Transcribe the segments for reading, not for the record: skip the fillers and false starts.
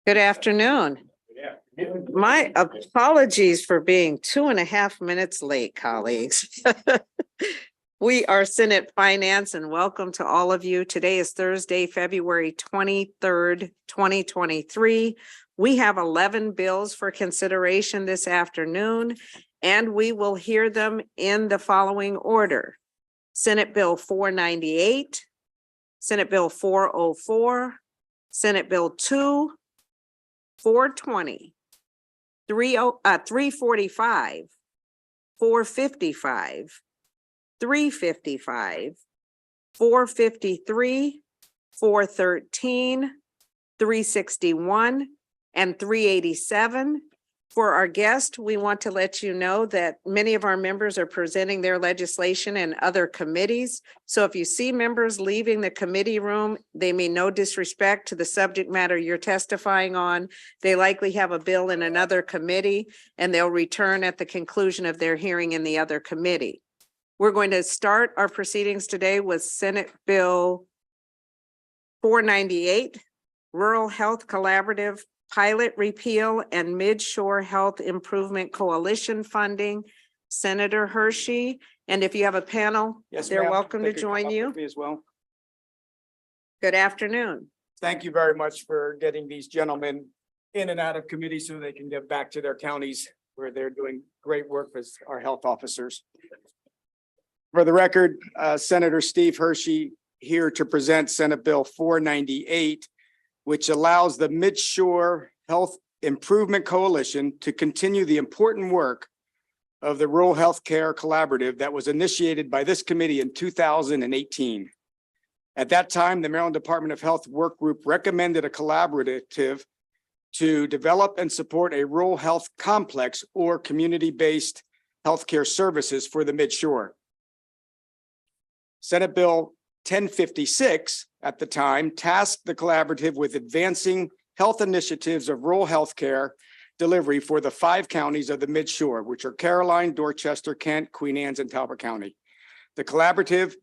Good afternoon. My apologies for being 2.5 minutes late, colleagues. We are Senate Finance and welcome to all of you. Today is Thursday, February 23rd, 2023. We have 11 bills for consideration this afternoon, and we will hear them in the following order. Senate Bill 498, Senate Bill 404, Senate Bill 2, 420, 345, 455, 355, 453, 413, 361, and 387. For our guest, we want to let you know that many of our members are presenting their legislation in other committees. So if you see members leaving the committee room, they mean no disrespect to the subject matter you're testifying on. They likely have a bill in another committee and they'll return at the conclusion of their hearing in the other committee. We're going to start our proceedings today with Senate Bill 498, Rural Health Collaborative Pilot Repeal and Mid-Shore Health Improvement Coalition Funding. Senator Hershey, and if you have a panel, they're welcome to join you. Me as well. Good afternoon. Thank you very much for getting these gentlemen in and out of committee so they can get back to their counties where they're doing great work as our health officers. For the record, Senator Steve Hershey here to present Senate Bill 498, which allows the Mid-Shore Health Improvement Coalition to continue the important work of the Rural Health Care Collaborative that was initiated by this committee in 2018. At that time, the Maryland Department of Health Work Group recommended a collaborative to develop and support a rural health complex or community-based healthcare services for the Mid-Shore. Senate Bill 1056 at the time tasked the collaborative with advancing health initiatives of rural health care delivery for the 5 counties of the Mid-Shore, which are Caroline, Dorchester, Kent, Queen Anne's, and Talbot County. The collaborative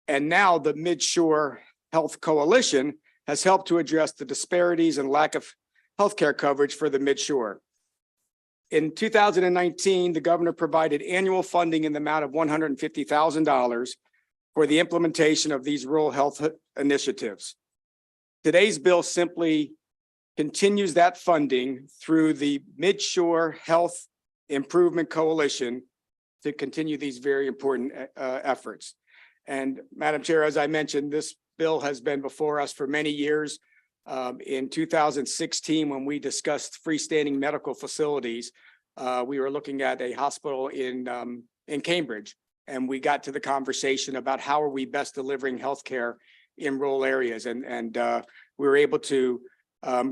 and now the Mid-Shore Health Coalition has helped to address the disparities and lack of healthcare coverage for the Mid-Shore. In 2019, the governor provided annual funding in the amount of $150,000 for the implementation of these rural health initiatives. Today's bill simply continues that funding through the Mid-Shore Health Improvement Coalition to continue these very important efforts. And Madam Chair, as I mentioned, this bill has been before us for many years. In 2016, when we discussed freestanding medical facilities, we were looking at a hospital in Cambridge. And we got to the conversation about how are we best delivering healthcare in rural areas. And we were able to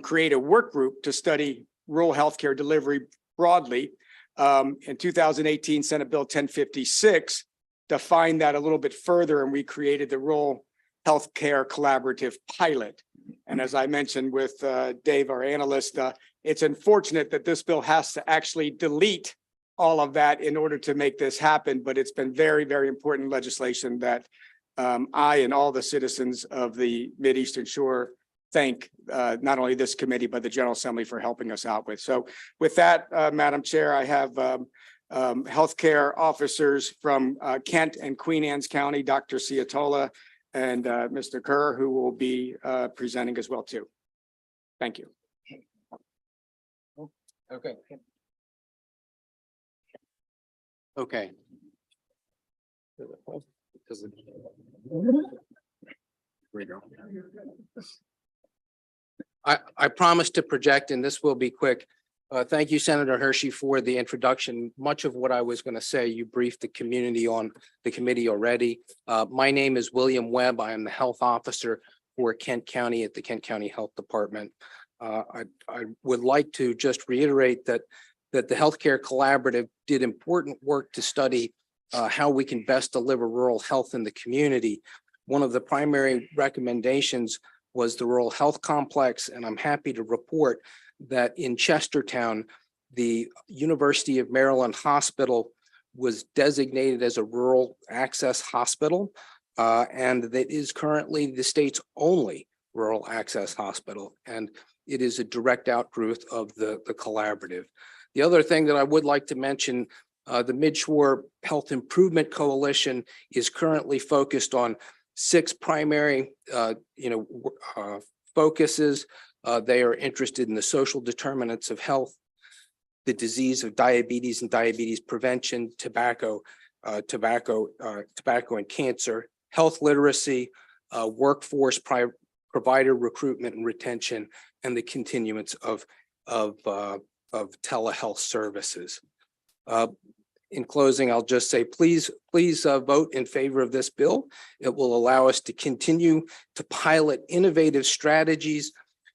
create a work group to study rural healthcare delivery broadly. In 2018, Senate Bill 1056 defined that a little bit further, and we created the Rural Healthcare Collaborative Pilot. And as I mentioned with Dave, our analyst, it's unfortunate that this bill has to actually delete all of that in order to make this happen, but it's been very, very important legislation that I and all the citizens of the Mid-Eastern Shore thank not only this committee, but the General Assembly for helping us out with. So with that, Madam Chair, I have healthcare officers from Kent and Queen Anne's County, Dr. Ciatola and Mr. Kerr, who will be presenting as well too. Thank you. Okay. Okay. I promise to project, and this will be quick. Thank you, Senator Hershey, for the introduction. Much of what I was going to say, you briefed the community on the committee already. My name is William Webb. I am the health officer for Kent County at the Kent County Health Department. I would like to just reiterate that the Healthcare Collaborative did important work to study how we can best deliver rural health in the community. One of the primary recommendations was the rural health complex, and I'm happy to report that in Chestertown, the University of Maryland Hospital was designated as a rural access hospital, and that is currently the state's only rural access hospital. And it is a direct outgrowth of the collaborative. The other thing that I would like to mention, the Midshore Health Improvement Coalition is currently focused on 6 primary, focuses. They are interested in the social determinants of health, the disease of diabetes and diabetes prevention, tobacco and cancer, health literacy, workforce provider recruitment and retention, and the continuance of telehealth services. In closing, I'll just say, please vote in favor of this bill. It will allow us to continue to pilot innovative strategies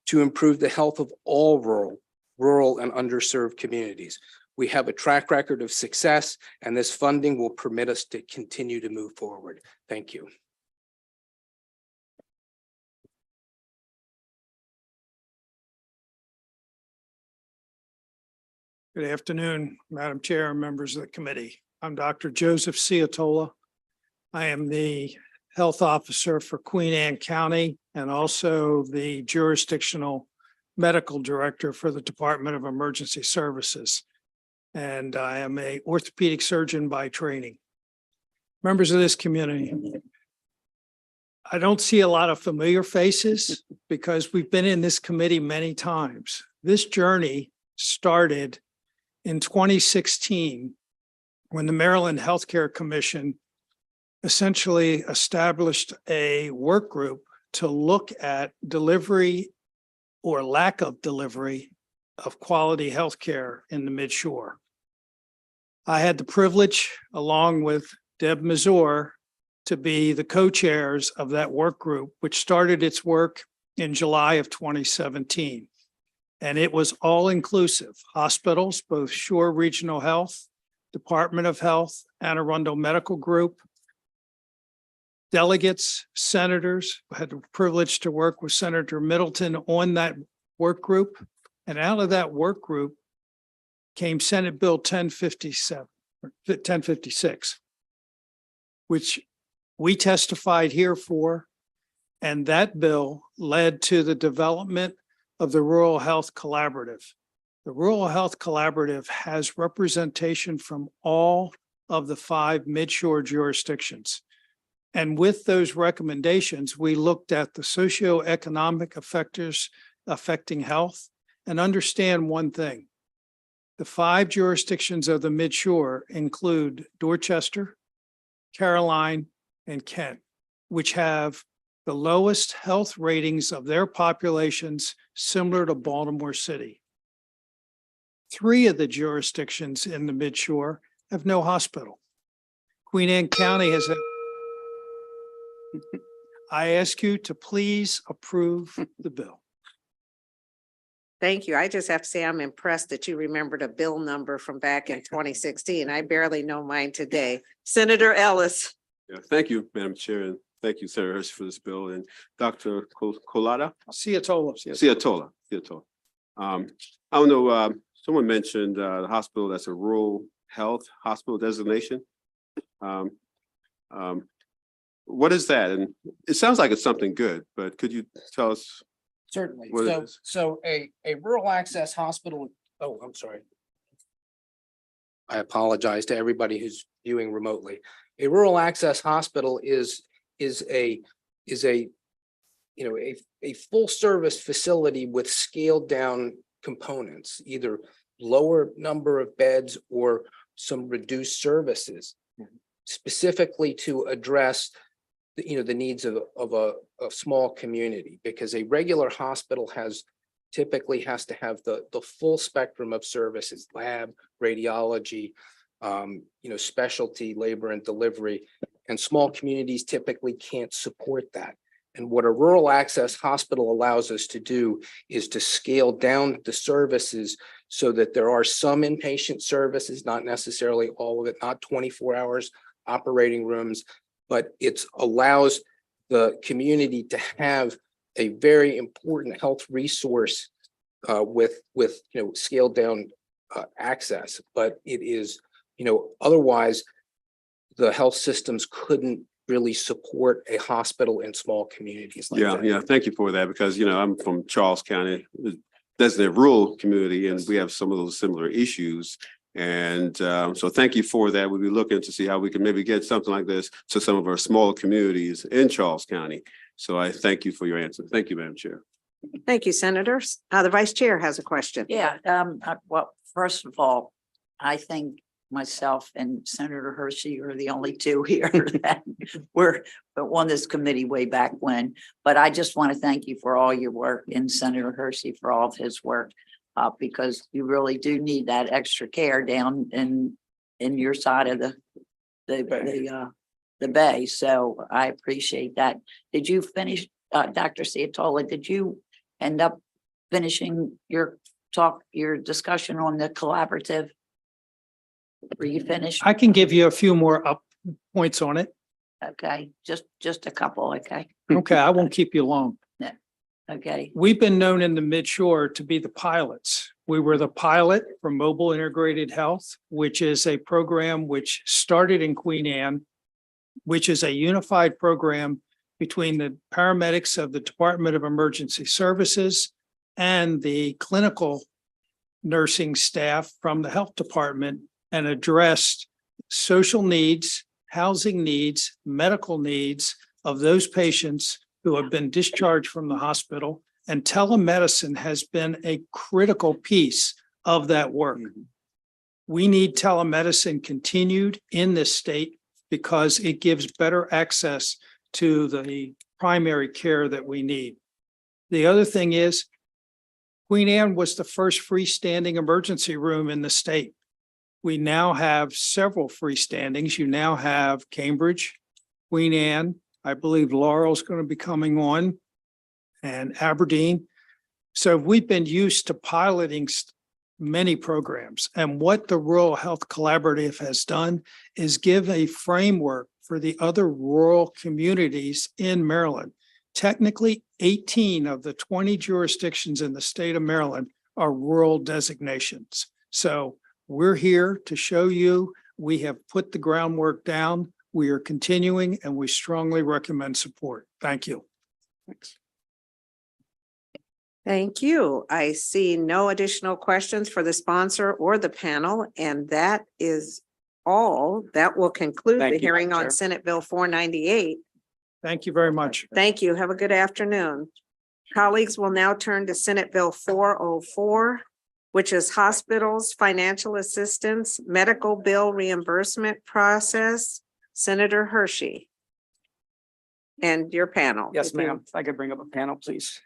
to improve the health of all rural and underserved communities. We have a track record of success, and this funding will permit us to continue to move forward. Thank you. Good afternoon, Madam Chair and members of the committee. I'm Dr. Joseph Ciatola. I am the Health Officer for Queen Anne County and also the Jurisdictional Medical Director for the Department of Emergency Services. And I am an orthopedic surgeon by training. Members of this community, I don't see a lot of familiar faces because we've been in this committee many times. This journey started in 2016, when the Maryland Healthcare Commission essentially established a work group to look at delivery or lack of delivery of quality healthcare in the Midshore. I had the privilege, along with Deb Mazur, to be the co-chairs of that work group, which started its work in July of 2017. And it was all inclusive. Hospitals, both Shore Regional Health, Department of Health, Anne Arundel Medical Group, delegates, senators. I had the privilege to work with Senator Middleton on that work group. And out of that work group came Senate Bill 1056, which we testified here for. And that bill led to the development of the Rural Health Collaborative. The Rural Health Collaborative has representation from all of the 5 Midshore jurisdictions. And with those recommendations, we looked at the socioeconomic factors affecting health and understand one thing. The 5 jurisdictions of the Midshore include Dorchester, Caroline, and Kent, which have the lowest health ratings of their populations, similar to Baltimore City. 3 of the jurisdictions in the Midshore have no hospital. Queen Anne County has I ask you to please approve the bill. Thank you. I just have to say, I'm impressed that you remembered a bill number from back in 2016. I barely know mine today. Senator Ellis. Yeah, thank you, Madam Chair, and thank you, Senator Hershey, for this bill, and Dr. Colada. Ciatola. Ciatola. I don't know, someone mentioned the hospital that's a rural health hospital designation. What is that? And it sounds like it's something good, but could you tell us? Certainly. What it is? So a rural access hospital, I'm sorry. I apologize to everybody who's viewing remotely. A rural access hospital is a full service facility with scaled down components, either lower number of beds or some reduced services, specifically to address the needs of a small community, because a regular hospital typically has to have the full spectrum of services: lab, radiology, specialty, labor and delivery, and small communities typically can't support that. And what a rural access hospital allows us to do is to scale down the services so that there are some inpatient services, not necessarily all of it, not 24 hours operating rooms, but it allows the community to have a very important health resource with scaled down access. But it is, otherwise the health systems couldn't really support a hospital in small communities like Yeah, that. yeah, thank you for that, because, I'm from Charles County, designated rural community, and we have some of those similar issues. And so thank you for that. We'll be looking to see how we can maybe get something like this to some of our smaller communities in Charles County. So I thank you for your answer. Thank you, Madam Chair. Thank you, Senators. The Vice Chair has a question. Yeah, well, first of all, I think myself and Senator Hershey are the only two here that were on this committee way back when. But I just want to thank you for all your work and Senator Hershey for all of his work. Because you really do need that extra care down in your side of the bay. So I appreciate that. Did you finish, Dr. Ciatola, did you end up finishing your discussion on the collaborative? Were you finished? I can give you a few more points on it. Okay, just a couple, okay, Okay, I won't keep you long. okay. We've been known in the Midshore to be the pilots. We were the pilot for Mobile Integrated Health, which is a program which started in Queen Anne, which is a unified program between the paramedics of the Department of Emergency Services and the clinical nursing staff from the health department, and addressed social needs, housing needs, medical needs of those patients who have been discharged from the hospital, and telemedicine has been a critical piece of that work. We need telemedicine continued in this state because it gives better access to the primary care that we need. The other thing is, Queen Anne was the first freestanding emergency room in the state. We now have several freestandings. You now have Cambridge, Queen Anne, I believe Laurel's going to be coming on, and Aberdeen. So we've been used to piloting many programs. And what the Rural Health Collaborative has done is give a framework for the other rural communities in Maryland. Technically, 18 of the 20 jurisdictions in the state of Maryland are rural designations. So we're here to show you we have put the groundwork down. We are continuing, and we strongly recommend support. Thank you. Thanks. Thank you. I see no additional questions for the sponsor or the panel, and that is all. That will conclude Thank the you, hearing Madam on Chair. Senate Bill 498. Thank you very much. Thank you. Have a good afternoon. Colleagues will now turn to Senate Bill 404, which is hospitals, financial assistance, medical bill reimbursement process. Senator Hershey. And your panel. Yes, if you- ma'am. If I could bring up a panel, please.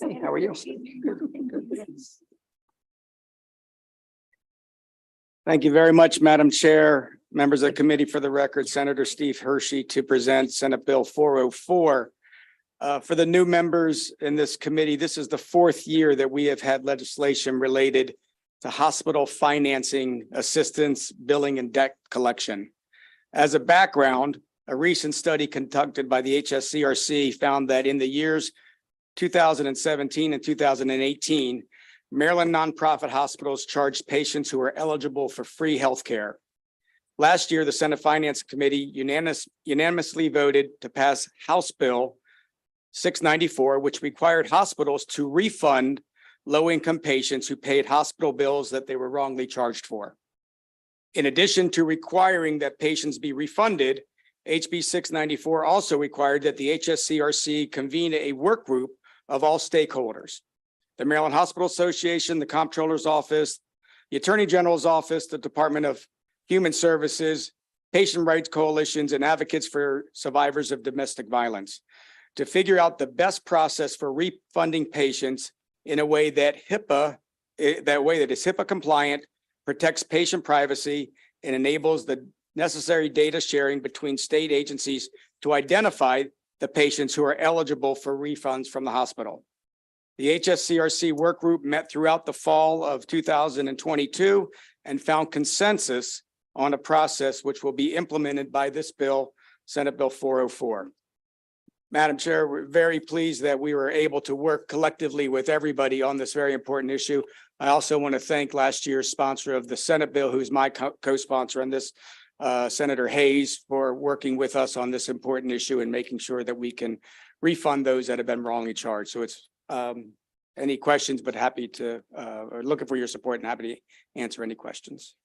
Hey, how are you? Thank you very much, Madam Chair, members of the committee. For the record, Senator Steve Hershey to present Senate Bill 404. For the new members in this committee, this is the fourth year that we have had legislation related to hospital financing, assistance, billing, and debt collection. As a background, a recent study conducted by the HSCRC found that in the years 2017 and 2018, Maryland nonprofit hospitals charged patients who are eligible for free health care. Last year, the Senate Finance Committee unanimously voted to pass House Bill 694, which required hospitals to refund low-income patients who paid hospital bills that they were wrongly charged for. In addition to requiring that patients be refunded, HB 694 also required that the HSCRC convene a work group of all stakeholders: the Maryland Hospital Association, the Comptroller's Office, the Attorney General's Office, the Department of Human Services, patient rights coalitions, and advocates for survivors of domestic violence, to figure out the best process for refunding patients in a way that is HIPAA compliant, protects patient privacy, and enables the necessary data sharing between state agencies to identify the patients who are eligible for refunds from the hospital. The HSCRC work group met throughout the fall of 2022 and found consensus on a process which will be implemented by this bill, Senate Bill 404. Madam Chair, we're very pleased that we were able to work collectively with everybody on this very important issue. I also want to thank last year's sponsor of the Senate bill, who's my co-sponsor on this, Senator Hayes, for working with us on this important issue and making sure that we can refund those that have been wrongly charged. So it's any questions, but happy to, or looking for your support and happy to answer any questions.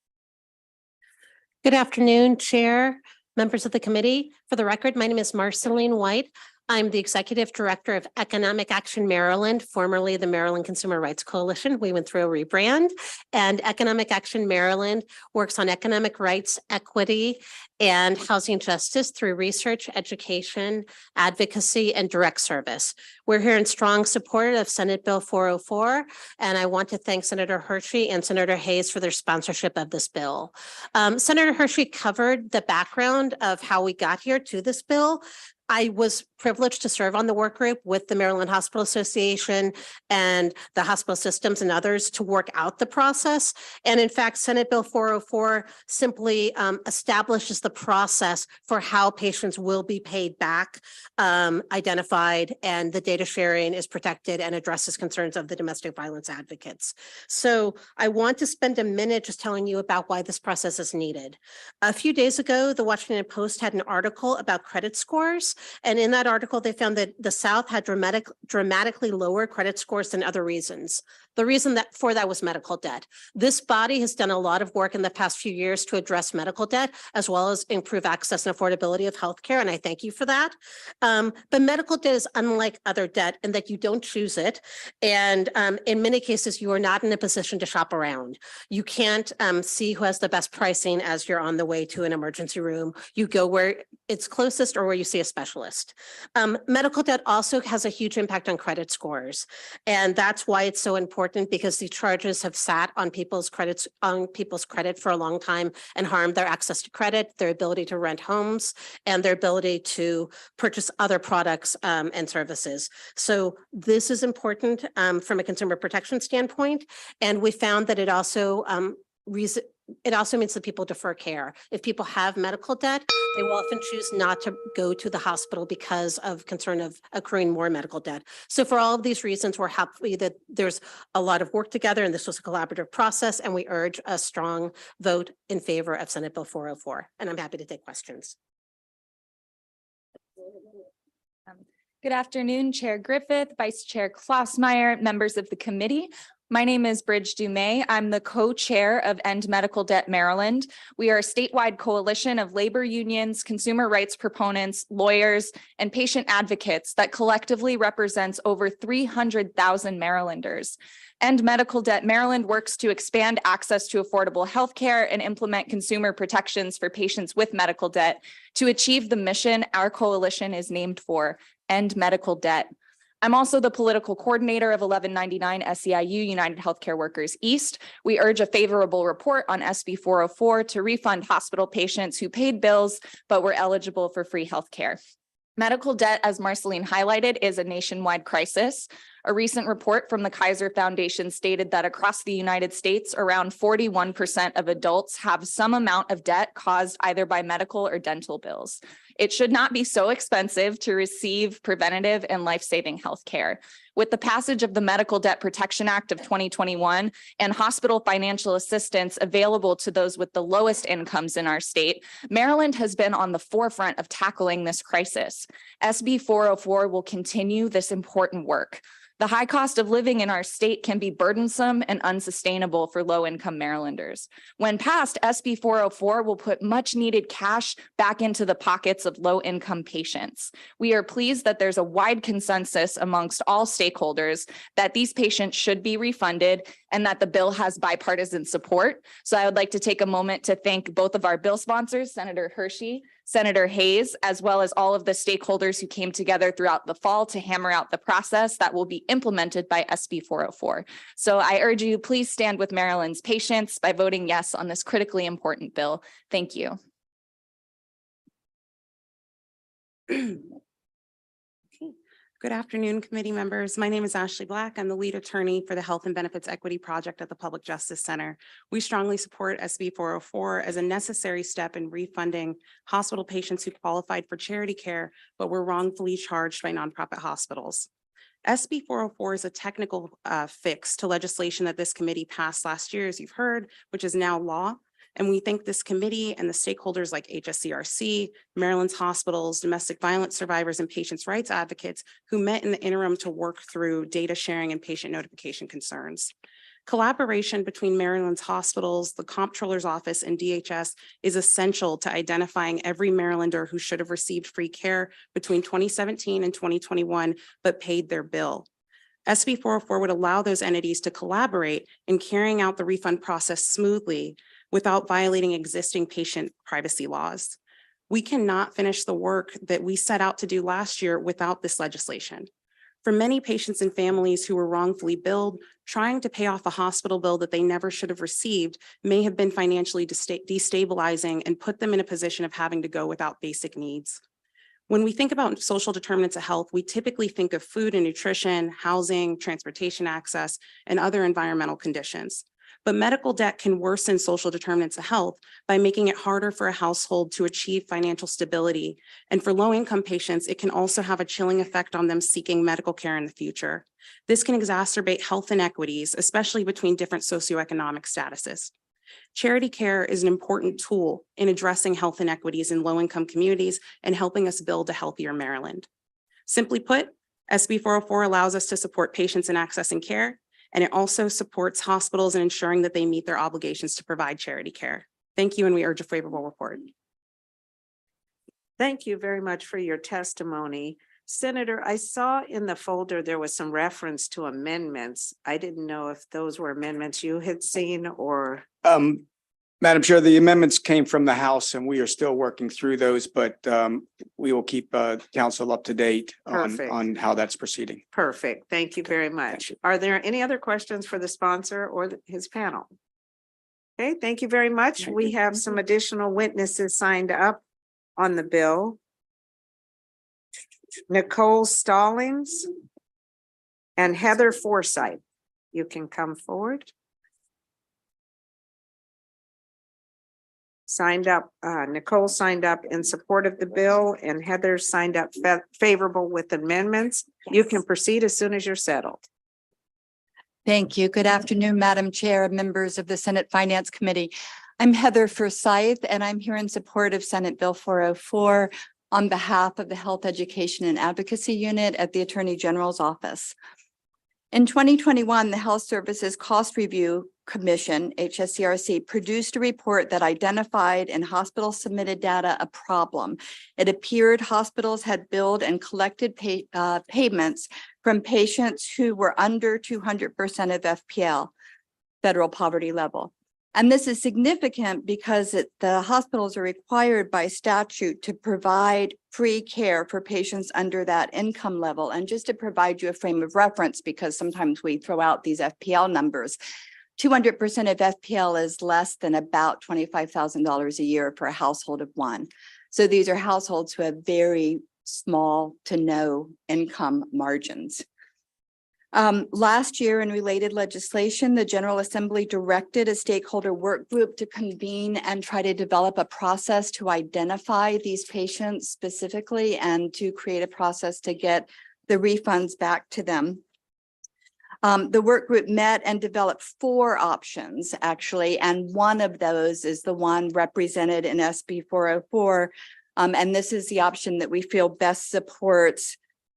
Good afternoon, Chair, members of the committee. For the record, my name is Marceline White. I'm the Executive Director of Economic Action Maryland, formerly the Maryland Consumer Rights Coalition. We went through a rebrand, and Economic Action Maryland works on economic rights, equity, and housing justice through research, education, advocacy, and direct service. We're here in strong support of Senate Bill 404, and I want to thank Senator Hershey and Senator Hayes for their sponsorship of this bill. Senator Hershey covered the background of how we got here to this bill. I was privileged to serve on the work group with the Maryland Hospital Association and the hospital systems and others to work out the process. And in fact, Senate Bill 404 simply establishes the process for how patients will be paid back, identified, and the data sharing is protected and addresses concerns of the domestic violence advocates. So I want to spend a minute just telling you about why this process is needed. A few days ago, the Washington Post had an article about credit scores. And in that article, they found that the South had dramatically lower credit scores than other reasons. The reason for that was medical debt. This body has done a lot of work in the past few years to address medical debt, as well as improve access and affordability of healthcare, and I thank you for that. But medical debt is unlike other debt in that you don't choose it, and in many cases, you are not in a position to shop around. You can't see who has the best pricing as you're on the way to an emergency room. You go where it's closest or where you see a specialist. Medical debt also has a huge impact on credit scores, and that's why it's so important, because the charges have sat on people's credit for a long time and harmed their access to credit, their ability to rent homes, and their ability to purchase other products and services. So this is important from a consumer protection standpoint, and we found that it also means that people defer care. If people have medical debt, they will often choose not to go to the hospital because of concern of accruing more medical debt. So for all of these reasons, we're happy that there's a lot of work together and this was a collaborative process, and we urge a strong vote in favor of Senate Bill 404. And I'm happy to take questions. Good afternoon, Chair Griffith, Vice Chair Klausmeier, members of the committee. My name is Bridge Dumais. I'm the co-chair of End Medical Debt Maryland. We are a statewide coalition of labor unions, consumer rights proponents, lawyers, and patient advocates that collectively represents over 300,000 Marylanders. End Medical Debt Maryland works to expand access to affordable health care and implement consumer protections for patients with medical debt to achieve the mission our coalition is named for, End Medical Debt. I'm also the political coordinator of 1199 SEIU United Healthcare Workers East. We urge a favorable report on SB 404 to refund hospital patients who paid bills but were eligible for free healthcare. Medical debt, as Marceline highlighted, is a nationwide crisis. A recent report from the Kaiser Foundation stated that across the United States, around 41% of adults have some amount of debt caused either by medical or dental bills. It should not be so expensive to receive preventative and life-saving health care. With the passage of the Medical Debt Protection Act of 2021 and hospital financial assistance available to those with the lowest incomes in our state, Maryland has been on the forefront of tackling this crisis. SB 404 will continue this important work. The high cost of living in our state can be burdensome and unsustainable for low-income Marylanders. When passed, SB 404 will put much needed cash back into the pockets of low-income patients. We are pleased that there's a wide consensus amongst all stakeholders that these patients should be refunded and that the bill has bipartisan support. So I would like to take a moment to thank both of our bill sponsors, Senator Hershey, Senator Hayes, as well as all of the stakeholders who came together throughout the fall to hammer out the process that will be implemented by SB 404. So I urge you, please stand with Maryland's patients by voting yes on this critically important bill. Thank you. Good afternoon, committee members. My name is Ashley Black. I'm the lead attorney for the Health and Benefits Equity Project at the Public Justice Center. We strongly support SB 404 as a necessary step in refunding hospital patients who qualified for charity care but were wrongfully charged by nonprofit hospitals. SB 404 is a technical fix to legislation that this committee passed last year, as you've heard, which is now law. And we thank this committee and the stakeholders like HSCRC, Maryland's hospitals, domestic violence survivors, and patients' rights advocates who met in the interim to work through data sharing and patient notification concerns. Collaboration between Maryland's hospitals, the Comptroller's Office, and DHS is essential to identifying every Marylander who should have received free care between 2017 and 2021, but paid their bill. SB 404 would allow those entities to collaborate in carrying out the refund process smoothly without violating existing patient privacy laws. We cannot finish the work that we set out to do last year without this legislation. For many patients and families who were wrongfully billed, trying to pay off a hospital bill that they never should have received may have been financially destabilizing and put them in a position of having to go without basic needs. When we think about social determinants of health, we typically think of food and nutrition, housing, transportation access, and other environmental conditions. But medical debt can worsen social determinants of health by making it harder for a household to achieve financial stability. And for low-income patients, it can also have a chilling effect on them seeking medical care in the future. This can exacerbate health inequities, especially between different socioeconomic statuses. Charity care is an important tool in addressing health inequities in low-income communities and helping us build a healthier Maryland. Simply put, SB 404 allows us to support patients in accessing care, and it also supports hospitals in ensuring that they meet their obligations to provide charity care. Thank you, and we urge a favorable report. Thank you very much for your testimony. Senator, I saw in the folder there was some reference to amendments. I didn't know if those were amendments you had seen or. Madam Chair, the amendments came from the House and we are still working through those, but we will keep council up to date Perfect. on how that's proceeding. Perfect. Thank you very much. Are there any other questions for the sponsor or his panel? Okay, thank you very much. We have some additional witnesses signed up on the bill. Nicole Stallings and Heather Forsythe. You can come forward. Signed up, Nicole signed up in support of the bill and Heather signed up favorable with amendments. You can proceed as soon as you're settled. Thank you. Good afternoon, Madam Chair, members of the Senate Finance Committee. I'm Heather Forsythe, and I'm here in support of Senate Bill 404 on behalf of the Health Education and Advocacy Unit at the Attorney General's Office. In 2021, the Health Services Cost Review Commission, HSCRC, produced a report that identified in hospital submitted data a problem. It appeared hospitals had billed and collected payments from patients who were under 200% of FPL, federal poverty level. And this is significant because the hospitals are required by statute to provide free care for patients under that income level. And just to provide you a frame of reference, because sometimes we throw out these FPL numbers, 200% of FPL is less than about $25,000 a year for a household of one. So these are households who have very small to no income margins. Last year, in related legislation, the General Assembly directed a stakeholder work group to convene and try to develop a process to identify these patients specifically and to create a process to get the refunds back to them. The work group met and developed 4 options, actually, and one of those is the one represented in SB 404. And this is the option that we feel best supports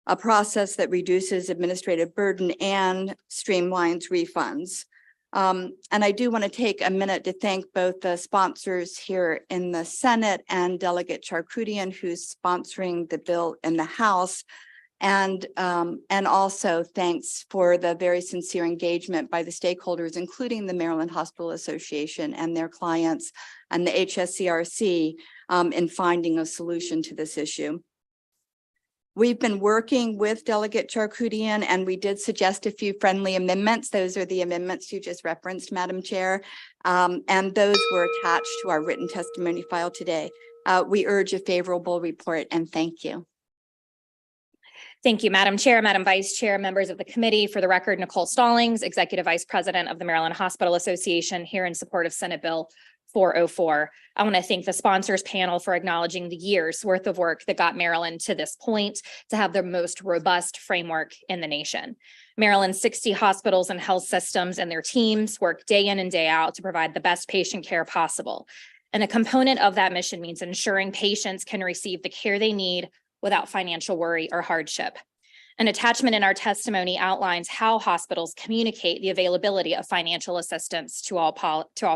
a process that reduces administrative burden and streamlines refunds. And I do want to take a minute to thank both the sponsors here in the Senate and Delegate Charkoudian, who's sponsoring the bill in the House. And also thanks for the very sincere engagement by the stakeholders, including the Maryland Hospital Association and their clients and the HSCRC in finding a solution to this issue. We've been working with Delegate Charkoudian, and we did suggest a few friendly amendments. Those are the amendments you just referenced, Madam Chair, and those were attached to our written testimony file today. We urge a favorable report, and thank you. Thank you, Madam Chair, Madam Vice Chair, members of the committee. For the record, Nicole Stallings, Executive Vice President of the Maryland Hospital Association, here in support of Senate Bill 404. I want to thank the sponsors panel for acknowledging the years worth of work that got Maryland to this point to have the most robust framework in the nation. Maryland's 60 hospitals and health systems and their teams work day in and day out to provide the best patient care possible. And a component of that mission means ensuring patients can receive the care they need without financial worry or hardship. An attachment in our testimony outlines how hospitals communicate the availability of financial assistance to all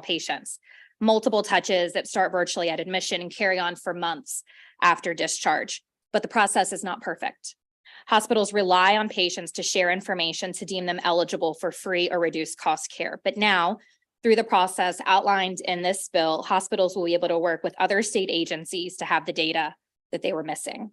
patients. Multiple touches that start virtually at admission and carry on for months after discharge. But the process is not perfect. Hospitals rely on patients to share information to deem them eligible for free or reduced cost care. But now, through the process outlined in this bill, hospitals will be able to work with other state agencies to have the data that they were missing.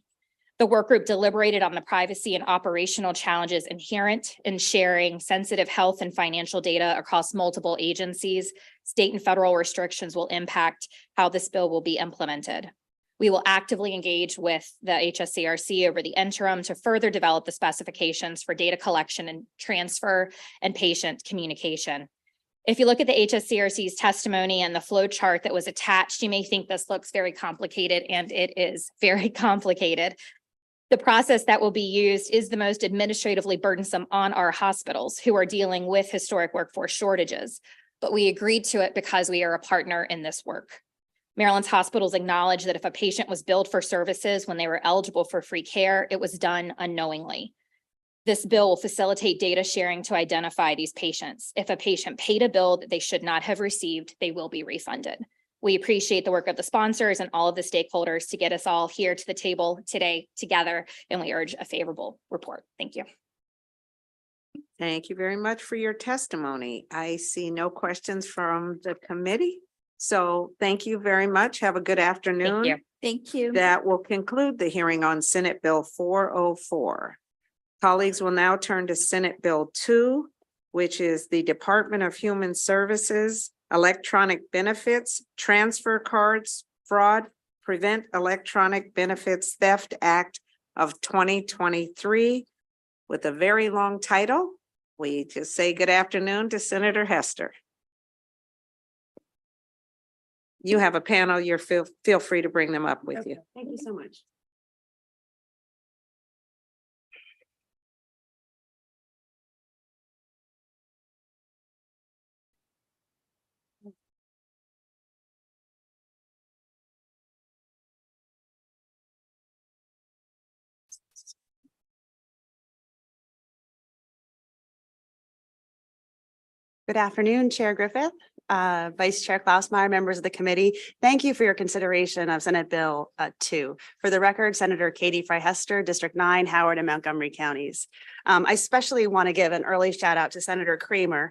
The work group deliberated on the privacy and operational challenges inherent in sharing sensitive health and financial data across multiple agencies. State and federal restrictions will impact how this bill will be implemented. We will actively engage with the HSCRC over the interim to further develop the specifications for data collection and transfer and patient communication. If you look at the HSCRC's testimony and the flow chart that was attached, you may think this looks very complicated, and it is very complicated. The process that will be used is the most administratively burdensome on our hospitals who are dealing with historic workforce shortages, but we agreed to it because we are a partner in this work. Maryland's hospitals acknowledge that if a patient was billed for services when they were eligible for free care, it was done unknowingly. This bill will facilitate data sharing to identify these patients. If a patient paid a bill that they should not have received, they will be refunded. We appreciate the work of the sponsors and all of the stakeholders to get us all here to the table today together, and we urge a favorable report. Thank you. Thank you very much for your testimony. I see no questions from the committee. So thank you very much. Have a good afternoon. Thank you. Thank you. That will conclude the hearing on Senate Bill 404. Colleagues will now turn to Senate Bill 2, which is the Department of Human Services Electronic Benefits Transfer Cards Fraud Prevent Electronic Benefits Theft Act of 2023 with a very long title. We just say good afternoon to Senator Hester. You have a panel. Feel free to bring them up with you. Thank you so much. Good afternoon, Chair Griffith, Vice Chair Klausmeier, members of the committee. Thank you for your consideration of Senate Bill 2. For the record, Senator Katie Frey-Hester, District 9, Howard and Montgomery counties. I especially want to give an early shout out to Senator Kramer,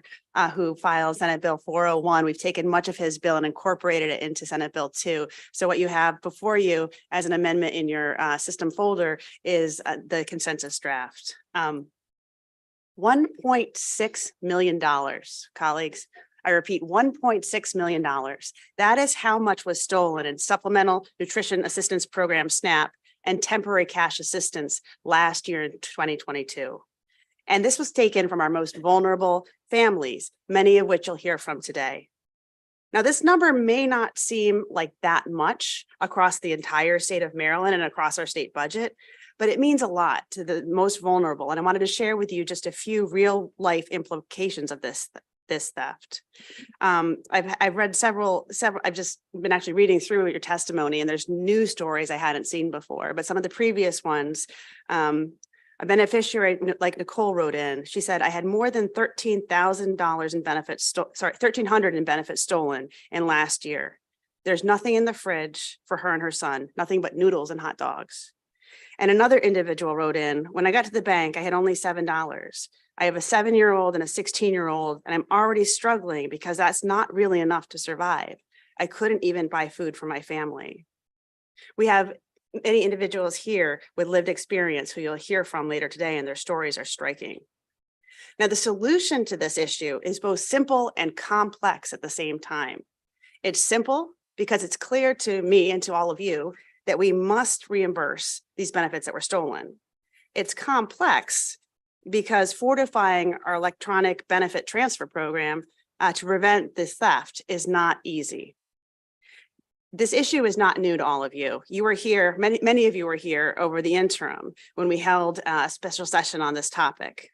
who filed Senate Bill 401. We've taken much of his bill and incorporated it into Senate Bill 2. So what you have before you as an amendment in your system folder is the consensus draft. $1.6 million, colleagues. I repeat, $1.6 million. That is how much was stolen in Supplemental Nutrition Assistance Program, SNAP, and temporary cash assistance last year in 2022. And this was taken from our most vulnerable families, many of which you'll hear from today. Now, this number may not seem like that much across the entire state of Maryland and across our state budget, but it means a lot to the most vulnerable. And I wanted to share with you just a few real life implications of this theft. I've read several, I've just been actually reading through your testimony, and there's new stories I hadn't seen before, but some of the previous ones, a beneficiary like Nicole wrote in, she said, I had more than $13,000 in benefits, $1,300 in benefits stolen in last year. There's nothing in the fridge for her and her son, nothing but noodles and hot dogs. And another individual wrote in, when I got to the bank, I had only $7. I have a 7-year-old and a 16-year-old, and I'm already struggling because that's not really enough to survive. I couldn't even buy food for my family. We have many individuals here with lived experience who you'll hear from later today, and their stories are striking. Now, the solution to this issue is both simple and complex at the same time. It's simple because it's clear to me and to all of you that we must reimburse these benefits that were stolen. It's complex because fortifying our electronic benefit transfer program to prevent this theft is not easy. This issue is not new to all of you. You were here, many of you were here over the interim when we held a special session on this topic.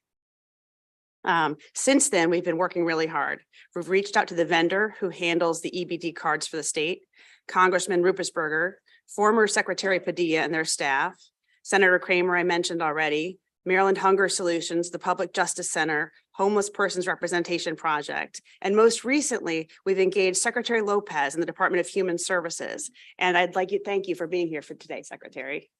Since then, we've been working really hard. We've reached out to the vendor who handles the EBT cards for the state, Congressman Ruppersberger, former Secretary Padilla and their staff, Senator Kramer, I mentioned already, Maryland Hunger Solutions, the Public Justice Center, Homeless Persons Representation Project, and most recently, we've engaged Secretary Lopez in the Department of Human Services. And I'd like to thank you for being here for today, Secretary.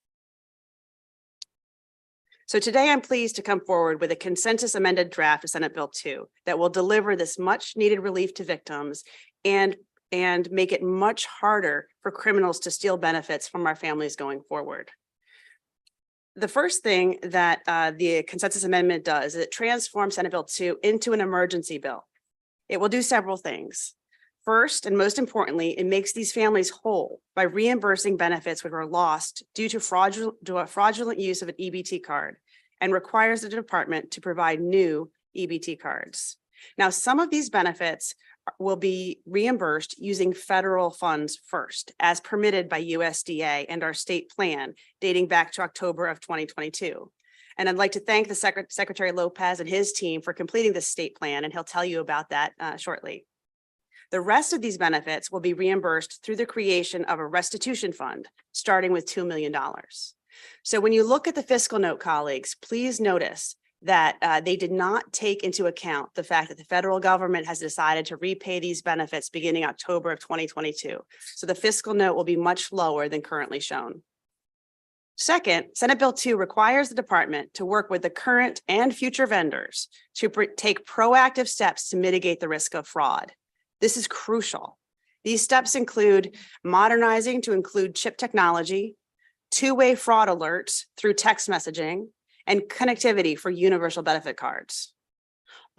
So today I'm pleased to come forward with a consensus amended draft of Senate Bill 2 that will deliver this much needed relief to victims and make it much harder for criminals to steal benefits from our families going forward. The first thing that the consensus amendment does is it transforms Senate Bill 2 into an emergency bill. It will do several things. First, and most importantly, it makes these families whole by reimbursing benefits which were lost due to fraudulent use of an EBT card and requires the department to provide new EBT cards. Now, some of these benefits will be reimbursed using federal funds first, as permitted by USDA and our state plan dating back to October of 2022. And I'd like to thank the Secretary Lopez and his team for completing this state plan, and he'll tell you about that shortly. The rest of these benefits will be reimbursed through the creation of a restitution fund, starting with $2 million. So when you look at the fiscal note, colleagues, please notice that they did not take into account the fact that the federal government has decided to repay these benefits beginning October of 2022. So the fiscal note will be much lower than currently shown. Second, Senate Bill 2 requires the department to work with the current and future vendors to take proactive steps to mitigate the risk of fraud. This is crucial. These steps include modernizing to include chip technology, two-way fraud alerts through text messaging, and connectivity for universal benefit cards.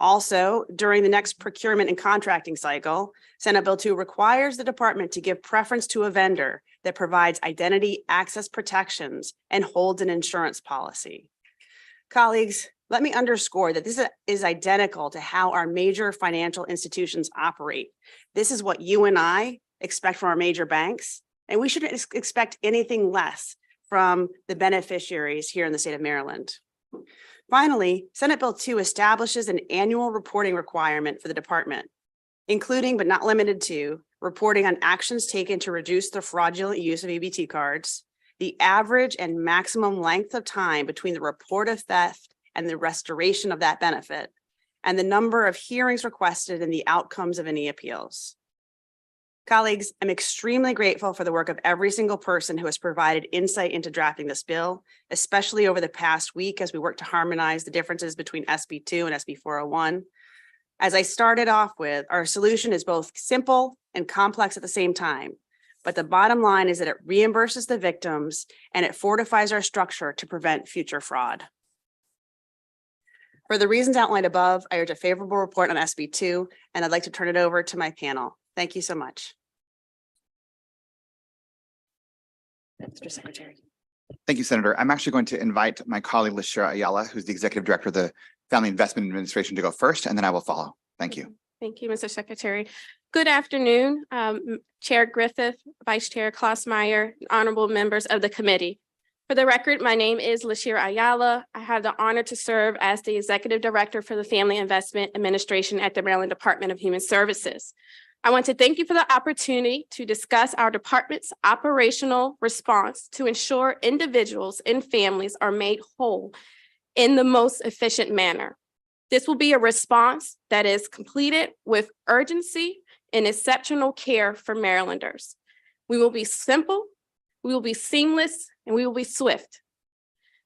Also, during the next procurement and contracting cycle, Senate Bill 2 requires the department to give preference to a vendor that provides identity access protections and holds an insurance policy. Colleagues, let me underscore that this is identical to how our major financial institutions operate. This is what you and I expect from our major banks, and we shouldn't expect anything less from the beneficiaries here in the state of Maryland. Finally, Senate Bill 2 establishes an annual reporting requirement for the department, including but not limited to reporting on actions taken to reduce the fraudulent use of EBT cards, the average and maximum length of time between the report of theft and the restoration of that benefit, and the number of hearings requested and the outcomes of any appeals. Colleagues, I'm extremely grateful for the work of every single person who has provided insight into drafting this bill, especially over the past week as we work to harmonize the differences between SB 2 and SB 401. As I started off with, our solution is both simple and complex at the same time, but the bottom line is that it reimburses the victims and it fortifies our structure to prevent future fraud. For the reasons outlined above, I urge a favorable report on SB 2, and I'd like to turn it over to my panel. Thank you so much. Mr. Secretary. Thank you, Senator. I'm actually going to invite my colleague, Lashira Ayala, who's the Executive Director of the Family Investment Administration, to go first, and then I will follow. Thank you. Thank you, Mr. Secretary. Good afternoon, Chair Griffith, Vice Chair Klossmeyer, honorable members of the committee. For the record, my name is Lashira Ayala. I have the honor to serve as the Executive Director for the Family Investment Administration at the Maryland Department of Human Services. I want to thank you for the opportunity to discuss our department's operational response to ensure individuals and families are made whole in the most efficient manner. This will be a response that is completed with urgency and exceptional care for Marylanders. We will be simple, we will be seamless, and we will be swift.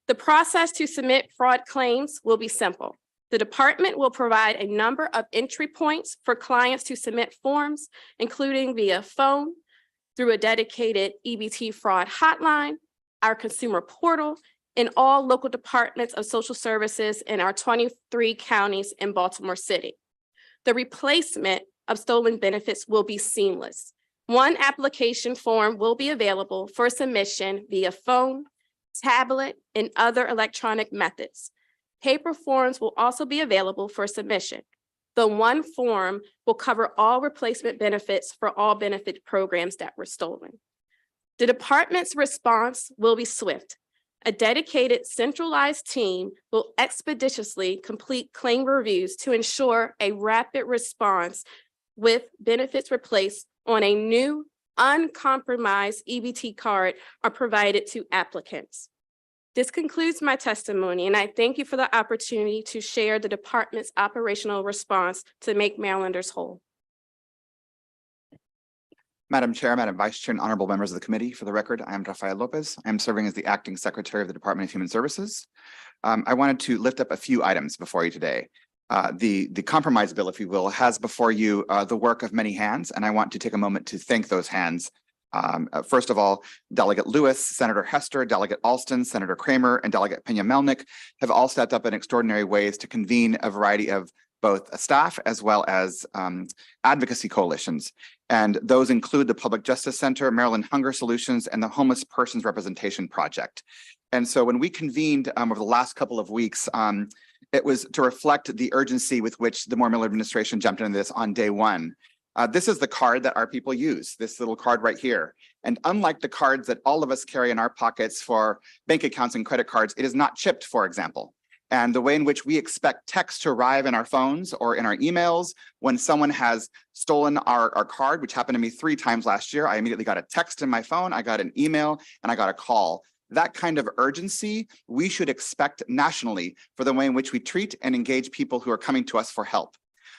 The process to submit fraud claims will be simple. The department will provide a number of entry points for clients to submit forms, including via phone, through a dedicated EBT fraud hotline, our consumer portal, and all local departments of social services in our 23 counties in Baltimore City. The replacement of stolen benefits will be seamless. One application form will be available for submission via phone, tablet, and other electronic methods. Paper forms will also be available for submission. The one form will cover all replacement benefits for all benefit programs that were stolen. The department's response will be swift. A dedicated centralized team will expeditiously complete claim reviews to ensure a rapid response with benefits replaced on a new uncompromised EBT card are provided to applicants. This concludes my testimony, and I thank you for the opportunity to share the department's operational response to make Marylanders whole. Madam Chair, Madam Vice Chair, and honorable members of the committee, for the record, I am Rafael Lopez. I am serving as the Acting Secretary of the Department of Human Services. I wanted to lift up a few items before you today. The compromise bill, if you will, has before you the work of many hands, and I want to take a moment to thank those hands. First of all, Delegate Lewis, Senator Hester, Delegate Alston, Senator Kramer, and Delegate Pena-Melnick have all stepped up in extraordinary ways to convene a variety of both staff as well as advocacy coalitions. And those include the Public Justice Center, Maryland Hunger Solutions, and the Homeless Persons Representation Project. And so when we convened over the last couple of weeks, it was to reflect the urgency with which the Moore Miller administration jumped into this on day one. This is the card that our people use, this little card right here. And unlike the cards that all of us carry in our pockets for bank accounts and credit cards, it is not chipped, for example. And the way in which we expect text to arrive in our phones or in our emails when someone has stolen our card, which happened to me 3 times last year. I immediately got a text in my phone, I got an email, and I got a call. That kind of urgency we should expect nationally for the way in which we treat and engage people who are coming to us for help.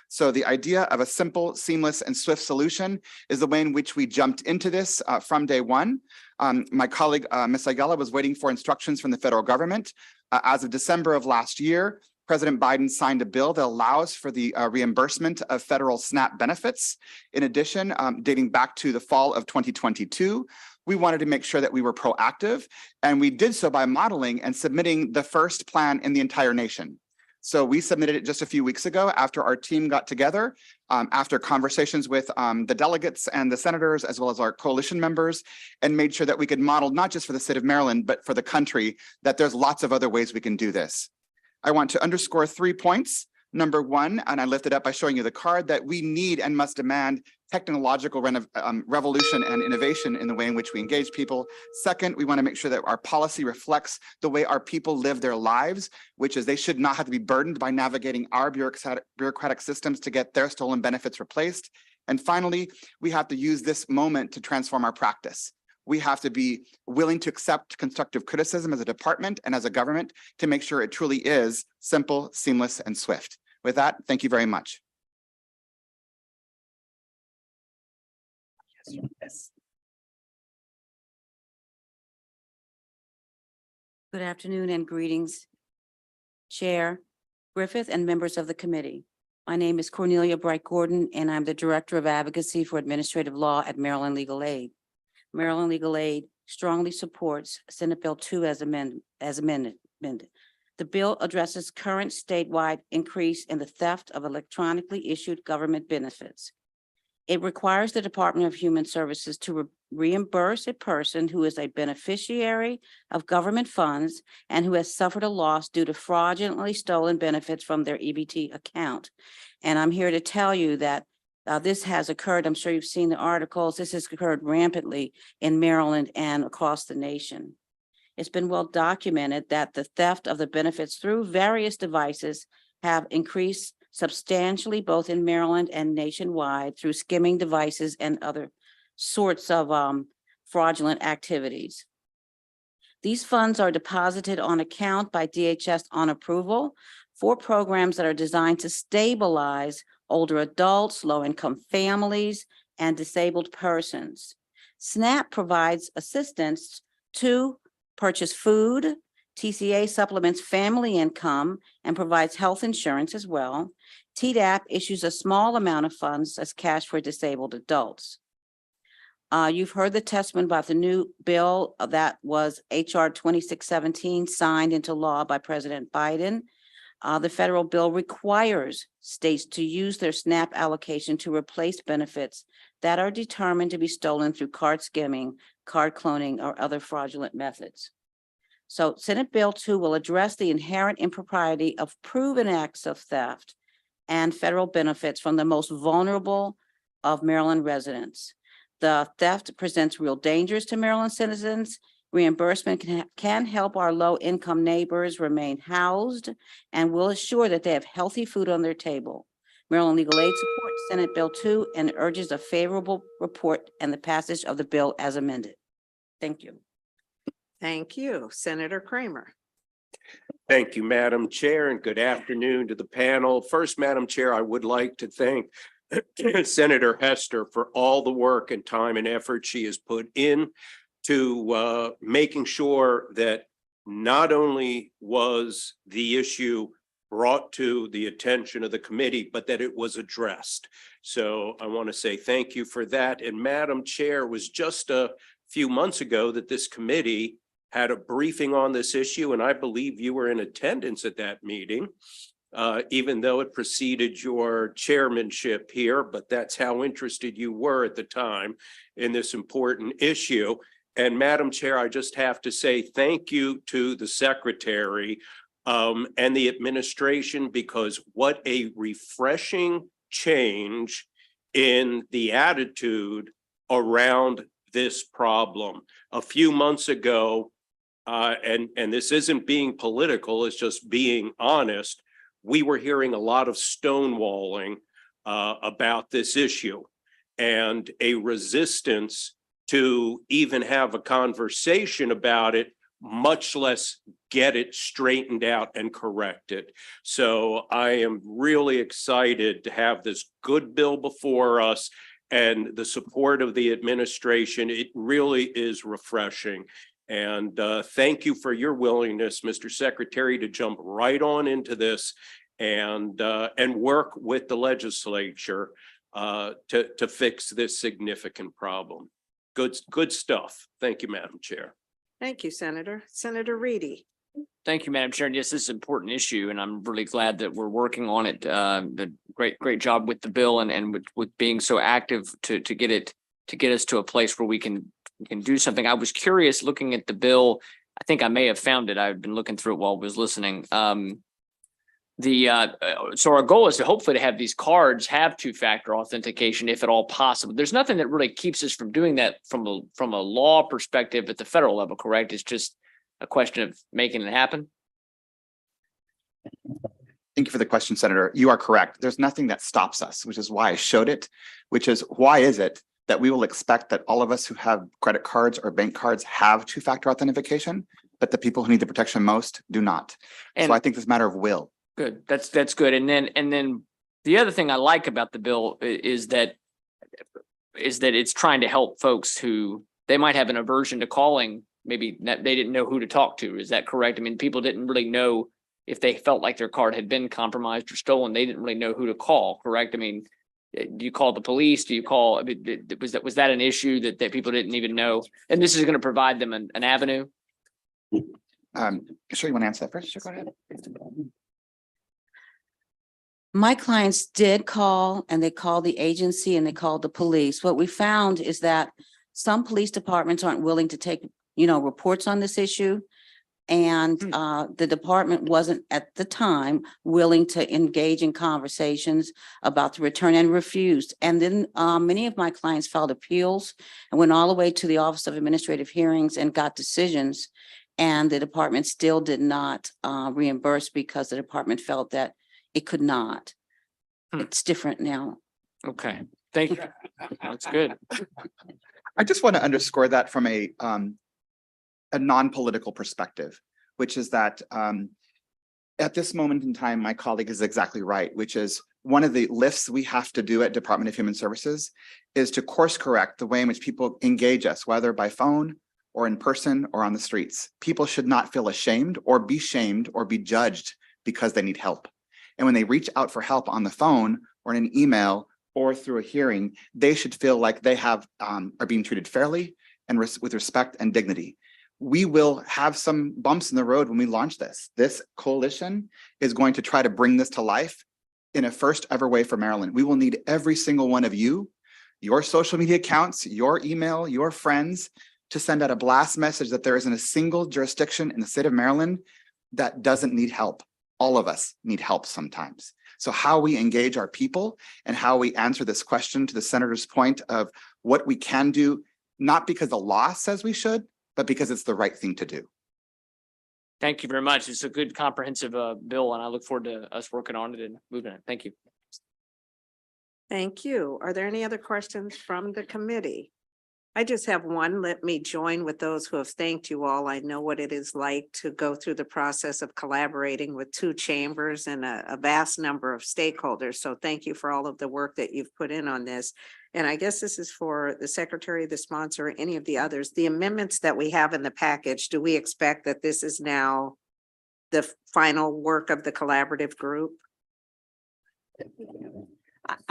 So the idea of a simple, seamless, and swift solution is the way in which we jumped into this from day one. My colleague, Ms. Ayala, was waiting for instructions from the federal government. As of December of last year, President Biden signed a bill that allows for the reimbursement of federal SNAP benefits. In addition, dating back to the fall of 2022, we wanted to make sure that we were proactive, and we did so by modeling and submitting the first plan in the entire nation. So we submitted it just a few weeks ago after our team got together, after conversations with the delegates and the senators, as well as our coalition members, and made sure that we could model not just for the state of Maryland, but for the country, that there's lots of other ways we can do this. I want to underscore 3 points. Number one, and I lifted up by showing you the card, that we need and must demand technological revolution and innovation in the way in which we engage people. Second, we want to make sure that our policy reflects the way our people live their lives, which is they should not have to be burdened by navigating our bureaucratic systems to get their stolen benefits replaced. And finally, we have to use this moment to transform our practice. We have to be willing to accept constructive criticism as a department and as a government to make sure it truly is simple, seamless, and swift. With that, thank you very much. Good afternoon and greetings, Chair Griffith and members of the committee. My name is Cornelia Bright Gordon, and I'm the Director of Advocacy for Administrative Law at Maryland Legal Aid. Maryland Legal Aid strongly supports Senate Bill 2 as amended. The bill addresses current statewide increase in the theft of electronically issued government benefits. It requires the Department of Human Services to reimburse a person who is a beneficiary of government funds and who has suffered a loss due to fraudulently stolen benefits from their EBT account. And I'm here to tell you that this has occurred. I'm sure you've seen the articles. This has occurred rampantly in Maryland and across the nation. It's been well documented that the theft of the benefits through various devices have increased substantially both in Maryland and nationwide through skimming devices and other sorts of fraudulent activities. These funds are deposited on account by DHS on approval for programs that are designed to stabilize older adults, low-income families, and disabled persons. SNAP provides assistance to purchase food. TCA supplements family income and provides health insurance as well. TDAP issues a small amount of funds as cash for disabled adults. You've heard the testimony about the new bill that was HR 2617 signed into law by President Biden. The federal bill requires states to use their SNAP allocation to replace benefits that are determined to be stolen through card skimming, card cloning, or other fraudulent methods. So Senate Bill 2 will address the inherent impropriety of proven acts of theft and federal benefits from the most vulnerable of Maryland residents. The theft presents real dangers to Maryland citizens. Reimbursement can help our low-income neighbors remain housed and will assure that they have healthy food on their table. Maryland Legal Aid supports Senate Bill 2 and urges a favorable report and the passage of the bill as amended. Thank you. Thank you. Senator Kramer. Thank you, Madam Chair, and good afternoon to the panel. First, Madam Chair, I would like to thank Senator Hester for all the work and time and effort she has put in to making sure that not only was the issue brought to the attention of the committee, but that it was addressed. So I want to say thank you for that. And Madam Chair, it was just a few months ago that this committee had a briefing on this issue, and I believe you were in attendance at that meeting, even though it preceded your chairmanship here, but that's how interested you were at the time in this important issue. And Madam Chair, I just have to say thank you to the secretary and the administration, because what a refreshing change in the attitude around this problem. A few months ago, and this isn't being political, it's just being honest, we were hearing a lot of stonewalling about this issue and a resistance to even have a conversation about it, much less get it straightened out and corrected. So I am really excited to have this good bill before us and the support of the administration. It really is refreshing. And thank you for your willingness, Mr. Secretary, to jump right on into this and work with the legislature to fix this significant problem. Good stuff. Thank you, Madam Chair. Thank you, Senator. Senator Reedy. Thank you, Madam Chair. And yes, this is an important issue, and I'm really glad that we're working on it. The great job with the bill and with being so active to get us to a place where we can do something. I was curious looking at the bill. I think I may have found it. I've been looking through it while I was listening. So our goal is to hopefully to have these cards have two-factor authentication if at all possible. There's nothing that really keeps us from doing that from a law perspective at the federal level, correct? It's just a question of making it happen. Thank you for the question, Senator. You are correct. There's nothing that stops us, which is why I showed it, which is why is it that we will expect that all of us who have credit cards or bank cards have two-factor authentication, but the people who need the protection most do not. So I think it's a matter of will. Good. That's good. And then the other thing I like about the bill is that it's trying to help folks who they might have an aversion to calling. Maybe they didn't know who to talk to. Is that correct? I mean, people didn't really know if they felt like their card had been compromised or stolen. They didn't really know who to call. Correct? I mean, do you call the police? Do you call? I mean, was that an issue that people didn't even know? And this is going to provide them an avenue. Sure, you want to answer that first? Sure, go ahead. My clients did call, and they called the agency and they called the police. What we found is that some police departments aren't willing to take, reports on this issue. And the department wasn't at the time willing to engage in conversations about the return and refused. And then many of my clients filed appeals and went all the way to the Office of Administrative Hearings and got decisions. And the department still did not reimburse because the department felt that it could not. It's different now. Okay. Thank you. That's good. I just want to underscore that from a non-political perspective, which is that at this moment in time, my colleague is exactly right, which is one of the lifts we have to do at Department of Human Services is to course correct the way in which people engage us, whether by phone or in person or on the streets. People should not feel ashamed or be shamed or be judged because they need help. And when they reach out for help on the phone or in an email or through a hearing, they should feel like they are being treated fairly and with respect and dignity. We will have some bumps in the road when we launch this. This coalition is going to try to bring this to life in a first ever way for Maryland. We will need every single one of you, your social media accounts, your email, your friends, to send out a blast message that there isn't a single jurisdiction in the state of Maryland that doesn't need help. All of us need help sometimes. So how we engage our people and how we answer this question, to the senator's point of what we can do, not because the law says we should, but because it's the right thing to do. Thank you very much. It's a good comprehensive bill, and I look forward to us working on it and moving it. Thank you. Thank you. Are there any other questions from the committee? I just have one. Let me join with those who have thanked you all. I know what it is like to go through the process of collaborating with two chambers and a vast number of stakeholders. So thank you for all of the work that you've put in on this. And I guess this is for the secretary, the sponsor, or any of the others. The amendments that we have in the package, do we expect that this is now the final work of the collaborative group?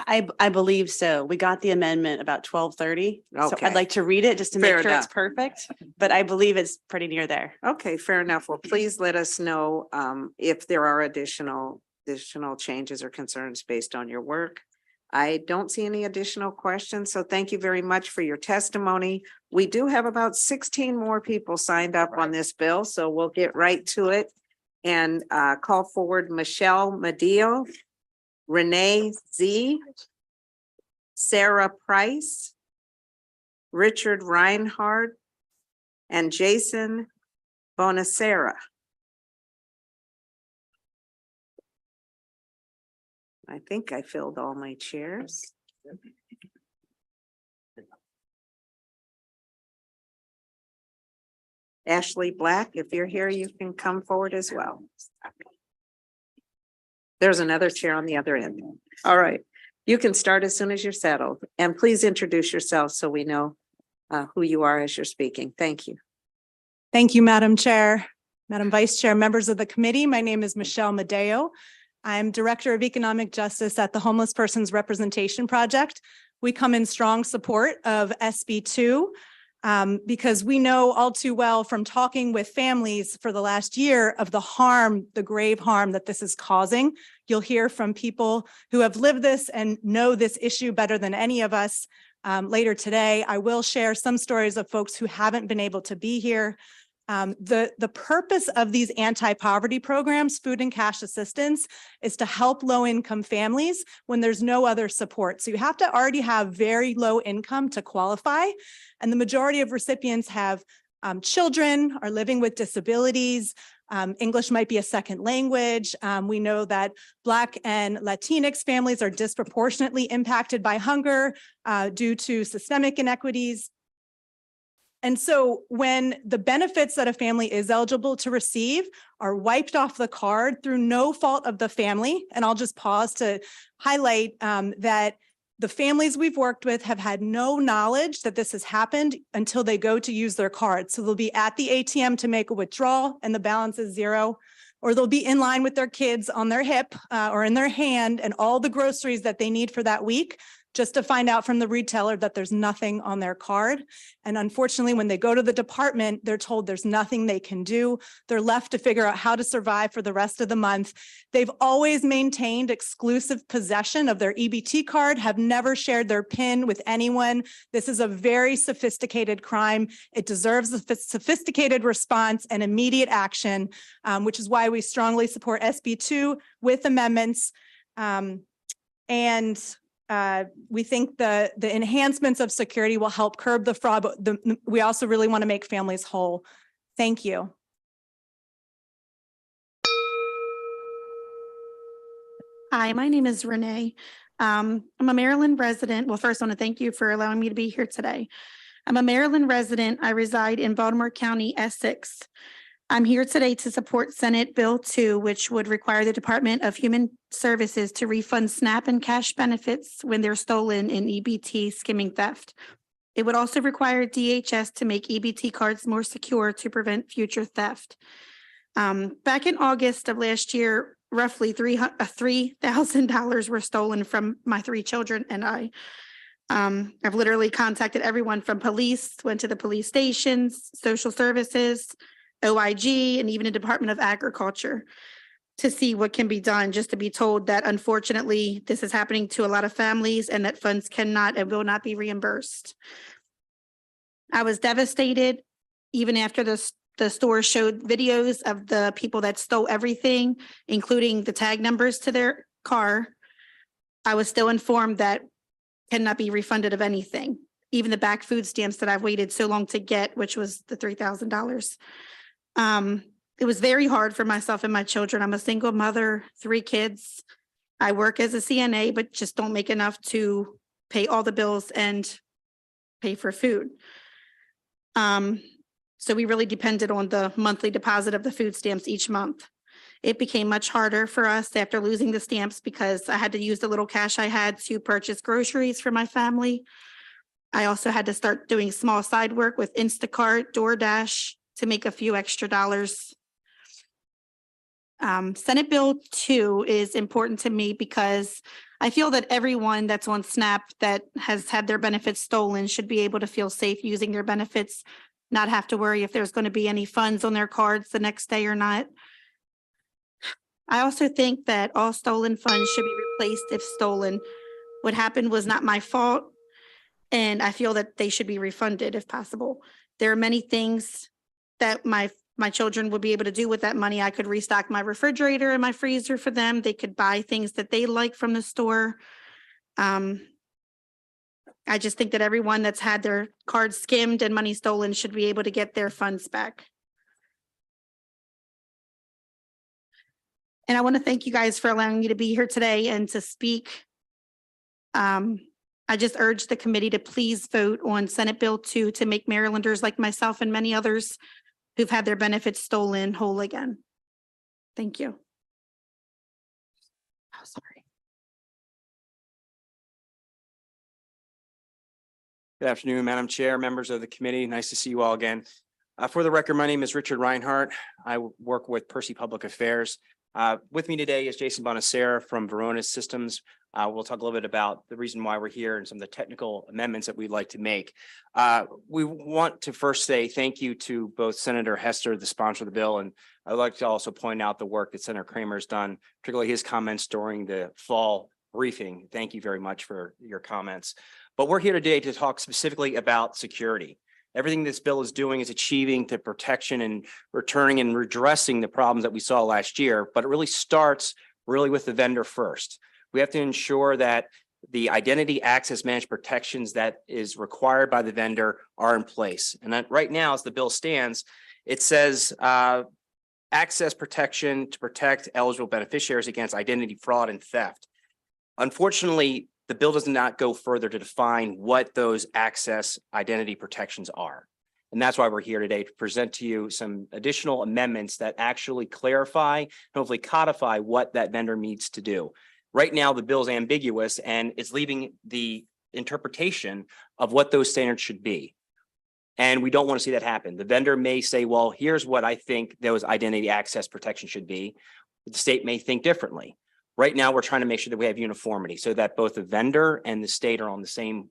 I believe so. We got the amendment about 12:30. So Okay. I'd like to read it just to Fair make sure it's enough. perfect, but I believe it's pretty near there. Okay, fair enough. Well, please let us know if there are additional changes or concerns based on your work. I don't see any additional questions, so thank you very much for your testimony. We do have about 16 more people signed up on this bill, so we'll get right to it and call forward Michelle Medeo, Renee Z, Sarah Price, Richard Reinhardt, and Jason Bonacera. I think I filled all my chairs. Ashley Black, if you're here, you can come forward as well. There's another chair on the other end. All right, you can start as soon as you're settled, and please introduce yourself so we know who you are as you're speaking. Thank you. Thank you, Madam Chair, Madam Vice Chair, members of the committee. My name is Michelle Medeo. I'm Director of Economic Justice at the Homeless Persons Representation Project. We come in strong support of SB 2 because we know all too well from talking with families for the last year of the harm, the grave harm that this is causing. You'll hear from people who have lived this and know this issue better than any of us later today. I will share some stories of folks who haven't been able to be here. The purpose of these anti-poverty programs, food and cash assistance, is to help low-income families when there's no other support. So you have to already have very low income to qualify. And the majority of recipients have children, are living with disabilities. English might be a second language. We know that Black and Latinx families are disproportionately impacted by hunger due to systemic inequities. And so when the benefits that a family is eligible to receive are wiped off the card through no fault of the family, and I'll just pause to highlight that the families we've worked with have had no knowledge that this has happened until they go to use their card. So they'll be at the ATM to make a withdrawal and the balance is zero, or they'll be in line with their kids on their hip or in their hand and all the groceries that they need for that week, just to find out from the retailer that there's nothing on their card. And unfortunately, when they go to the department, they're told there's nothing they can do. They're left to figure out how to survive for the rest of the month. They've always maintained exclusive possession of their EBT card, have never shared their PIN with anyone. This is a very sophisticated crime. It deserves a sophisticated response and immediate action, which is why we strongly support SB 2 with amendments. We think the enhancements of security will help curb the fraud, but we also really want to make families whole. Thank you. Hi, my name is Renee. I'm a Maryland resident. Well, first, I want to thank you for allowing me to be here today. I'm a Maryland resident. I reside in Baltimore County, Essex. I'm here today to support Senate Bill 2, which would require the Department of Human Services to refund SNAP and cash benefits when they're stolen in EBT skimming theft. It would also require DHS to make EBT cards more secure to prevent future theft. Back in August of last year, roughly $3,000 were stolen from my 3 children and I. I've literally contacted everyone from police, went to the police stations, social services, OIG, and even the Department of Agriculture to see what can be done, just to be told that unfortunately this is happening to a lot of families and that funds cannot and will not be reimbursed. I was devastated even after the store showed videos of the people that stole everything, including the tag numbers to their car. I was still informed that cannot be refunded of anything, even the back food stamps that I've waited so long to get, which was the $3,000. It was very hard for myself and my children. I'm a single mother, 3 kids. I work as a CNA, but just don't make enough to pay all the bills and pay for food. So we really depended on the monthly deposit of the food stamps each month. It became much harder for us after losing the stamps because I had to use the little cash I had to purchase groceries for my family. I also had to start doing small side work with Instacart, DoorDash to make a few extra dollars. Senate Bill 2 is important to me because I feel that everyone that's on SNAP that has had their benefits stolen should be able to feel safe using their benefits, not have to worry if there's going to be any funds on their cards the next day or not. I also think that all stolen funds should be replaced if stolen. What happened was not my fault, and I feel that they should be refunded if possible. There are many things that my children would be able to do with that money. I could restock my refrigerator and my freezer for them. They could buy things that they like from the store. I just think that everyone that's had their cards skimmed and money stolen should be able to get their funds back. And I want to thank you guys for allowing me to be here today and to speak. I just urge the committee to please vote on Senate Bill 2 to make Marylanders like myself and many others who've had their benefits stolen whole again. Thank you. Oh, sorry. Good afternoon, Madam Chair, members of the committee. Nice to see you all again. For the record, my name is Richard Reinhardt. I work with Percy Public Affairs. With me today is Jason Bonacera from Varonis Systems. We'll talk a little bit about the reason why we're here and some of the technical amendments that we'd like to make. We want to first say thank you to both Senator Hester, the sponsor of the bill, and I'd like to also point out the work that Senator Kramer has done, particularly his comments during the fall briefing. Thank you very much for your comments. But we're here today to talk specifically about security. Everything this bill is doing is achieving the protection and returning and redressing the problems that we saw last year, but it really starts with the vendor first. We have to ensure that the identity access managed protections that is required by the vendor are in place. And that right now, as the bill stands, it says access protection to protect eligible beneficiaries against identity fraud and theft. Unfortunately, the bill does not go further to define what those access identity protections are. And that's why we're here today to present to you some additional amendments that actually clarify and hopefully codify what that vendor needs to do. Right now, the bill is ambiguous and it's leaving the interpretation of what those standards should be. And we don't want to see that happen. The vendor may say, well, here's what I think those identity access protections should be. The state may think differently. Right now, we're trying to make sure that we have uniformity so that both the vendor and the state are on the same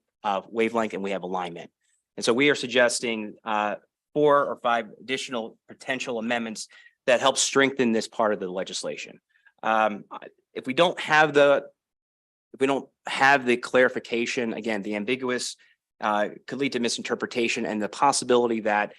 wavelength and we have alignment. And so we are suggesting 4 or 5 additional potential amendments that help strengthen this part of the legislation. If we don't have the clarification, again, the ambiguous could lead to misinterpretation and the possibility that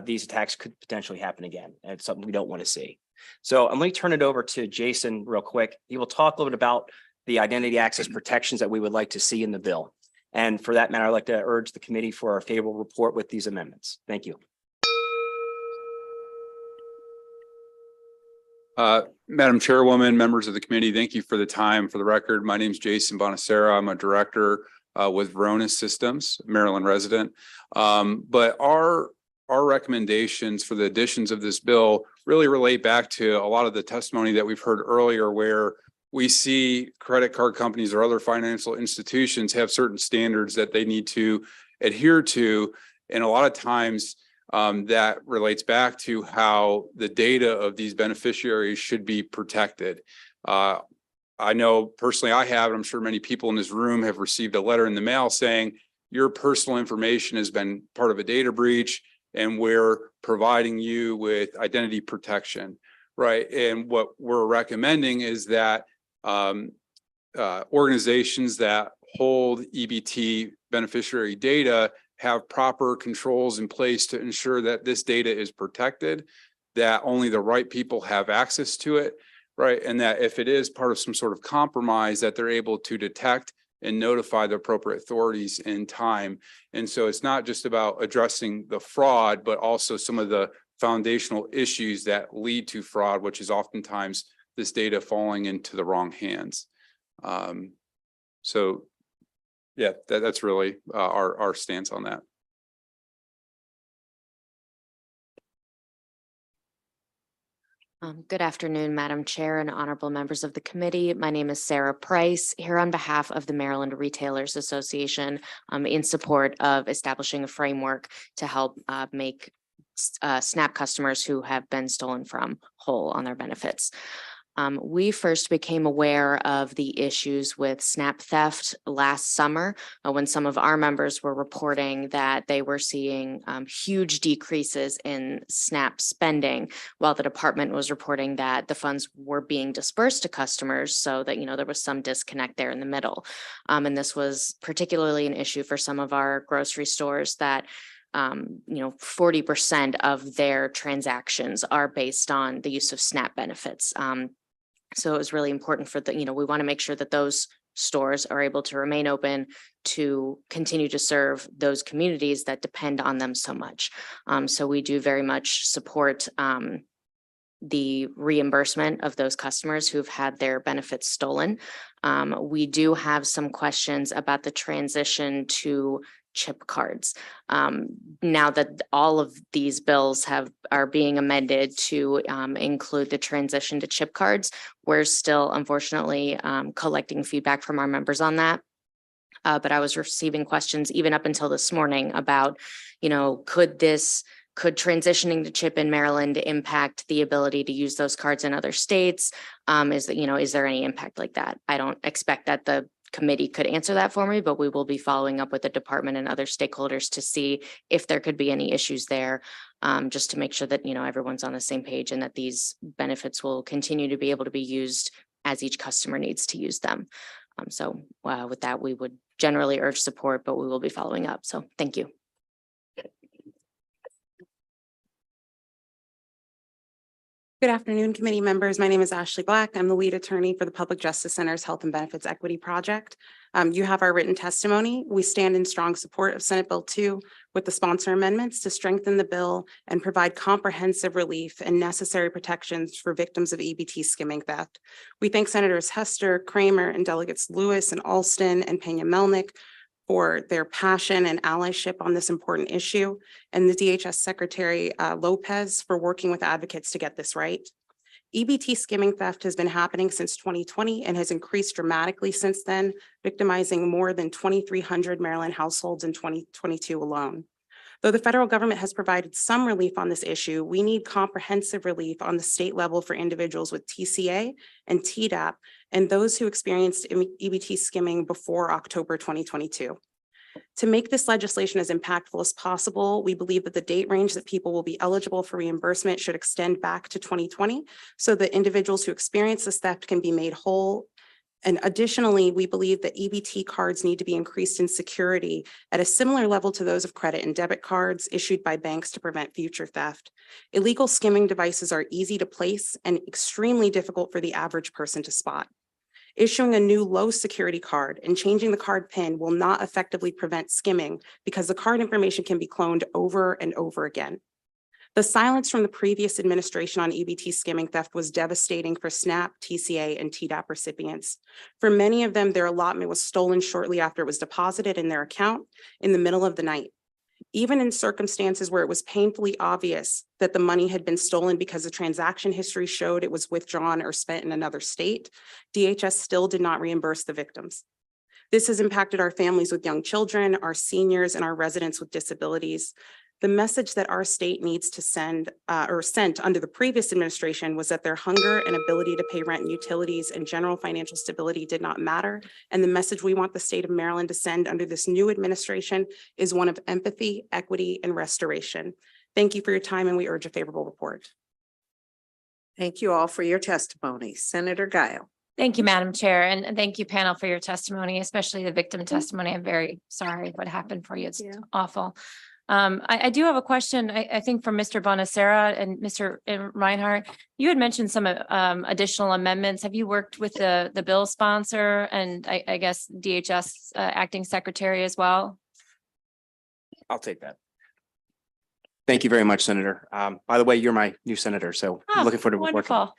these attacks could potentially happen again. And it's something we don't want to see. So I'm going to turn it over to Jason real quick. He will talk a little bit about the identity access protections that we would like to see in the bill. And for that matter, I'd like to urge the committee for a favorable report with these amendments. Thank you. Madam Chairwoman, members of the committee, thank you for the time. For the record, my name is Jason Bonacera. I'm a director with Varonis Systems, Maryland resident. But our recommendations for the additions of this bill really relate back to a lot of the testimony that we've heard earlier, where we see credit card companies or other financial institutions have certain standards that they need to adhere to. And a lot of times that relates back to how the data of these beneficiaries should be protected. I know personally I have, and I'm sure many people in this room have received a letter in the mail saying your personal information has been part of a data breach and we're providing you with identity protection, right? And what we're recommending is that organizations that hold EBT beneficiary data have proper controls in place to ensure that this data is protected, that only the right people have access to it, right? And that if it is part of some sort of compromise, that they're able to detect and notify the appropriate authorities in time. And so it's not just about addressing the fraud, but also some of the foundational issues that lead to fraud, which is oftentimes this data falling into the wrong hands. So yeah, that's really our stance on that. Good afternoon, Madam Chair and honorable members of the committee. My name is Sarah Price, here on behalf of the Maryland Retailers Association in support of establishing a framework to help make SNAP customers who have been stolen from whole on their benefits. We first became aware of the issues with SNAP theft last summer when some of our members were reporting that they were seeing huge decreases in SNAP spending, while the department was reporting that the funds were being dispersed to customers, so that, there was some disconnect there in the middle. And this was particularly an issue for some of our grocery stores that 40% of their transactions are based on the use of SNAP benefits. So it was really important for we want to make sure that those stores are able to remain open to continue to serve those communities that depend on them so much. So we do very much support the reimbursement of those customers who've had their benefits stolen. We do have some questions about the transition to chip cards. Now that all of these bills are being amended to include the transition to chip cards, we're still unfortunately collecting feedback from our members on that. But I was receiving questions even up until this morning about, could transitioning to chip in Maryland impact the ability to use those cards in other states? Is there any impact like that? I don't expect that the committee could answer that for me, but we will be following up with the department and other stakeholders to see if there could be any issues there, just to make sure that, everyone's on the same page and that these benefits will continue to be able to be used as each customer needs to use them. So with that, we would generally urge support, but we will be following up. So thank you. Good afternoon, committee members. My name is Ashley Black. I'm the lead attorney for the Public Justice Center's Health and Benefits Equity Project. You have our written testimony. We stand in strong support of Senate Bill 2 with the sponsor amendments to strengthen the bill and provide comprehensive relief and necessary protections for victims of EBT skimming theft. We thank Senators Hester, Kramer, and Delegates Lewis and Alston and Pena-Melnick for their passion and allyship on this important issue, and the DHS Secretary Lopez for working with advocates to get this right. EBT skimming theft has been happening since 2020 and has increased dramatically since then, victimizing more than 2,300 Maryland households in 2022 alone. Though the federal government has provided some relief on this issue, we need comprehensive relief on the state level for individuals with TCA and TDAP and those who experienced EBT skimming before October 2022. To make this legislation as impactful as possible, we believe that the date range that people will be eligible for reimbursement should extend back to 2020 so that individuals who experience this theft can be made whole. And additionally, we believe that EBT cards need to be increased in security at a similar level to those of credit and debit cards issued by banks to prevent future theft. Illegal skimming devices are easy to place and extremely difficult for the average person to spot. Issuing a new low security card and changing the card PIN will not effectively prevent skimming because the card information can be cloned over and over again. The silence from the previous administration on EBT skimming theft was devastating for SNAP, TCA, and TDAP recipients. For many of them, their allotment was stolen shortly after it was deposited in their account in the middle of the night. Even in circumstances where it was painfully obvious that the money had been stolen because the transaction history showed it was withdrawn or spent in another state, DHS still did not reimburse the victims. This has impacted our families with young children, our seniors, and our residents with disabilities. The message that our state needs to send or sent under the previous administration was that their hunger and ability to pay rent and utilities and general financial stability did not matter. And the message we want the state of Maryland to send under this new administration is one of empathy, equity, and restoration. Thank you for your time, and we urge a favorable report. Thank you all for your testimony. Senator Guile. Thank you, Madam Chair, and thank you panel for your testimony, especially the victim testimony. I'm very sorry what happened for you. It's awful. I do have a question, I think from Mr. Bonacera and Mr. Reinhardt. You had mentioned some additional amendments. Have you worked with the bill sponsor and I guess DHS acting secretary as well? I'll take that. Thank you very much, Senator. By the way, you're my new senator, so I'm looking forward to working. Wonderful.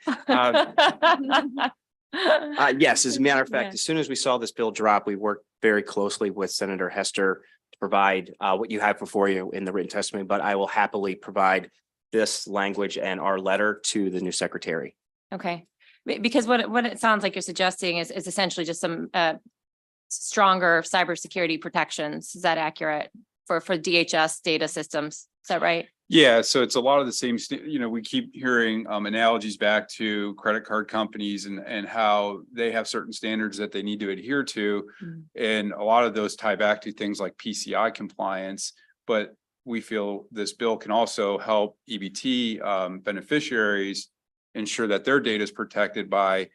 Yes, as a matter of fact, Yeah. as soon as we saw this bill drop, we worked very closely with Senator Hester to provide what you have before you in the written testimony, but I will happily provide this language and our letter to the new secretary. Okay, because what it sounds like you're suggesting is essentially just some stronger cybersecurity protections. Is that accurate for DHS data systems? Is that right? Yeah, so it's a lot of the same, we keep hearing analogies back to credit card companies and how they have certain standards that they need to adhere to. And a lot of those tie back to things like PCI compliance, but we feel this bill can also help EBT beneficiaries ensure that their data is protected by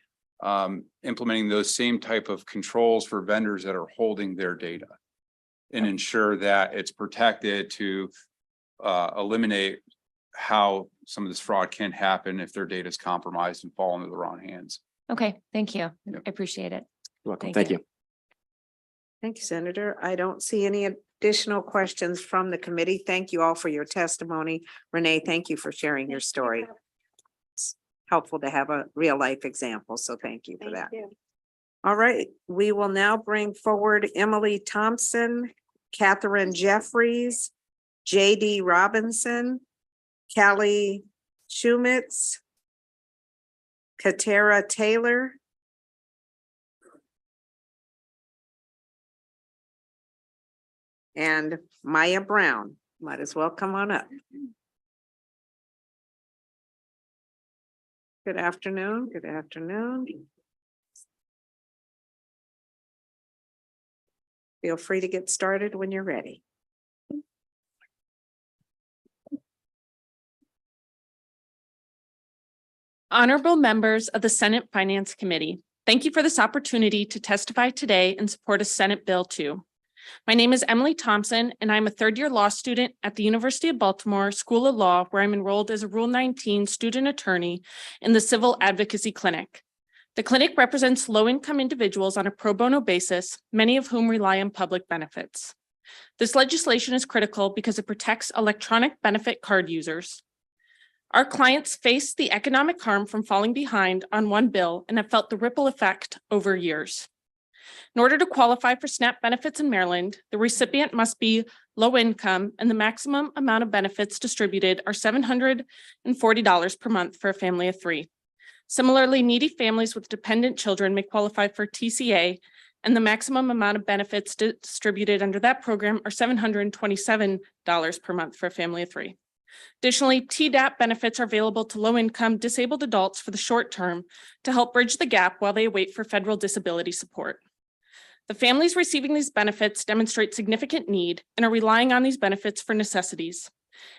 implementing those same type of controls for vendors that are holding their data and ensure that it's protected to eliminate how some of this fraud can happen if their data is compromised and fall into the wrong hands. Okay, thank you. I appreciate it. You're welcome. Thank you. Thank you, Senator. I don't see any additional questions from the committee. Thank you all for your testimony. Renee, thank you for sharing your story. It's helpful to have a real life example, so thank you for that. All right, we will now bring forward Emily Thompson, Catherine Jeffries, JD Robinson, Kelly Schumitz, Katera Taylor, and Maya Brown. Might as well come on up. Good afternoon. Good afternoon. Feel free to get started when you're ready. Honorable members of the Senate Finance Committee, thank you for this opportunity to testify today in support of Senate Bill 2. My name is Emily Thompson, and I'm a third-year law student at the University of Baltimore School of Law, where I'm enrolled as a Rule 19 student attorney in the Civil Advocacy Clinic. The clinic represents low-income individuals on a pro bono basis, many of whom rely on public benefits. This legislation is critical because it protects electronic benefit card users. Our clients face the economic harm from falling behind on one bill and have felt the ripple effect over years. In order to qualify for SNAP benefits in Maryland, the recipient must be low income and the maximum amount of benefits distributed are $740 per month for a family of 3. Similarly, needy families with dependent children may qualify for TCA, and the maximum amount of benefits distributed under that program are $727 per month for a family of 3. Additionally, TDAP benefits are available to low-income disabled adults for the short term to help bridge the gap while they wait for federal disability support. The families receiving these benefits demonstrate significant need and are relying on these benefits for necessities.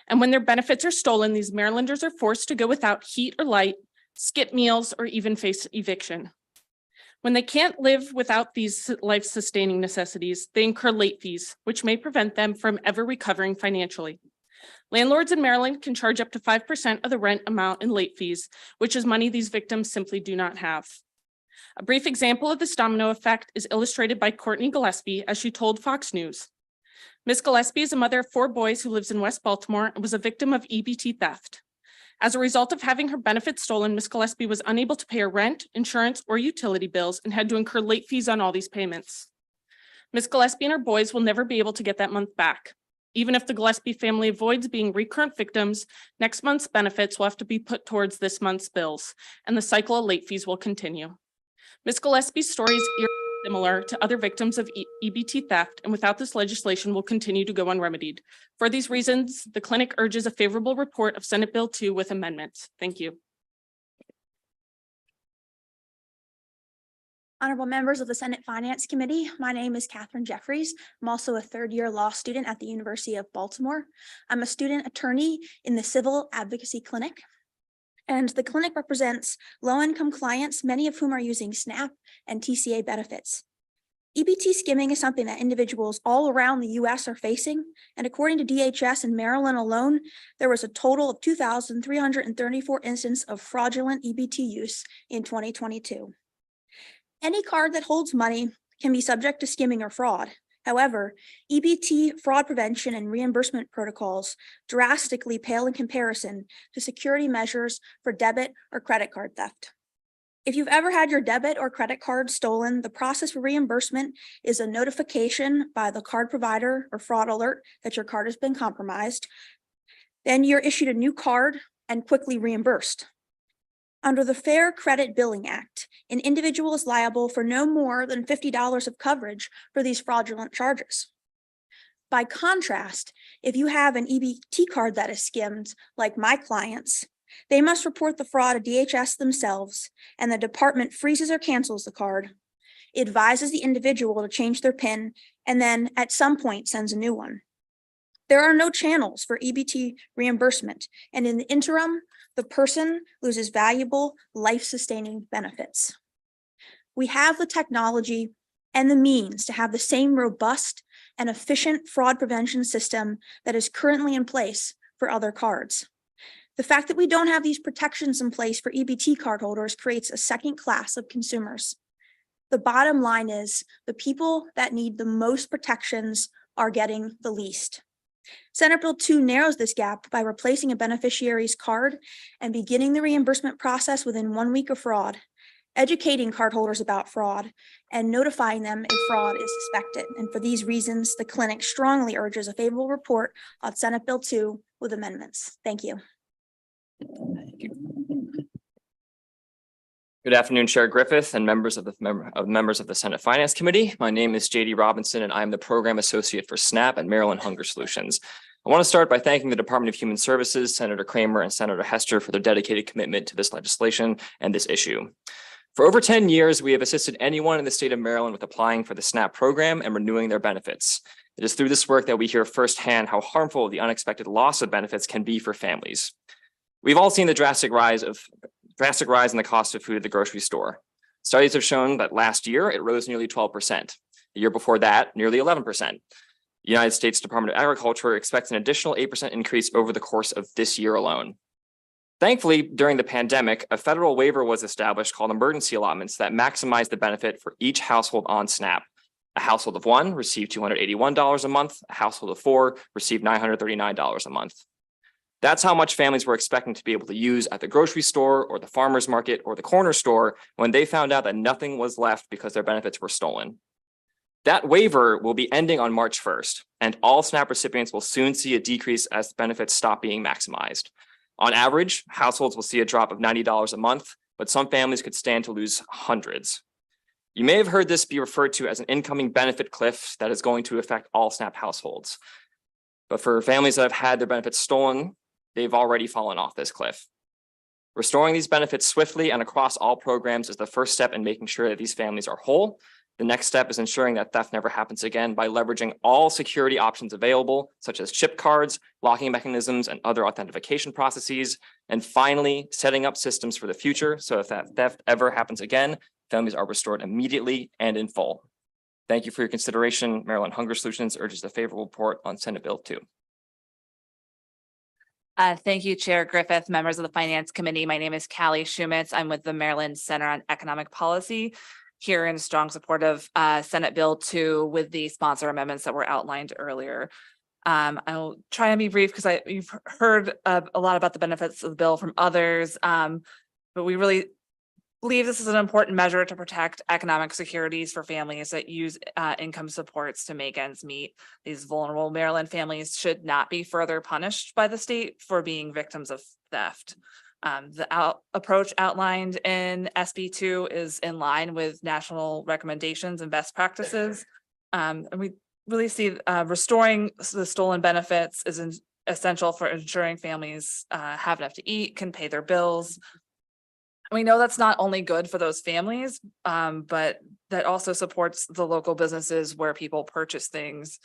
And when their benefits are stolen, these Marylanders are forced to go without heat or light, skip meals, or even face eviction. When they can't live without these life-sustaining necessities, they incur late fees, which may prevent them from ever recovering financially. Landlords in Maryland can charge up to 5% of the rent amount in late fees, which is money these victims simply do not have. A brief example of this domino effect is illustrated by Courtney Gillespie, as she told Fox News. Ms. Gillespie is a mother of 4 boys who lives in West Baltimore and was a victim of EBT theft. As a result of having her benefits stolen, Ms. Gillespie was unable to pay her rent, insurance, or utility bills and had to incur late fees on all these payments. Ms. Gillespie and her boys will never be able to get that month back. Even if the Gillespie family avoids being recurrent victims, next month's benefits will have to be put towards this month's bills, and the cycle of late fees will continue. Ms. Gillespie's story is similar to other victims of EBT theft, and without this legislation will continue to go unremedied. For these reasons, the clinic urges a favorable report of Senate Bill 2 with amendments. Thank you. Honorable members of the Senate Finance Committee, my name is Catherine Jeffries. I'm also a third-year law student at the University of Baltimore. I'm a student attorney in the Civil Advocacy Clinic. And the clinic represents low-income clients, many of whom are using SNAP and TCA benefits. EBT skimming is something that individuals all around the US are facing. And according to DHS in Maryland alone, there was a total of 2,334 instances of fraudulent EBT use in 2022. Any card that holds money can be subject to skimming or fraud. However, EBT fraud prevention and reimbursement protocols drastically pale in comparison to security measures for debit or credit card theft. If you've ever had your debit or credit card stolen, the process for reimbursement is a notification by the card provider or fraud alert that your card has been compromised. Then you're issued a new card and quickly reimbursed. Under the Fair Credit Billing Act, an individual is liable for no more than $50 of coverage for these fraudulent charges. By contrast, if you have an EBT card that is skimmed, like my clients, they must report the fraud to DHS themselves, and the department freezes or cancels the card, advises the individual to change their PIN, and then at some point sends a new one. There are no channels for EBT reimbursement, and in the interim, the person loses valuable life-sustaining benefits. We have the technology and the means to have the same robust and efficient fraud prevention system that is currently in place for other cards. The fact that we don't have these protections in place for EBT cardholders creates a second class of consumers. The bottom line is the people that need the most protections are getting the least. Senate Bill 2 narrows this gap by replacing a beneficiary's card and beginning the reimbursement process within 1 week of fraud, educating cardholders about fraud, and notifying them if fraud is suspected. And for these reasons, the clinic strongly urges a favorable report on Senate Bill 2 with amendments. Thank you. Good afternoon, Chair Griffith and members of the Senate Finance Committee. My name is JD Robinson, and I am the Program Associate for SNAP at Maryland Hunger Solutions. I want to start by thanking the Department of Human Services, Senator Kramer and Senator Hester for their dedicated commitment to this legislation and this issue. For over 10 years, we have assisted anyone in the state of Maryland with applying for the SNAP program and renewing their benefits. It is through this work that we hear firsthand how harmful the unexpected loss of benefits can be for families. We've all seen the drastic rise in the cost of food at the grocery store. Studies have shown that last year it rose nearly 12%. The year before that, nearly 11%. The United States Department of Agriculture expects an additional 8% increase over the course of this year alone. Thankfully, during the pandemic, a federal waiver was established called emergency allotments that maximize the benefit for each household on SNAP. A household of one received $281 a month. A household of four received $939 a month. That's how much families were expecting to be able to use at the grocery store or the farmer's market or the corner store when they found out that nothing was left because their benefits were stolen. That waiver will be ending on March 1st, and all SNAP recipients will soon see a decrease as benefits stop being maximized. On average, households will see a drop of $90 a month, but some families could stand to lose hundreds. You may have heard this be referred to as an incoming benefit cliff that is going to affect all SNAP households. But for families that have had their benefits stolen, they've already fallen off this cliff. Restoring these benefits swiftly and across all programs is the first step in making sure that these families are whole. The next step is ensuring that theft never happens again by leveraging all security options available, such as chip cards, locking mechanisms, and other authentication processes. And finally, setting up systems for the future so if that theft ever happens again, families are restored immediately and in full. Thank you for your consideration. Maryland Hunger Solutions urges a favorable report on Senate Bill 2. Thank you, Chair Griffith, members of the Finance Committee. My name is Callie Shumitz. I'm with the Maryland Center on Economic Policy, here in strong support of Senate Bill 2 with the sponsor amendments that were outlined earlier. I'll try and be brief because you've heard a lot about the benefits of the bill from others, but we really believe this is an important measure to protect economic securities for families that use income supports to make ends meet. These vulnerable Maryland families should not be further punished by the state for being victims of theft. The approach outlined in SB 2 is in line with national recommendations and best practices. And we really see restoring the stolen benefits is essential for ensuring families have enough to eat, can pay their bills. We know that's not only good for those families, but that also supports the local businesses where people purchase things.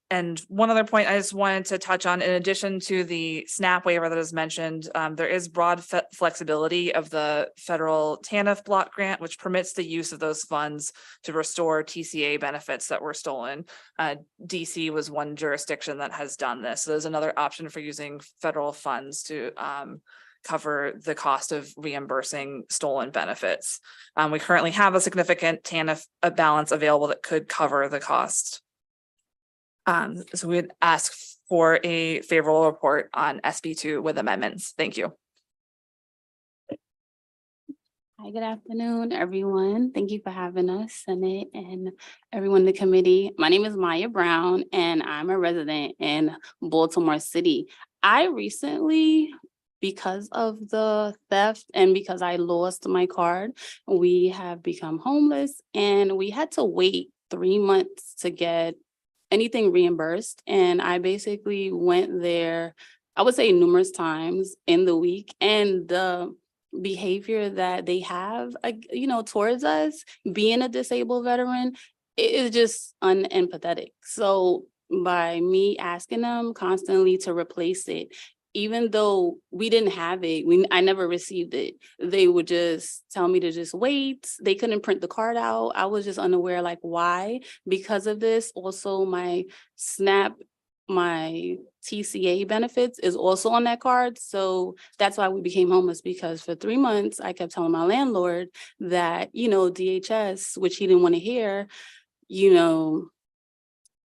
And one other point I just wanted to touch on, in addition to the SNAP waiver that is mentioned, there is broad flexibility of the federal TANF block grant, which permits the use of those funds to restore TCA benefits that were stolen. DC was one jurisdiction that has done this. So there's another option for using federal funds to cover the cost of reimbursing stolen benefits. We currently have a significant TANF balance available that could cover the cost. So we'd ask for a favorable report on SB2 with amendments. Thank you. Hi, good afternoon, everyone. Thank you for having us, Senate and everyone in the committee. My name is Maya Brown, and I'm a resident in Baltimore City. I recently, because of the theft and because I lost my card, we have become homeless, and we had to wait 3 months to get anything reimbursed. And I basically went there, I would say numerous times in the week, and the behavior that they have, towards us, being a disabled veteran, it is just unempathetic. So by me asking them constantly to replace it, even though we didn't have it, I never received it, they would just tell me to just wait. They couldn't print the card out. I was just unaware, like, why? Because of this, also my SNAP, my TCA benefits is also on that card. So that's why we became homeless, because for 3 months, I kept telling my landlord that, DHS, which he didn't want to hear,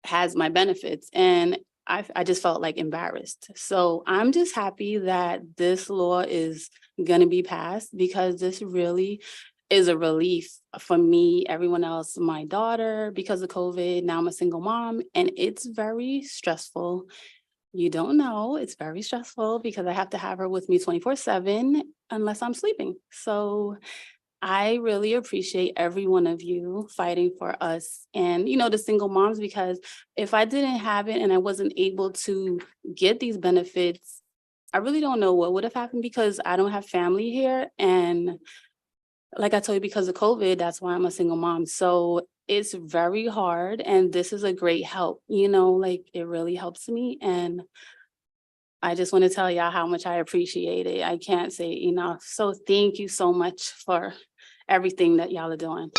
has my benefits. And I just felt like embarrassed. So I'm just happy that this law is going to be passed, because this really is a relief for me, everyone else, my daughter, because of COVID. Now I'm a single mom, and it's very stressful. You don't know, it's very stressful because I have to have her with me 24/7 unless I'm sleeping. So I really appreciate every one of you fighting for us and, the single moms, because if I didn't have it and I wasn't able to get these benefits, I really don't know what would have happened, because I don't have family here. And like I told you, because of COVID, that's why I'm a single mom. So it's very hard. And this is a great help, it really helps me. And I just want to tell y'all how much I appreciate it. I can't say enough. So thank you so much for everything that y'all are doing.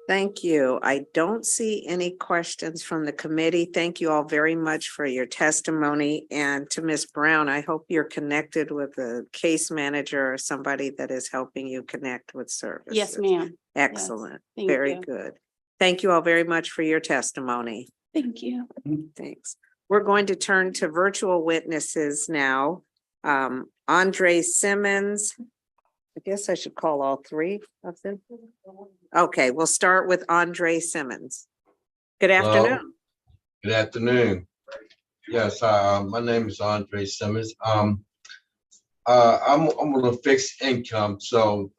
Thank you. I don't see any questions from the committee. Thank you all very much for your testimony. And to Ms. Brown, I hope you're connected with a case manager or somebody that is helping you connect with services. Yes, ma'am. Excellent. Thank Very you. good. Thank you all very much for your testimony. Thank you. Thanks. We're going to turn to virtual witnesses now. Andre Simmons. I guess I should call all three of them. Okay, we'll start with Andre Simmons. Good Hello. afternoon. Good afternoon. Yes, my name is Andre Simmons. I'm on a fixed income, so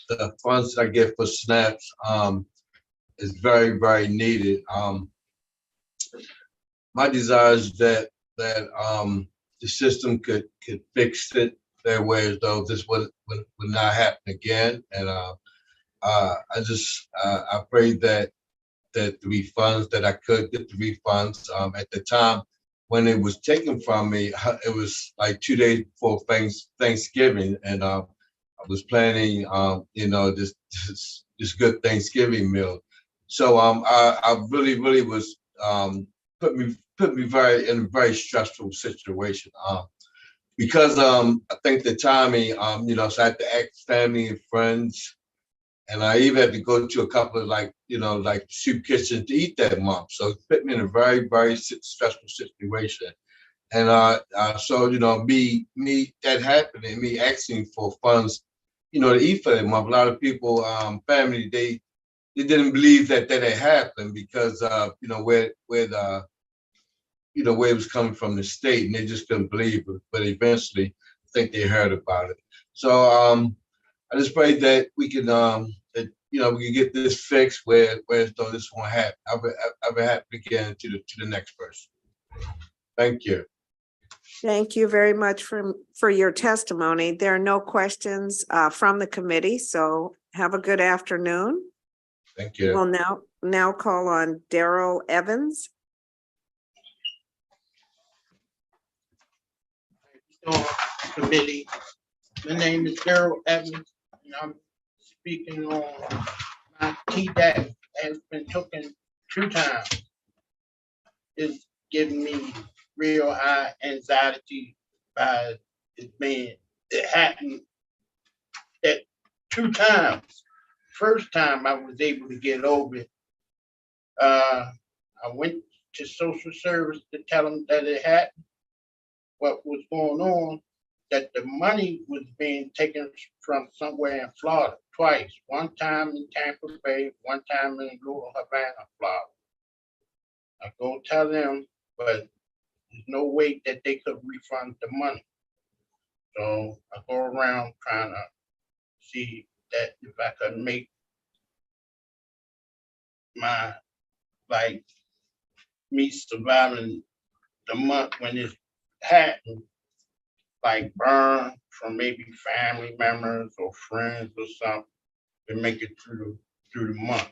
the funds that I get for SNAPs is very, very needed. My desire is that the system could fix it their way, as though this would not happen again. And I pray that the refunds, that I could get the refunds. At the time when it was taken from me, it was like 2 days before Thanksgiving, and I was planning, this good Thanksgiving meal. So I really was put me in a very stressful situation. Because I think the timing, so I had to ask family and friends, and I even had to go to a couple of like soup kitchens to eat that month. So it put me in a very, very stressful situation. And so me that happened, and me asking for funds, to eat for that month. A lot of people, family, they didn't believe that had happened, because where it was coming from the state, and they just couldn't believe it. But eventually, I think they heard about it. So I just pray that we can, we can get this fixed where though this won't happen. Ever happen again to the next person. Thank you. Thank you very much for your testimony. There are no questions from the committee, so have a good afternoon. Thank you. We'll now call on Daryl Evans. Committee. My name is Daryl Evans, and I'm speaking on my TDAP has been taken 2 times. It's giving me real high anxiety by it happened at 2 times. First time I was able to get over it. I went to social service to tell them that it happened. What was going on, that the money was being taken from somewhere in Florida twice. One time in Tampa Bay, one time in Little Havana, Florida. I go tell them, but there's no way that they could refund the money. So I go around trying to see that if I could make my, like, me surviving the month when it happened, like burn from maybe family members or friends or something, to make it through the month.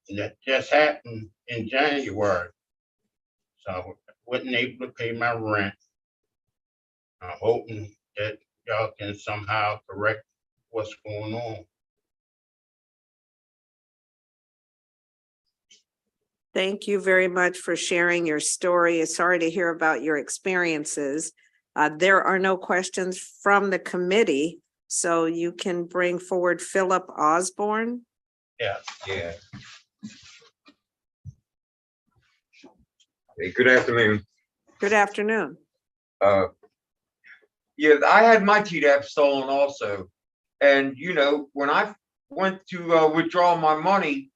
And that just happened in January. So I wasn't able to pay my rent. I'm hoping that y'all can somehow correct what's going on. Thank you very much for sharing your story. Sorry to hear about your experiences. There are no questions from the committee, so you can bring forward Philip Osborne. Yeah. Hey, good afternoon. Good afternoon. Yeah, I had my TDAP stolen also. And you know, when I went to withdraw my money,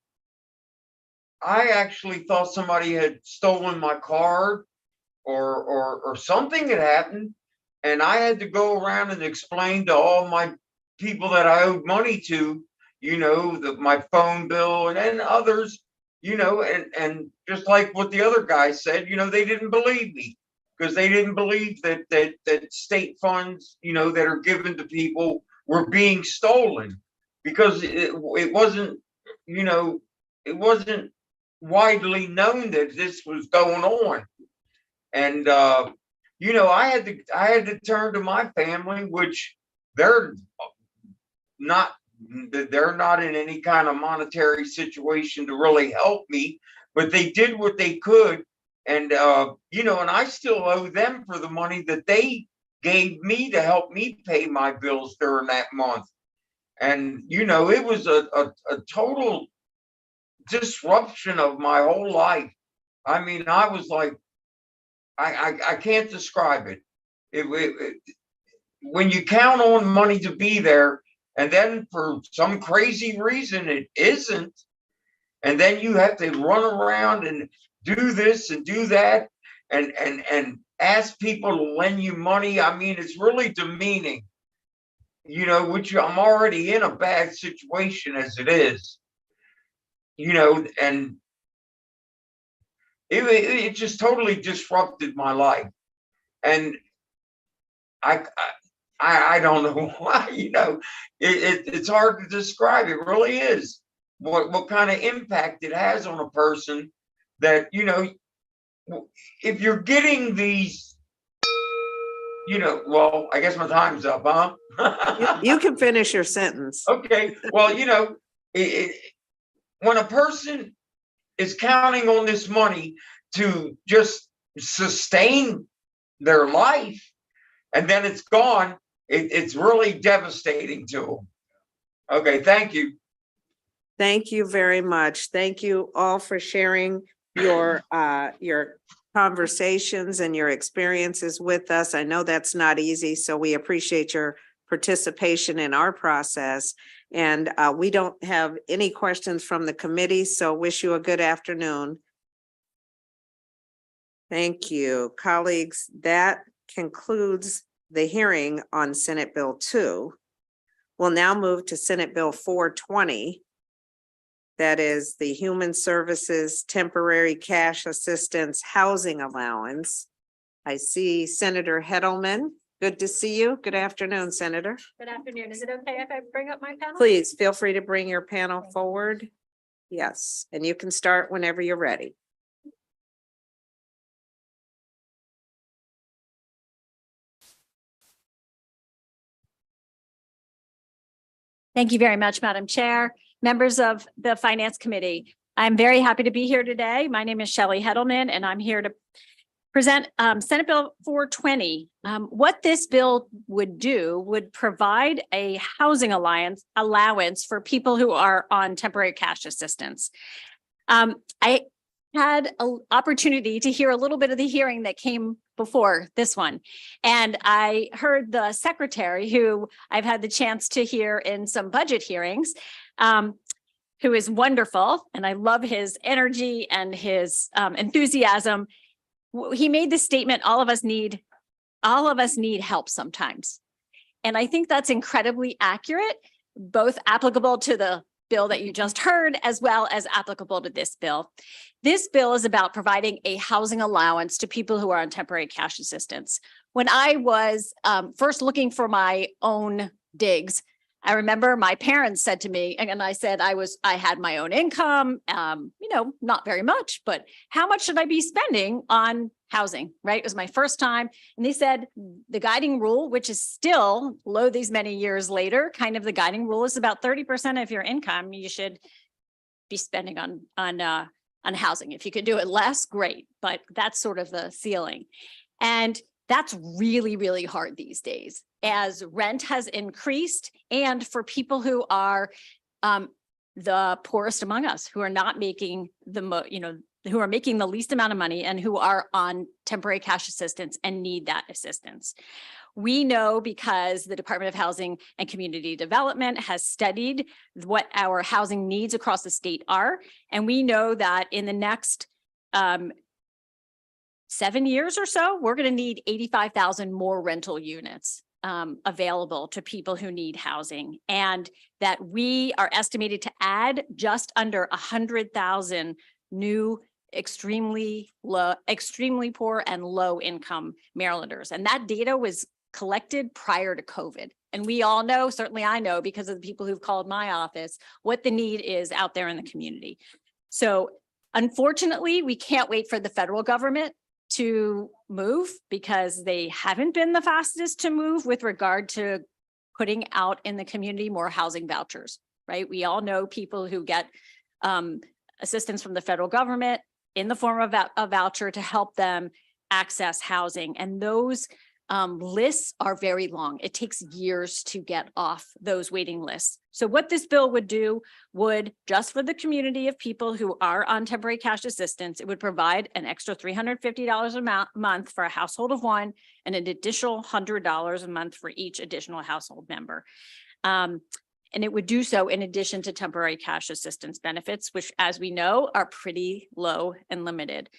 I actually thought somebody had stolen my card or something had happened. And I had to go around and explain to all my people that I owed money to, you know, my phone bill and others, you know, and just like what the other guy said, you know, they didn't believe me because they didn't believe that state funds, you know, that are given to people were being stolen because it wasn't, you know, it wasn't widely known that this was going on. And you know, I had to turn to my family, which they're not in any kind of monetary situation to really help me, but they did what they could. And you know, and I still owe them for the money that they gave me to help me pay my bills during that month. And you know, it was a total disruption of my whole life. I mean, I was like, I can't describe it. When you count on money to be there, and then for some crazy reason it isn't, and then you have to run around and do this and do that, and ask people to lend you money. I mean, it's really demeaning, you know, which I'm already in a bad situation as it is, you know, and it just totally disrupted my life. And I don't know why, you know, it's hard to describe. It really is what kind of impact it has on a person that, you know, if you're getting these, you know, well, I guess my time's up, huh? You can finish your sentence. Okay. Well, you know, when a person is counting on this money to just sustain their life and then it's gone, it's really devastating to them. Okay, thank you. Thank you very much. Thank you all for sharing your conversations and your experiences with us. I know that's not easy, so we appreciate your participation in our process. And we don't have any questions from the committee, so wish you a good afternoon. Thank you, colleagues. That concludes the hearing on Senate Bill 2. We'll now move to Senate Bill 420. That is the Human Services Temporary Cash Assistance Housing Allowance. I see Senator Hedelman Good to see you. Good afternoon, Senator. Good afternoon. Is it okay if I bring up my panel? Please feel free to bring your panel forward. Yes, and you can start whenever you're ready. Thank you very much, Madam Chair, members of the Finance Committee. I'm very happy to be here today. My name is Shelley Hedelman, and I'm here to present Senate Bill 420. What this bill would do would provide a housing allowance for people who are on temporary cash assistance. I had an opportunity to hear a little bit of the hearing that came before this one. And I heard the secretary, who I've had the chance to hear in some budget hearings, who is wonderful. And I love his energy and his enthusiasm. He made the statement, all of us need help sometimes. And I think that's incredibly accurate, both applicable to the bill that you just heard, as well as applicable to this bill. This bill is about providing a housing allowance to people who are on temporary cash assistance. When I was first looking for my own digs, I remember my parents said to me, and I said I had my own income, not very much, but how much should I be spending on housing, right? It was my first time. And they said the guiding rule, which is still low these many years later, kind of the guiding rule is about 30% of your income you should be spending on housing. If you could do it less, great, but that's sort of the ceiling. And that's really, really hard these days as rent has increased, and for people who are the poorest among us, who are not making who are making the least amount of money and who are on temporary cash assistance and need that assistance. We know, because the Department of Housing and Community Development has studied what our housing needs across the state are, and we know that in the next 7 years or so, we're going to need 85,000 more rental units available to people who need housing, and that we are estimated to add just under 100,000 new extremely poor and low income Marylanders. And that data was collected prior to COVID. And we all know, certainly I know, because of the people who've called my office, what the need is out there in the community. So unfortunately, we can't wait for the federal government to move, because they haven't been the fastest to move with regard to putting out in the community more housing vouchers, right? We all know people who get assistance from the federal government in the form of a voucher to help them access housing. And those lists are very long. It takes years to get off those waiting lists. So what this bill would do would, just for the community of people who are on temporary cash assistance, it would provide an extra $350 a month for a household of one, and an additional $100 a month for each additional household member. And it would do so in addition to temporary cash assistance benefits, which, as we know, are pretty low and limited.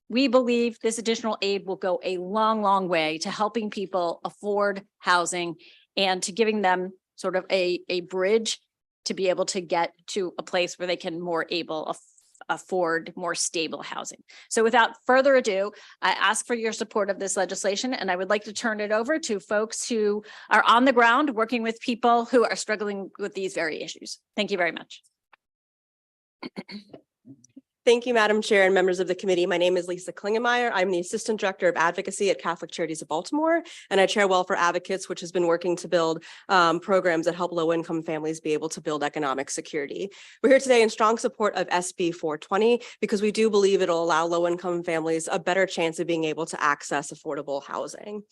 We believe this additional aid will go a long, long way to helping people afford housing and to giving them sort of a bridge to be able to get to a place where they can afford more stable housing. So without further ado, I ask for your support of this legislation, and I would like to turn it over to folks who are on the ground working with people who are struggling with these very issues. Thank you very much. Thank you, Madam Chair and members of the committee. My name is Lisa Klingemeyer. I'm the Assistant Director of Advocacy at Catholic Charities of Baltimore, and I chair Welfare Advocates, which has been working to build programs that help low-income families be able to build economic security. We're here today in strong support of SB 420 because we do believe it'll allow low-income families a better chance of being able to access affordable housing.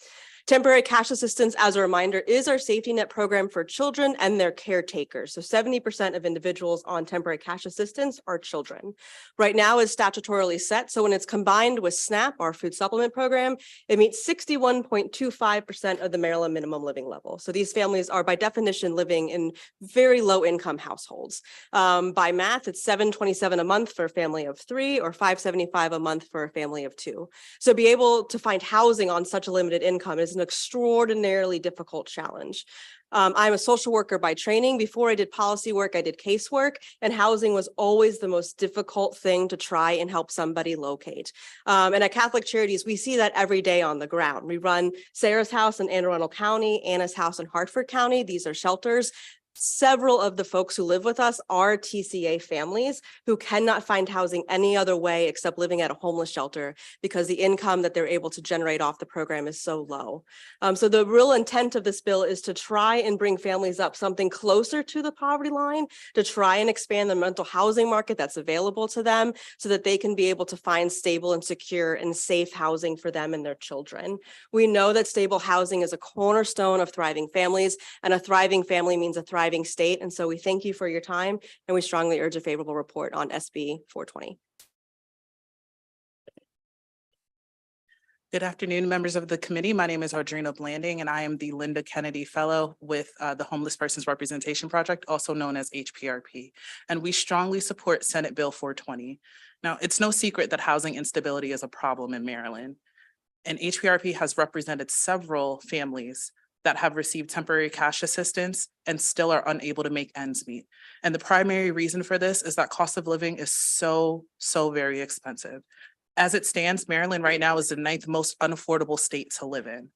Temporary cash assistance, as a reminder, is our safety net program for children and their caretakers. So 70% of individuals on temporary cash assistance are children. Right now is statutorily set. So when it's combined with SNAP, our food supplement program, it meets 61.25% of the Maryland minimum living level. So these families are by definition living in very low income households. By math, it's $727 a month for a family of 3 or $575 a month for a family of 2. So be able to find housing on such a limited income is is an extraordinarily difficult challenge. I'm a social worker by training. Before I did policy work, I did casework, and housing was always the most difficult thing to try and help somebody locate. And at Catholic Charities, we see that every day on the ground. We run Sarah's House in Anne Arundel County, Anna's House in Hartford County. These are shelters. Several of the folks who live with us are TCA families who cannot find housing any other way except living at a homeless shelter because the income that they're able to generate off the program is so low. So the real intent of this bill is to try and bring families up something closer to the poverty line, to try and expand the mental housing market that's available to them so that they can be able to find stable and secure and safe housing for them and their children. We know that stable housing is a cornerstone of thriving families, and a thriving family means a thriving state. And so we thank you for your time, and we strongly urge a favorable report on SB 420. Good afternoon, members of the committee. My name is Audrina Blanding, and I am the Linda Kennedy Fellow with the Homeless Persons Representation Project, also known as HPRP. And we strongly support Senate Bill 420. Now, it's no secret that housing instability is a problem in Maryland. And HPRP has represented several families that have received temporary cash assistance and still are unable to make ends meet. And the primary reason for this is that cost of living is so very expensive. As it stands, Maryland right now is the 9th most unaffordable state to live in.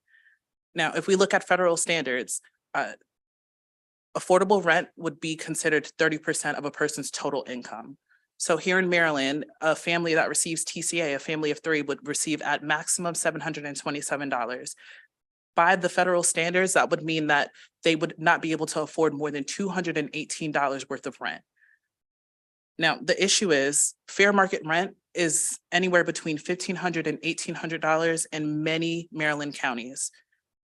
Now, if we look at federal standards, affordable rent would be considered 30% of a person's total income. So here in Maryland, a family that receives TCA, a family of 3, would receive at maximum $727. By the federal standards, that would mean that they would not be able to afford more than $218 worth of rent. Now, the issue is fair market rent is anywhere between $1,500 and $1,800 in many Maryland counties,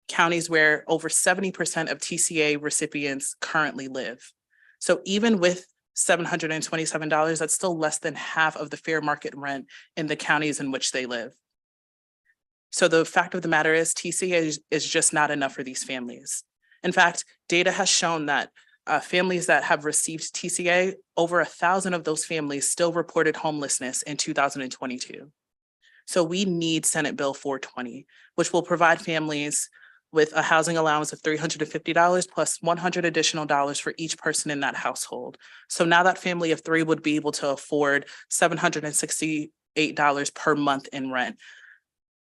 counties where over 70% of TCA recipients currently live. So even with $727, that's still less than half of the fair market rent in the counties in which they live. So the fact of the matter is TCA is just not enough for these families. In fact, data has shown that families that have received TCA, over 1,000 of those families still reported homelessness in 2022. So we need Senate Bill 420, which will provide families with a housing allowance of $350 plus $100 additional dollars for each person in that household. So now that family of 3 would be able to afford $768 per month in rent.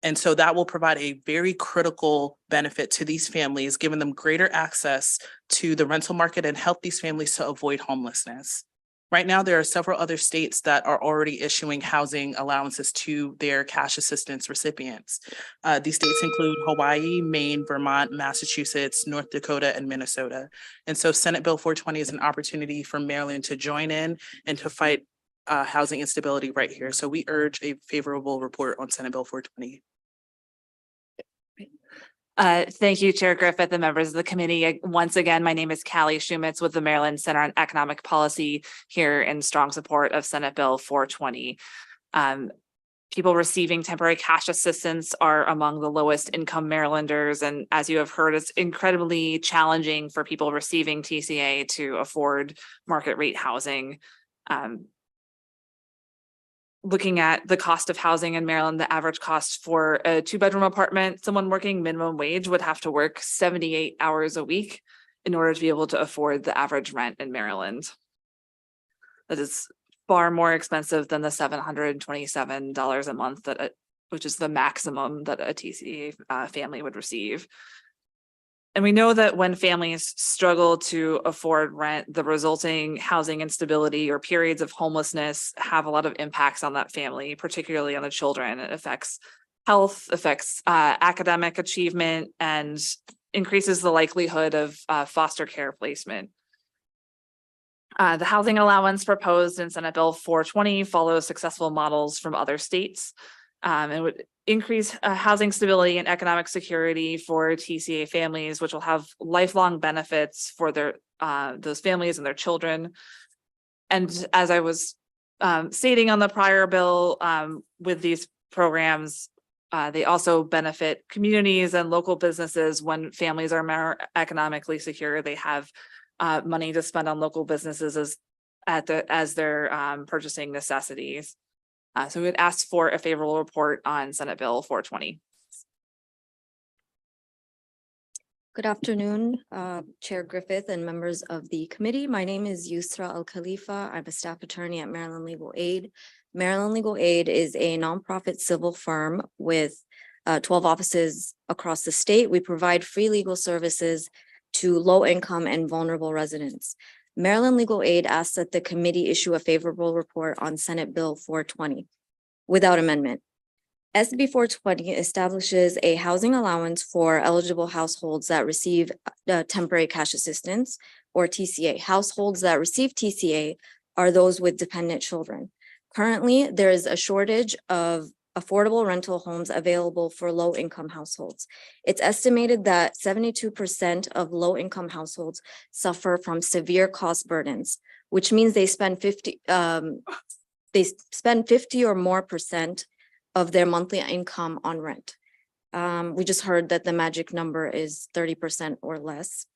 And so that will provide a very critical benefit to these families, giving them greater access to the rental market and help these families to avoid homelessness. Right now, there are several other states that are already issuing housing allowances to their cash assistance recipients. These states include Hawaii, Maine, Vermont, Massachusetts, North Dakota, and Minnesota. And so Senate Bill 420 is an opportunity for Maryland to join in and to fight housing instability right here. So we urge a favorable report on Senate Bill 420. Thank you, Chair Griffith and members of the committee. Once again, my name is Callie Shumitz with the Maryland Center on Economic Policy, here in strong support of Senate Bill 420. People receiving temporary cash assistance are among the lowest income Marylanders. And as you have heard, it's incredibly challenging for people receiving TCA to afford market rate housing. Looking at the cost of housing in Maryland, the average cost for a 2-bedroom apartment, someone working minimum wage would have to work 78 hours a week in order to be able to afford the average rent in Maryland. That is far more expensive than the $727 a month which is the maximum that a TCA family would receive. And we know that when families struggle to afford rent, the resulting housing instability or periods of homelessness have a lot of impacts on that family, particularly on the children. It affects health, affects academic achievement, and increases the likelihood of foster care placement. The housing allowance proposed in Senate Bill 420 follows successful models from other states. It would increase housing stability and economic security for TCA families, which will have lifelong benefits for those families and their children. And as I was stating on the prior bill, with these programs, they also benefit communities and local businesses. When families are more economically secure, they have money to spend on local businesses as they're purchasing necessities. So we would ask for a favorable report on Senate Bill 420. Good afternoon, Chair Griffith and members of the committee. My name is Yusra Al Khalifa. I'm a staff attorney at Maryland Legal Aid. Maryland Legal Aid is a nonprofit civil firm with 12 offices across the state. We provide free legal services to low-income and vulnerable residents. Maryland Legal Aid asks that the committee issue a favorable report on Senate Bill 420 without amendment. SB 420 establishes a housing allowance for eligible households that receive temporary cash assistance or TCA. Households that receive TCA are those with dependent children. Currently, there is a shortage of affordable rental homes available for low-income households. It's estimated that 72% of low-income households suffer from severe cost burdens, which means they spend 50 or more percent of their monthly income on rent. We just heard that the magic number is 30% or less.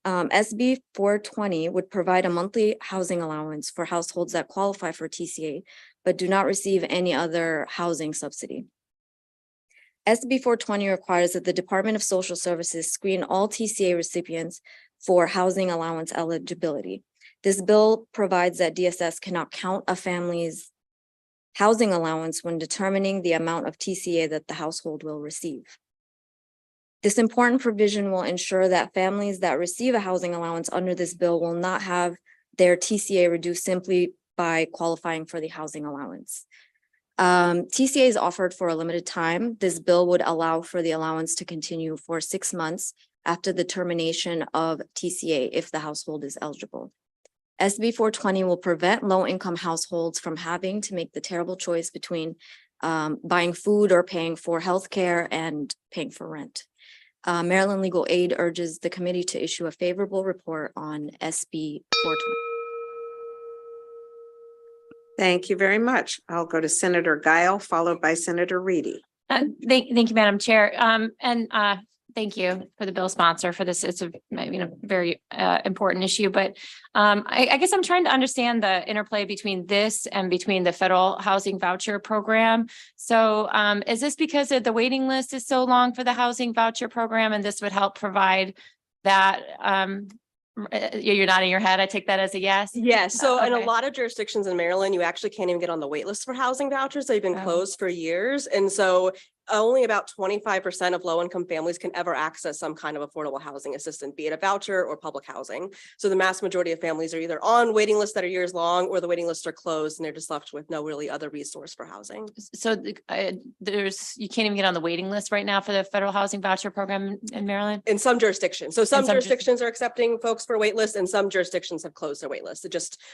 SB 420 would provide a monthly housing allowance for households that qualify for TCA, but do not receive any other housing subsidy. SB 420 requires that the Department of Social Services screen all TCA recipients for housing allowance eligibility. This bill provides that DSS cannot count a family's housing allowance when determining the amount of TCA that the household will receive. This important provision will ensure that families that receive a housing allowance under this bill will not have their TCA reduced simply by qualifying for the housing allowance. TCA is offered for a limited time. This bill would allow for the allowance to continue for 6 months after the termination of TCA if the household is eligible. SB 420 will prevent low-income households from having to make the terrible choice between buying food or paying for healthcare and paying for rent. Maryland Legal Aid urges the committee to issue a favorable report on SB 420. Thank you very much. I'll go to Senator Guile, followed by Senator Reedy. Thank you, Madam Chair. Thank you for the bill sponsor for this. It's a very important issue, but I guess I'm trying to understand the interplay between this and between the federal housing voucher program. So is this because the waiting list is so long for the housing voucher program, and this would help provide that? You're nodding your head. I take that as a yes. Yes. So in a Okay. lot of jurisdictions in Maryland, you actually can't even get on the wait list for housing vouchers. They've been Oh. closed for years. And so only about 25% of low-income families can ever access some kind of affordable housing assistance, be it a voucher or public housing. So the mass majority of families are either on waiting lists that are years long, or the waiting lists are closed and they're just left with no really other resource for housing. So you can't even get on the waiting list right now for the federal housing voucher program in Maryland? In some jurisdictions. So some some jurisdictions are accepting folks for wait lists and some jurisdictions have closed their wait list.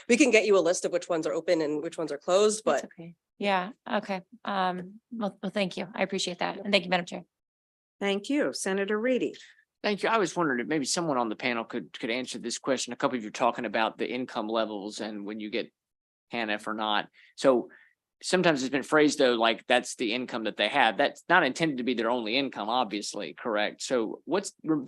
We can get you a list of which ones are open and which ones are closed, That's but okay. Yeah, okay. Well, thank you. I appreciate that. And thank you, Madam Chair. Thank you, Senator Reedy. Thank you. I was wondering if maybe someone on the panel could answer this question. A couple of you are talking about the income levels and when you get TANF or not. So sometimes it's been phrased though, like that's the income that they have. That's not intended to be their only income, obviously, correct? So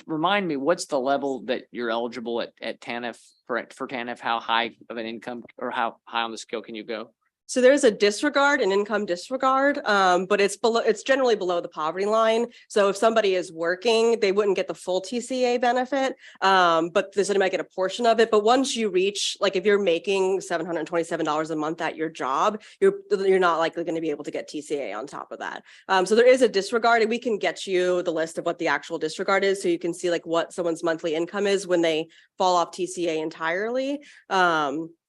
remind me, what's the level that you're eligible at TANF for TANF? How high of an income or how high on the scale can you go? so there's a disregard, an income disregard, but it's generally below the poverty line. So if somebody is working, they wouldn't get the full TCA benefit, but they might get a portion of it. But once you reach, like if you're making $727 a month at your job, you're not likely going to be able to get TCA on top of that. So there is a disregard, and we can get you the list of what the actual disregard is, so you can see like what someone's monthly income is when they fall off TCA entirely.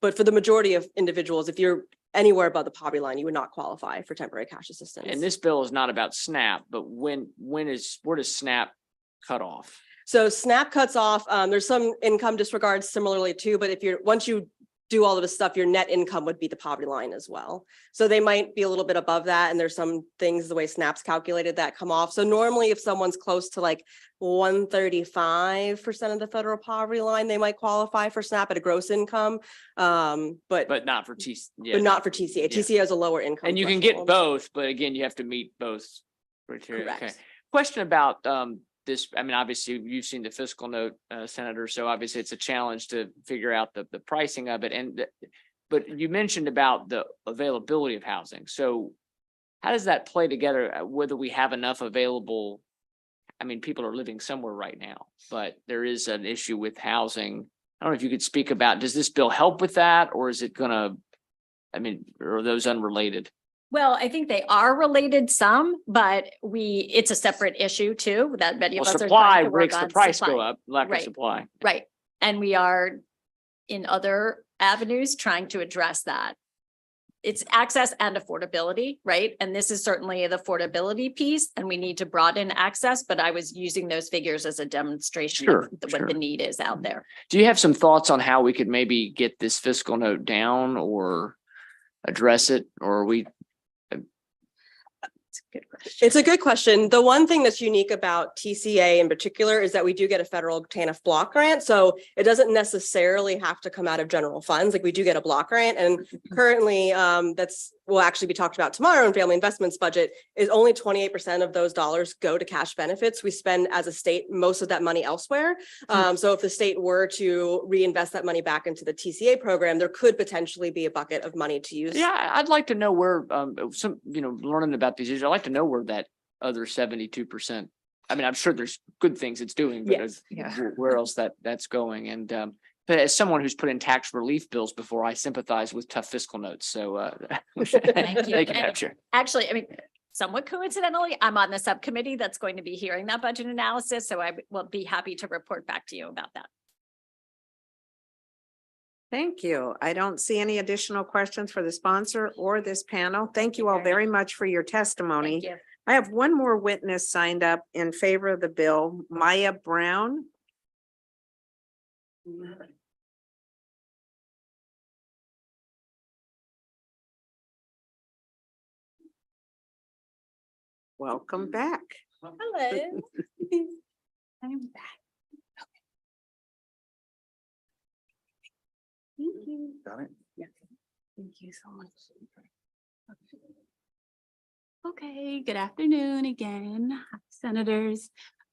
But for the majority of individuals, if you're anywhere above the poverty line, you would not qualify for temporary cash assistance. And this bill is not about SNAP, but where does SNAP cut off? So SNAP cuts off, there's some income disregards similarly too, but once you do all of this stuff, your net income would be the poverty line as well. So they might be a little bit above that. And there's some things, the way SNAP's calculated, that come off. So normally if someone's close to like 135% of the federal poverty line, they might qualify for SNAP at a gross income. But not for TCA. But not for TCA. Yeah. TCA has a lower income. And you can get threshold. both, but again, you have to meet both criteria. Correct. Okay. Question about this. I mean, obviously you've seen the fiscal note, Senator, so obviously it's a challenge to figure out the pricing of it. But you mentioned about the availability of housing. So how does that play together, whether we have enough available I mean, people are living somewhere right now, but there is an issue with housing. I don't know if you could speak about, does this bill help with that, or is it gonna, I mean, or are those unrelated? Well, I think they are related some, but it's a separate issue too, that many of Well, us are supply trying to work makes the on. price go supply. up, lack of Right. supply. Right. And we are in other avenues trying to address that. It's access and affordability, right? And this is certainly the affordability piece, and we need to broaden access, but I was using those figures as a demonstration Sure, of what sure. the need is out there. Do you have some thoughts on how we could maybe get this fiscal note down or address it, or are we? It's a good question. The one thing that's unique about TCA in particular is that we do get a federal TANF block grant. So it doesn't necessarily have to come out of general funds. Like we do get a block grant, and currently that's will actually be talked about tomorrow in family investments budget is only 28% of those dollars go to cash benefits. We spend as a state most of that money elsewhere. So if the state were to reinvest that money back into the TCA program, there could potentially be a bucket of money to use. Yeah, I'd like to know where, learning about these issues, I'd like to know where that other 72%. I mean, I'm sure there's good things it's doing, but Yes, yeah. where else that's going? And, but as someone who's put in tax relief bills before, I sympathize with tough fiscal notes. So, Thank you. thank you, And Madam Chair. Actually, I mean, somewhat coincidentally, I'm on the subcommittee that's going to be hearing that budget analysis, so I will be happy to report back to you about that. Thank you. I don't see any additional questions for the sponsor or this panel. Thank you all very much for your testimony. Thank you. I have one more witness signed up in favor of the bill, Maya Brown. Welcome back. Hello. I'm back. Thank you. Got it? Thank you so much. Okay, good afternoon again, senators.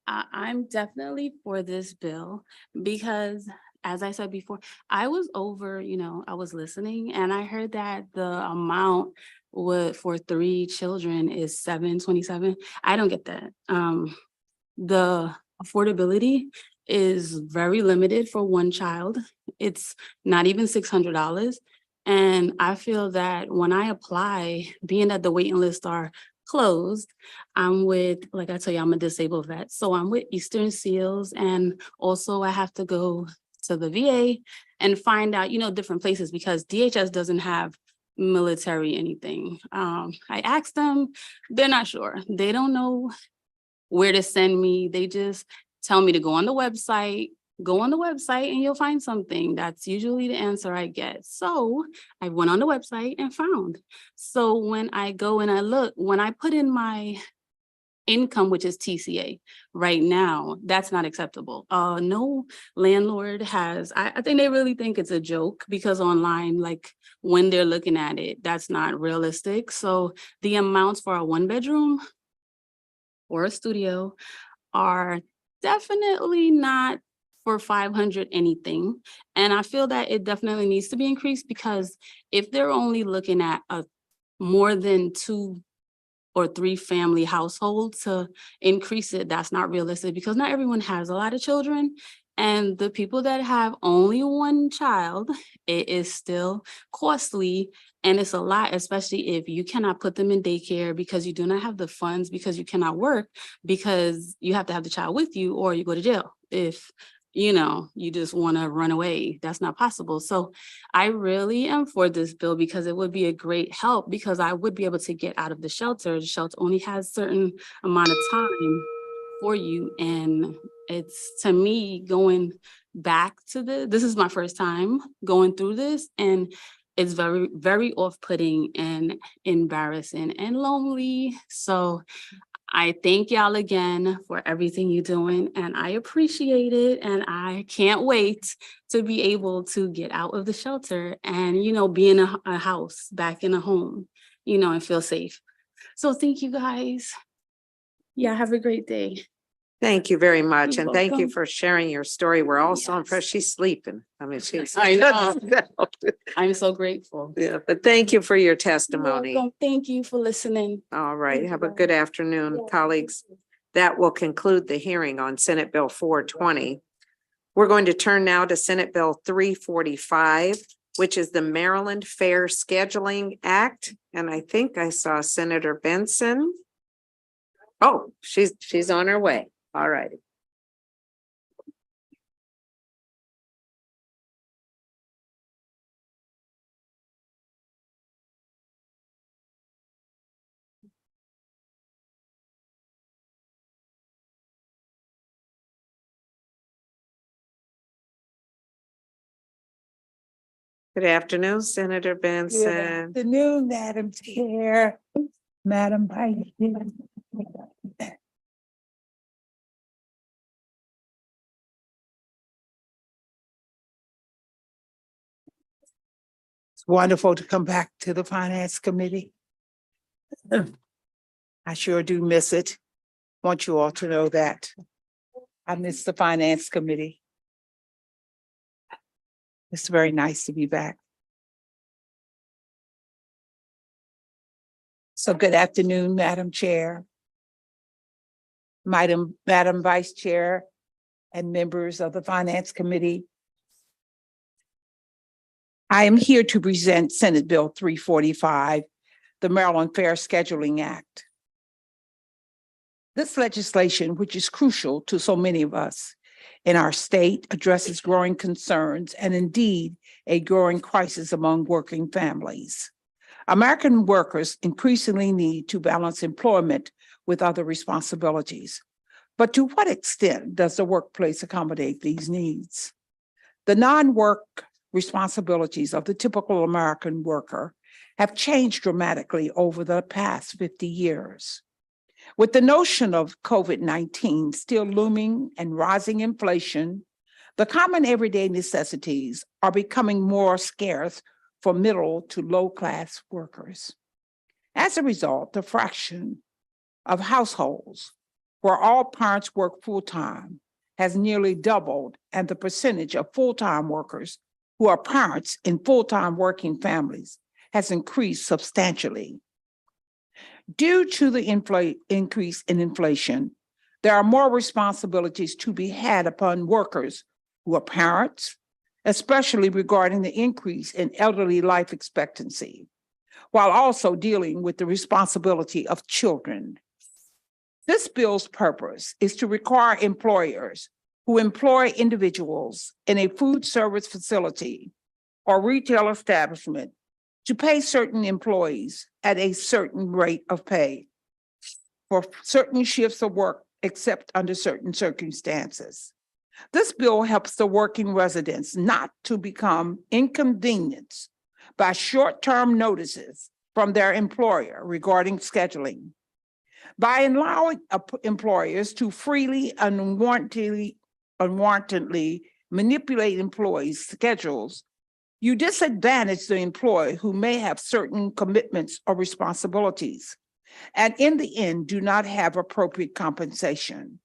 I'm definitely for this bill because, as I said before, I was over, I was listening and I heard that the amount for 3 children is $727. I don't get that. The affordability is very limited for one child. It's not even $600. And I feel that when I apply, being that the waiting lists are closed, I'm with, like I tell you, I'm a disabled vet. So I'm with Eastern Seals, and also I have to go to the VA and find out, different places because DHS doesn't have military anything. I asked them, they're not sure. They don't know where to send me. They just tell me to go on the website and you'll find something. That's usually the answer I get. So I went on the website and found. So when I go and I look, when I put in my income, which is TCA right now, that's not acceptable. No landlord has, I think they really think it's a joke because online, like when they're looking at it, that's not realistic. So the amounts for a 1-bedroom or a studio are definitely not for 500 anything. And I feel that it definitely needs to be increased because if they're only looking at a more than 2 or 3 family household to increase it, that's not realistic because not everyone has a lot of children. And the people that have only 1 child, it is still costly and it's a lot, especially if you cannot put them in daycare because you do not have the funds, because you cannot work, because you have to have the child with you or you go to jail. If you just want to run away, that's not possible. So I really am for this bill because it would be a great help because I would be able to get out of the shelter. The shelter only has certain amount of time for you. And it's, to me, going back to this is my first time going through this, and it's very, very off-putting and embarrassing and lonely. So I thank y'all again for everything you're doing, and I appreciate it. And I can't wait to be able to get out of the shelter and, be in a house, back in a home, and feel safe. So thank you guys. Yeah, have a great day. Thank you very much. You're And thank you welcome. for sharing your story. We're all so impressed. She's sleeping. I mean, she's. I know. I'm so grateful. Yeah, but thank you for your You're testimony. welcome. Thank you for listening. All right. Thank Have you, a good afternoon, Yeah. colleagues. That will conclude the hearing on Senate Bill 420. We're going to turn now to Senate Bill 345, which is the Maryland Fair Scheduling Act. And I think I saw Senator Benson. Oh, she's on her way. All righty. Good afternoon, Senator Benson. Afternoon, Madam Chair, Madam Vice Chair. It's wonderful to come back to the Finance Committee. I sure do miss it. Want you all to know that. I miss the Finance Committee. It's very nice to be back. So good afternoon, Madam Chair, Madam Vice Chair, and members of the Finance Committee. I am here to present Senate Bill 345, the Maryland Fair Scheduling Act. This legislation, which is crucial to so many of us in our state, addresses growing concerns and indeed a growing crisis among working families. American workers increasingly need to balance employment with other responsibilities. But to what extent does the workplace accommodate these needs? The non-work responsibilities of the typical American worker have changed dramatically over the past 50 years. With the notion of COVID-19 still looming and rising inflation, the common everyday necessities are becoming more scarce for middle to low-class workers. As a result, the fraction of households where all parents work full-time has nearly doubled, and the percentage of full-time workers who are parents in full-time working families has increased substantially. Due to the increase in inflation, there are more responsibilities to be had upon workers who are parents, especially regarding the increase in elderly life expectancy, while also dealing with the responsibility of children. This bill's purpose is to require employers who employ individuals in a food service facility or retail establishment to pay certain employees at a certain rate of pay for certain shifts of work, except under certain circumstances. This bill helps the working residents not to become inconvenienced by short-term notices from their employer regarding scheduling. By allowing employers to freely and unwarrantedly manipulate employees' schedules, you disadvantage the employee who may have certain commitments or responsibilities, and in the end, do not have appropriate compensation.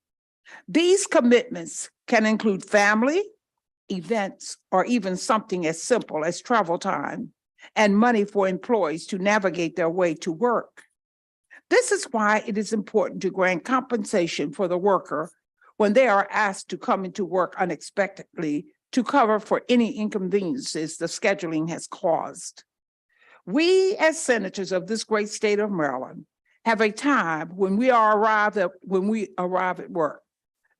These commitments can include family, events, or even something as simple as travel time and money for employees to navigate their way to work. This is why it is important to grant compensation for the worker when they are asked to come into work unexpectedly to cover for any inconveniences the scheduling has caused. We, as senators of this great state of Maryland, have a time when we arrive at work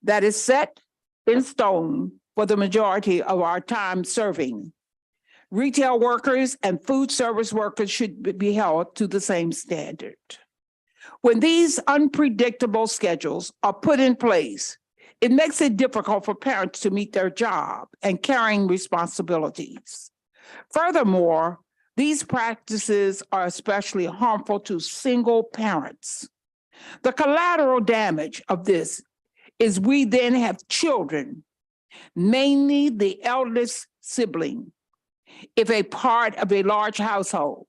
that is set in stone for the majority of our time serving. Retail workers and food service workers should be held to the same standard. When these unpredictable schedules are put in place, it makes it difficult for parents to meet their job and carrying responsibilities. Furthermore, these practices are especially harmful to single parents. The collateral damage of this is we then have children, mainly the eldest sibling, if a part of a large household,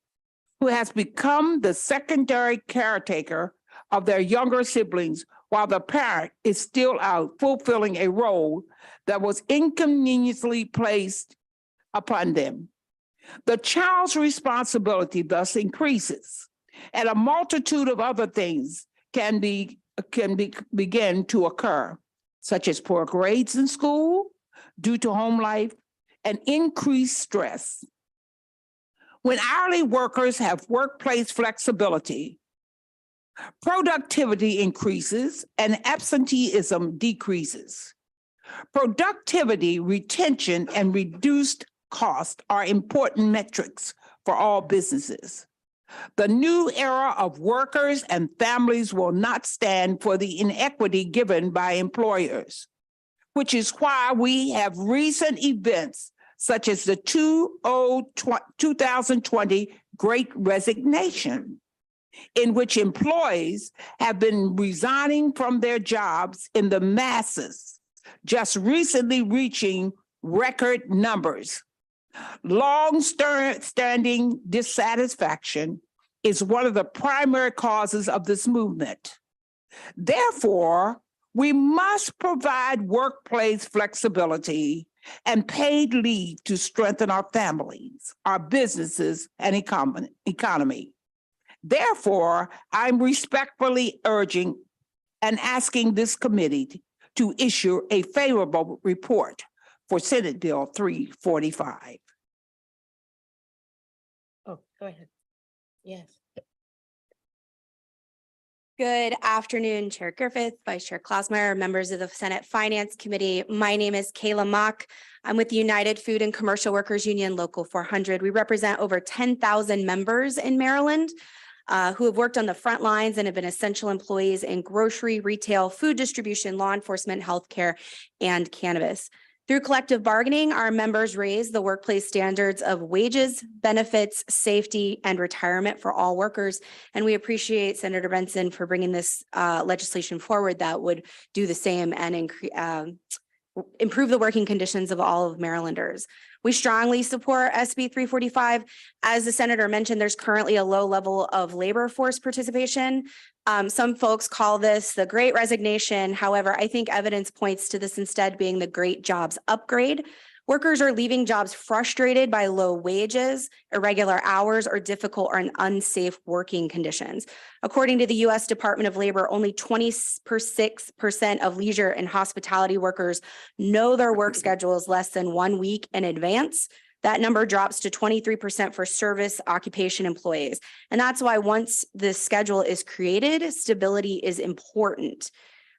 who has become the secondary caretaker of their younger siblings while the parent is still out fulfilling a role that was inconveniently placed upon them. The child's responsibility thus increases, and a multitude of other things can be begin to occur, such as poor grades in school due to home life and increased stress. When hourly workers have workplace flexibility, productivity increases and absenteeism decreases. Productivity, retention, and reduced cost are important metrics for all businesses. The new era of workers and families will not stand for the inequity given by employers, which is why we have recent events such as the 2020 Great Resignation, in which employees have been resigning from their jobs in the masses, just recently reaching record numbers. Long-standing dissatisfaction is one of the primary causes of this movement. Therefore, we must provide workplace flexibility and paid leave to strengthen our families, our businesses, and economy. Therefore, I'm respectfully urging and asking this committee to issue a favorable report for Senate Bill 345. Oh, go ahead. Yes. Good afternoon, Chair Griffith, Vice Chair Klausmeier, members of the Senate Finance Committee. My name is Kayla Mock. I'm with the United Food and Commercial Workers Union Local 400. We represent over 10,000 members in Maryland who have worked on the front lines and have been essential employees in grocery, retail, food distribution, law enforcement, healthcare, and cannabis. Through collective bargaining, our members raise the workplace standards of wages, benefits, safety, and retirement for all workers. And we appreciate Senator Benson for bringing this legislation forward that would do the same and improve the working conditions of all of Marylanders. We strongly support SB 345. As the senator mentioned, there's currently a low level of labor force participation. Some folks call this the Great Resignation. However, I think evidence points to this instead being the Great Jobs Upgrade. Workers are leaving jobs frustrated by low wages, irregular hours, or difficult or unsafe working conditions. According to the U.S. Department of Labor, only 26% of leisure and hospitality workers know their work schedule is less than 1 week in advance. That number drops to 23% for service occupation employees. And that's why once the schedule is created, stability is important.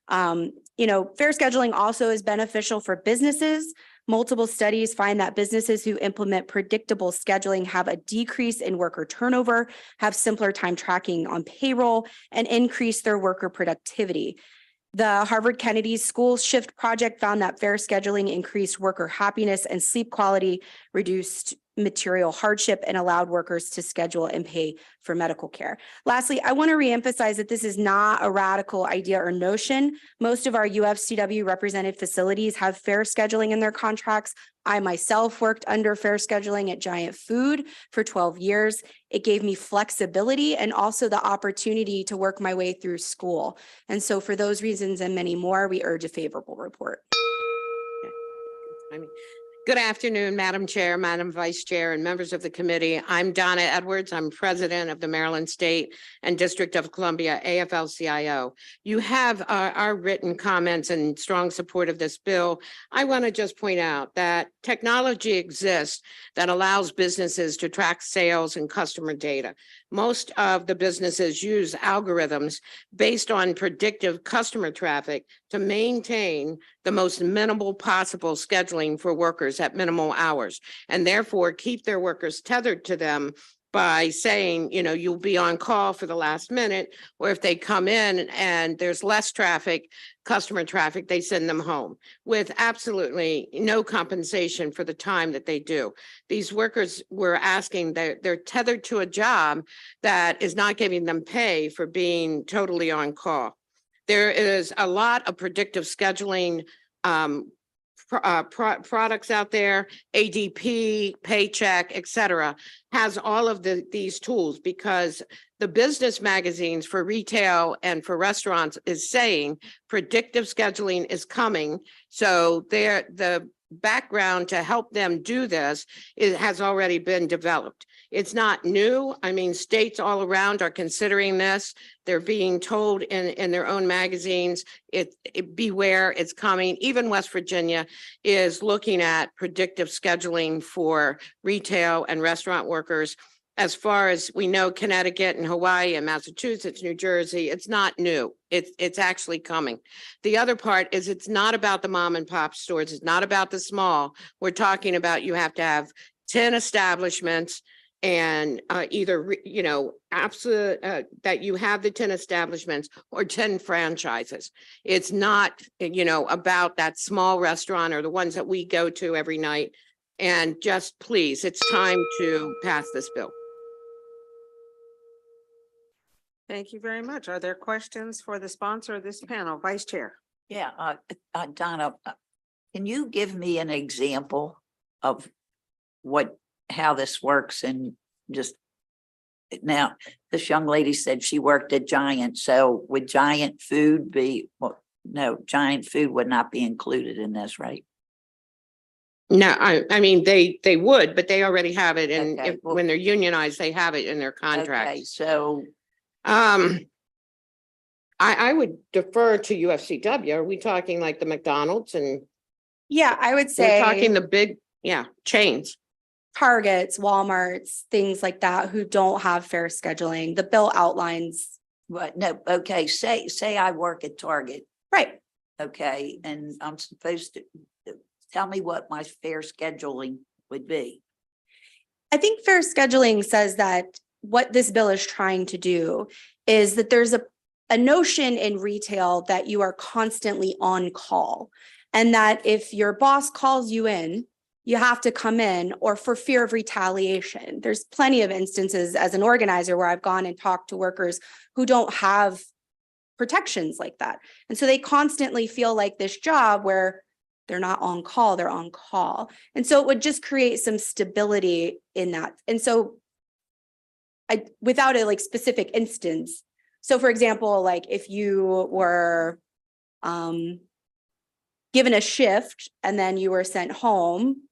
Fair scheduling also is beneficial for businesses. Multiple studies find that businesses who implement predictable scheduling have a decrease in worker turnover, have simpler time tracking on payroll, and increase their worker productivity. The Harvard Kennedy School Shift Project found that fair scheduling increased worker happiness and sleep quality, reduced material hardship, and allowed workers to schedule and pay for medical care. Lastly, I want to reemphasize that this is not a radical idea or notion. Most of our UFCW represented facilities have fair scheduling in their contracts. I myself worked under fair scheduling at Giant Food for 12 years. It gave me flexibility and also the opportunity to work my way through school. And so for those reasons and many more, we urge a favorable report. Good afternoon, Madam Chair, Madam Vice Chair, and members of the committee. I'm Donna Edwards. I'm president of the Maryland State and District of Columbia AFL-CIO. You have our written comments and strong support of this bill. I want to just point out that technology exists that allows businesses to track sales and customer data. Most of the businesses use algorithms based on predictive customer traffic to maintain the most minimal possible scheduling for workers at minimal hours, and therefore keep their workers tethered to them by saying, you'll be on call for the last minute, or if they come in and there's less traffic, customer traffic, they send them home with absolutely no compensation for the time that they do. These workers were asking that they're tethered to a job that is not giving them pay for being totally on call. There is a lot of predictive scheduling products out there, ADP, Paycheck, et cetera, has all of these tools because the business magazines for retail and for restaurants is saying predictive scheduling is coming. So the background to help them do this, it has already been developed. It's not new. I mean, states all around are considering this. They're being told in their own magazines, beware, it's coming. Even West Virginia is looking at predictive scheduling for retail and restaurant workers. As far as we know, Connecticut and Hawaii and Massachusetts, New Jersey, it's not new. It's actually coming. The other part is it's not about the mom and pop stores. It's not about the small. We're talking about you have to have 10 establishments and either, absolute, that you have the 10 establishments or 10 franchises. It's not, about that small restaurant or the ones that we go to every night. And just please, it's time to pass this bill. Thank you very much. Are there questions for the sponsor of this panel? Vice Chair. Yeah, Donna, can you give me an example of how this works? And just now, this young lady said she worked at Giant, so would Giant Food be, no, Giant Food would not be included in this, right? No, I mean, they would, but they already have it. And Okay, well- when they're unionized, they have it in their contract. Okay, so I would defer to UFCW. Are we talking like the McDonald's and Yeah, I would we're say talking the big, chains? Targets, Walmarts, things like that who don't have fair scheduling. The bill outlines. what, no, okay, say I work at Target, Right. okay, and I'm supposed to tell me what my fair scheduling would be. I think fair scheduling says that what this bill is trying to do is that there's a notion in retail that you are constantly on call. And that if your boss calls you in, you have to come in, or for fear of retaliation. There's plenty of instances as an organizer where I've gone and talked to workers who don't have protections like that. And so they constantly feel like this job where they're not on call, they're on call. And so it would just create some stability in that. And so without a specific instance. So for example, like if you were given a shift and then you were sent home,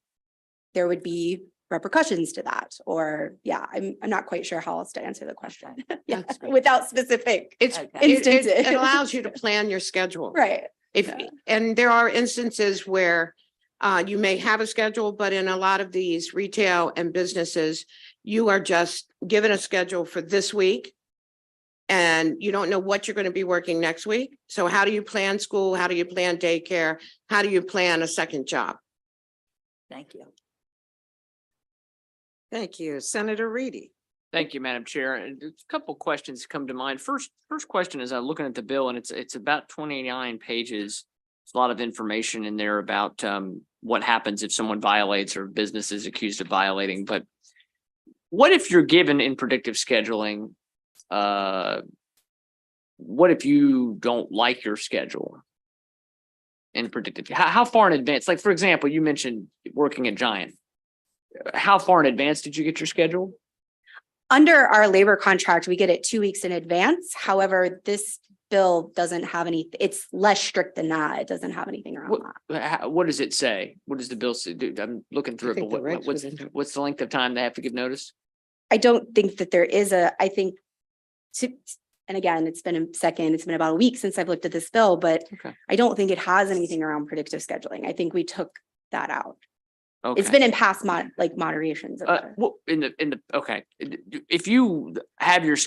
there would be repercussions to that. Or I'm not quite sure how else to answer the question. Yeah, without specific instances. It allows you to plan your schedule. Right. And there are instances where you may have a schedule, but in a lot of these retail and businesses, you are just given a schedule for this week. And you don't know what you're going to be working next week. So how do you plan school? How do you plan daycare? How do you plan a second job? Thank you. Thank you. Senator Reedy. Thank you, Madam Chair. And a couple questions come to mind. First question is I'm looking at the bill and it's about 29 pages. There's a lot of information in there about what happens if someone violates or business is accused of violating. But what if you're given in predictive scheduling? What if you don't like your schedule in predictive? How far in advance? Like, for example, you mentioned working at Giant. How far in advance did you get your schedule? Under our labor contract, we get it 2 weeks in advance. However, this bill doesn't have any, it's less strict than that. It doesn't have anything around that. What does it say? What does the bill say? I'm looking through it, but what's the length of time they have to give notice? I don't think that there is I think and again, it's been about a week since I've looked at this bill, but I don't think it has anything around predictive scheduling. I think we took that out. It's been in past moderations. If you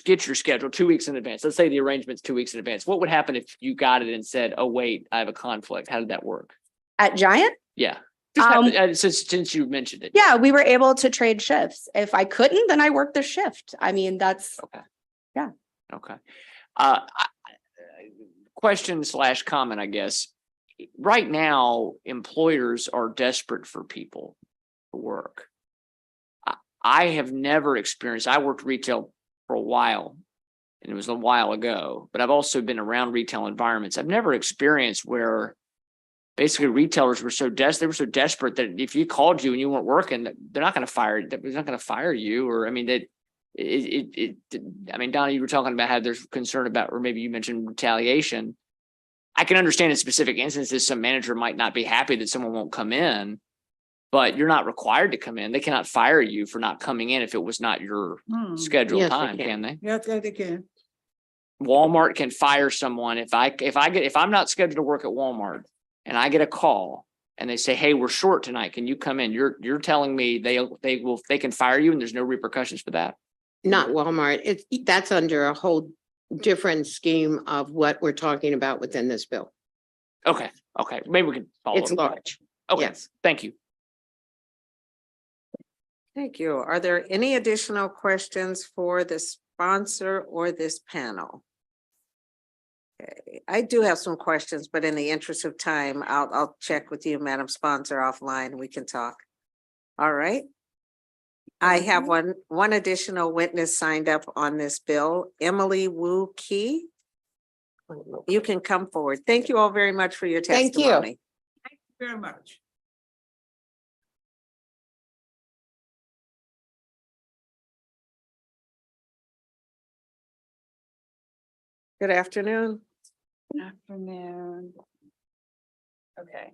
get your schedule 2 weeks in advance, let's say the arrangement's 2 weeks in advance, what would happen if you got it and said, oh, wait, I have a conflict? How did that work? At Giant? Yeah. Since you mentioned it. Yeah, we were able to trade shifts. If I couldn't, then I worked the shift. I mean, that's yeah. Okay. Question/comment, I guess. Right now, employers are desperate for people to work. I have never experienced, I worked retail for a while, and it was a while ago, but I've also been around retail environments. I've never experienced where basically retailers were so desperate that if you called you and you weren't working, they're not going to fire you. They're not going to fire you. Or, I mean, I mean, Donna, you were talking about how there's concern about, or maybe you mentioned retaliation. I can understand in specific instances, some manager might not be happy that someone won't come in, but you're not required to come in. They cannot fire you for not coming in if it was not your scheduled Yes, they time, can. can they? Yes, they can. Walmart can fire someone if I'm not scheduled to work at Walmart and I get a call and they say, hey, we're short tonight. Can you come in? You're telling me they can fire you and there's no repercussions for that? Not Walmart. That's under a whole different scheme of what we're talking about within this bill. Okay, maybe we can follow It's up. large. Okay, Yes. thank you. Thank you. Are there any additional questions for the sponsor or this panel? Okay, I do have some questions, but in the interest of time, I'll check with you, Madam Sponsor, offline. We can talk. All right. I have one additional witness signed up on this bill, Emily Wu Key. You can come forward. Thank you all very much for your Thank you. testimony. Thank you very much. Good afternoon. Afternoon. Okay.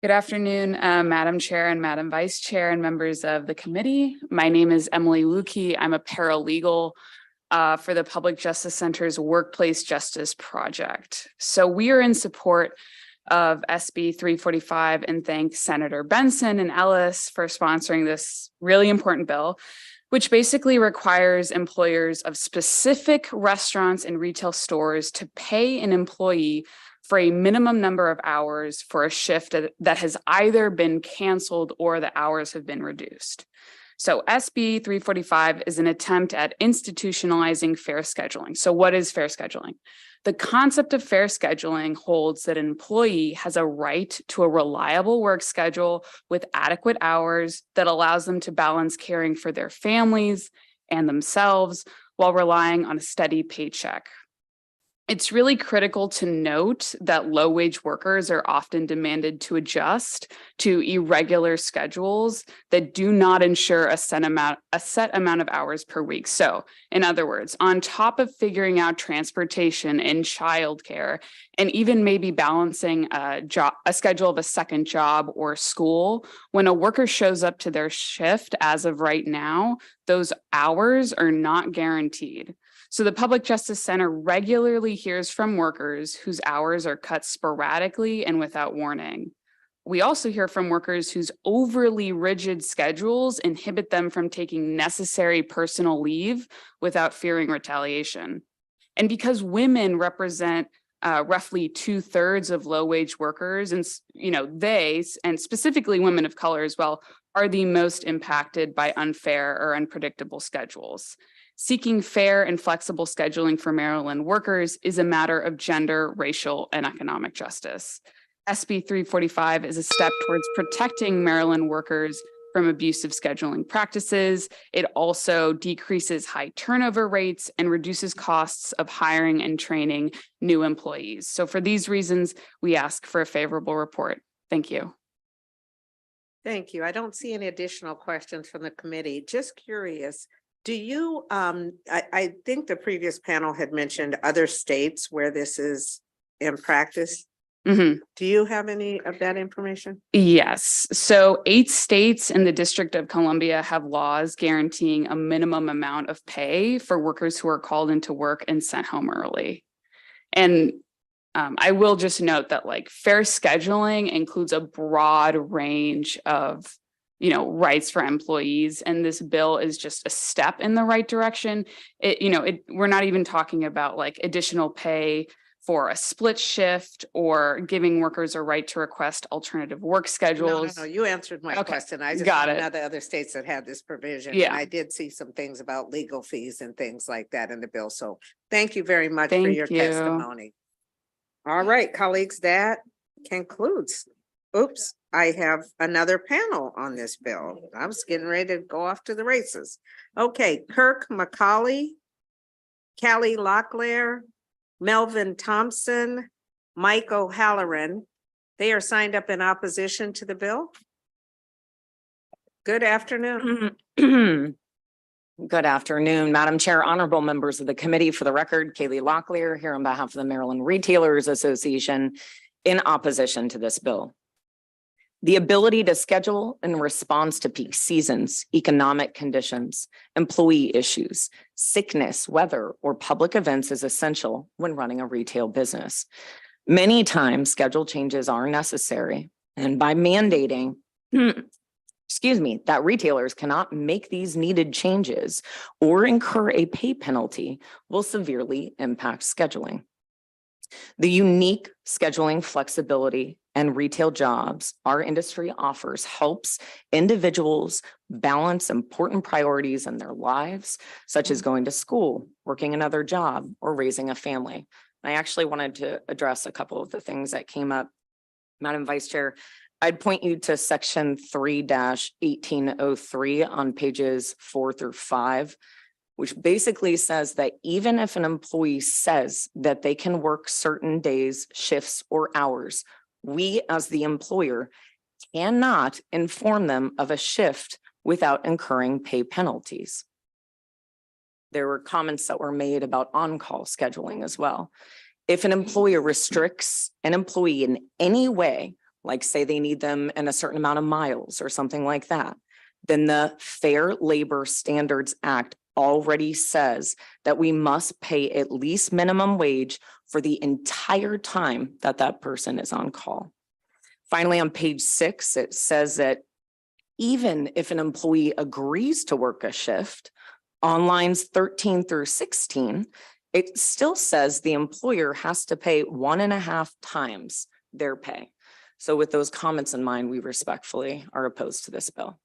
Good afternoon, Madam Chair and Madam Vice Chair and members of the committee. My name is Emily Lukey. I'm a paralegal for the Public Justice Center's Workplace Justice Project. So we are in support of SB 345 and thank Senator Benson and Ellis for sponsoring this really important bill, which basically requires employers of specific restaurants and retail stores to pay an employee for a minimum number of hours for a shift that has either been canceled or the hours have been reduced. So SB 345 is an attempt at institutionalizing fair scheduling. So what is fair scheduling? The concept of fair scheduling holds that an employee has a right to a reliable work schedule with adequate hours that allows them to balance caring for their families and themselves while relying on a steady paycheck. It's really critical to note that low-wage workers are often demanded to adjust to irregular schedules that do not ensure a set amount of hours per week. So, in other words, on top of figuring out transportation and childcare, and even maybe balancing a schedule of a second job or school, when a worker shows up to their shift as of right now, those hours are not guaranteed. So the Public Justice Center regularly hears from workers whose hours are cut sporadically and without warning. We also hear from workers whose overly rigid schedules inhibit them from taking necessary personal leave without fearing retaliation. And because women represent roughly 2/3 of low-wage workers, and they, and specifically women of color as well, are the most impacted by unfair or unpredictable schedules. Seeking fair and flexible scheduling for Maryland workers is a matter of gender, racial, and economic justice. SB 345 is a step towards protecting Maryland workers from abusive scheduling practices. It also decreases high turnover rates and reduces costs of hiring and training new employees. So for these reasons, we ask for a favorable report. Thank you. Thank you. I don't see any additional questions from the committee. Just curious, do you, I think the previous panel had mentioned other states where this is in practice. Mm-hmm. Do you have any of that information? Yes. So 8 states and the District of Columbia have laws guaranteeing a minimum amount of pay for workers who are called into work and sent home early. And I will just note that fair scheduling includes a broad range of rights for employees. And this bill is just a step in the right direction. We're not even talking about additional pay for a split shift or giving workers a right to request alternative work schedules. No, you answered my question. I just Got want it. to know the other states that have this provision. Yeah. And I did see some things about legal fees and things like that in the bill. So thank you very much for Thank your you. testimony. All right, colleagues, that concludes. Oops, I have another panel on this bill. I was getting ready to go off to the races. Okay, Kirk McCauley, Callie Locklear, Melvin Thompson, Mike O'Halloran. They are signed up in opposition to the bill. Good afternoon. Good afternoon, Madam Chair, honorable members of the committee. For the record, Kaylee Locklear here on behalf of the Maryland Retailers Association in opposition to this bill. The ability to schedule in response to peak seasons, economic conditions, employee issues, sickness, weather, or public events is essential when running a retail business. Many times schedule changes are necessary, and by mandating that retailers cannot make these needed changes or incur a pay penalty will severely impact scheduling. The unique scheduling flexibility and retail jobs our industry offers helps individuals balance important priorities in their lives, such as going to school, working another job, or raising a family. I actually wanted to address a couple of the things that came up. Madam Vice Chair, I'd point you to section 3-1803 on pages 4 through 5, which basically says that even if an employee says that they can work certain days, shifts, or hours, we as the employer cannot inform them of a shift without incurring pay penalties. There were comments that were made about on-call scheduling as well. If an employer restricts an employee in any way, like say they need them in a certain amount of miles or something like that, then the Fair Labor Standards Act already says that we must pay at least minimum wage for the entire time that that person is on call. Finally, on page 6, it says that even if an employee agrees to work a shift, on lines 13 through 16, it still says the employer has to pay 1.5 times their pay. So with those comments in mind, we respectfully are opposed to this bill.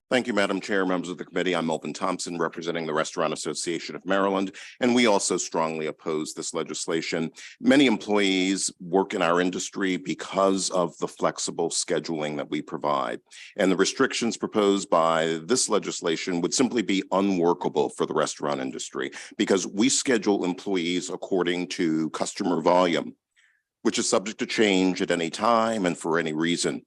Thank you, Madam Chair, members of the committee. I'm Melvin Thompson, representing the Restaurant Association of Maryland, and we also strongly oppose this legislation. Many employees work in our industry because of the flexible scheduling that we provide, and the restrictions proposed by this legislation would simply be unworkable for the restaurant industry because we schedule employees according to customer volume, which is subject to change at any time and for any reason.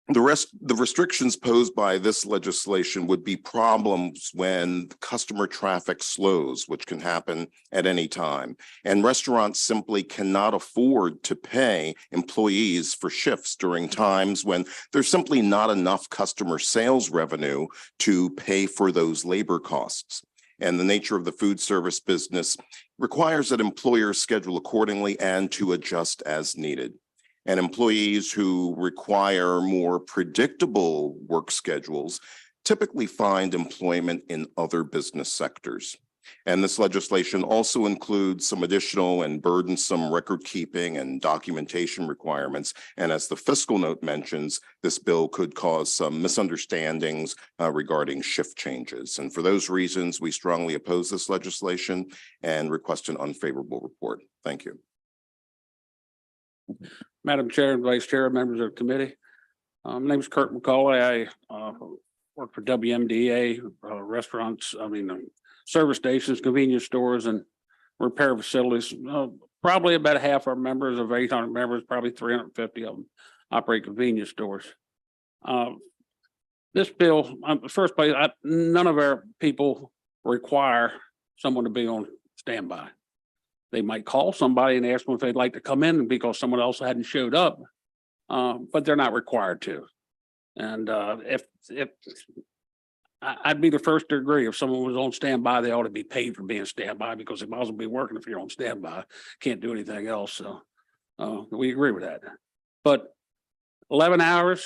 The restrictions posed by this legislation would be problems when customer traffic slows, which can happen at any time. And restaurants simply cannot afford to pay employees for shifts during times when there's simply not enough customer sales revenue to pay for those labor costs. And the nature of the food service business requires that employers schedule accordingly and to adjust as needed. And employees who require more predictable work schedules typically find employment in other business sectors. And this legislation also includes some additional and burdensome record keeping and documentation requirements. And as the fiscal note mentions, this bill could cause some misunderstandings regarding shift changes. And for those reasons, we strongly oppose this legislation and request an unfavorable report. Thank you. Madam Chair and Vice Chair, members of the committee. My name is Kurt McCauley. I work for WMDA restaurants, service stations, convenience stores, and repair facilities. Probably about half our members of 800 members, probably 350 of them operate convenience stores. This bill, first place, none of our people require someone to be on standby. They might call somebody and ask them if they'd like to come in because someone else hadn't showed up, but they're not required to. And if I'd be the first to agree, if someone was on standby, they ought to be paid for being standby because they might as well be working if you're on standby. Can't do anything else. So we agree with that. But 11 hours,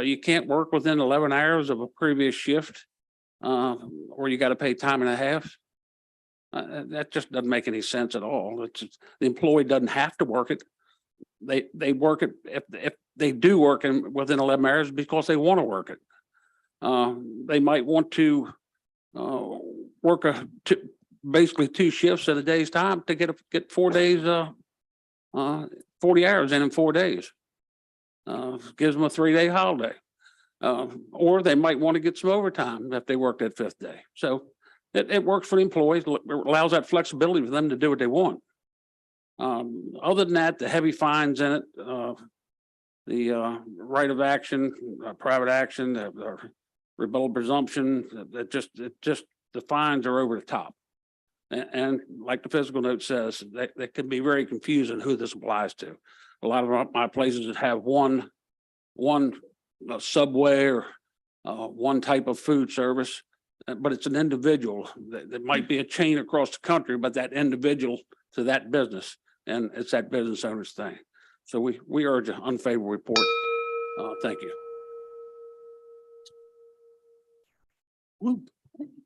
you can't work within 11 hours of a previous shift, or you got to pay time and a half. That just doesn't make any sense at all. It's just, the employee doesn't have to work it. They work it if they do work within 11 hours because they want to work it. They might want to work basically 2 shifts at a day's time to get 4 days, 40 hours in 4 days. Gives them a 3-day holiday. Or they might want to get some overtime if they work that 5th day. So it works for the employees, it allows that flexibility for them to do what they want. Other than that, the heavy fines in it, the right of action, private action, the rebuttal presumption, it just, the fines are over the top. And like the fiscal note says, that can be very confusing who this applies to. A lot of my places that have one Subway or one type of food service, but it's an individual. That might be a chain across the country, but that individual to that business, and it's that business owner's thing. So we urge an unfavorable report. Thank you.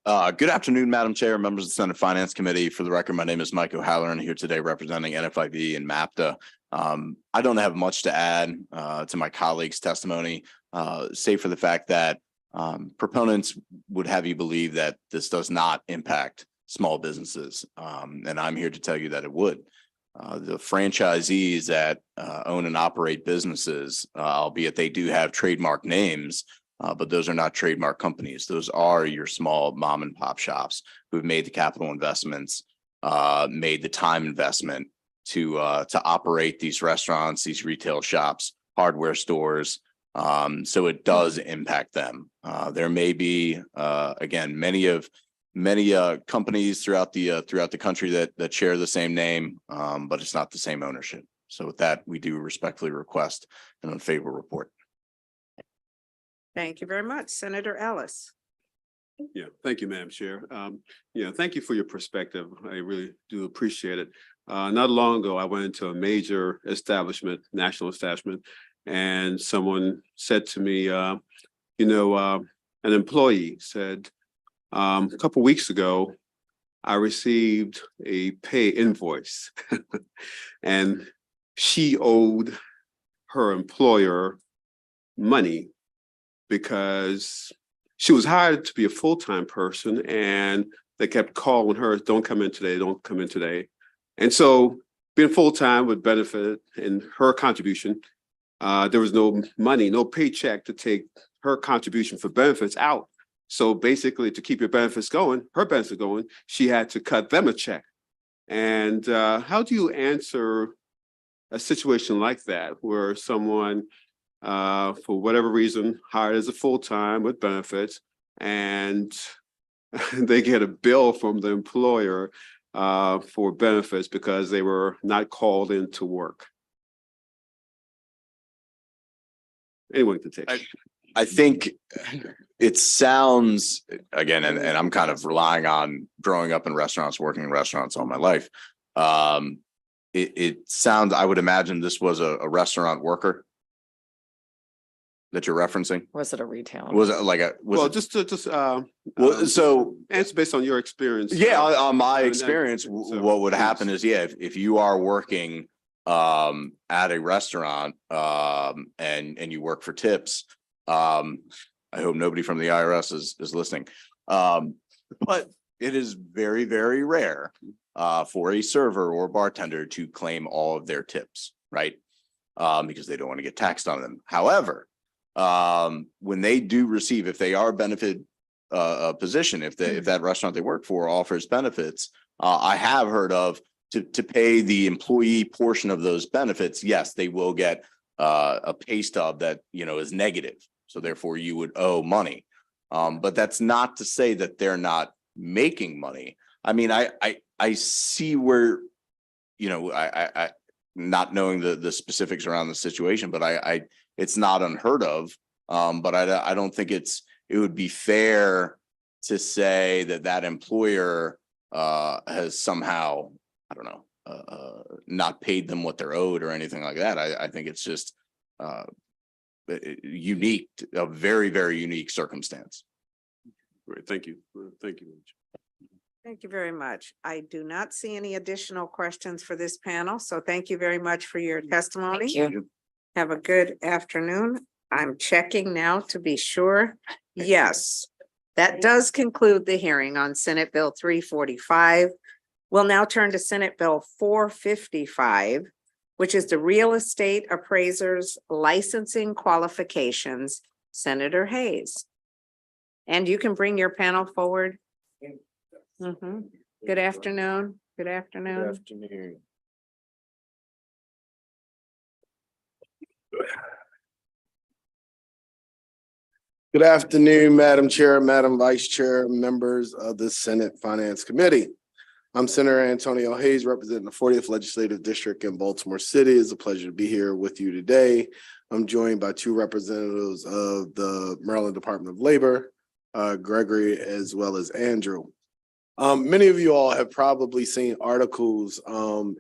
Good afternoon, Madam Chair, members of the Senate Finance Committee. For the record, my name is Mike O'Halloran, here today representing NFIB and MAPTA. I don't have much to add to my colleague's testimony, save for the fact that proponents would have you believe that this does not impact small businesses. And I'm here to tell you that it would. The franchisees that own and operate businesses, albeit they do have trademark names, but those are not trademark companies. Those are your small mom and pop shops who've made the capital investments, made the time investment to operate these restaurants, these retail shops, hardware stores. So it does impact them. There may be, again, many companies throughout the country that share the same name, but it's not the same ownership. So with that, we do respectfully request an unfavorable report. Thank you very much. Senator Ellis. Yeah, thank you, Madam Chair. Thank you for your perspective. I really do appreciate it. Not long ago, I went into a major establishment, national establishment, and someone said to me, an employee said, a couple weeks ago, I received a pay invoice and she owed her employer money because she was hired to be a full-time person and they kept calling her, don't come in today, don't come in today. And so being full-time would benefit in her contribution. There was no money, no paycheck to take her contribution for benefits out. So basically to keep your benefits going, her benefits going, she had to cut them a check. And how do you answer a situation like that where someone, for whatever reason, hired as a full-time with benefits and they get a bill from the employer for benefits because they were not called in to work? Anyone can take it. I think it sounds, again, and I'm kind of relying on growing up in restaurants, working in restaurants all my life. It sounds, I would imagine this was a restaurant worker that you're referencing. Was it a retailer? Was it like so answer based on your experience. Yeah, on my experience, what would happen is, if you are working at a restaurant and you work for tips, I hope nobody from the IRS is listening, but it is very, very rare for a server or bartender to claim all of their tips, right? Because they don't want to get taxed on them. However, when they do receive, if they are benefit position, if that restaurant they work for offers benefits, I have heard of to pay the employee portion of those benefits. Yes, they will get a pay stub that is negative, so therefore you would owe money. But that's not to say that they're not making money. I mean, I see where, I not knowing the specifics around the situation, but it's not unheard of. But I don't think it would be fair to say that employer has somehow, I don't know, not paid them what they're owed or anything like that. I think it's just unique, a very, very unique circumstance. Great, thank you. Thank you. Thank you very much. I do not see any additional questions for this panel, so thank you very much for your testimony. Thank you. Have a good afternoon. I'm checking now to be sure. Yes, that does conclude the hearing on Senate Bill 345. We'll now turn to Senate Bill 455, which is the Real Estate Appraisers Licensing Qualifications. Senator Hayes. And you can bring your panel forward. Good afternoon. Good afternoon. Good afternoon. Good afternoon, Madam Chair, Madam Vice Chair, members of the Senate Finance Committee. I'm Senator Antonio Hayes, representing the 40th Legislative District in Baltimore City. It's a pleasure to be here with you today. I'm joined by two representatives of the Maryland Department of Labor, Gregory as well as Andrew. Many of you all have probably seen articles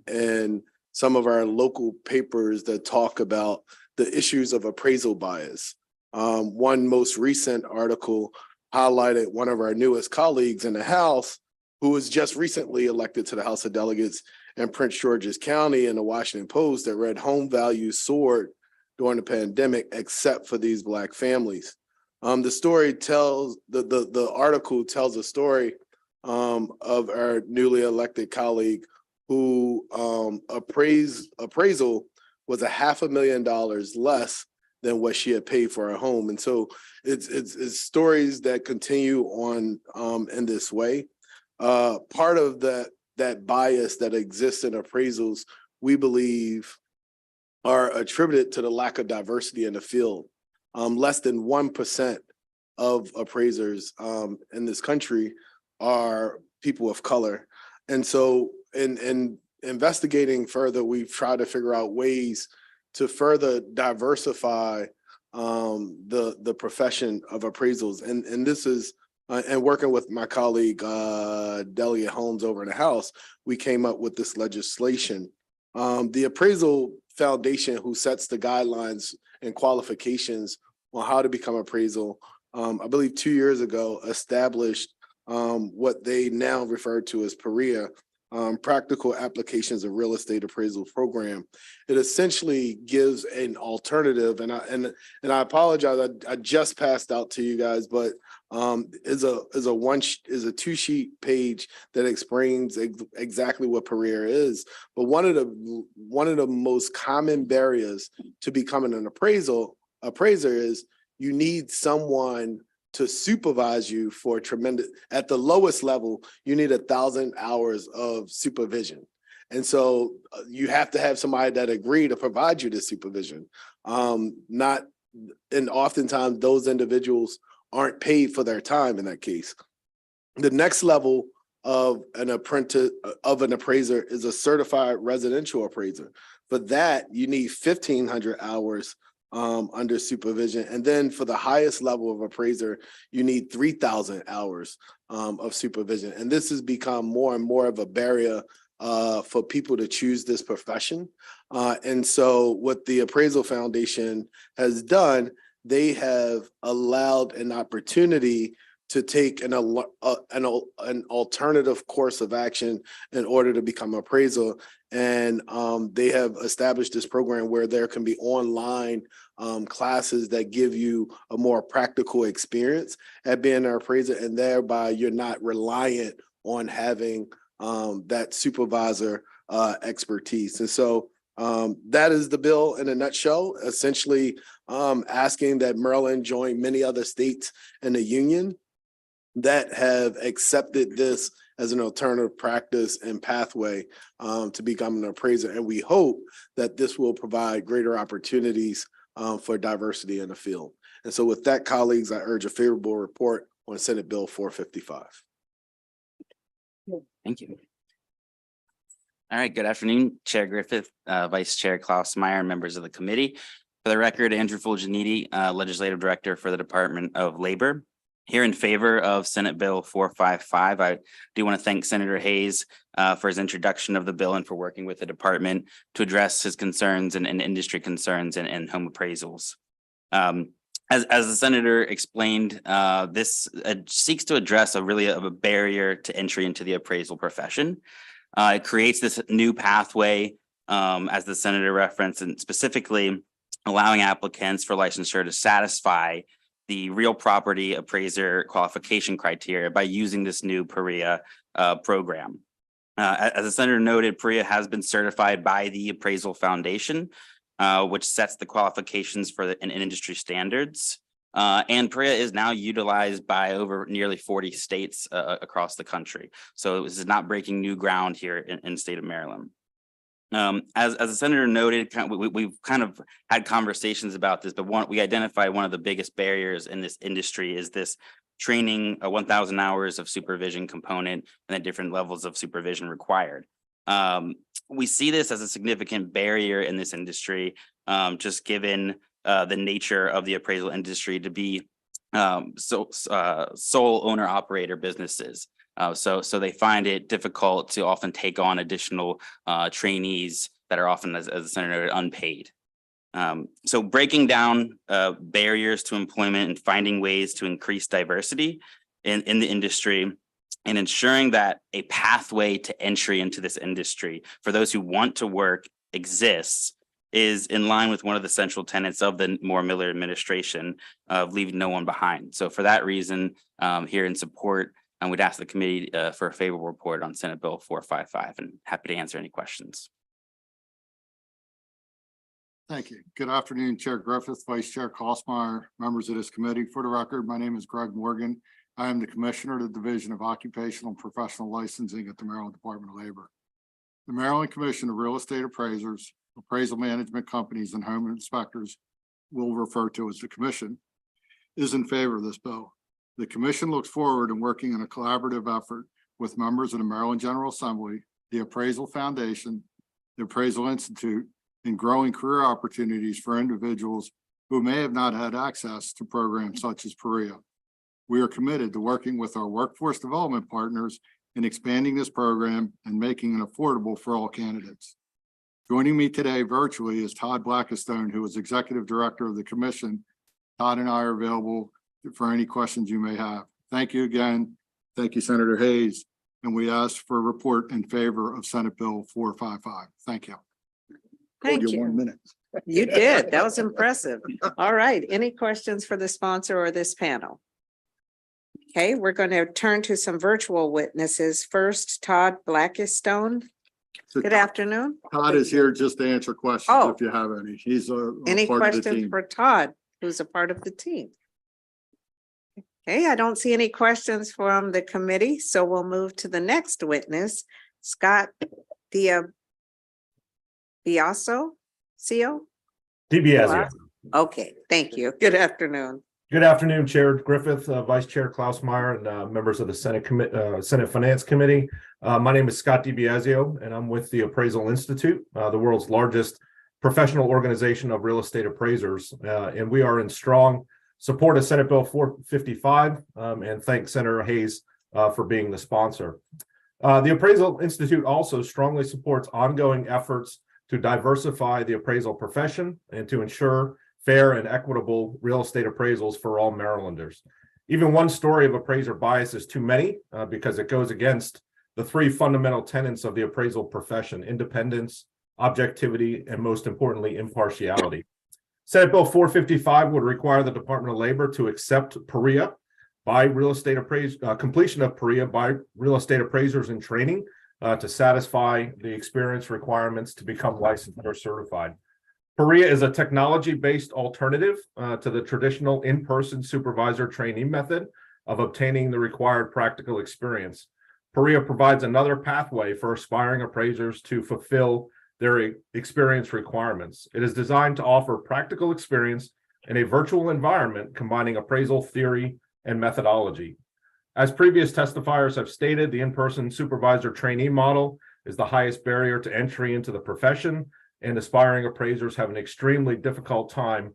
in some of our local papers that talk about the issues of appraisal bias. One most recent article highlighted one of our newest colleagues in the House who was just recently elected to the House of Delegates in Prince George's County in the Washington Post that read home values soared during the pandemic, except for these Black families. The story tells, the article tells a story of our newly elected colleague who appraisal was $500,000 less than what she had paid for her home. And so it's stories that continue on in this way. Part of that bias that exists in appraisals, we believe, are attributed to the lack of diversity in the field. Less than 1% of appraisers in this country are people of color. And so in investigating further, we've tried to figure out ways to further diversify the profession of appraisals. And this is, and working with my colleague, Delegate Holmes over in the House, we came up with this legislation. The Appraisal Foundation, who sets the guidelines and qualifications on how to become appraisal, I believe 2 years ago, established what they now refer to as PAREA, Practical Applications of Real Estate Appraisal Program. It essentially gives an alternative, and I apologize, I just passed out to you guys, but is a 2-sheet page that explains exactly what PAREA is. But one of the most common barriers to becoming an appraiser is you need someone to supervise you for tremendous, at the lowest level, you need 1,000 hours of supervision. And so you have to have somebody that agree to provide you the supervision. And oftentimes those individuals aren't paid for their time in that case. The next level of an appraiser is a certified residential appraiser. For that, you need 1,500 hours under supervision. And then for the highest level of appraiser, you need 3,000 hours of supervision. And this has become more and more of a barrier for people to choose this profession. And so what the Appraisal Foundation has done, they have allowed an opportunity to take an alternative course of action in order to become an appraiser. And they have established this program where there can be online classes that give you a more practical experience at being an appraiser, and thereby you're not reliant on having that supervisor expertise. And so that is the bill in a nutshell, essentially asking that Maryland join many other states in the union that have accepted this as an alternative practice and pathway to become an appraiser. And we hope that this will provide greater opportunities for diversity in the field. And so with that, colleagues, I urge a favorable report on Senate Bill 455. Thank you. All right, good afternoon, Chair Griffith, Vice Chair Klaus Meyer, members of the committee. For the record, Andrew Fulginiti, Legislative Director for the Department of Labor. Here in favor of Senate Bill 455, I do want to thank Senator Hayes for his introduction of the bill and for working with the department to address his concerns and industry concerns and home appraisals. As the senator explained, this seeks to address a barrier to entry into the appraisal profession. It creates this new pathway, as the senator referenced, and specifically allowing applicants for licensure to satisfy the real property appraiser qualification criteria by using this new PAREA program. As the senator noted, PAREA has been certified by the Appraisal Foundation, which sets the qualifications for an industry standards. And PAREA is now utilized by over nearly 40 states across the country. So this is not breaking new ground here in the state of Maryland. As the senator noted, we've kind of had conversations about this, but we identified one of the biggest barriers in this industry is this training, 1,000 hours of supervision component and the different levels of supervision required. We see this as a significant barrier in this industry, just given the nature of the appraisal industry to be sole owner operator businesses. So they find it difficult to often take on additional trainees that are often, as the senator noted, unpaid. So breaking down barriers to employment and finding ways to increase diversity in the industry and ensuring that a pathway to entry into this industry for those who want to work exists is in line with one of the central tenets of the Moore-Miller administration of leaving no one behind. So for that reason, here in support, I would ask the committee for a favorable report on Senate Bill 455 and happy to answer any questions. Thank you. Good afternoon, Chair Griffith, Vice Chair Klossmeyer, members of this committee. For the record, my name is Greg Morgan. I am the Commissioner of the Division of Occupational and Professional Licensing at the Maryland Department of Labor. The Maryland Commission of Real Estate Appraisers, Appraisal Management Companies, and Home Inspectors, we'll refer to as the Commission, is in favor of this bill. The Commission looks forward in working in a collaborative effort with members of the Maryland General Assembly, the Appraisal Foundation, the Appraisal Institute, in growing career opportunities for individuals who may have not had access to programs such as PREA. We are committed to working with our workforce development partners in expanding this program and making it affordable for all candidates. Joining me today virtually is Todd Blackistone, who is Executive Director of the Commission. Todd and I are available for any questions you may have. Thank you again. Thank you, Senator Hayes. And we ask for a report in favor of Senate Bill 455. Thank you. Thank Hold you. 1 minute. You did. That was impressive. All right. Any questions for the sponsor or this panel? Okay, we're going to turn to some virtual witnesses. First, Todd Blackistone. So Good afternoon. Todd is here just to answer questions Oh. if you have any. He's a Any part of the questions team. for Todd, who's a part of the team? Okay, I don't see any questions from the committee, so we'll move to the next witness, Scott DiBiasio. DiBiasio. Okay, thank you. Good afternoon. Good afternoon, Chair Griffith, Vice Chair Klossmeyer, and members of the Senate Finance Committee. My name is Scott DiBiasio, and I'm with the Appraisal Institute, the world's largest professional organization of real estate appraisers. And we are in strong support of Senate Bill 455, and thank Senator Hayes for being the sponsor. The Appraisal Institute also strongly supports ongoing efforts to diversify the appraisal profession and to ensure fair and equitable real estate appraisals for all Marylanders. Even one story of appraiser bias is too many because it goes against the three fundamental tenets of the appraisal profession: independence, objectivity, and most importantly, impartiality. Senate Bill 455 would require the Department of Labor to accept PREA by real estate completion of PREA by real estate appraisers in training to satisfy the experience requirements to become licensed or certified. PREA is a technology-based alternative to the traditional in-person supervisor trainee method of obtaining the required practical experience. PREA provides another pathway for aspiring appraisers to fulfill their experience requirements. It is designed to offer practical experience in a virtual environment, combining appraisal theory and methodology. As previous testifiers have stated, the in-person supervisor trainee model is the highest barrier to entry into the profession, and aspiring appraisers have an extremely difficult time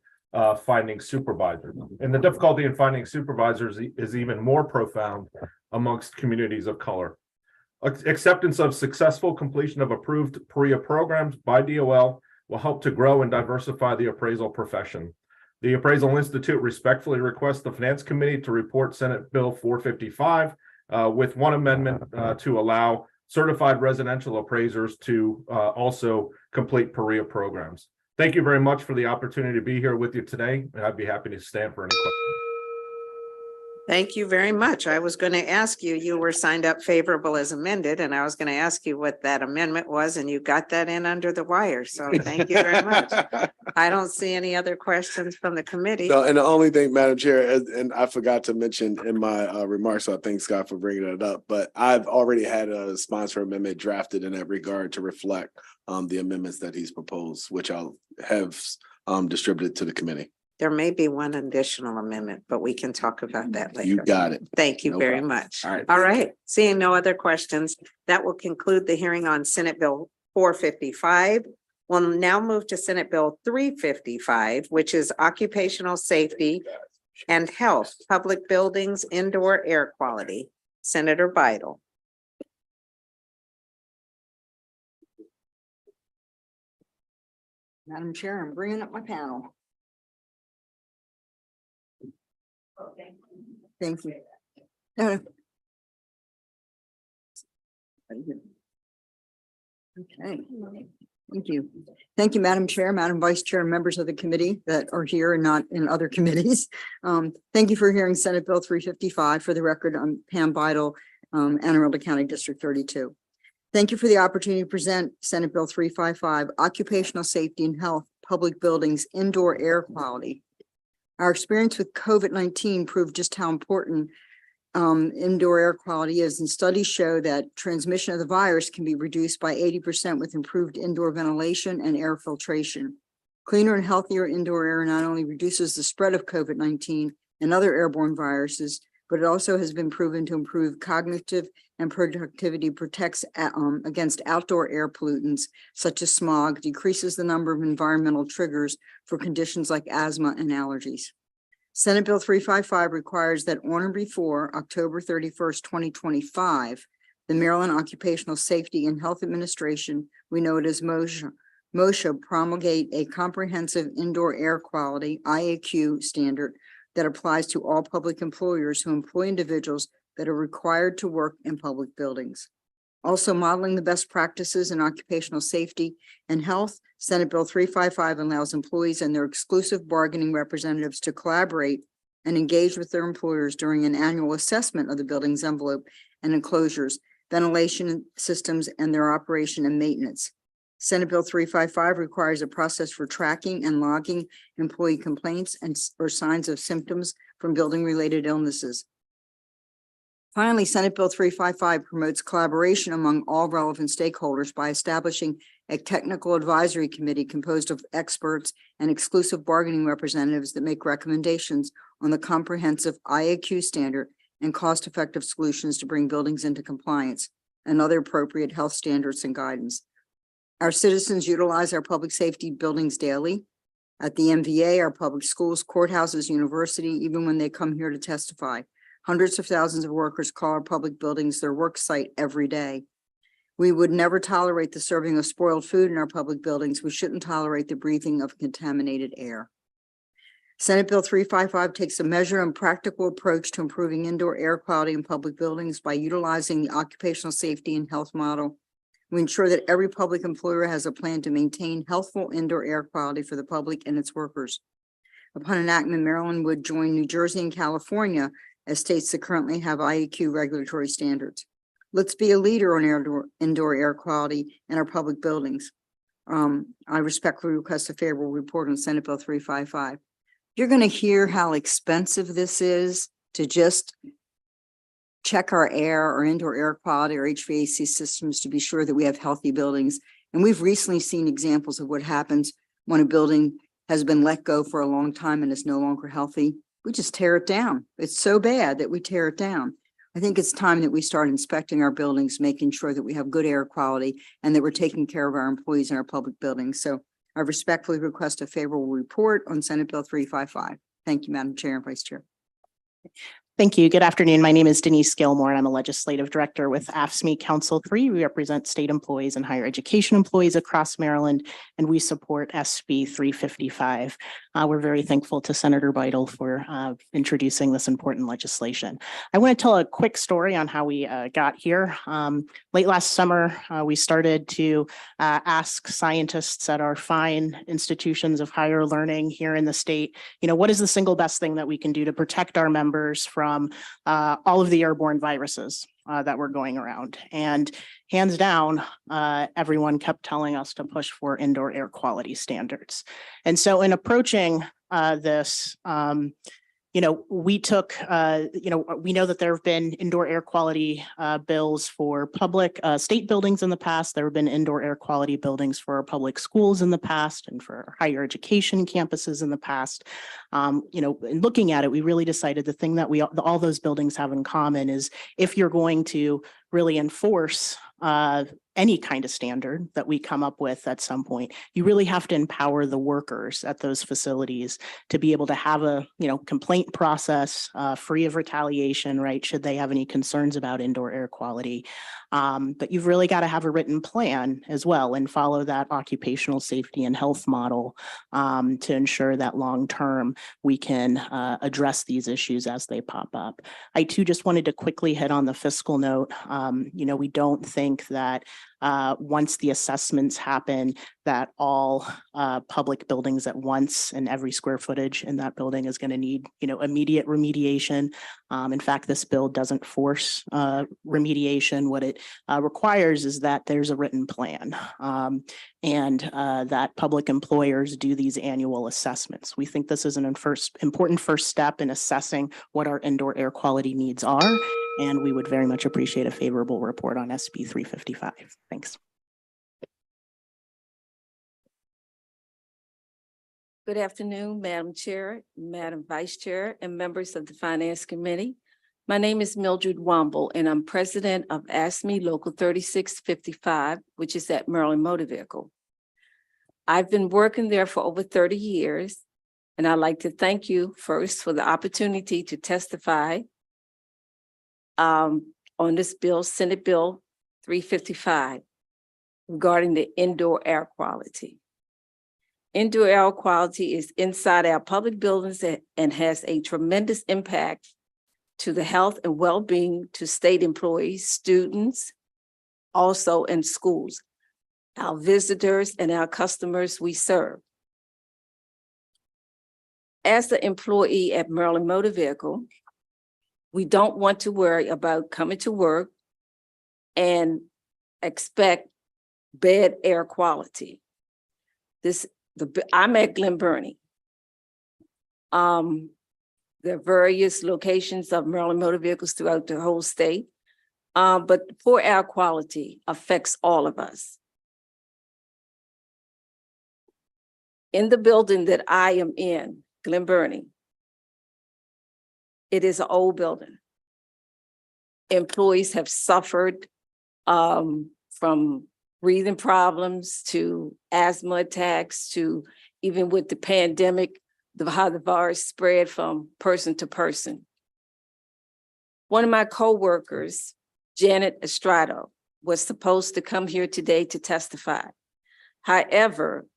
finding supervisors. And the difficulty in finding supervisors is even more profound amongst communities of color. Acceptance of successful completion of approved PREA programs by DOL will help to grow and diversify the appraisal profession. The Appraisal Institute respectfully requests the Finance Committee to report Senate Bill 455 with one amendment to allow certified residential appraisers to also complete PREA programs. Thank you very much for the opportunity to be here with you today, and I'd be happy to stand for any questions. Thank you very much. I was going to ask you, you were signed up favorable as amended, and I was going to ask you what that amendment was, and you got that in under the wire. So thank you very much. I don't see any other questions from the committee. No, and the only thing, Madam Chair, and I forgot to mention in my remarks, so I thank Scott for bringing it up, but I've already had a sponsor amendment drafted in that regard to reflect the amendments that he's proposed, which I'll have distributed to the committee. There may be one additional amendment, but we can talk about that later. You got it. Thank you No very problem. much. All right. All right, seeing no other questions, that will conclude the hearing on Senate Bill 455. We'll now move to Senate Bill 355, which is occupational safety and health, public buildings, indoor air quality. Senator Beidle. Madam Chair, I'm bringing up my panel. Thank you. Okay, thank you. Thank you, Madam Chair, Madam Vice Chair, and members of the committee that are here and not in other committees. Thank you for hearing Senate Bill 355. For the record, I'm Pam Beidle, Anne Arundel County District 32. Thank you for the opportunity to present Senate Bill 355, Occupational Safety and Health, Public Buildings, Indoor Air Quality. Our experience with COVID-19 proved just how important indoor air quality is, and studies show that transmission of the virus can be reduced by 80% with improved indoor ventilation and air filtration. Cleaner and healthier indoor air not only reduces the spread of COVID-19 and other airborne viruses, but it also has been proven to improve cognitive and productivity, protects against outdoor air pollutants such as smog, decreases the number of environmental triggers for conditions like asthma and allergies. Senate Bill 355 requires that on or before October 31st, 2025, the Maryland Occupational Safety and Health Administration, we know it as MOSHA, promulgate a comprehensive indoor air quality IAQ standard that applies to all public employers who employ individuals that are required to work in public buildings. Also modeling the best practices in occupational safety and health, Senate Bill 355 allows employees and their exclusive bargaining representatives to collaborate and engage with their employers during an annual assessment of the building's envelope and enclosures, ventilation systems, and their operation and maintenance. Senate Bill 355 requires a process for tracking and logging employee complaints or signs of symptoms from building-related illnesses. Finally, Senate Bill 355 promotes collaboration among all relevant stakeholders by establishing a technical advisory committee composed of experts and exclusive bargaining representatives that make recommendations on the comprehensive IAQ standard and cost-effective solutions to bring buildings into compliance and other appropriate health standards and guidance. Our citizens utilize our public safety buildings daily. At the MVA, our public schools, courthouses, university, even when they come here to testify. Hundreds of thousands of workers call our public buildings their work site every day. We would never tolerate the serving of spoiled food in our public buildings. We shouldn't tolerate the breathing of contaminated air. Senate Bill 355 takes a measured and practical approach to improving indoor air quality in public buildings by utilizing the occupational safety and health model. We ensure that every public employer has a plan to maintain healthful indoor air quality for the public and its workers. Upon enactment, Maryland would join New Jersey and California as states that currently have IAQ regulatory standards. Let's be a leader on indoor air quality in our public buildings. I respectfully request a favorable report on Senate Bill 355. You're going to hear how expensive this is to just check our air or indoor air quality or HVAC systems to be sure that we have healthy buildings. And we've recently seen examples of what happens when a building has been let go for a long time and is no longer healthy. We just tear it down. It's so bad that we tear it down. I think it's time that we start inspecting our buildings, making sure that we have good air quality and that we're taking care of our employees in our public buildings. So I respectfully request a favorable report on Senate Bill 355. Thank you, Madam Chair and Vice Chair. Thank you. Good afternoon. My name is Denise Gilmore. I'm a legislative director with AFSCME Council 3. We represent state employees and higher education employees across Maryland, and we support SB 355. We're very thankful to Senator Beidle for introducing this important legislation. I want to tell a quick story on how we got here. Late last summer, we started to ask scientists at our fine institutions of higher learning here in the state, what is the single best thing that we can do to protect our members from from all of the airborne viruses that were going around. And hands down, everyone kept telling us to push for indoor air quality standards. And so in approaching this, we took, we know that there have been indoor air quality bills for public state buildings in the past. There have been indoor air quality buildings for our public schools in the past and for higher education campuses in the past. In looking at it, we really decided the thing that all those buildings have in common is if you're going to really enforce any kind of standard that we come up with at some point, you really have to empower the workers at those facilities to be able to have a, complaint process free of retaliation, right? Should they have any concerns about indoor air quality. But you've really got to have a written plan as well and follow that occupational safety and health model to ensure that long-term we can address these issues as they pop up. I too just wanted to quickly hit on the fiscal note. We don't think that once the assessments happen, that all public buildings at once and every square footage in that building is going to need, immediate remediation. In fact, this bill doesn't force remediation. What it requires is that there's a written plan and that public employers do these annual assessments. We think this is an important first step in assessing what our indoor air quality needs are. And we would very much appreciate a favorable report on SB 355. Thanks. Good afternoon, Madam Chair, Madam Vice Chair, and members of the Finance Committee. My name is Mildred Womble, and I'm president of ASME Local 3655, which is at Maryland Motor Vehicle. I've been working there for over 30 years, and I'd like to thank you first for the opportunity to testify on this bill, Senate Bill 355, regarding the indoor air quality. Indoor air quality is inside our public buildings and has a tremendous impact to the health and well-being to state employees, students, also in schools, our visitors and our customers we serve. As the employee at Maryland Motor Vehicle, we don't want to worry about coming to work and expect bad air quality. I'm at Glen Burnie. There are various locations of Maryland Motor Vehicles throughout the whole state, but poor air quality affects all of us. In the building that I am in, Glen Burnie, it is an old building. Employees have suffered from breathing problems to asthma attacks to even with the pandemic, how the virus spread from person to person. One of my coworkers, Janet Estrado, was supposed to come here today to testify. However,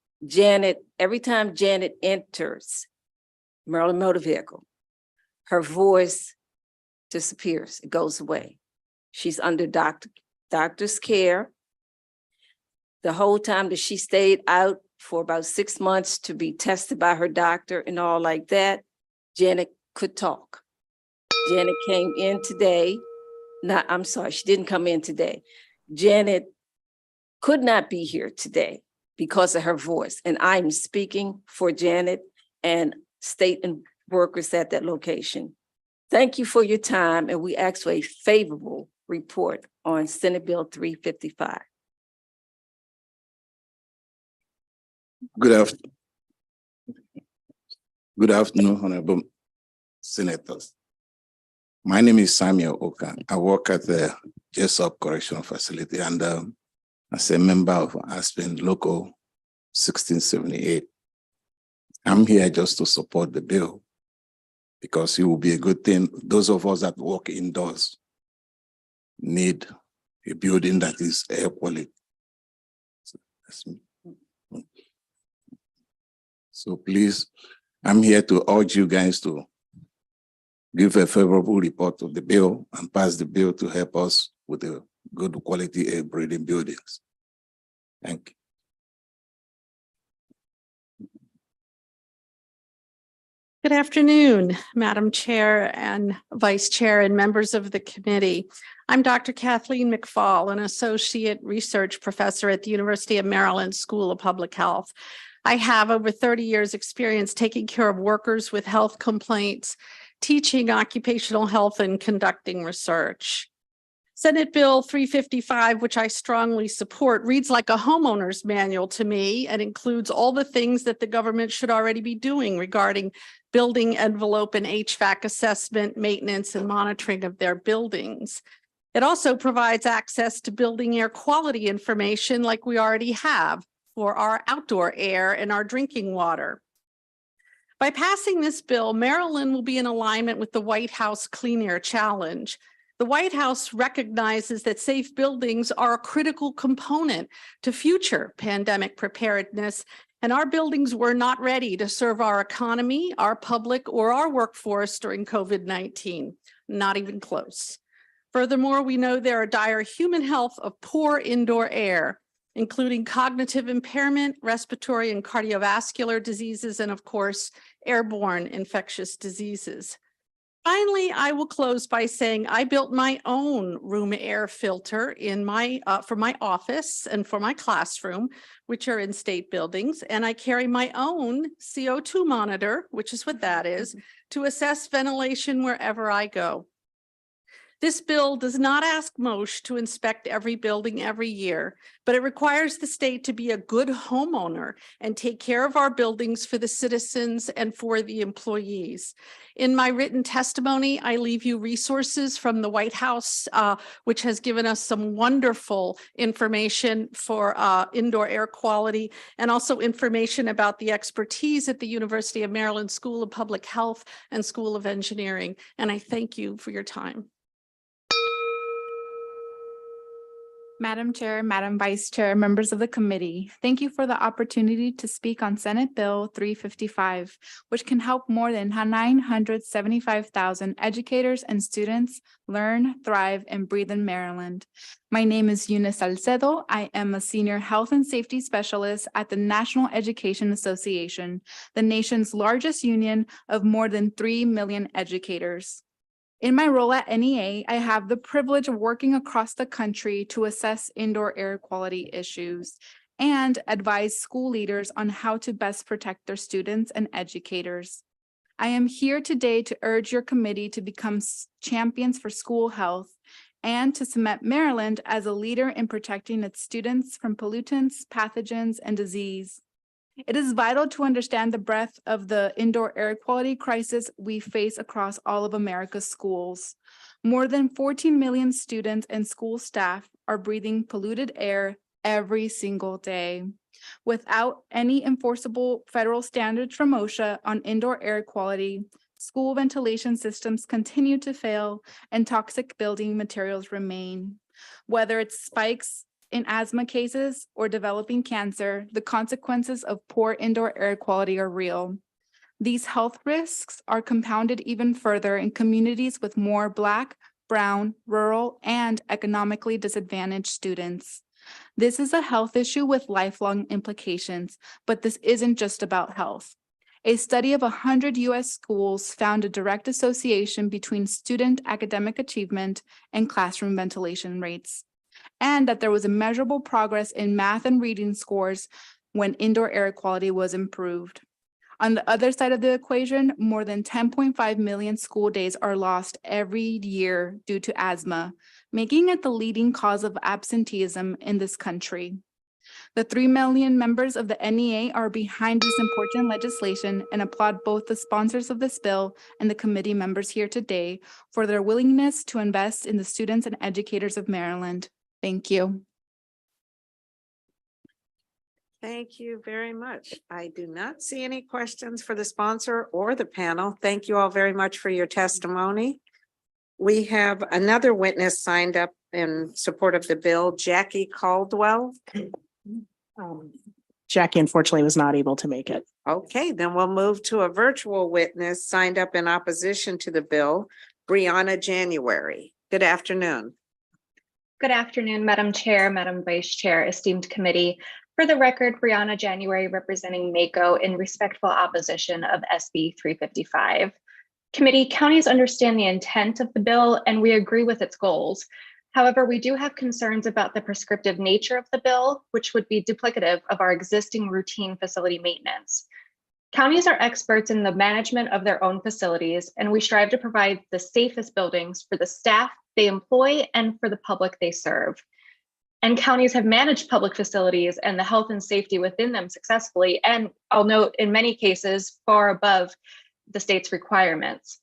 every time Janet enters Maryland Motor Vehicle, her voice disappears, it goes away. She's under doctor's care. The whole time that she stayed out for about 6 months to be tested by her doctor and all like that, Janet could talk. Janet came in today. She didn't come in today. Janet could not be here today because of her voice. And I'm speaking for Janet and state and workers at that location. Thank you for your time, and we ask for a favorable report on Senate Bill 355. Good afternoon, Honorable Senators. My name is Samuel Oka. I work at the JSOP Correctional Facility and as a member of Aspen Local 1678. I'm here just to support the bill because it will be a good thing. Those of us that work indoors need a building that is air quality. So please, I'm here to urge you guys to give a favorable report of the bill and pass the bill to help us with the good quality air breathing buildings. Thank you. Good afternoon, Madam Chair and Vice Chair and members of the committee. I'm Dr. Kathleen McFall, an Associate Research Professor at the University of Maryland School of Public Health. I have over 30 years' experience taking care of workers with health complaints, teaching occupational health, and conducting research. Senate Bill 355, which I strongly support, reads like a homeowner's manual to me and includes all the things that the government should already be doing regarding building envelope and HVAC assessment, maintenance, and monitoring of their buildings. It also provides access to building air quality information like we already have for our outdoor air and our drinking water. By passing this bill, Maryland will be in alignment with the White House Clean Air Challenge. The White House recognizes that safe buildings are a critical component to future pandemic preparedness, and our buildings were not ready to serve our economy, our public, or our workforce during COVID-19, not even close. Furthermore, we know there are dire human health of poor indoor air, including cognitive impairment, respiratory and cardiovascular diseases, and of course, airborne infectious diseases. Finally, I will close by saying I built my own room air filter in for my office and for my classroom, which are in state buildings, and I carry my own CO2 monitor, which is what that is, to assess ventilation wherever I go. This bill does not ask MOSH to inspect every building every year, but it requires the state to be a good homeowner and take care of our buildings for the citizens and for the employees. In my written testimony, I leave you resources from the White House, which has given us some wonderful information for indoor air quality, and also information about the expertise at the University of Maryland School of Public Health and School of Engineering. And I thank you for your time. Madam Chair, Madam Vice Chair, members of the committee, thank you for the opportunity to speak on Senate Bill 355, which can help more than 975,000 educators and students learn, thrive, and breathe in Maryland. My name is Eunice Salcedo. I am a senior health and safety specialist at the National Education Association, the nation's largest union of more than 3 million educators. In my role at NEA, I have the privilege of working across the country to assess indoor air quality issues and advise school leaders on how to best protect their students and educators. I am here today to urge your committee to become champions for school health and to cement Maryland as a leader in protecting its students from pollutants, pathogens, and disease. It is vital to understand the breadth of the indoor air quality crisis we face across all of America's schools. More than 14 million students and school staff are breathing polluted air every single day. Without any enforceable federal standards from OSHA on indoor air quality, school ventilation systems continue to fail and toxic building materials remain. Whether it's spikes in asthma cases or developing cancer, the consequences of poor indoor air quality are real. These health risks are compounded even further in communities with more Black, brown, rural, and economically disadvantaged students. This is a health issue with lifelong implications, but this isn't just about health. A study of 100 U.S. schools found a direct association between student academic achievement and classroom ventilation rates, and that there was a measurable progress in math and reading scores when indoor air quality was improved. On the other side of the equation, more than 10.5 million school days are lost every year due to asthma, making it the leading cause of absenteeism in this country. The 3 million members of the NEA are behind this important legislation and applaud both the sponsors of this bill and the committee members here today for their willingness to invest in the students and educators of Maryland. Thank you. Thank you very much. I do not see any questions for the sponsor or the panel. Thank you all very much for your testimony. We have another witness signed up in support of the bill, Jackie Caldwell. Jackie unfortunately was not able to make it. Okay, then we'll move to a virtual witness signed up in opposition to the bill, Brianna January. Good afternoon. Good afternoon, Madam Chair, Madam Vice Chair, esteemed committee. For the record, Brianna January representing MACO in respectful opposition of SB 355. Committee, counties understand the intent of the bill and we agree with its goals. However, we do have concerns about the prescriptive nature of the bill, which would be duplicative of our existing routine facility maintenance. Counties are experts in the management of their own facilities, and we strive to provide the safest buildings for the staff they employ and for the public they serve. And counties have managed public facilities and the health and safety within them successfully, and I'll note in many cases far above the state's requirements.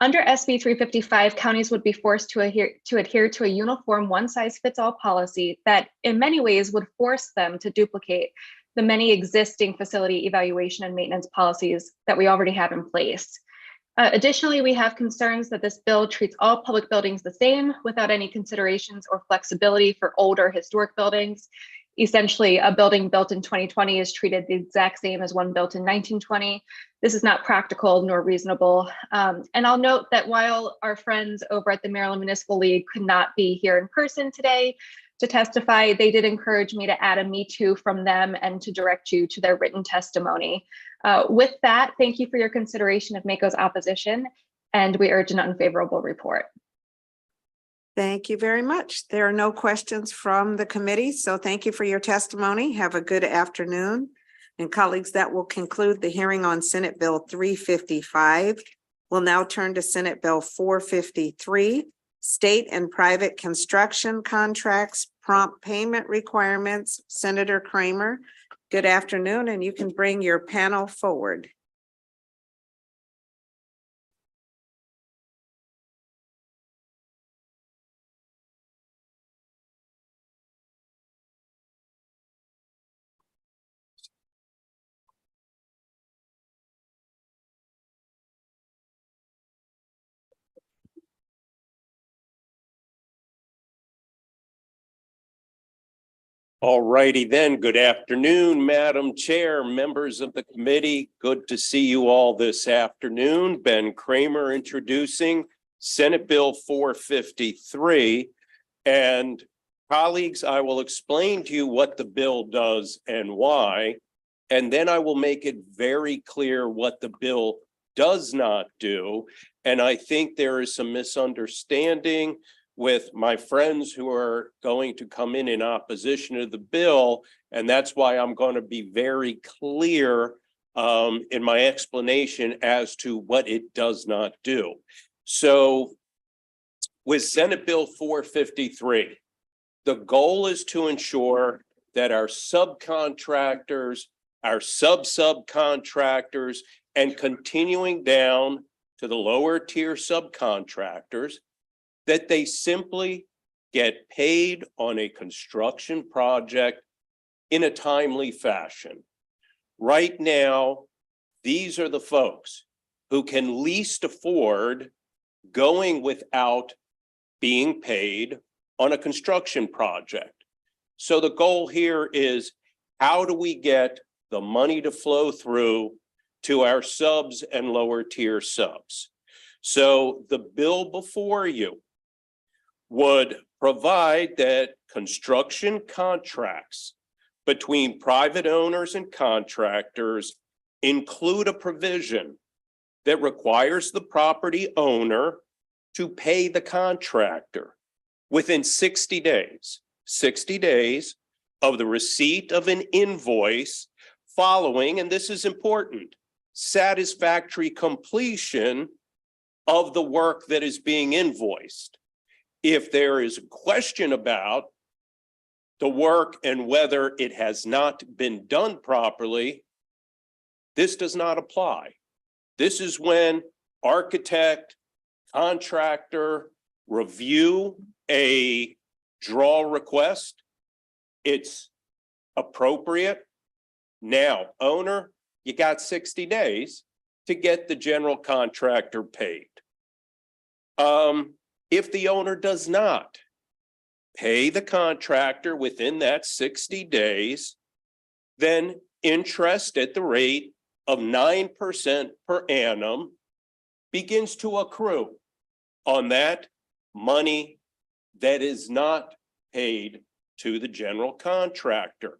Under SB 355, counties would be forced to adhere to a uniform one-size-fits-all policy that in many ways would force them to duplicate the many existing facility evaluation and maintenance policies that we already have in place. Additionally, we have concerns that this bill treats all public buildings the same without any considerations or flexibility for older historic buildings. Essentially, a building built in 2020 is treated the exact same as one built in 1920. This is not practical nor reasonable. And I'll note that while our friends over at the Maryland Municipal League could not be here in person today to testify, they did encourage me to add a me too from them and to direct you to their written testimony. With that, thank you for your consideration of MACO's opposition, and we urge an unfavorable report. Thank you very much. There are no questions from the committee, so thank you for your testimony. Have a good afternoon. And colleagues, that will conclude the hearing on Senate Bill 355. We'll now turn to Senate Bill 453, State and Private Construction Contracts, Prompt Payment Requirements. Senator Kramer, good afternoon, and you can bring your panel forward. All righty then. Good afternoon, Madam Chair, members of the committee. Good to see you all this afternoon. Ben Kramer introducing Senate Bill 453. And colleagues, I will explain to you what the bill does and why. And then I will make it very clear what the bill does not do. And I think there is some misunderstanding with my friends who are going to come in opposition to the bill. And that's why I'm going to be very clear in my explanation as to what it does not do. So with Senate Bill 453, the goal is to ensure that our subcontractors, our subcontractors, and continuing down to the lower tier subcontractors, that they simply get paid on a construction project in a timely fashion. Right now, these are the folks who can least afford going without being paid on a construction project. So the goal here is, how do we get the money to flow through to our subs and lower tier subs? So the bill before you would provide that construction contracts between private owners and contractors include a provision that requires the property owner to pay the contractor within 60 days of the receipt of an invoice following, and this is important, satisfactory completion of the work that is being invoiced. If there is a question about the work and whether it has not been done properly, this does not apply. This is when architect, contractor review a draw request. It's appropriate. Now, owner, you got 60 days to get the general contractor paid. If the owner does not pay the contractor within that 60 days, then interest at the rate of 9% per annum begins to accrue on that money that is not paid to the general contractor.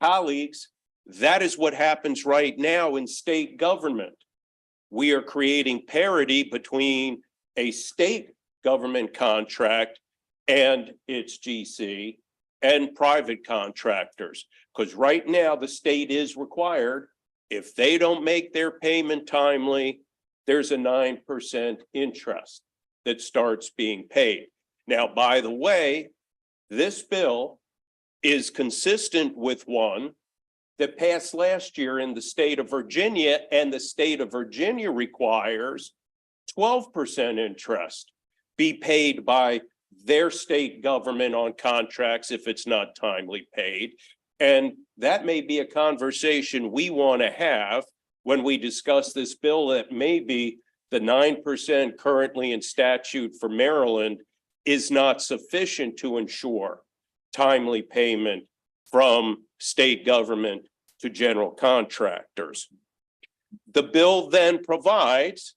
Colleagues, that is what happens right now in state government. We are creating parity between a state government contract and its GC and private contractors. Because right now the state is required, if they don't make their payment timely, there's a 9% interest that starts being paid. Now, by the way, this bill is consistent with one that passed last year in the state of Virginia, and the state of Virginia requires 12% interest be paid by their state government on contracts if it's not timely paid. And that may be a conversation we want to have when we discuss this bill, that maybe the 9% currently in statute for Maryland is not sufficient to ensure timely payment from state government to general contractors. The bill then provides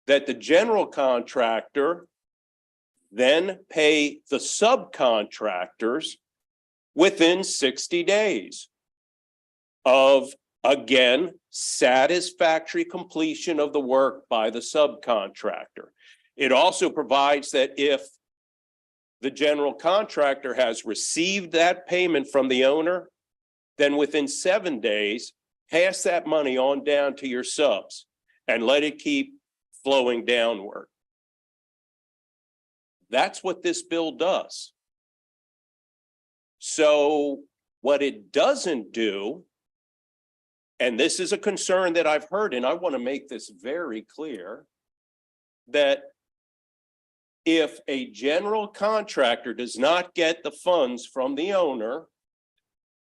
that the general contractor then pay the subcontractors within 60 days of, again, satisfactory completion of the work by the subcontractor. It also provides that if the general contractor has received that payment from the owner, then within 7 days, pass that money on down to your subs and let it keep flowing downward. That's what this bill does. So what it doesn't do, and this is a concern that I've heard, and I want to make this very clear, that if a general contractor does not get the funds from the owner,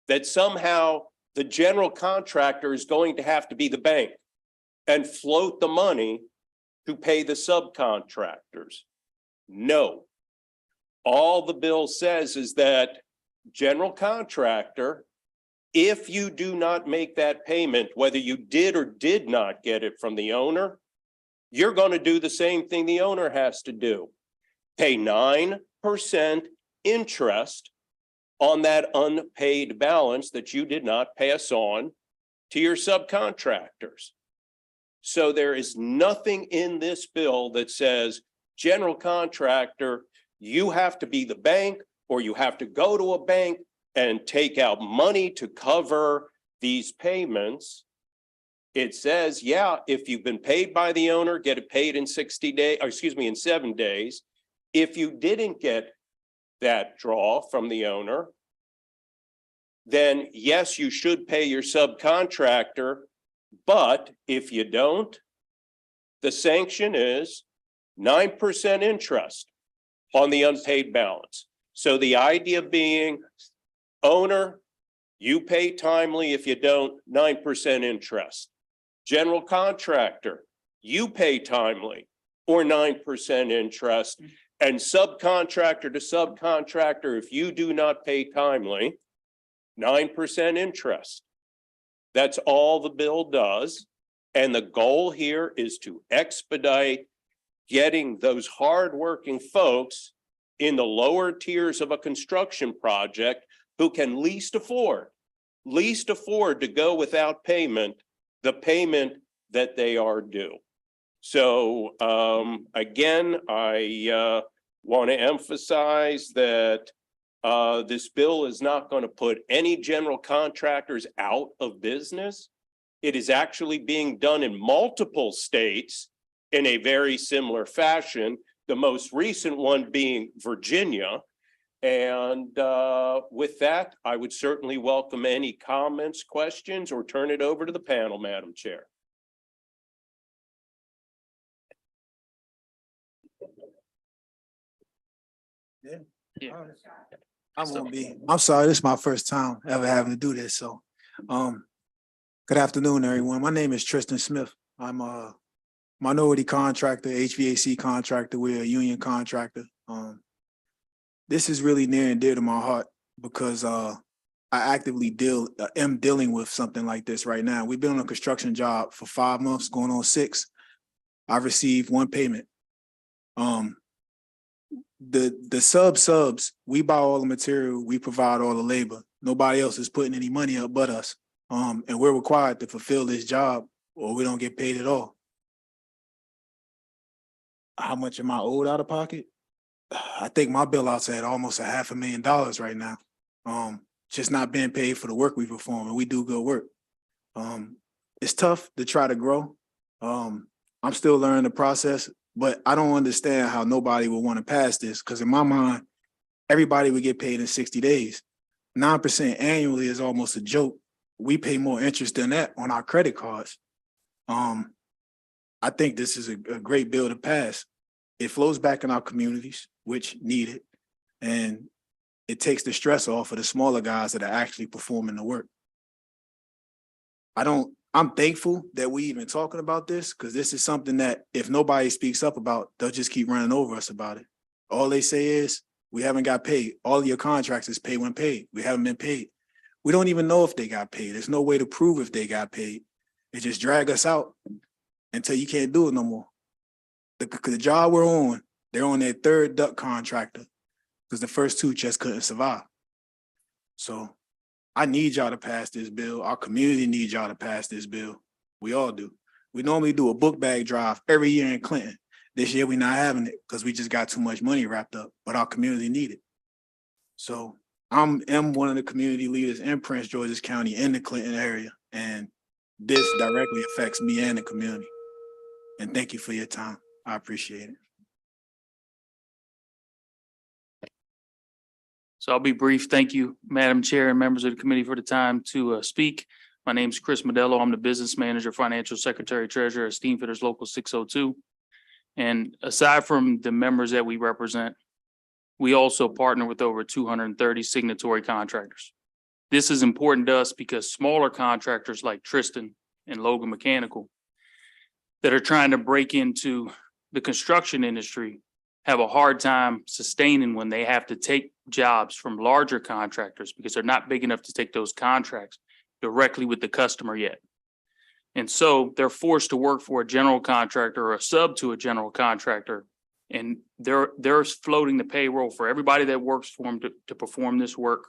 that somehow the general contractor is going to have to be the bank and float the money to pay the subcontractors. No. All the bill says is that general contractor, if you do not make that payment, whether you did or did not get it from the owner, you're going to do the same thing the owner has to do. Pay 9% interest on that unpaid balance that you did not pass on to your subcontractors. So there is nothing in this bill that says, general contractor, you have to be the bank, or you have to go to a bank and take out money to cover these payments. It says, yeah, if you've been paid by the owner, get it paid in 60 days, or excuse me, in 7 days. If you didn't get that draw from the owner, then yes, you should pay your subcontractor. But if you don't, the sanction is 9% interest on the unpaid balance. So the idea being, owner, you pay timely. If you don't, 9% interest. General contractor, you pay timely or 9% interest. And subcontractor to subcontractor, if you do not pay timely, 9% interest. That's all the bill does. And the goal here is to expedite getting those hardworking folks in the lower tiers of a construction project who can least afford to go without payment, the payment that they are due. So again, I want to emphasize that this bill is not going to put any general contractors out of business. It is actually being done in multiple states in a very similar fashion, the most recent one being Virginia. And with that, I would certainly welcome any comments, questions, or turn it over to the panel, Madam Chair. I'm sorry, this is my first time ever having to do this. So, good afternoon, everyone. My name is Tristan Smith. I'm a minority contractor, HVAC contractor. We're a union contractor. This is really near and dear to my heart because I actively am dealing with something like this right now. We've been on a construction job for 5 months, going on 6. I've received 1 payment. The subs, we buy all the material, we provide all the labor. Nobody else is putting any money up but us. And we're required to fulfill this job or we don't get paid at all. How much am I owed out of pocket? I think my bill out's at almost $500,000 right now. Just not being paid for the work we perform, and we do good work. It's tough to try to grow. I'm still learning the process, but I don't understand how nobody would want to pass this, because in my mind, everybody would get paid in 60 days. 9% annually is almost a joke. We pay more interest than that on our credit cards. I think this is a great bill to pass. It flows back in our communities, which need it, and it takes the stress off of the smaller guys that are actually performing the work. I'm thankful that we even talking about this, because this is something that if nobody speaks up about, they'll just keep running over us about it. All they say is, we haven't got paid. All of your contracts is pay when paid. We haven't been paid. We don't even know if they got paid. There's no way to prove if they got paid. They just drag us out until you can't do it no more. The job we're on, they're on their third duck contractor because the first two just couldn't survive. So I need y'all to pass this bill. Our community needs y'all to pass this bill. We all do. We normally do a book bag drive every year in Clinton. This year we're not having it because we just got too much money wrapped up, but our community need it. So I'm one of the community leaders in Prince George's County in the Clinton area, and this directly affects me and the community. And thank you for your time. I appreciate it. So I'll be brief. Thank you, Madam Chair and members of the committee for the time to speak. My name is Chris Modello. I'm the business manager, financial secretary, treasurer at Steamfitters Local 602. And aside from the members that we represent, we also partner with over 230 signatory contractors. This is important to us because smaller contractors like Tristan and Logan Mechanical that are trying to break into the construction industry have a hard time sustaining when they have to take jobs from larger contractors because they're not big enough to take those contracts directly with the customer yet. And so they're forced to work for a general contractor or a sub to a general contractor. And they're floating the payroll for everybody that works for them to perform this work.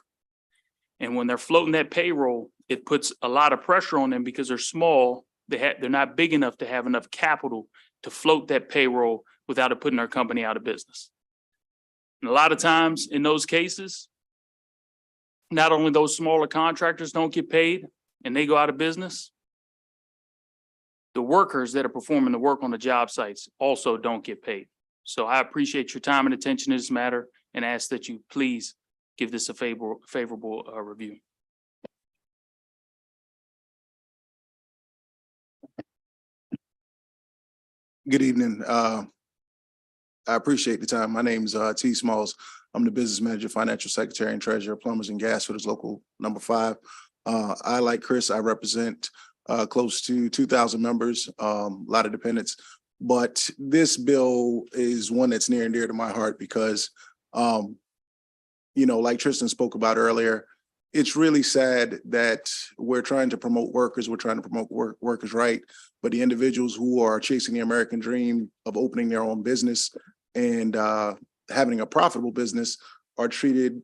And when they're floating that payroll, it puts a lot of pressure on them because they're small. They're not big enough to have enough capital to float that payroll without it putting their company out of business. And a lot of times in those cases, not only those smaller contractors don't get paid and they go out of business, the workers that are performing the work on the job sites also don't get paid. So I appreciate your time and attention to this matter and ask that you please give this a favorable review. Good evening. I appreciate the time. My name is T. Smalls. I'm the business manager, financial secretary, and treasurer, Plumbers and Gasfitters Local number 5. I, like Chris, I represent close to 2,000 members, a lot of dependents. But this bill is one that's near and dear to my heart because, like Tristan spoke about earlier, it's really sad that we're trying to promote workers, we're trying to promote workers' right, but the individuals who are chasing the American dream of opening their own business and having a profitable business are treated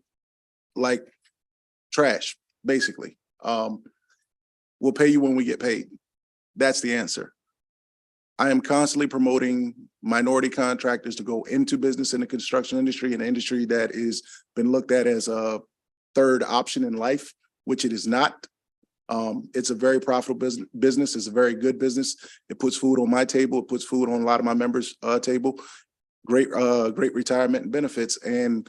like trash, basically. We'll pay you when we get paid. That's the answer. I am constantly promoting minority contractors to go into business in the construction industry, an industry that is been looked at as a third option in life, which it is not. It's a very profitable business. It's a very good business. It puts food on my table. It puts food on a lot of my members' table. Great retirement and benefits. And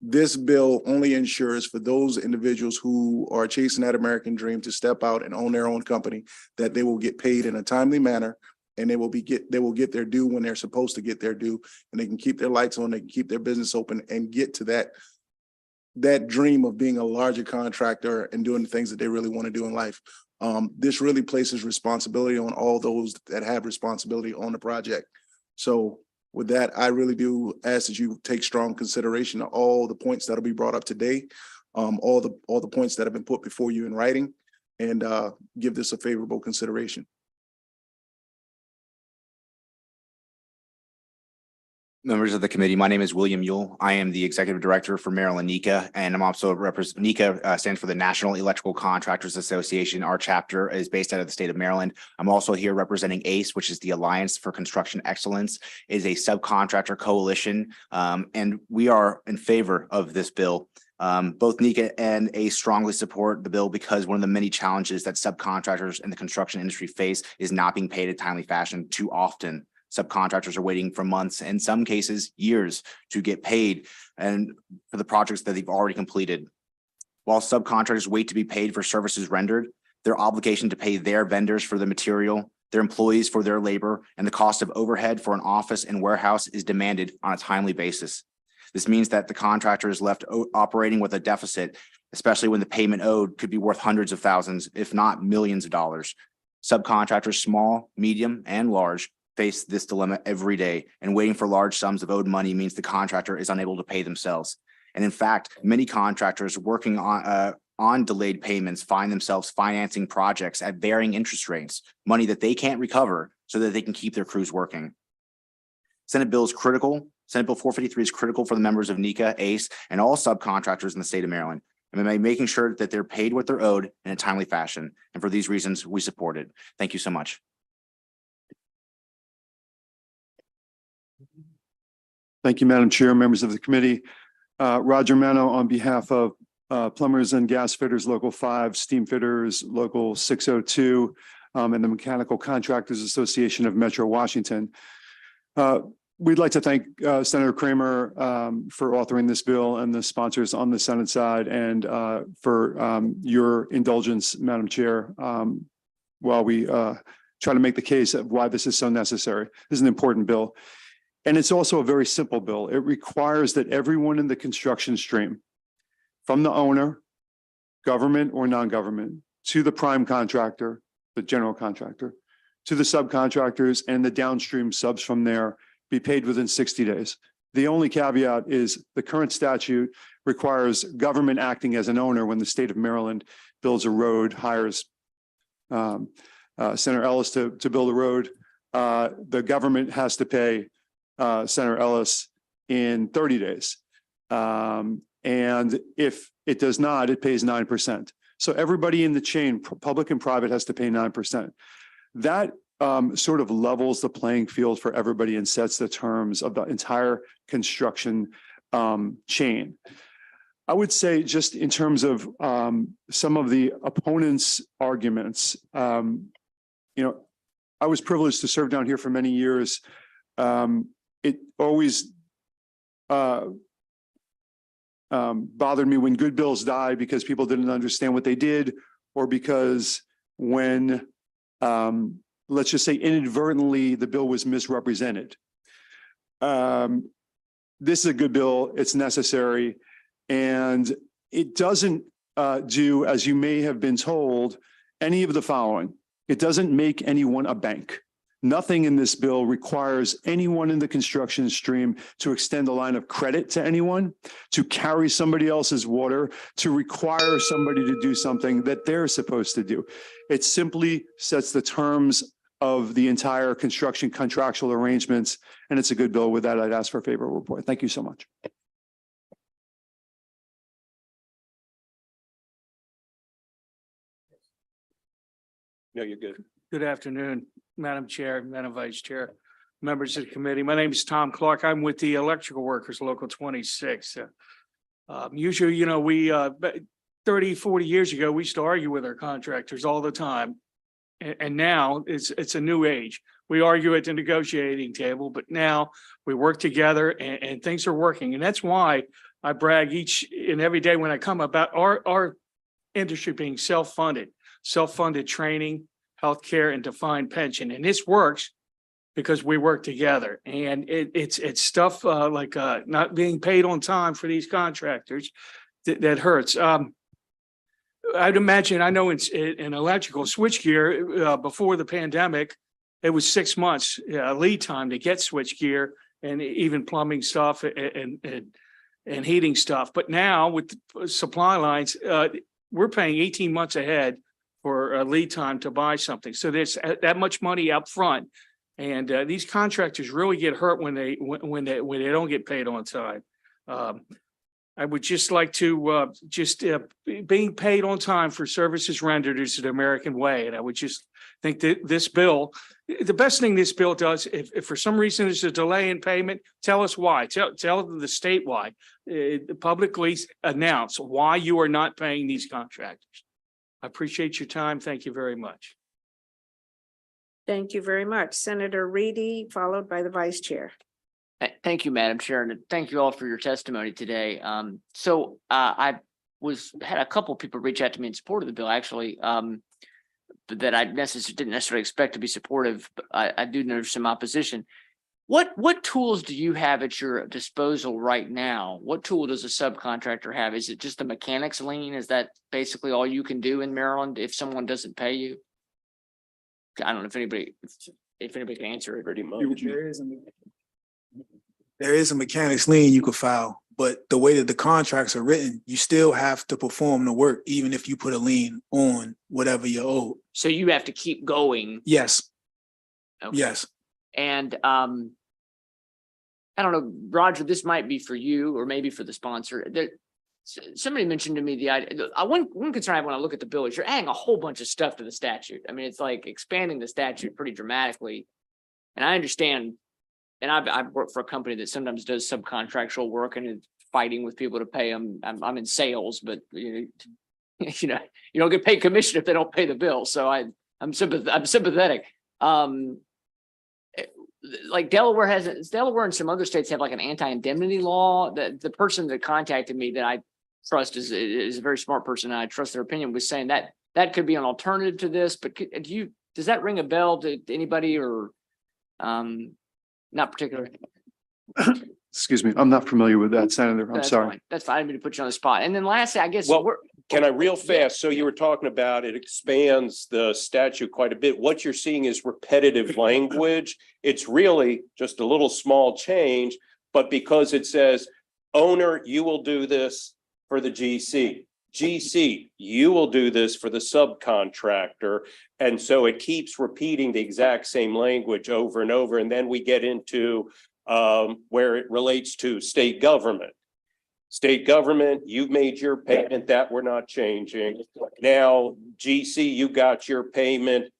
this bill only ensures for those individuals who are chasing that American dream to step out and own their own company that they will get paid in a timely manner, and they will get their due when they're supposed to get their due, and they can keep their lights on, they can keep their business open and get to that dream of being a larger contractor and doing the things that they really want to do in life. This really places responsibility on all those that have responsibility on the project. So with that, I really do ask that you take strong consideration of all the points that'll be brought up today, all the points that have been put before you in writing, and give this a favorable consideration. Members of the committee, my name is William Yule. I am the executive director for Maryland NECA, and I'm also NECA stands for the National Electrical Contractors Association. Our chapter is based out of the state of Maryland. I'm also here representing ACE, which is the Alliance for Construction Excellence, is a subcontractor coalition, and we are in favor of this bill. Both NECA and ACE strongly support the bill because one of the many challenges that subcontractors in the construction industry face is not being paid in a timely fashion too often. Subcontractors are waiting for months, in some cases years, to get paid and for the projects that they've already completed. While subcontractors wait to be paid for services rendered, their obligation to pay their vendors for the material, their employees for their labor, and the cost of overhead for an office and warehouse is demanded on a timely basis. This means that the contractor is left operating with a deficit, especially when the payment owed could be worth hundreds of thousands, if not millions of dollars. Subcontractors, small, medium, and large, face this dilemma every day, and waiting for large sums of owed money means the contractor is unable to pay themselves. And in fact, many contractors working on delayed payments find themselves financing projects at varying interest rates, money that they can't recover so that they can keep their crews working. Senate Bill is critical. Senate Bill 453 is critical for the members of NECA, ACE, and all subcontractors in the state of Maryland, and by making sure that they're paid what they're owed in a timely fashion. And for these reasons, we support it. Thank you so much. Thank you, Madam Chair, members of the committee. Roger Mano on behalf of Plumbers and Gas Fitters Local 5, Steam Fitters Local 602, and the Mechanical Contractors Association of Metro Washington. We'd like to thank Senator Kramer for authoring this bill and the sponsors on the Senate side, and for your indulgence, Madam Chair, while we try to make the case of why this is so necessary. This is an important bill. And it's also a very simple bill. It requires that everyone in the construction stream, from the owner, government or non-government, to the prime contractor, the general contractor, to the subcontractors and the downstream subs from there, be paid within 60 days. The only caveat is the current statute requires government acting as an owner when the state of Maryland builds a road, hires Senator Ellis to build a road. The government has to pay Senator Ellis in 30 days. And if it does not, it pays 9%. So everybody in the chain, public and private, has to pay 9%. That sort of levels the playing field for everybody and sets the terms of the entire construction chain. I would say, just in terms of some of the opponents' arguments, I was privileged to serve down here for many years. It always bothered me when good bills die because people didn't understand what they did, or because when, let's just say, inadvertently, the bill was misrepresented. This is a good bill. It's necessary. And it doesn't do, as you may have been told, any of the following. It doesn't make anyone a bank. Nothing in this bill requires anyone in the construction stream to extend a line of credit to anyone, to carry somebody else's water, to require somebody to do something that they're supposed to do. It simply sets the terms of the entire construction contractual arrangements, and it's a good bill. With that, I'd ask for a favorable report. Thank you so much. No, you're good. Good afternoon, Madam Chair, Madam Vice Chair, members of the committee. My name is Tom Clark. I'm with the Electrical Workers Local 26. Usually, we 30, 40 years ago, we used to argue with our contractors all the time. And now it's a new age. We argue at the negotiating table, but now we work together and things are working. And that's why I brag each and every day when I come about our industry being self-funded training, healthcare, and defined pension. And this works because we work together. And it's stuff like not being paid on time for these contractors that hurts. I'd imagine, I know in electrical switchgear, before the pandemic, it was 6 months lead time to get switchgear and even plumbing stuff and heating stuff. But now with supply lines, we're paying 18 months ahead for a lead time to buy something. So there's that much money up front. And these contractors really get hurt when they don't get paid on time. I would just like to being paid on time for services rendered is the American way. And I would just think that this bill, the best thing this bill does, if for some reason there's a delay in payment, tell us why. Tell the state why. Publicly announce why you are not paying these contractors. I appreciate your time. Thank you very much. Thank you very much. Senator Reedy, followed by the Vice Chair. Thank you, Madam Chair, and thank you all for your testimony today. I had a couple of people reach out to me in support of the bill, actually, that I didn't necessarily expect to be supportive, but I do know some opposition. What tools do you have at your disposal right now? What tool does a subcontractor have? Is it just a mechanic's lien? Is that basically all you can do in Maryland if someone doesn't pay you? I don't know if anybody can answer it. Pretty much. There is a mechanic's lien you could file, but the way that the contracts are written, you still have to perform the work, even if you put a lien on whatever you're owed. So you have to keep going. Yes. Okay. Yes. And I don't know, Roger, this might be for you or maybe for the sponsor. Somebody mentioned to me the idea. One concern I have when I look at the bill is you're adding a whole bunch of stuff to the statute. I mean, it's like expanding the statute pretty dramatically. And I understand, and I've worked for a company that sometimes does subcontractual work and is fighting with people to pay them. I'm in sales, but you don't get paid commission if they don't pay the bill. So I'm sympathetic. Like Delaware and some other states have like an anti-indemnity law. That the person that contacted me that I trust is a very smart person and I trust their opinion, was saying that could be an alternative to this. But does that ring a bell to anybody or not particularly? Excuse me, I'm not familiar with that, Senator. I'm sorry. Fine. That's fine. I didn't mean to put you on the spot. And then lastly, I guess. Well, can I real fast? So you were talking about it expands the statute quite a bit. What you're seeing is repetitive language. It's really just a little small change, but because it says, owner, you will do this for the GC. GC, you will do this for the subcontractor. And so it keeps repeating the exact same language over and over. And then we get into where it relates to state government. State government, you've made your payment, that we're not changing. Now, GC, you got your payment,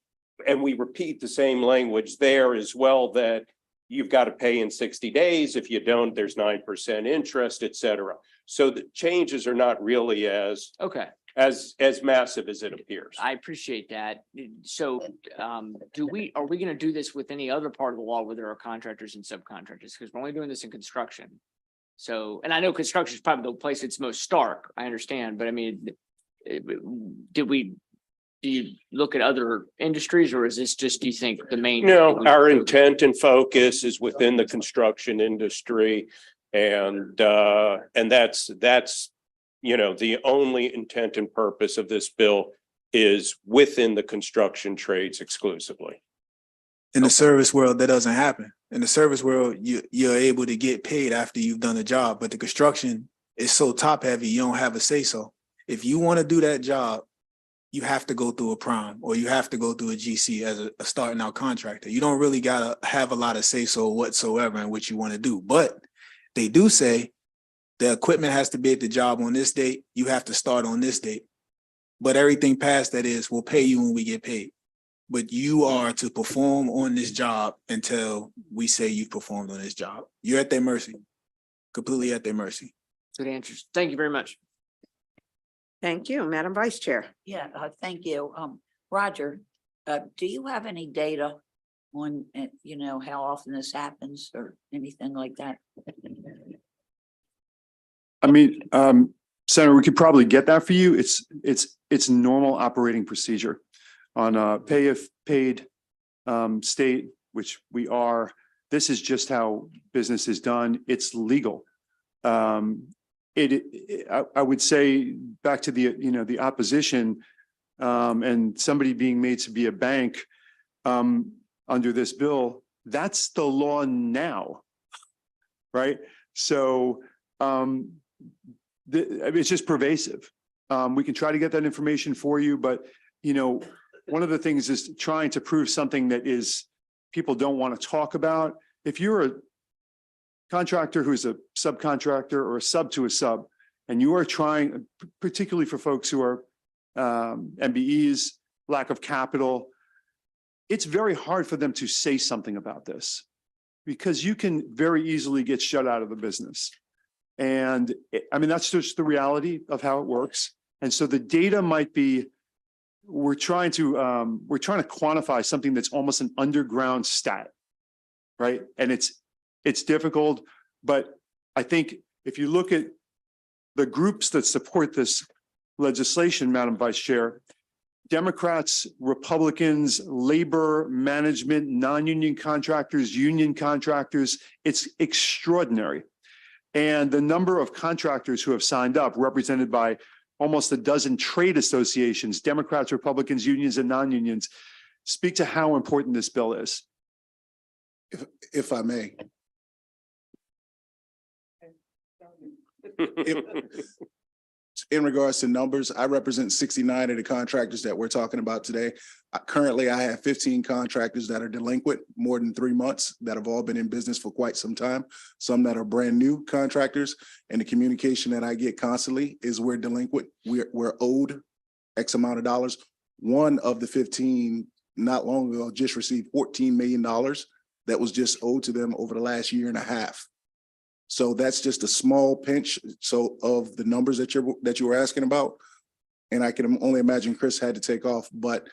and we repeat the same language there as well, that you've got to pay in 60 days. If you don't, there's 9% interest, et cetera. So the changes are not really as massive as it appears. I appreciate that. So are we going to do this with any other part of the law where there are contractors and subcontractors? Because we're only doing this in construction. So, and I know construction is probably the place it's most stark. I understand, but I mean, do you look at other industries, or is this just, do you think the main? No, our intent and focus is within the construction industry. And that's, the only intent and purpose of this bill is within the construction trades exclusively. In the service world, that doesn't happen. In the service world, you're able to get paid after you've done the job, but the construction is so top heavy, you don't have a say so. If you want to do that job, you have to go through a prime or you have to go through a GC as a starting out contractor. You don't really gotta have a lot of say so whatsoever in what you want to do. But they do say the equipment has to be at the job on this date. You have to start on this date. But everything past that is, we'll pay you when we get paid. But you are to perform on this job until we say you've performed on this job. You're at their mercy, completely at their mercy. Good answers. Thank you very much. Thank you, Madam Vice Chair. Yeah, thank you. Roger, do you have any data on, how often this happens or anything like that? I mean, Senator, we could probably get that for you. It's normal operating procedure on pay if paid state, which we are. This is just how business is done. It's legal. I would say back to the opposition and somebody being made to be a bank under this bill. That's the law now, right? So it's just pervasive. We can try to get that information for you, but one of the things is trying to prove something that is people don't want to talk about. If you're a contractor who's a subcontractor or a sub to a sub, and you are trying, particularly for folks who are MBEs, lack of capital, it's very hard for them to say something about this because you can very easily get shut out of the business. And I mean, that's just the reality of how it works. And so the data might be, we're trying to quantify something that's almost an underground stat, right? And it's difficult, but I think if you look at the groups that support this legislation, Madam Vice Chair, Democrats, Republicans, labor, management, non-union contractors, union contractors, it's extraordinary. And the number of contractors who have signed up, represented by almost a dozen trade associations, Democrats, Republicans, unions, and non-unions, speak to how important this bill is. If I may. In regards to numbers, I represent 69 of the contractors that we're talking about today. Currently, I have 15 contractors that are delinquent more than 3 months that have all been in business for quite some time. Some that are brand new contractors, and the communication that I get constantly is we're delinquent. We're owed X amount of dollars. One of the 15 not long ago just received $14 million that was just owed to them over the last year and a half. So that's just a small pinch of the numbers that you were asking about. And I can only imagine Chris had to take off, but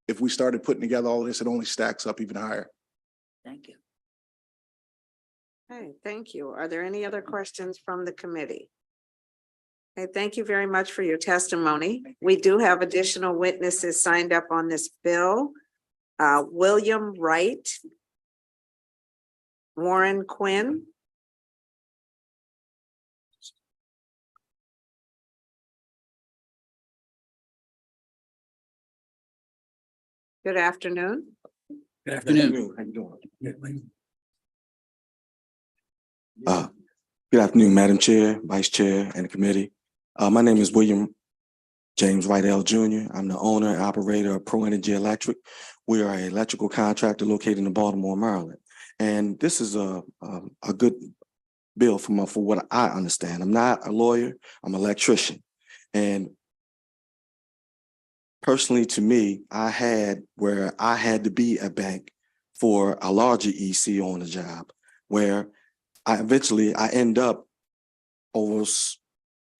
if we started putting together all of this, it only stacks up even higher. Thank you. Okay, thank you. Are there any other questions from the committee? Okay, thank you very much for your testimony. We do have additional witnesses signed up on this bill. William Wright, Warren Quinn, good afternoon. Good afternoon. How you doing? Good afternoon, Madam Chair, Vice Chair, and the committee. My name is William James Wright L. Jr. I'm the owner and operator of Pro Energy Electric. We are an electrical contractor located in Baltimore, Maryland. And this is a good bill for what I understand. I'm not a lawyer, I'm an electrician. And personally, to me, I had to be a bank for a larger EC on the job, where I end up over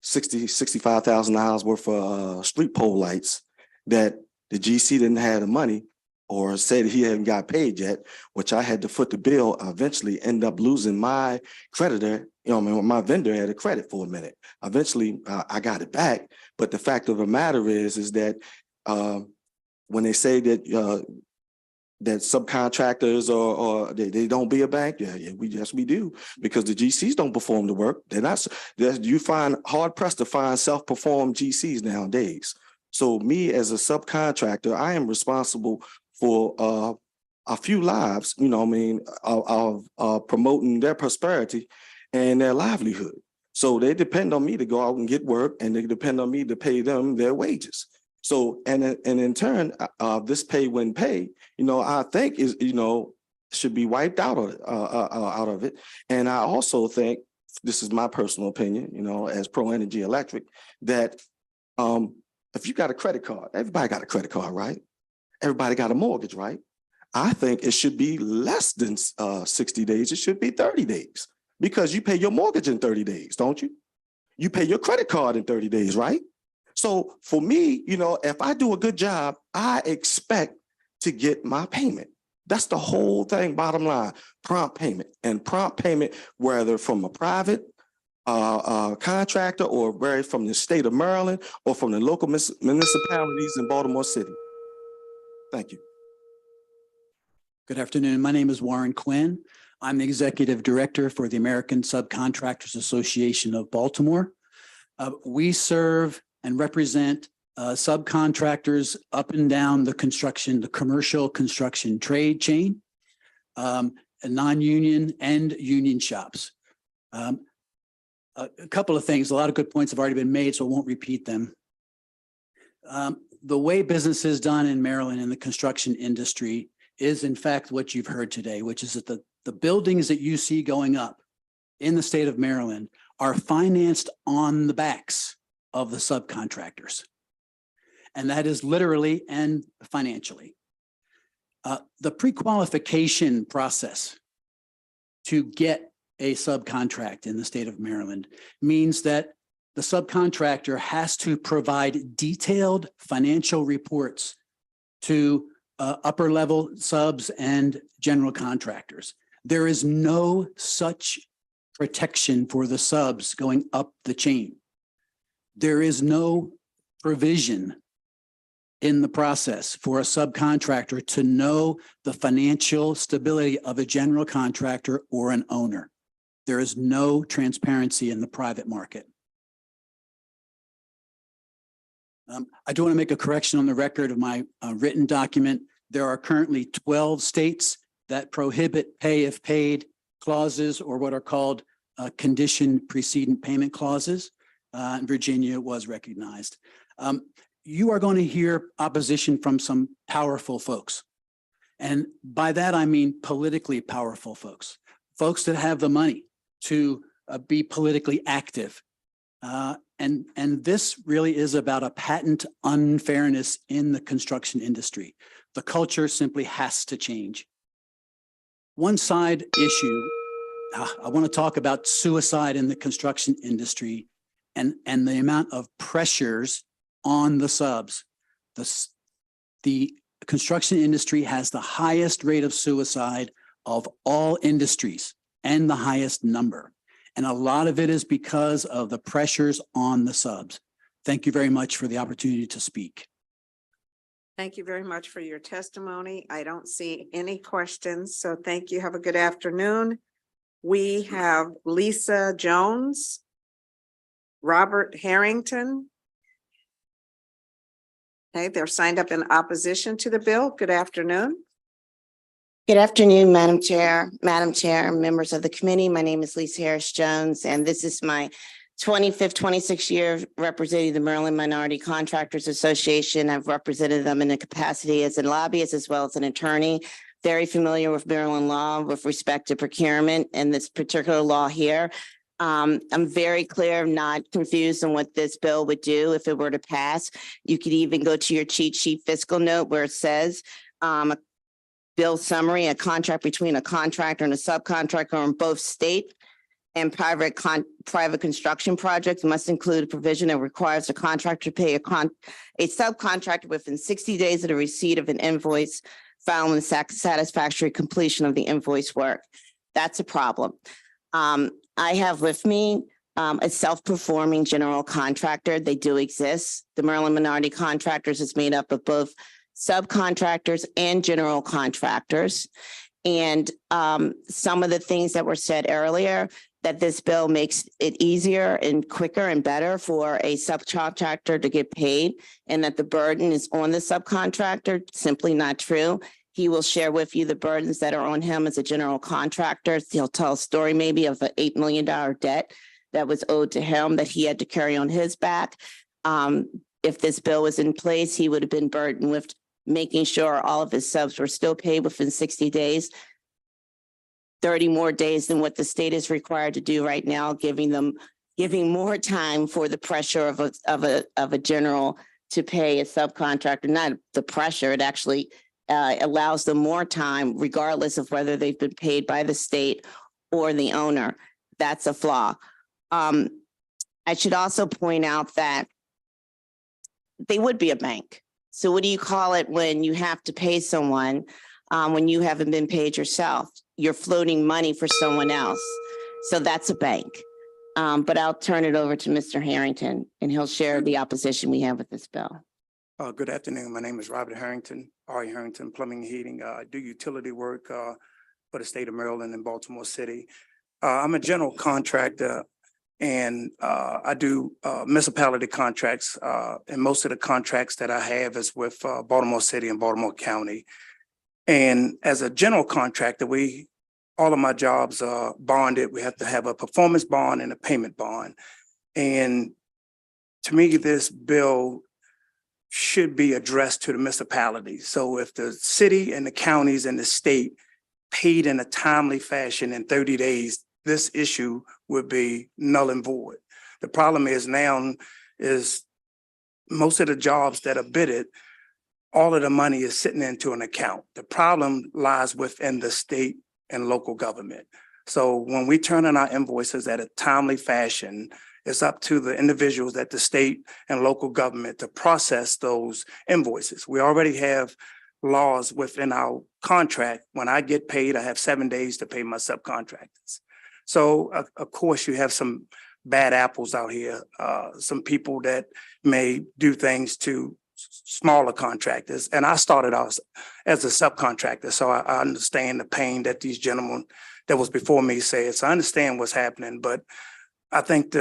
$65,000 worth of street pole lights that the GC didn't have the money or said he hadn't got paid yet, which I had to foot the bill, eventually end up losing my creditor. My vendor had a credit for a minute. Eventually, I got it back. But the fact of the matter is that when they say that that subcontractors or they don't be a bank, yes we do, because the GCs don't perform the work. They're not. You find hard pressed to find self-performed GCs nowadays. So me as a subcontractor, I am responsible for a few lives, of promoting their prosperity and their livelihood. So they depend on me to go out and get work, and they depend on me to pay them their wages. So, and in turn, this pay when paid, I think should be wiped out of it. And I also think, this is my personal opinion, as Pro Energy Electric, that if you got a credit card, everybody got a credit card, right? Everybody got a mortgage, right? I think it should be less than 60 days. It should be 30 days, because you pay your mortgage in 30 days, don't you? You pay your credit card in 30 days, right? So for me, if I do a good job, I expect to get my payment. That's the whole thing, bottom line, prompt payment. And prompt payment, whether from a private contractor or from the state of Maryland or from the local municipalities in Baltimore City. Thank you. Good afternoon. My name is Warren Quinn. I'm the Executive Director for the American Subcontractors Association of Baltimore. We serve and represent subcontractors up and down the commercial construction trade chain, non-union and union shops. A couple of things, a lot of good points have already been made, so I won't repeat them. The way business is done in Maryland in the construction industry is in fact what you've heard today, which is that the buildings that you see going up in the state of Maryland are financed on the backs of the subcontractors. And that is literally and financially. The pre-qualification process to get a subcontract in the state of Maryland means that the subcontractor has to provide detailed financial reports to upper level subs and general contractors. There is no such protection for the subs going up the chain. There is no provision in the process for a subcontractor to know the financial stability of a general contractor or an owner. There is no transparency in the private market. I do want to make a correction on the record of my written document. There are currently 12 states that prohibit pay if paid clauses, or what are called condition precedent payment clauses. And Virginia was recognized. You are going to hear opposition from some powerful folks. And by that, I mean politically powerful folks, folks that have the money to be politically active. And this really is about a patent unfairness in the construction industry. The culture simply has to change. One side issue, I want to talk about suicide in the construction industry and the amount of pressures on the subs. The construction industry has the highest rate of suicide of all industries and the highest number. And a lot of it is because of the pressures on the subs. Thank you very much for the opportunity to speak. Thank you very much for your testimony. I don't see any questions, so thank you. Have a good afternoon. We have Lisa Jones, Robert Harrington. Okay, they're signed up in opposition to the bill. Good afternoon. Good afternoon, Madam Chair, members of the committee. My name is Lisa Harris Jones, and this is my 25th, 26th year representing the Maryland Minority Contractors Association. I've represented them in a capacity as a lobbyist as well as an attorney. Very familiar with Maryland law with respect to procurement and this particular law here. I'm very clear, not confused on what this bill would do if it were to pass. You could even go to your cheat sheet fiscal note where it says bill summary, a contract between a contractor and a subcontractor on both state and private construction projects must include a provision that requires the contractor to pay a subcontractor within 60 days of the receipt of an invoice following satisfactory completion of the invoice work. That's a problem. I have with me a self-performing general contractor. They do exist. The Maryland Minority Contractors is made up of both subcontractors and general contractors. And some of the things that were said earlier, that this bill makes it easier and quicker and better for a subcontractor to get paid, and that the burden is on the subcontractor, simply not true. He will share with you the burdens that are on him as a general contractor. He'll tell a story maybe of an $8 million debt that was owed to him that he had to carry on his back. If this bill was in place, he would have been burdened with making sure all of his subs were still paid within 60 days, 30 more days than what the state is required to do right now, giving more time for the pressure of a general to pay a subcontractor. Not the pressure, it actually allows them more time regardless of whether they've been paid by the state or the owner. That's a flaw. I should also point out that they would be a bank. So what do you call it when you have to pay someone when you haven't been paid yourself? You're floating money for someone else. So that's a bank. But I'll turn it over to Mr. Harrington and he'll share the opposition we have with this bill. Good afternoon. My name is Robert Harrington, R.E. Harrington Plumbing and Heating. I do utility work for the state of Maryland and Baltimore City. I'm a general contractor and I do municipality contracts. And most of the contracts that I have is with Baltimore City and Baltimore County. And as a general contractor, all of my jobs are bonded. We have to have a performance bond and a payment bond. And to me, this bill should be addressed to the municipalities. So if the city and the counties and the state paid in a timely fashion in 30 days, this issue would be null and void. The problem is now is most of the jobs that are bidded, all of the money is sitting into an account. The problem lies within the state and local government. So when we turn in our invoices at a timely fashion, it's up to the individuals at the state and local government to process those invoices. We already have laws within our contract. When I get paid, I have 7 days to pay my subcontractors. So of course you have some bad apples out here, some people that may do things to smaller contractors. And I started out as a subcontractor, so I understand the pain that these gentlemen that was before me said. So I understand what's happening, but I think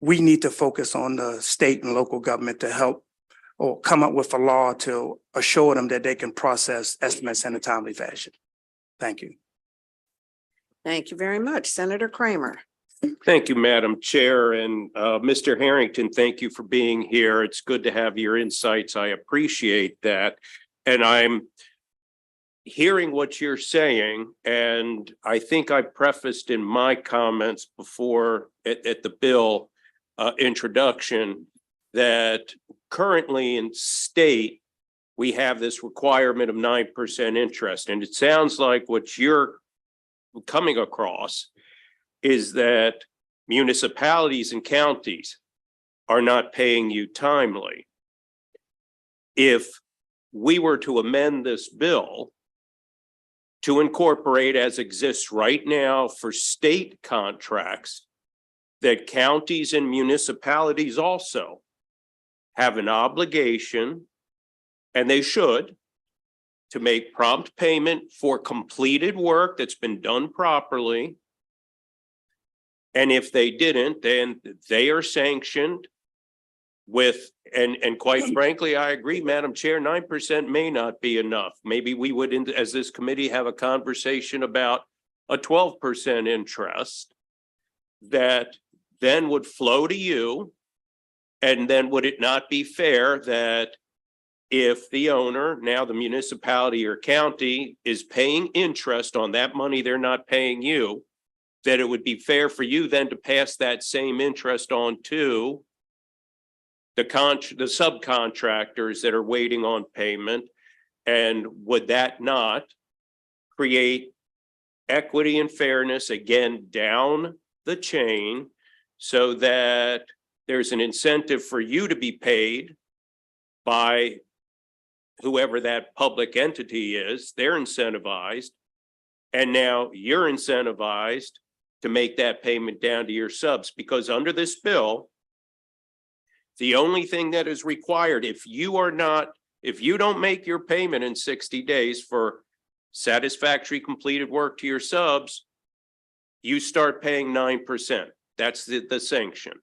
we need to focus on the state and local government to help or come up with a law to assure them that they can process estimates in a timely fashion. Thank you. Thank you very much. Senator Kramer. Thank you, Madam Chair, and Mr. Harrington, thank you for being here. It's good to have your insights. I appreciate that. And I'm hearing what you're saying, and I think I prefaced in my comments before at the bill introduction that currently in state, we have this requirement of 9% interest. And it sounds like what you're coming across is that municipalities and counties are not paying you timely. If we were to amend this bill to incorporate, as exists right now for state contracts, that counties and municipalities also have an obligation, and they should, to make prompt payment for completed work that's been done properly. And if they didn't, then they are sanctioned with, and quite frankly, I agree, Madam Chair, 9% may not be enough. Maybe we would, as this committee, have a conversation about a 12% interest that then would flow to you. And then would it not be fair that if the owner, now the municipality or county, is paying interest on that money they're not paying you, that it would be fair for you then to pass that same interest on to the subcontractors that are waiting on payment? And would that not create equity and fairness again down the chain so that there's an incentive for you to be paid by whoever that public entity is? They're incentivized. And now you're incentivized to make that payment down to your subs, because under this bill, the only thing that is required, if you don't make your payment in 60 days for satisfactory completed work to your subs, you start paying 9%. That's the sanction.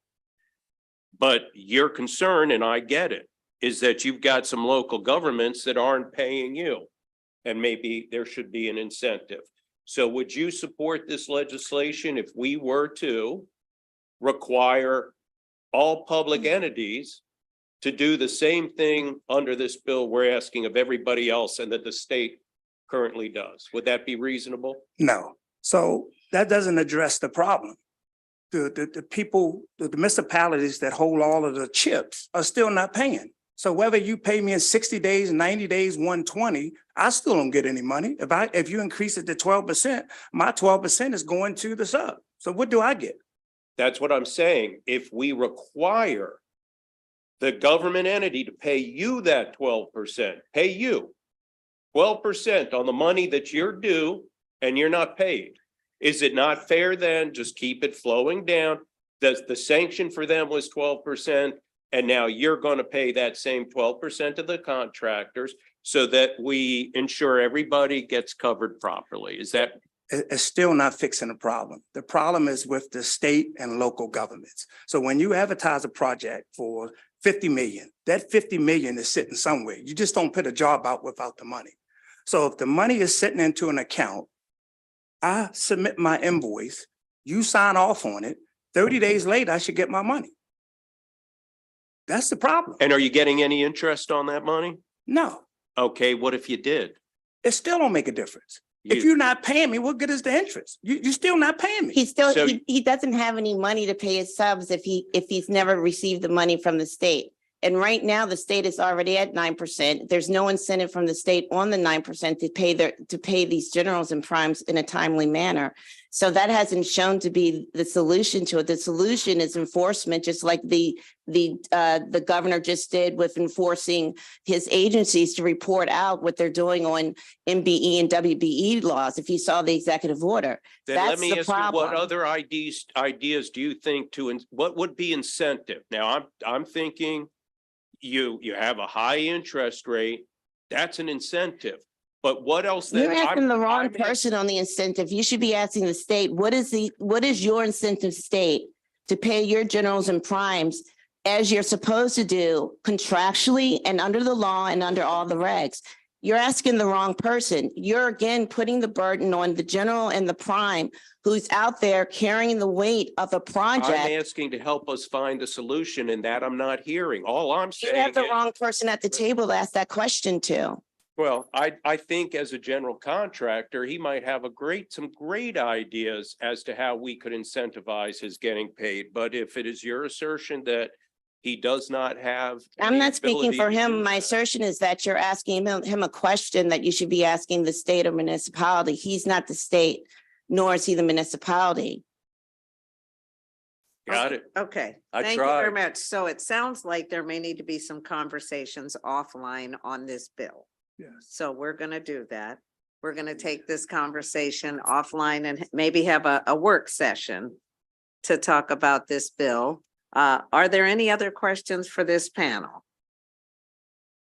But your concern, and I get it, is that you've got some local governments that aren't paying you, and maybe there should be an incentive. So would you support this legislation if we were to require all public entities to do the same thing under this bill we're asking of everybody else and that the state currently does? Would that be reasonable? No. So that doesn't address the problem. The people, the municipalities that hold all of the chips are still not paying. So whether you pay me in 60 days, 90 days, 120, I still don't get any money. If you increase it to 12%, my 12% is going to the sub. So what do I get? That's what I'm saying. If we require the government entity to pay you that 12%, pay you 12% on the money that you're due and you're not paid, is it not fair then just keep it flowing down? The sanction for them was 12%, and now you're going to pay that same 12% to the contractors so that we ensure everybody gets covered properly. Is that? It's still not fixing the problem. The problem is with the state and local governments. So when you advertise a project for 50 million, that 50 million is sitting somewhere. You just don't put a job out without the money. So if the money is sitting into an account, I submit my invoice, you sign off on it, 30 days later, I should get my money. That's the problem. And are you getting any interest on that money? No, Okay, what if you did? it still don't make a difference. If You- you're not paying me, what good is the interest? You're still not paying me. He still, So- he doesn't have any money to pay his subs if he's never received the money from the state. And right now, the state is already at 9%. There's no incentive from the state on the 9% to pay these generals and primes in a timely manner. So that hasn't shown to be the solution to it. The solution is enforcement, just like the governor just did with enforcing his agencies to report out what they're doing on MBE and WBE laws, if you saw the executive order. Then let That's me the ask you, what problem. other ideas do you think what would be incentive? Now, I'm thinking you have a high interest rate, that's an incentive. But what else? You're then? asking the wrong I'm- person on the incentive. You should be asking the state, what is your incentive state to pay your generals and primes as you're supposed to do contractually and under the law and under all the regs? You're asking the wrong person. You're again putting the burden on the general and the prime who's out there carrying the weight of a I'm project. asking to help us find a solution, and that I'm not hearing. All I'm You saying have the is, wrong person at the table to ask that question to. well, I think as a general contractor, he might have some great ideas as to how we could incentivize his getting paid. But if it is your assertion that he does not have. I'm the not speaking ability for to do him. My that. assertion is that you're asking him a question that you should be asking the state or municipality. He's not the state, nor is he the municipality. Got it. Okay, I thank you very tried. much. So it sounds like there may need to be some conversations offline on this bill. Yes. So we're gonna do that. We're gonna take this conversation offline and maybe have a work session to talk about this bill. Are there any other questions for this panel?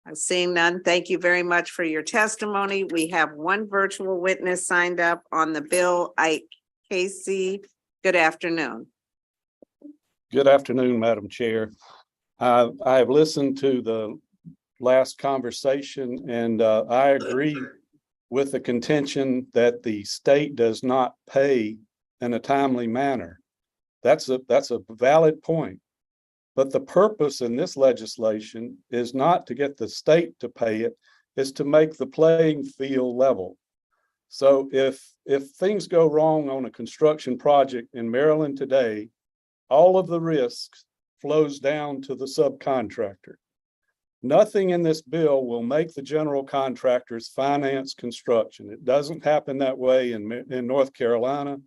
I'm seeing none. Thank you very much for your testimony. We have one virtual witness signed up on the bill. Casey, good afternoon. Good afternoon, Madam Chair. I have listened to the last conversation and I agree with the contention that the state does not pay in a timely manner. That's a valid point. But the purpose in this legislation is not to get the state to pay it, it's to make the playing field level. So if things go wrong on a construction project in Maryland today, all of the risks flows down to the subcontractor. Nothing in this bill will make the general contractors finance construction. It doesn't happen that way in North Carolina.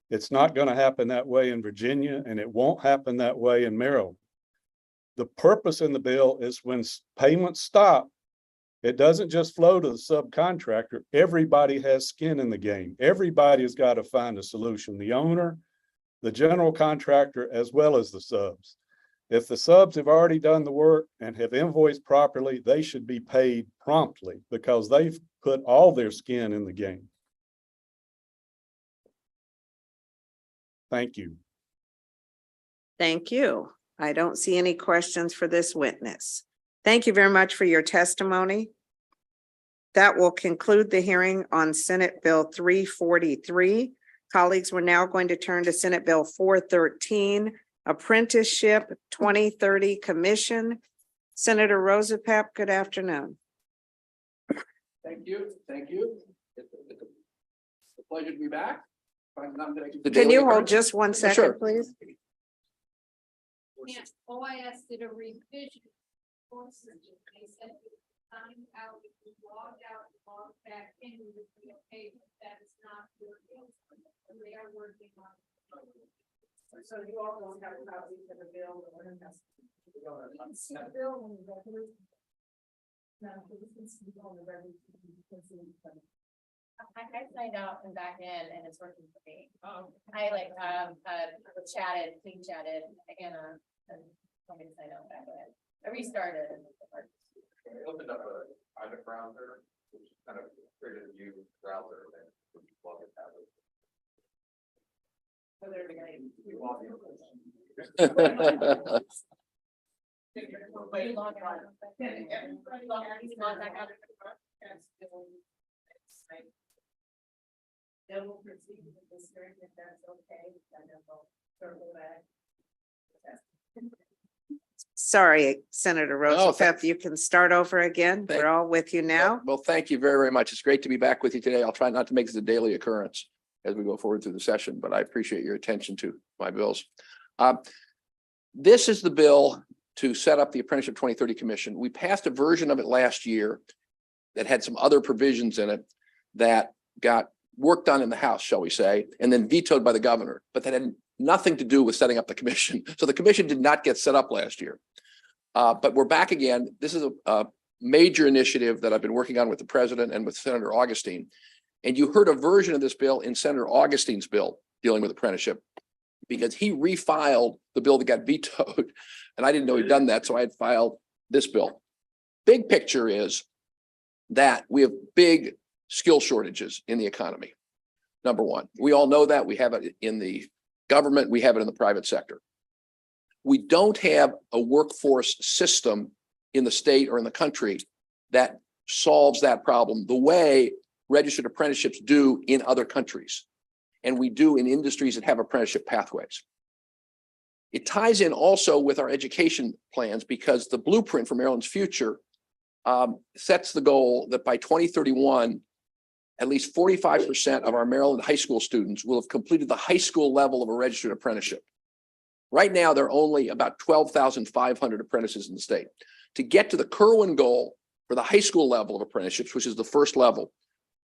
It's not going to happen that way in Virginia, and it won't happen that way in Maryland. The purpose in the bill is when payments stop, it doesn't just flow to the subcontractor. Everybody has skin in the game. Everybody's got to find a solution. The owner, the general contractor, as well as the subs. If the subs have already done the work and have invoiced properly, they should be paid promptly because they've put all their skin in the game. Thank you. Thank you. I don't see any questions for this witness. Thank you very much for your testimony. That will conclude the hearing on Senate Bill 343. Colleagues, we're now going to turn to Senate Bill 413, Apprenticeship 2030 Commission. Senator Rosapap, good afternoon. Thank you. Thank you. It's a pleasure to be back. Can you hold just one Sure. second, please? OIS did a revision. They said signed out, if you logged out, logged back in, you would be okay, but that is not your deal. They are working on it. So you all don't have copies of the bill. I signed out and back in and it's working for me. I chatted, clean chatted, and let me sign out back in. I restarted. I opened up a private browser, which kind of created a new browser and log it that way. So there we go. You log in. You log on. You log back out. Then we'll proceed with this hearing if that's okay, and then we'll circle back. Sorry, Senator Rosenfeld, you can start over again. Thank- We're all with you now. Well, thank you very, very much. It's great to be back with you today. I'll try not to make this a daily occurrence as we go forward through the session, but I appreciate your attention to my bills. This is the bill to set up the Apprenticeship 2030 Commission. We passed a version of it last year that had some other provisions in it that got work done in the House, shall we say, and then vetoed by the governor, but that had nothing to do with setting up the commission. So the commission did not get set up last year. But we're back again. This is a major initiative that I've been working on with the president and with Senator Augustine. And you heard a version of this bill in Senator Augustine's bill dealing with apprenticeship, because he refiled the bill that got vetoed. And I didn't know he'd done that, so I had filed this bill. Big picture is that we have big skill shortages in the economy. Number one, we all know that. We have it in the government, we have it in the private sector. We don't have a workforce system in the state or in the country that solves that problem the way registered apprenticeships do in other countries. And we do in industries that have apprenticeship pathways. It ties in also with our education plans, because the blueprint for Maryland's future sets the goal that by 2031, at least 45% of our Maryland high school students will have completed the high school level of a registered apprenticeship. Right now, there are only about 12,500 apprentices in the state. To get to the Kirwan goal for the high school level of apprenticeships, which is the first level,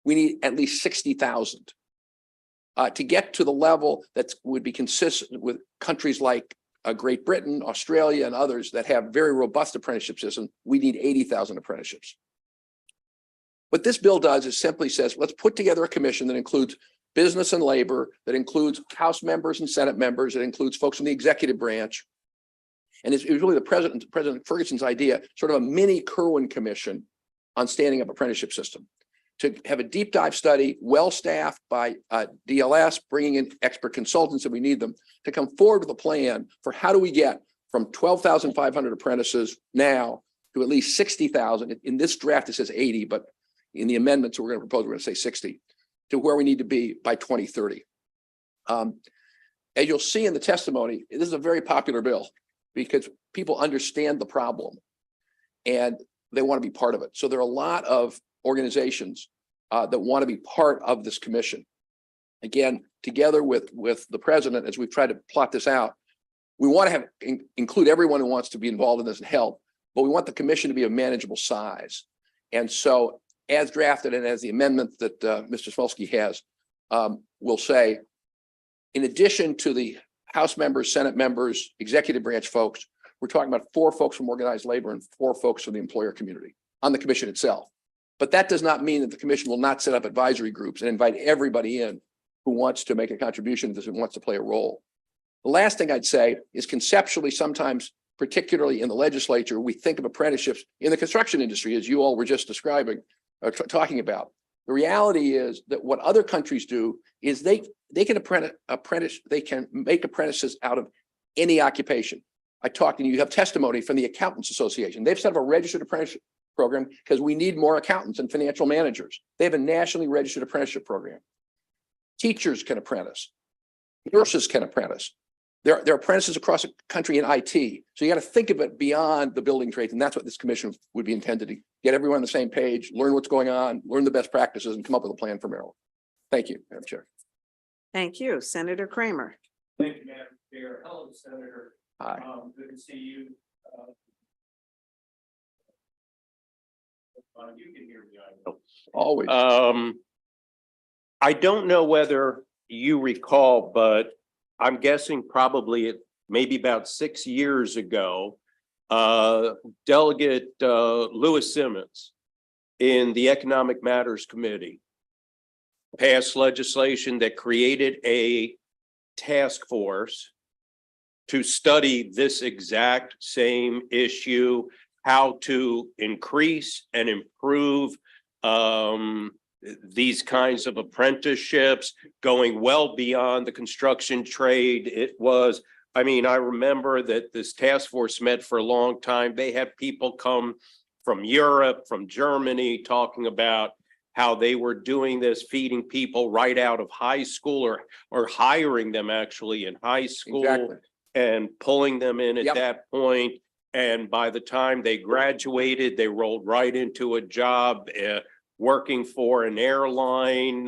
we need at least 60,000. To get to the level that would be consistent with countries like Great Britain, Australia, and others that have very robust apprenticeship systems, we need 80,000 apprenticeships. What this bill does is simply says, let's put together a commission that includes business and labor, that includes House members and Senate members, that includes folks from the executive branch. And it was really President Ferguson's idea, sort of a mini Kirwan commission on standing up apprenticeship system, to have a deep dive study, well-staffed by DLS, bringing in expert consultants if we need them, to come forward with a plan for how do we get from 12,500 apprentices now to at least 60,000. In this draft, it says 80, but in the amendments we're going to propose, we're going to say 60, to where we need to be by 2030. As you'll see in the testimony, this is a very popular bill because people understand the problem and they want to be part of it. So there are a lot of organizations that want to be part of this commission. Again, together with the president, as we've tried to plot this out, we want to include everyone who wants to be involved in this and help, but we want the commission to be a manageable size. And so as drafted and as the amendment that Mr. Smolsky has will say, in addition to the House members, Senate members, executive branch folks, we're talking about 4 folks from organized labor and 4 folks from the employer community on the commission itself. But that does not mean that the commission will not set up advisory groups and invite everybody in who wants to make a contribution to this and wants to play a role. The last thing I'd say is conceptually, sometimes, particularly in the legislature, we think of apprenticeships in the construction industry, as you all were just describing, or talking about. The reality is that what other countries do is they can they can make apprentices out of any occupation. I talked, and you have testimony from the Accountants Association. They've set up a registered apprenticeship program because we need more accountants and financial managers. They have a nationally registered apprenticeship program. Teachers can apprentice. Nurses can apprentice. There are apprentices across the country in IT. So you got to think of it beyond the building trades. And that's what this commission would be intended to get everyone on the same page, learn what's going on, learn the best practices, and come up with a plan for Maryland. Thank you, Madam Chair. Thank you, Senator Kramer. Thank you, Madam Chair. Hello, Senator. Hi. Good to see you. You can hear me. I know. Always. I don't know whether you recall, but I'm guessing probably maybe about 6 years ago, Delegate Lewis Simmons in the Economic Matters Committee passed legislation that created a task force to study this exact same issue, how to increase and improve these kinds of apprenticeships, going well beyond the construction trade. It was, I mean, I remember that this task force met for a long time. They had people come from Europe, from Germany, talking about how they were doing this, feeding people right out of high school or hiring them actually in high school. Exactly. And pulling them in at Yep. that point. And by the time they graduated, they rolled right into a job working for an airline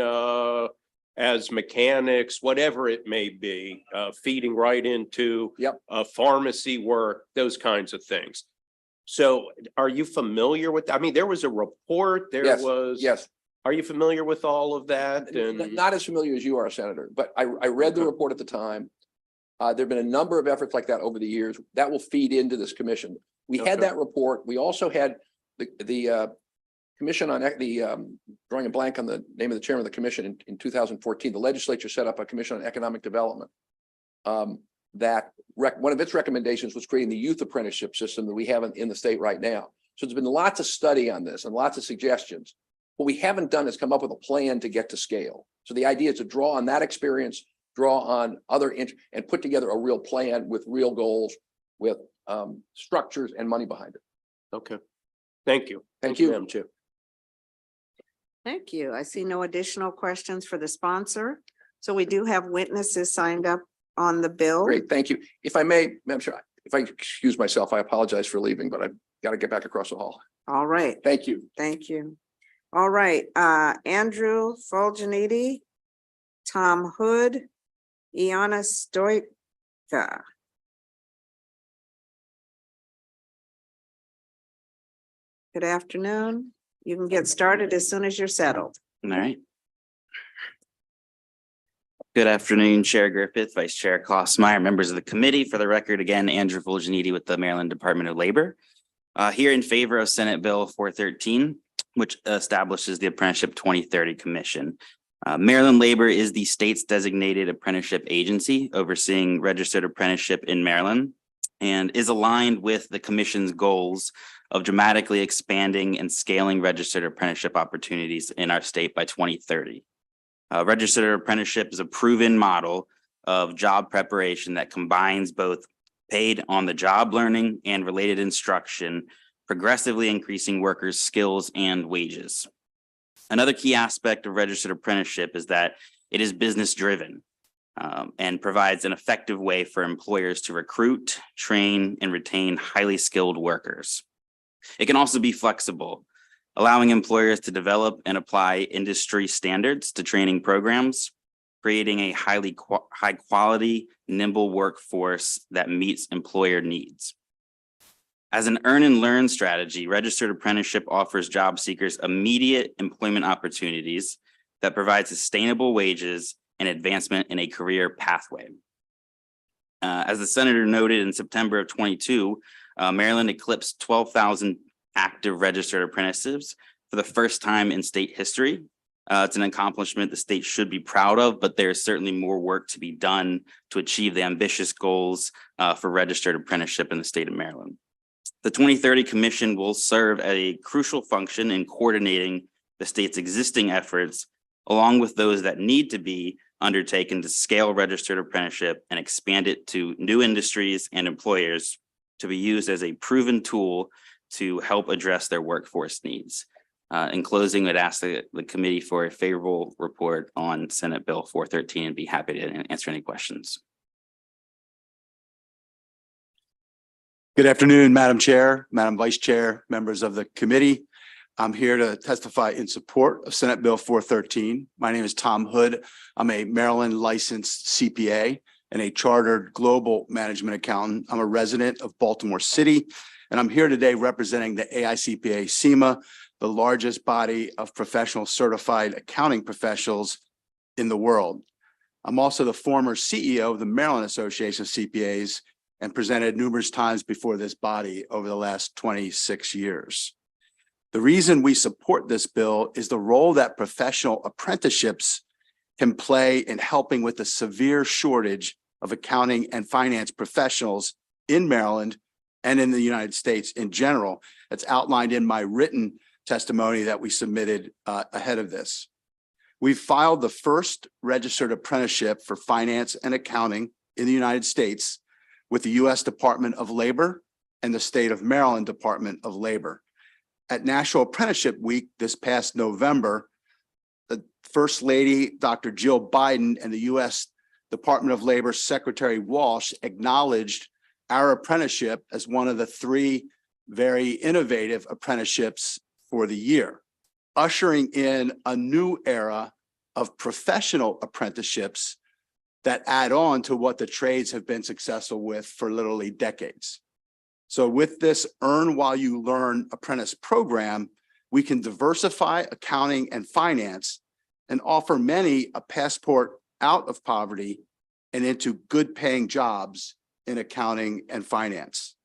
as mechanics, whatever it may be, feeding right into pharmacy work, those kinds of things. So are you familiar with, I mean, there was a report, there Yes, was. yes. Are you familiar with all of that? And Not as familiar as you are, Senator, but I read the report at the time. There've been a number of efforts like that over the years that will feed into this commission. We had Okay. that report. We also had the commission on drawing a blank on the name of the chairman of the commission in 2014. The legislature set up a commission on economic development. That one of its recommendations was creating the youth apprenticeship system that we have in the state right now. So there's been lots of study on this and lots of suggestions. What we haven't done is come up with a plan to get to scale. So the idea is to draw on that experience, draw on other and put together a real plan with real goals, with structures and money behind it. okay, thank you. Thank you. Madam Chair. Thank you. I see no additional questions for the sponsor. So we do have witnesses signed up on the bill. Great, thank you. If I may, Madam Chair, if I excuse myself, I apologize for leaving, but I've got to get back across the hall. All right. Thank you. Thank you. All right, Andrew Fulgeniti, Tom Hood, Iana Stoica. Good afternoon. You can get started as soon as you're settled. All right. Good afternoon, Chair Griffith, Vice Chair Klossmeyer, members of the committee. For the record, again, Andrew Fulgeniti with the Maryland Department of Labor. Here in favor of Senate Bill 413, which establishes the Apprenticeship 2030 Commission. Maryland Labor is the state's designated apprenticeship agency overseeing registered apprenticeship in Maryland and is aligned with the commission's goals of dramatically expanding and scaling registered apprenticeship opportunities in our state by 2030. Registered apprenticeship is a proven model of job preparation that combines both paid on-the-job learning and related instruction, progressively increasing workers' skills and wages. Another key aspect of registered apprenticeship is that it is business-driven and provides an effective way for employers to recruit, train, and retain highly skilled workers. It can also be flexible, allowing employers to develop and apply industry standards to training programs, creating a high quality, nimble workforce that meets employer needs. As an earn and learn strategy, registered apprenticeship offers job seekers immediate employment opportunities that provide sustainable wages and advancement in a career pathway. As the senator noted, in September of 22, Maryland eclipsed 12,000 active registered apprentices for the first time in state history. It's an accomplishment the state should be proud of, but there's certainly more work to be done to achieve the ambitious goals for registered apprenticeship in the state of Maryland. The 2030 Commission will serve a crucial function in coordinating the state's existing efforts, along with those that need to be undertaken to scale registered apprenticeship and expand it to new industries and employers to be used as a proven tool to help address their workforce needs. In closing, I'd ask the committee for a favorable report on Senate Bill 413 and be happy to answer any questions. Good afternoon, Madam Chair, Madam Vice Chair, members of the committee. I'm here to testify in support of Senate Bill 413. My name is Tom Hood. I'm a Maryland licensed CPA and a chartered global management accountant. I'm a resident of Baltimore City, and I'm here today representing the AICPA SEMA, the largest body of professional certified accounting professionals in the world. I'm also the former CEO of the Maryland Association of CPAs and presented numerous times before this body over the last 26 years. The reason we support this bill is the role that professional apprenticeships can play in helping with the severe shortage of accounting and finance professionals in Maryland and in the United States in general. That's outlined in my written testimony that we submitted ahead of this. We've filed the first registered apprenticeship for finance and accounting in the United States with the U.S. Department of Labor and the state of Maryland Department of Labor. At National Apprenticeship Week this past November, the First Lady, Dr. Jill Biden, and the U.S. Department of Labor Secretary Walsh acknowledged our apprenticeship as one of the 3 very innovative apprenticeships for the year, ushering in a new era of professional apprenticeships that add on to what the trades have been successful with for literally decades. So with this Earn While You Learn apprentice program, we can diversify accounting and finance and offer many a passport out of poverty and into good paying jobs in accounting and finance.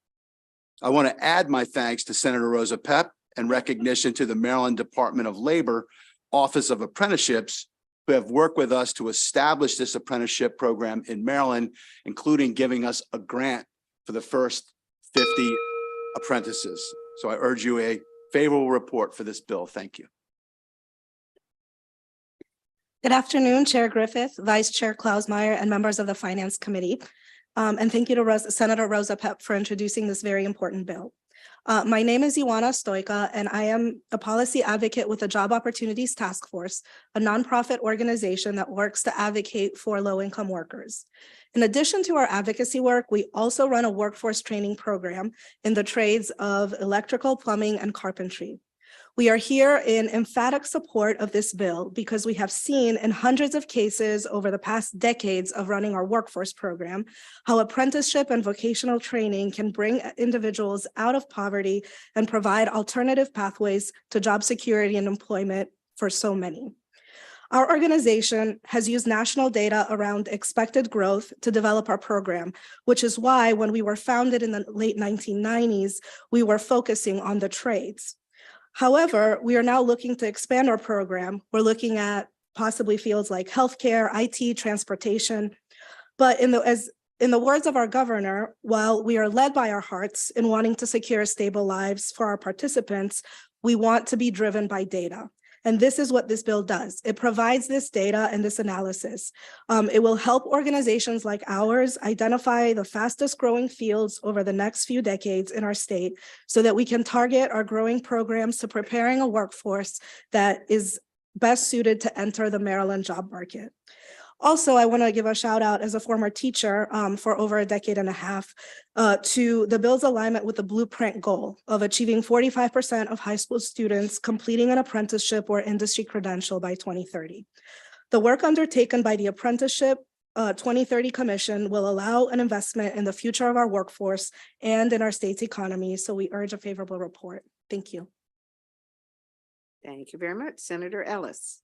I want to add my thanks to Senator Rosa Pepp and recognition to the Maryland Department of Labor Office of Apprenticeships, who have worked with us to establish this apprenticeship program in Maryland, including giving us a grant for the first 50 apprentices. So I urge you a favorable report for this bill. Thank you. Good afternoon, Chair Griffith, Vice Chair Klausmeyer, and members of the Finance Committee. And thank you to Senator Rosa Pepp for introducing this very important bill. My name is Ioana Stoica, and I am a policy advocate with the Job Opportunities Task Force, a nonprofit organization that works to advocate for low-income workers. In addition to our advocacy work, we also run a workforce training program in the trades of electrical, plumbing, and carpentry. We are here in emphatic support of this bill because we have seen in hundreds of cases over the past decades of running our workforce program, how apprenticeship and vocational training can bring individuals out of poverty and provide alternative pathways to job security and employment for so many. Our organization has used national data around expected growth to develop our program, which is why when we were founded in the late 1990s, we were focusing on the trades. However, we are now looking to expand our program. We're looking at possibly fields like healthcare, IT, transportation. But in the words of our governor, while we are led by our hearts in wanting to secure stable lives for our participants, we want to be driven by data. And this is what this bill does. It provides this data and this analysis. It will help organizations like ours identify the fastest growing fields over the next few decades in our state so that we can target our growing programs to preparing a workforce that is best suited to enter the Maryland job market. Also, I want to give a shout out as a former teacher for over a decade and a half to the bill's alignment with the blueprint goal of achieving 45% of high school students completing an apprenticeship or industry credential by 2030. The work undertaken by the Apprenticeship 2030 Commission will allow an investment in the future of our workforce and in our state's economy. So we urge a favorable report. Thank you. Thank you very much. Senator Ellis.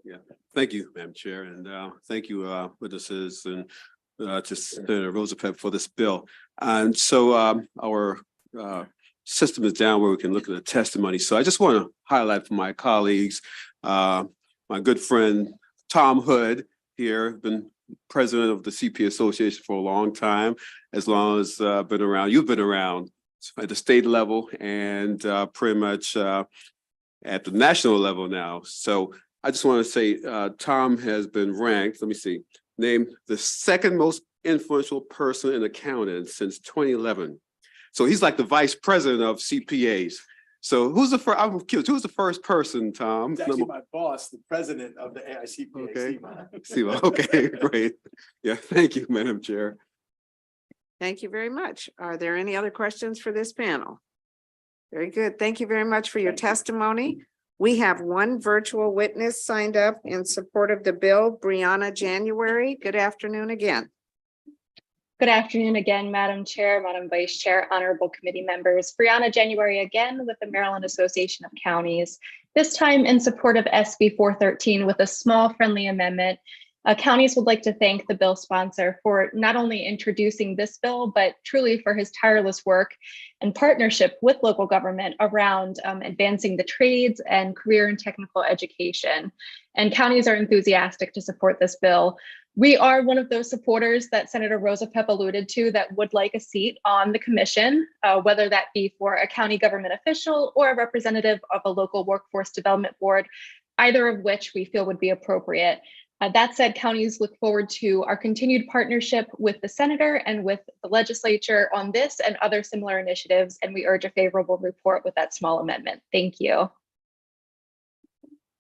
Yeah, thank you, Madam Chair, and thank you, witnesses, and to Senator Rosa Pepp for this bill. And so our system is down where we can look at the testimony. So I just want to highlight for my colleagues, my good friend Tom Hood here, been president of the CP Association for a long time, as long as been around. You've been around at the state level and pretty much at the national level now. So I just want to say Tom has been ranked, let me see, named the second most influential person in accounting since 2011. So he's like the vice president of CPAs. So who's the first, I'm curious, who's the first person, Tom? It's actually my boss, the president of the AICPA. Okay. Siva, okay, great. Yeah, thank you, Madam Chair. Thank you very much. Are there any other questions for this panel? Very good. Thank you very much for your testimony. We have one virtual witness signed up in support of the bill, Brianna January. Good afternoon again. Good afternoon again, Madam Chair, Madam Vice Chair, honorable committee members. Brianna January again with the Maryland Association of Counties, this time in support of SB 413 with a small friendly amendment. Counties would like to thank the bill sponsor for not only introducing this bill, but truly for his tireless work and partnership with local government around advancing the trades and career and technical education. And counties are enthusiastic to support this bill. We are one of those supporters that Senator Rosa Pepp alluded to that would like a seat on the commission, whether that be for a county government official or a representative of a local workforce development board, either of which we feel would be appropriate. That said, counties look forward to our continued partnership with the senator and with the legislature on this and other similar initiatives, and we urge a favorable report with that small amendment. Thank you.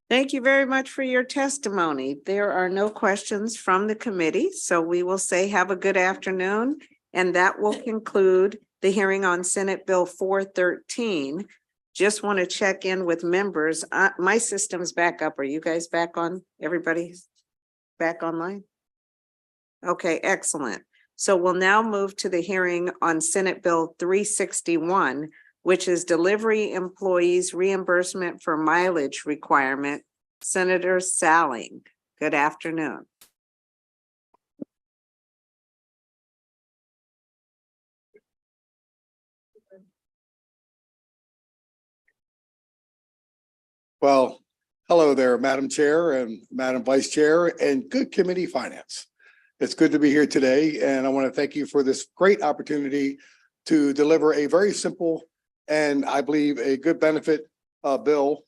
Thank you very much for your testimony. There are no questions from the committee, so we will say have a good afternoon And that will conclude the hearing on Senate Bill 413. Just want to check in with members. My system's back up. Are you guys back on? Everybody's back online? Okay, excellent. So we'll now move to the hearing on Senate Bill 361, which is delivery employees reimbursement for mileage requirement. Senator Salling, good afternoon. Well, hello there, Madam Chair and Madam Vice Chair and good committee finance. It's good to be here today, and I want to thank you for this great opportunity to deliver a very simple and I believe a good benefit bill,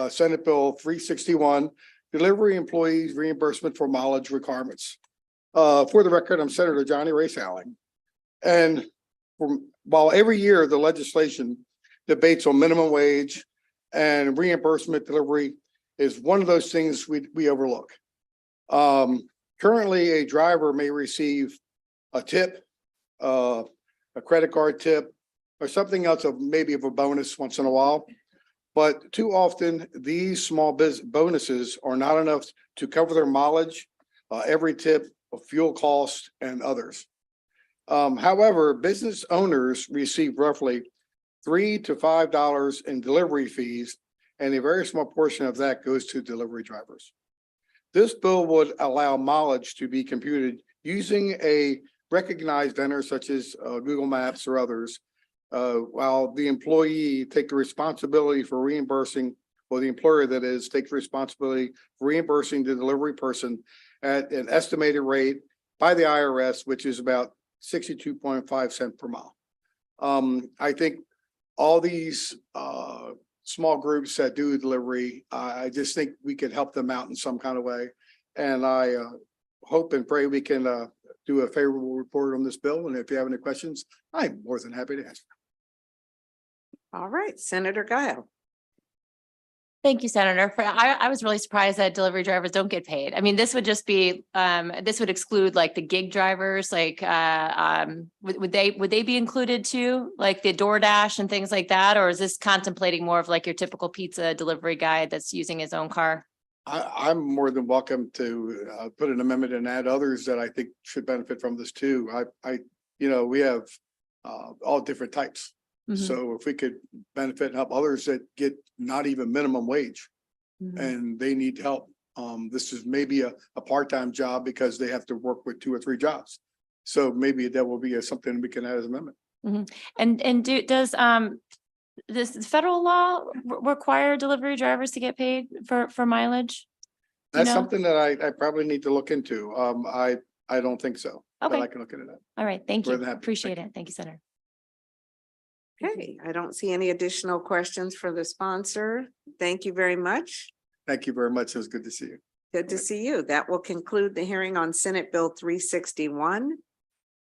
Senate Bill 361, delivery employees reimbursement for mileage requirements. For the record, I'm Senator Johnny Ray Salling. And while every year the legislation debates on minimum wage and reimbursement delivery is one of those things we overlook. Currently, a driver may receive a tip, a credit card tip, or something else of maybe of a bonus once in a while. But too often, these small business bonuses are not enough to cover their mileage, every tip, fuel cost, and others. However, business owners receive roughly $3 to $5 in delivery fees, and a very small portion of that goes to delivery drivers. This bill would allow mileage to be computed using a recognized vendor such as Google Maps or others, while the employee take the responsibility for reimbursing, or the employer that is, takes responsibility for reimbursing the delivery person at an estimated rate by the IRS, which is about 62.5 cents per mile. I think all these small groups that do delivery, I just think we could help them out in some kind of way. And I hope and pray we can do a favorable report on this bill. And if you have any questions, I'm more than happy to answer. All right, Senator Guile. Thank you, Senator. I was really surprised that delivery drivers don't get paid. I mean, this would just be, this would exclude like the gig drivers, like, would they be included too? Like the DoorDash and things like that? Or is this contemplating more of like your typical pizza delivery guy that's using his own car? I'm more than welcome to put an amendment and add others that I think should benefit from this too. We have all different types. So if we could benefit and help others that get not even minimum wage and they need help, this is maybe a part-time job because they have to work with 2 or 3 jobs. So maybe that will be something we can add as an amendment. And does this federal law require delivery drivers to get paid for mileage? That's something that I probably need to look into. I don't think so. But I can look into that. All right, thank you. More than happy. Appreciate it. Thank you, Senator. Okay, I don't see any additional questions for the sponsor. Thank you very much. Thank you very much. It was good to see you. Good to see you. That will conclude the hearing on Senate Bill 361.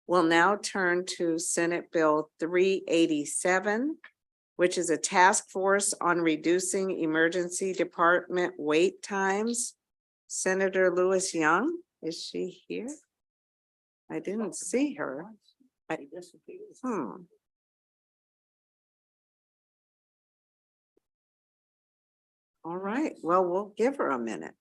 We'll now turn to Senate Bill 387, which is a task force on reducing emergency department wait times. Senator Lewis Young, is she here? I didn't see her. All right, well, we'll give her a minute.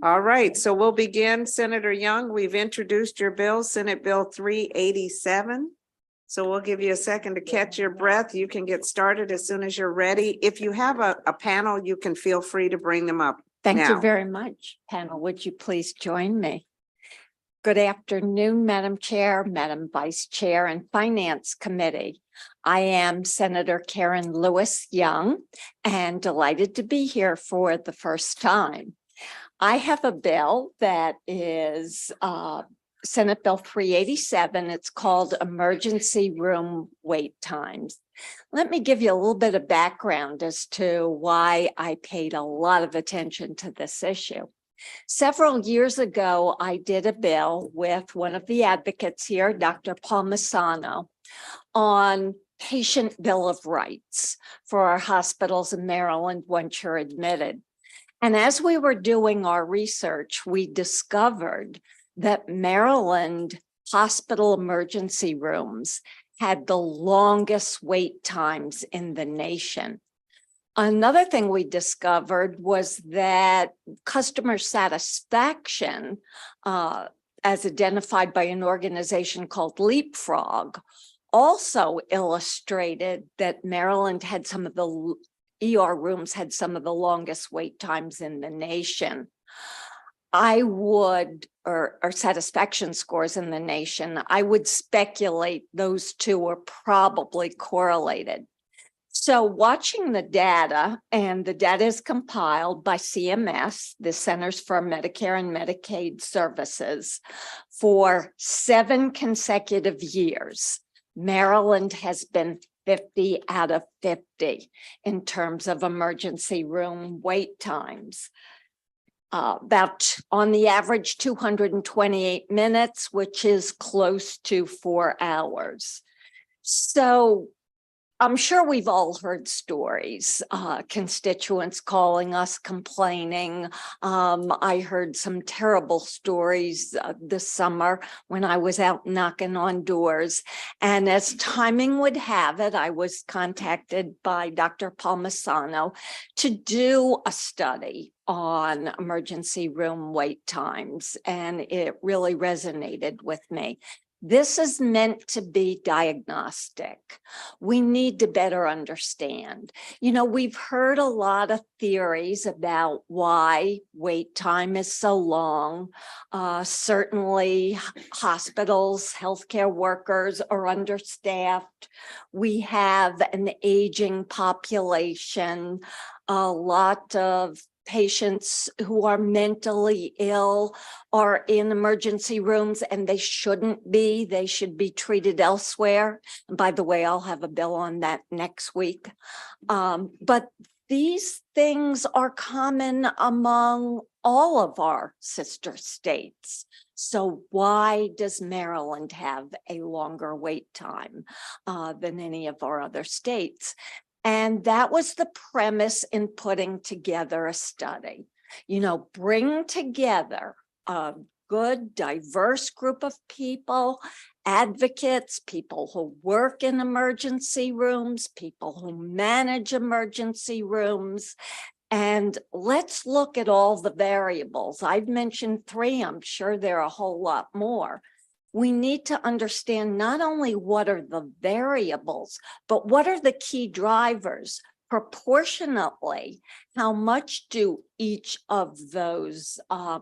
All right, so we'll begin. Senator Young, we've introduced your bill, Senate Bill 387. So we'll give you a second to catch your breath. You can get started as soon as you're ready. If you have a panel, you can feel free to bring them up. Thank you now. very much, panel. Would you please join me? Good afternoon, Madam Chair, Madam Vice Chair, and Finance Committee. I am Senator Karen Lewis Young and delighted to be here for the first time. I have a bill that is Senate Bill 387. It's called Emergency Room Wait Times. Let me give you a little bit of background as to why I paid a lot of attention to this issue. Several years ago, I did a bill with one of the advocates here, Dr. Palmisano, on patient bill of rights for our hospitals in Maryland once you're admitted. And as we were doing our research, we discovered that Maryland hospital emergency rooms had the longest wait times in the nation. Another thing we discovered was that customer satisfaction, as identified by an organization called Leapfrog, also illustrated that Maryland had some of the ER rooms had some of the longest wait times in the nation. Or satisfaction scores in the nation, I would speculate those two are probably correlated. So watching the data, and the data is compiled by CMS, the Centers for Medicare and Medicaid Services, for 7 consecutive years, Maryland has been 50 out of 50 in terms of emergency room wait times. About on the average 228 minutes, which is close to 4 hours. So I'm sure we've all heard stories, constituents calling us, complaining. I heard some terrible stories this summer when I was out knocking on doors. And as timing would have it, I was contacted by Dr. Palmisano to do a study on emergency room wait times, and it really resonated with me. This is meant to be diagnostic. We need to better understand. You know, we've heard a lot of theories about why wait time is so long. Certainly hospitals, healthcare workers are understaffed. We have an aging population, a lot of patients who are mentally ill are in emergency rooms, and they shouldn't be. They should be treated elsewhere. And by the way, I'll have a bill on that next week. But these things are common among all of our sister states. So why does Maryland have a longer wait time than any of our other states? And that was the premise in putting together a study. You know, bring together a good, diverse group of people, advocates, people who work in emergency rooms, people who manage emergency rooms, and let's look at all the variables. I've mentioned 3, I'm sure there are a whole lot more. We need to understand not only what are the variables, but what are the key drivers. Proportionately, how much do each of those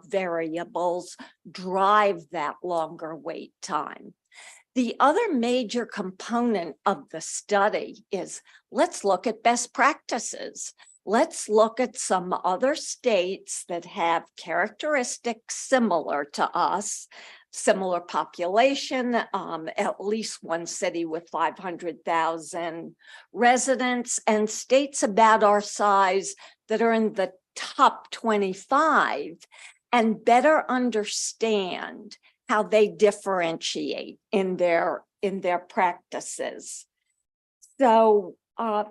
variables drive that longer wait time? The other major component of the study is let's look at best practices. Let's look at some other states that have characteristics similar to us, similar population, at least one city with 500,000 residents, and states about our size that are in the top 25, and better understand how they differentiate in their practices. So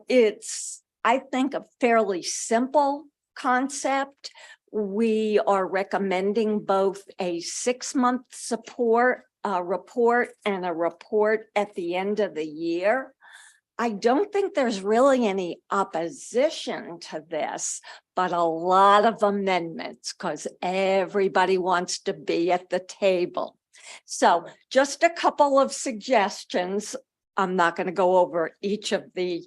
it's, I think, a fairly simple concept. We are recommending both a 6-month support report and a report at the end of the year. I don't think there's really any opposition to this, but a lot of amendments because everybody wants to be at the table. So just a couple of suggestions. I'm not going to go over each of the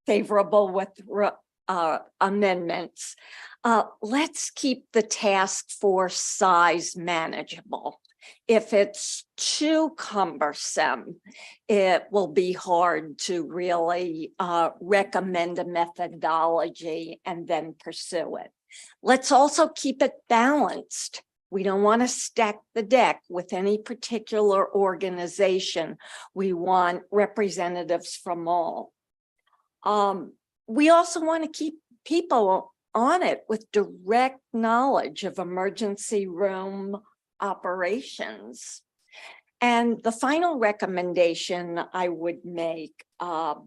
favorable with amendments. Let's keep the task force size manageable. If it's too cumbersome, it will be hard to really recommend a methodology and then pursue it. Let's also keep it balanced. We don't want to stack the deck with any particular organization. We want representatives from all. We also want to keep people on it with direct knowledge of emergency room operations. And the final recommendation I would make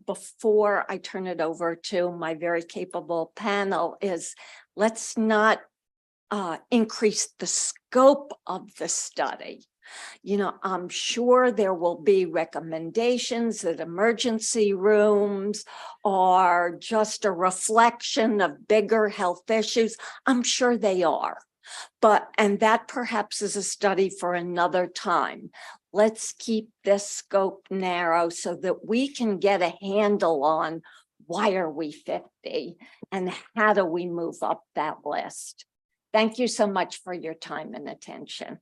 before I turn it over to my very capable panel is let's not increase the scope of the study. You know, I'm sure there will be recommendations that emergency rooms are just a reflection of bigger health issues. I'm sure they are. And that perhaps is a study for another time. Let's keep this scope narrow so that we can get a handle on why are we 50 and how do we move up that list. Thank you so much for your time and attention.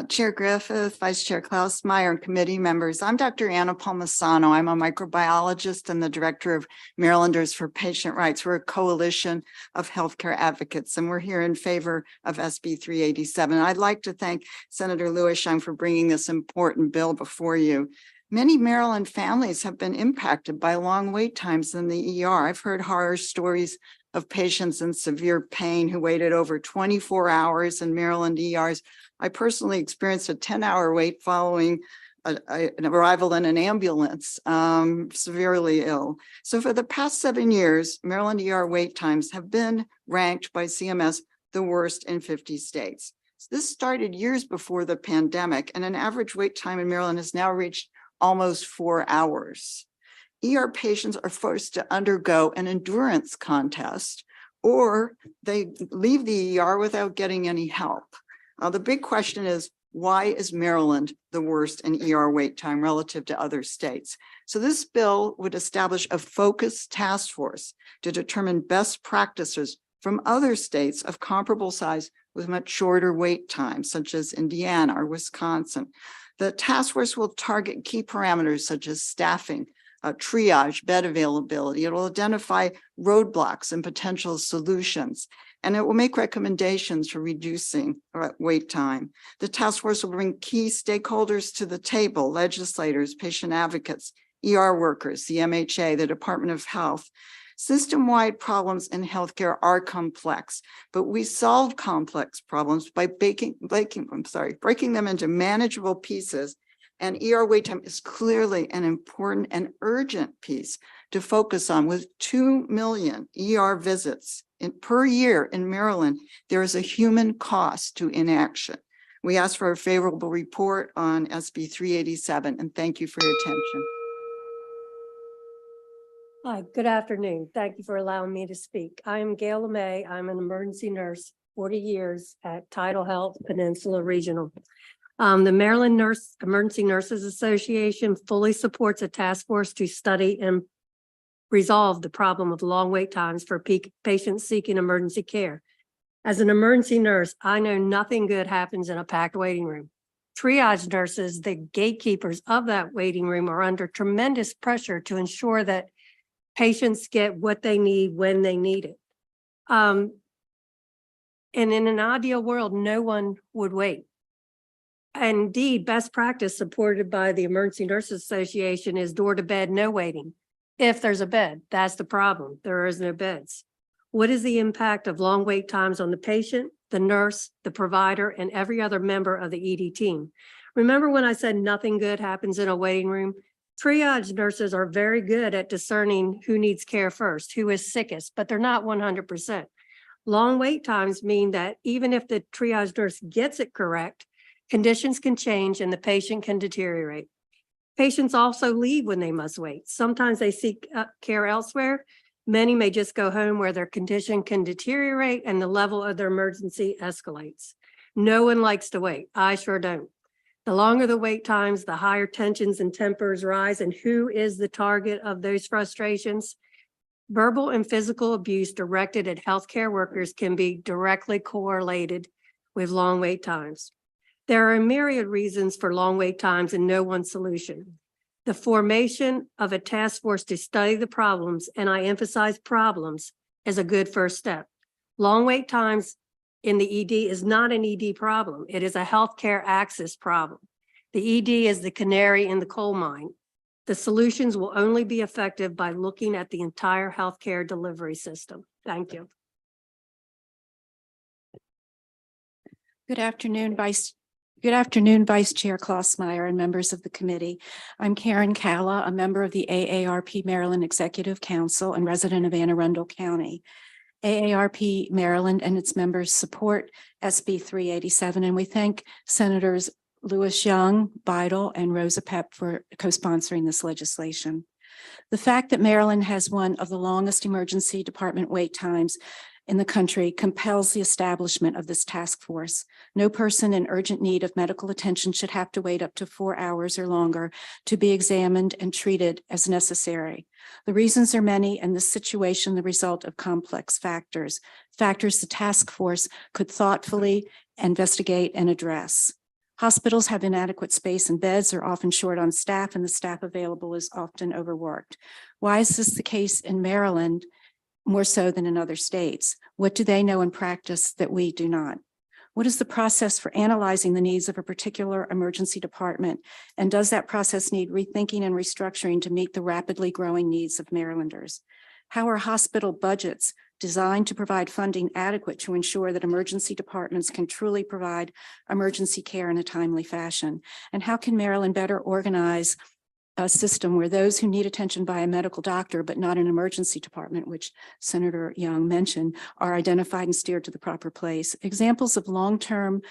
Chair Griffith, Vice Chair Klausmeier, and committee members. I'm Dr. Anna Palmisano. I'm a microbiologist and the director of Marylanders for Patient Rights. We're a coalition of healthcare advocates, and we're here in favor of SB 387. I'd like to thank Senator Lewisham for bringing this important bill before you. Many Maryland families have been impacted by long wait times in the ER. I've heard horror stories of patients in severe pain who waited over 24 hours in Maryland ERs. I personally experienced a 10-hour wait following an arrival in an ambulance, severely ill. So for the past 7 years, Maryland ER wait times have been ranked by CMS the worst in 50 states. So this started years before the pandemic, and an average wait time in Maryland has now reached almost 4 hours. ER patients are forced to undergo an endurance contest, or they leave the ER without getting any help. The big question is, why is Maryland the worst in ER wait time relative to other states? So this bill would establish a focused task force to determine best practices from other states of comparable size with much shorter wait times, such as Indiana or Wisconsin. The task force will target key parameters such as staffing, triage, bed availability. It will identify roadblocks and potential solutions, and it will make recommendations for reducing wait time. The task force will bring key stakeholders to the table: legislators, patient advocates, ER workers, the MHA, the Department of Health. System-wide problems in healthcare are complex, but we solve complex problems by breaking them into manageable pieces. And ER wait time is clearly an important and urgent piece to focus on. With 2 million ER visits per year in Maryland, there is a human cost to inaction. We ask for a favorable report on SB 387, and thank you for your attention. Hi, good afternoon. Thank you for allowing me to speak. I am Gail LeMay. I'm an emergency nurse, 40 years at Tidal Health Peninsula Regional. The Maryland Emergency Nurses Association fully supports a task force to study and resolve the problem of long wait times for patients seeking emergency care. As an emergency nurse, I know nothing good happens in a packed waiting room. Triage nurses, the gatekeepers of that waiting room, are under tremendous pressure to ensure that patients get what they need when they need it. And in an ideal world, no one would wait. Indeed, best practice supported by the Emergency Nurses Association is door to bed, no waiting. If there's a bed, that's the problem. There is no beds. What is the impact of long wait times on the patient, the nurse, the provider, and every other member of the ED team? Remember when I said nothing good happens in a waiting room? Triage nurses are very good at discerning who needs care first, who is sickest, but they're not 100%. Long wait times mean that even if the triage nurse gets it correct, conditions can change and the patient can deteriorate. Patients also leave when they must wait. Sometimes they seek care elsewhere. Many may just go home where their condition can deteriorate and the level of their emergency escalates. No one likes to wait. I sure don't. The longer the wait times, the higher tensions and tempers rise. And who is the target of those frustrations? Verbal and physical abuse directed at healthcare workers can be directly correlated with long wait times. There are a myriad reasons for long wait times and no one solution. The formation of a task force to study the problems, and I emphasize problems, is a good first step. Long wait times in the ED is not an ED problem. It is a healthcare access problem. The ED is the canary in the coal mine. The solutions will only be effective by looking at the entire healthcare delivery system. Thank you. Good afternoon, Vice Chair Klossmeyer and members of the committee. I'm Karen Calla, a member of the AARP Maryland Executive Council and resident of Anne Arundel County. AARP Maryland and its members support SB 387, and we thank Senators Lewis Young, Beidel, and Rosa Pepp for co-sponsoring this legislation. The fact that Maryland has one of the longest emergency department wait times in the country compels the establishment of this task force. No person in urgent need of medical attention should have to wait up to 4 hours or longer to be examined and treated as necessary. The reasons are many, and this situation the result of complex factors the task force could thoughtfully investigate and address. Hospitals have inadequate space and beds, are often short on staff, and the staff available is often overworked. Why is this the case in Maryland more so than in other states? What do they know in practice that we do not? What is the process for analyzing the needs of a particular emergency department? And does that process need rethinking and restructuring to meet the rapidly growing needs of Marylanders? How are hospital budgets designed to provide funding adequate to ensure that emergency departments can truly provide emergency care in a timely fashion? And how can Maryland better organize a system where those who need attention by a medical doctor, but not an emergency department, which Senator Young mentioned, are identified and steered to the proper place? Examples of long-term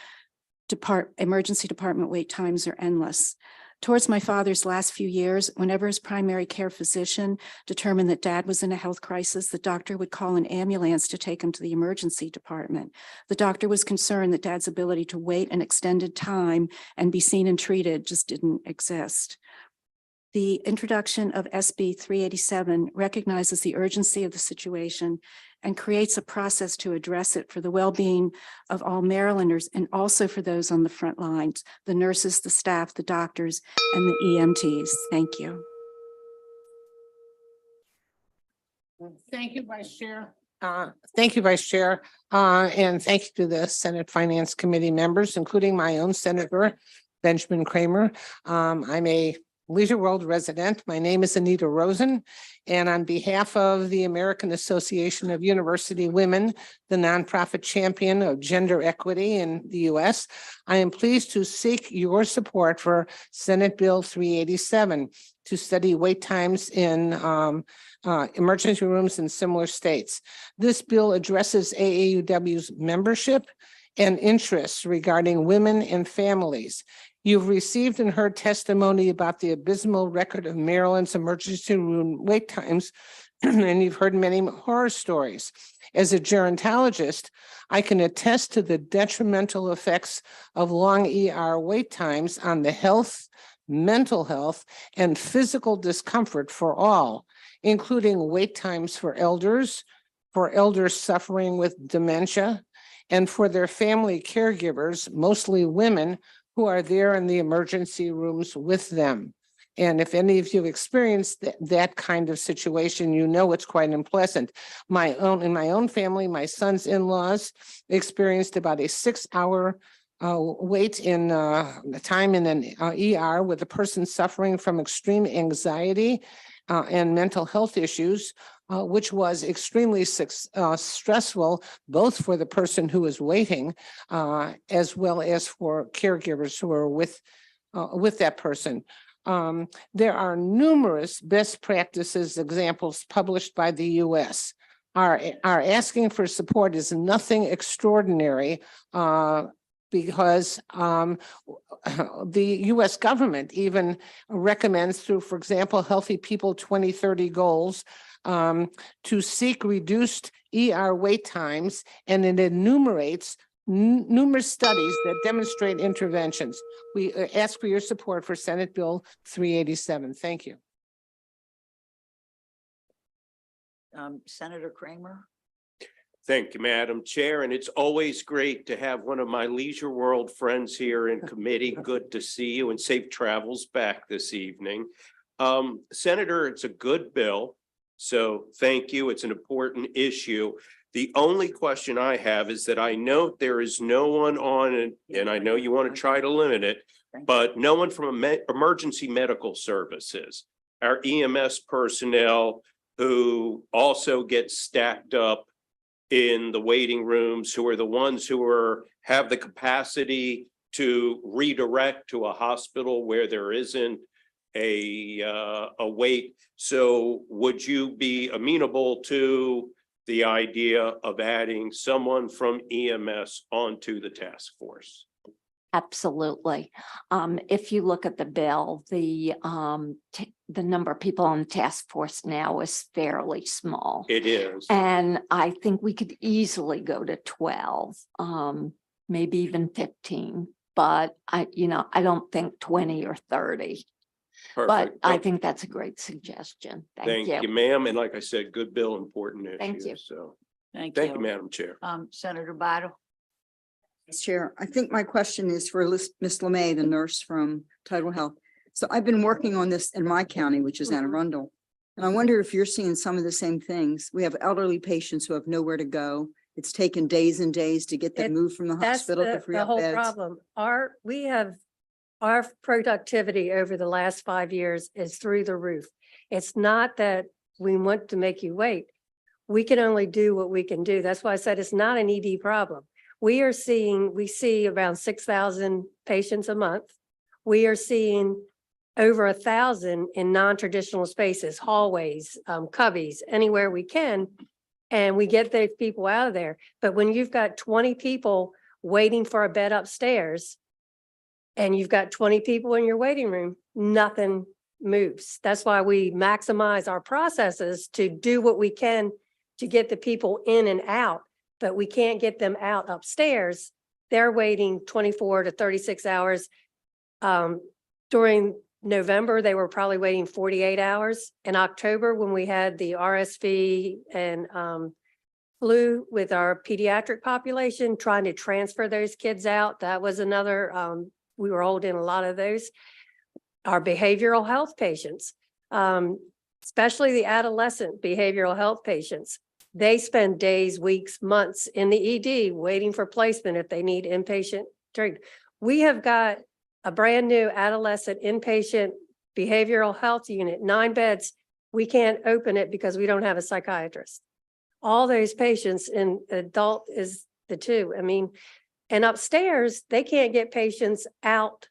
emergency department wait times are endless. Towards my father's last few years, whenever his primary care physician determined that Dad was in a health crisis, the doctor would call an ambulance to take him to the emergency department. The doctor was concerned that Dad's ability to wait an extended time and be seen and treated just didn't exist. The introduction of SB 387 recognizes the urgency of the situation and creates a process to address it for the well-being of all Marylanders and also for those on the front lines, the nurses, the staff, the doctors, and the EMTs. Thank you. Thank you, Vice Chair. Thank you, Vice Chair. And thank you to the Senate Finance Committee members, including my own Senator Benjamin Kramer. I'm a Leisure World resident. My name is Anita Rosen, and on behalf of the American Association of University Women, the nonprofit champion of gender equity in the U.S., I am pleased to seek your support for Senate Bill 387 to study wait times in emergency rooms in similar states. This bill addresses AAUW's membership and interests regarding women and families. You've received and heard testimony about the abysmal record of Maryland's emergency room wait times, and you've heard many horror stories. As a gerontologist, I can attest to the detrimental effects of long ER wait times on the health, mental health, and physical discomfort for all, including wait times for elders suffering with dementia, and for their family caregivers, mostly women, who are there in the emergency rooms with them. And if any of you experienced that kind of situation, you know it's quite unpleasant. In my own family, my son's in-laws experienced about a 6-hour wait in time in an ER with a person suffering from extreme anxiety and mental health issues, which was extremely stressful, both for the person who is waiting, as well as for caregivers who are with that person. There are numerous best practices examples published by the U.S. Our asking for support is nothing extraordinary, because the U.S. government even recommends through, for example, Healthy People 2030 goals to seek reduced ER wait times, and it enumerates numerous studies that demonstrate interventions. We ask for your support for Senate Bill 387. Thank you. Senator Kramer. Thank you, Madam Chair, and it's always great to have one of my Leisure World friends here in committee. Good to see you and safe travels back this evening. Senator, it's a good bill, so thank you. It's an important issue. The only question I have is that I note there is no one on it, and I know you want to try to limit it, but no one from emergency medical services, our EMS personnel who also get stacked up in the waiting rooms, who are the ones who have the capacity to redirect to a hospital where there isn't a wait. So would you be amenable to the idea of adding someone from EMS onto the task force? Absolutely. If you look at the bill, the number of people on the task force now is fairly small. It is. And I think we could easily go to 12, maybe even 15, but I don't think 20 or 30. But Perfect. I think that's a great suggestion. Thank you, ma'am. And like I said, good bill, important issue. Thank you. So Thank thank you, you. Madam Chair. Senator Bidle. Chair, I think my question is for Ms. LeMay, the nurse from Title Health. So I've been working on this in my county, which is Anne Arundel. And I wonder if you're seeing some of the same things. We have elderly patients who have nowhere to go. It's taken days and days to get them moved from the That's hospital to free the up whole beds. problem. Our productivity over the last 5 years is through the roof. It's not that we want to make you wait. We can only do what we can do. That's why I said it's not an ED problem. We see around 6,000 patients a month. We are seeing over 1,000 in non-traditional spaces, hallways, cubbies, anywhere we can. And we get those people out of there. But when you've got 20 people waiting for a bed upstairs and you've got 20 people in your waiting room, nothing moves. That's why we maximize our processes to do what we can to get the people in and out. But we can't get them out upstairs. They're waiting 24 to 36 hours. During November, they were probably waiting 48 hours. In October, when we had the RSV and flu with our pediatric population, trying to transfer those kids out, that was another, we were holding a lot of those. Our behavioral health patients, especially the adolescent behavioral health patients, they spend days, weeks, months in the ED waiting for placement if they need inpatient treatment. We have got a brand new adolescent inpatient behavioral health unit, 9 beds. We can't open it because we don't have a psychiatrist. All those patients in adult is the 2. I mean, and upstairs, they can't get patients out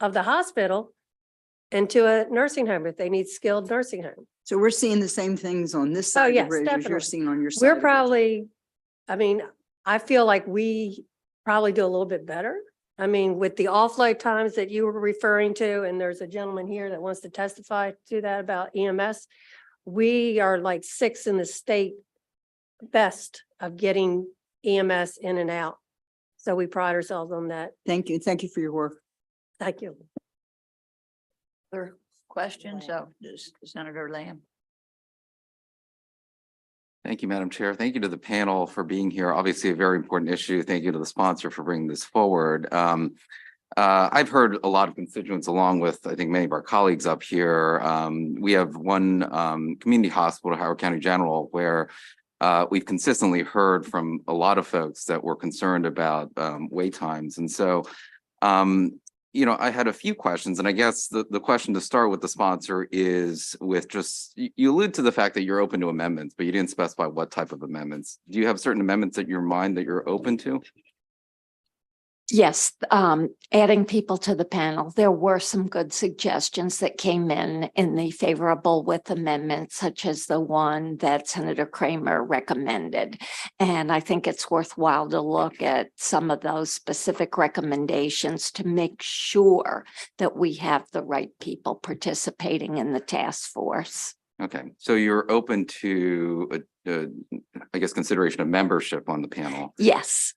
of the hospital into a nursing home if they need skilled nursing home. So we're seeing the same things on this Oh, side of yes, the bridge as you're definitely. seeing on your side. We're of the bridge. probably, I feel like we probably do a little bit better. I mean, with the offload times that you were referring to, and there's a gentleman here that wants to testify to that about EMS. We are like 6th in the state best of getting EMS in and out. So we pride ourselves on that. Thank you. Thank you for your work. Thank you. Other questions? So Senator Lamb. Thank you, Madam Chair. Thank you to the panel for being here. Obviously, a very important issue. Thank you to the sponsor for bringing this forward. I've heard a lot of constituents along with, I think, many of our colleagues up here. We have one community hospital, Howard County General, where we've consistently heard from a lot of folks that were concerned about wait times. And so, I had a few questions, and I guess the question to start with the sponsor is with you allude to the fact that you're open to amendments, but you didn't specify what type of amendments. Do you have certain amendments in your mind that you're open to? Yes, adding people to the panel. There were some good suggestions that came in the favorable with amendments, such as the one that Senator Kramer recommended. And I think it's worthwhile to look at some of those specific recommendations to make sure that we have the right people participating in the task force. Okay, so you're open to, I guess, consideration of membership on the panel? Yes.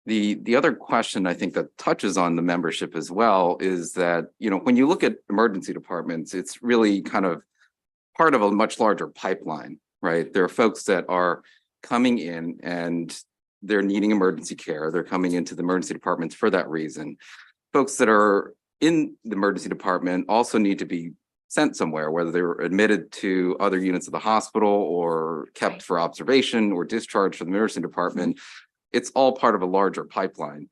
The other question I think that touches on the membership as well is that, when you look at emergency departments, it's really kind of part of a much larger pipeline. right? There are folks that are coming in and they're needing emergency care. They're coming into the emergency departments for that reason. Folks that are in the emergency department also need to be sent somewhere, whether they were admitted to other units of the hospital or kept for observation or discharged from the emergency department. It's all part of a larger pipeline.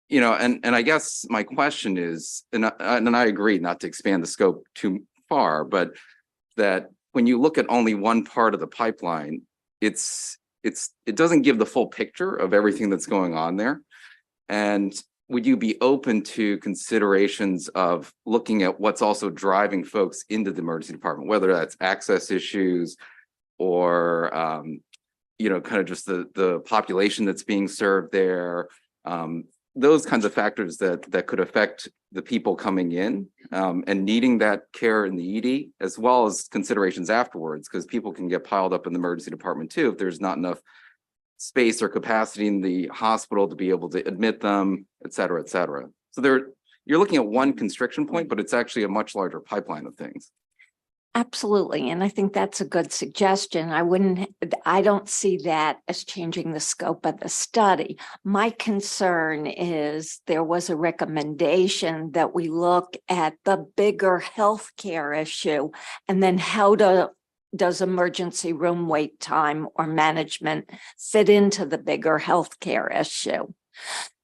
You know, and I guess my question is, and I agree not to expand the scope too far, but that when you look at only one part of the pipeline, it doesn't give the full picture of everything that's going on there. And would you be open to considerations of looking at what's also driving folks into the emergency department, whether that's access issues or, you know, kind of just the population that's being served there, those kinds of factors that could affect the people coming in and needing that care in the ED, as well as considerations afterwards, because people can get piled up in the emergency department too if there's not enough space or capacity in the hospital to be able to admit them, et cetera, et cetera. So you're looking at one constriction point, but it's actually a much larger pipeline of things. Absolutely. And I think that's a good suggestion. I don't see that as changing the scope of the study. My concern is there was a recommendation that we look at the bigger healthcare issue and then how does emergency room wait time or management fit into the bigger healthcare issue?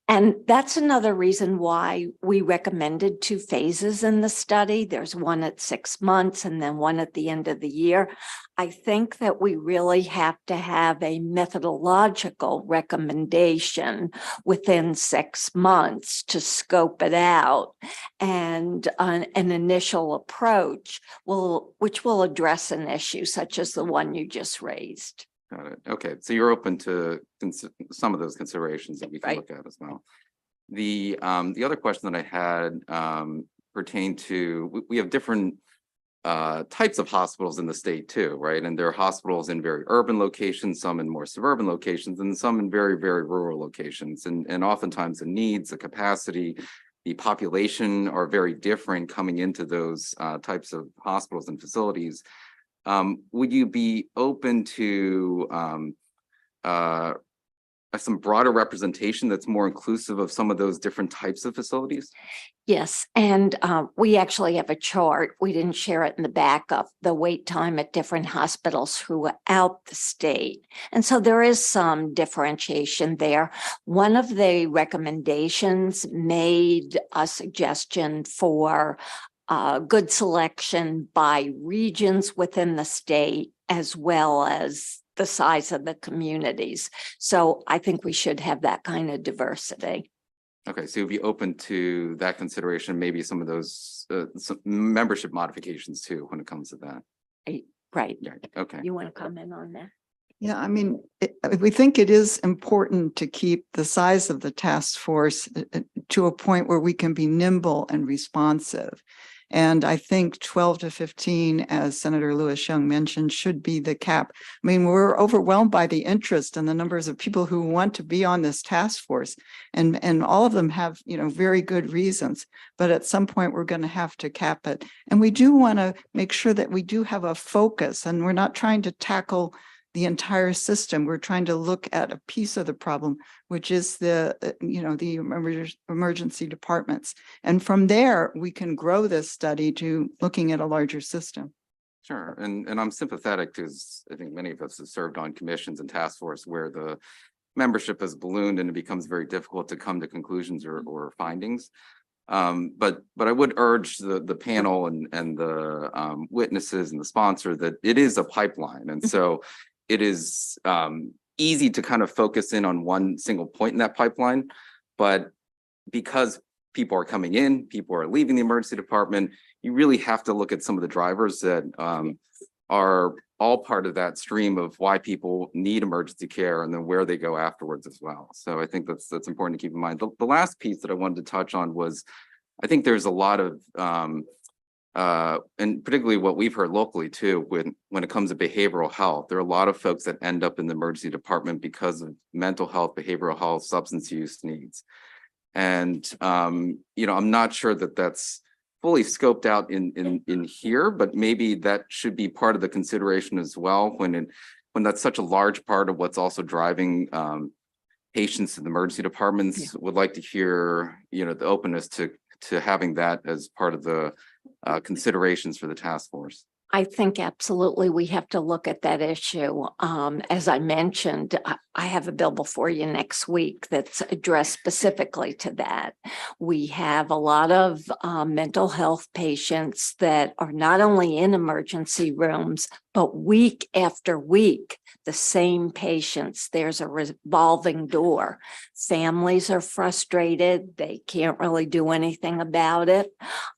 And that's another reason why we recommended 2 phases in the study. There's one at 6 months and then one at the end of the year. I think that we really have to have a methodological recommendation within 6 months to scope it out, and an initial approach which will address an issue such as the one you just raised. Got it. Okay, so you're open to some of those considerations that we can look at as well. The other question that I had pertained to, we have different types of hospitals in the state too, right? And there are hospitals in very urban locations, some in more suburban locations, and some in very, very rural locations. And oftentimes the needs, the capacity, the population are very different coming into those types of hospitals and facilities. Would you be open to some broader representation that's more inclusive of some of those different types of facilities? Yes, and we actually have a chart. We didn't share it in the backup, the wait time at different hospitals throughout the state. And so there is some differentiation there. One of the recommendations made a suggestion for good selection by regions within the state, as well as the size of the communities. So I think we should have that kind of diversity. Okay, so you'd be open to that consideration, maybe some of those some membership modifications too, when it comes to that. Right. Yeah. Okay. You want to comment on that? Yeah, I mean, we think it is important to keep the size of the task force to a point where we can be nimble and responsive. And I think 12 to 15, as Senator Lewis Young mentioned, should be the cap. I mean, we're overwhelmed by the interest and the numbers of people who want to be on this task force. And all of them have, you know, very good reasons. But at some point, we're going to have to cap it. And we do want to make sure that we do have a focus, and we're not trying to tackle the entire system. We're trying to look at a piece of the problem, which is the emergency departments. And from there, we can grow this study to looking at a larger system. Sure. And I'm sympathetic because I think many of us have served on commissions and task force where the membership has ballooned and it becomes very difficult to come to conclusions or findings. But I would urge the panel and the witnesses and the sponsor that it is a pipeline. And so it is easy to kind of focus in on one single point in that pipeline, but because people are coming in, people are leaving the emergency department, you really have to look at some of the drivers that are all part of that stream of why people need emergency care and then where they go afterwards as well. So I think that's important to keep in mind. The last piece that I wanted to touch on was, I think there's a lot of and particularly what we've heard locally too, when it comes to behavioral health, there are a lot of folks that end up in the emergency department because of mental health, behavioral health, substance use needs. And, you know, I'm not sure that that's fully scoped out in here, but maybe that should be part of the consideration as well when that's such a large part of what's also driving patients in the emergency departments. Would like to hear, the openness to having that as part of the considerations for the task force. I think absolutely we have to look at that issue. As I mentioned, I have a bill before you next week that's addressed specifically to that. We have a lot of mental health patients that are not only in emergency rooms, but week after week, the same patients. There's a revolving door. Families are frustrated. They can't really do anything about it.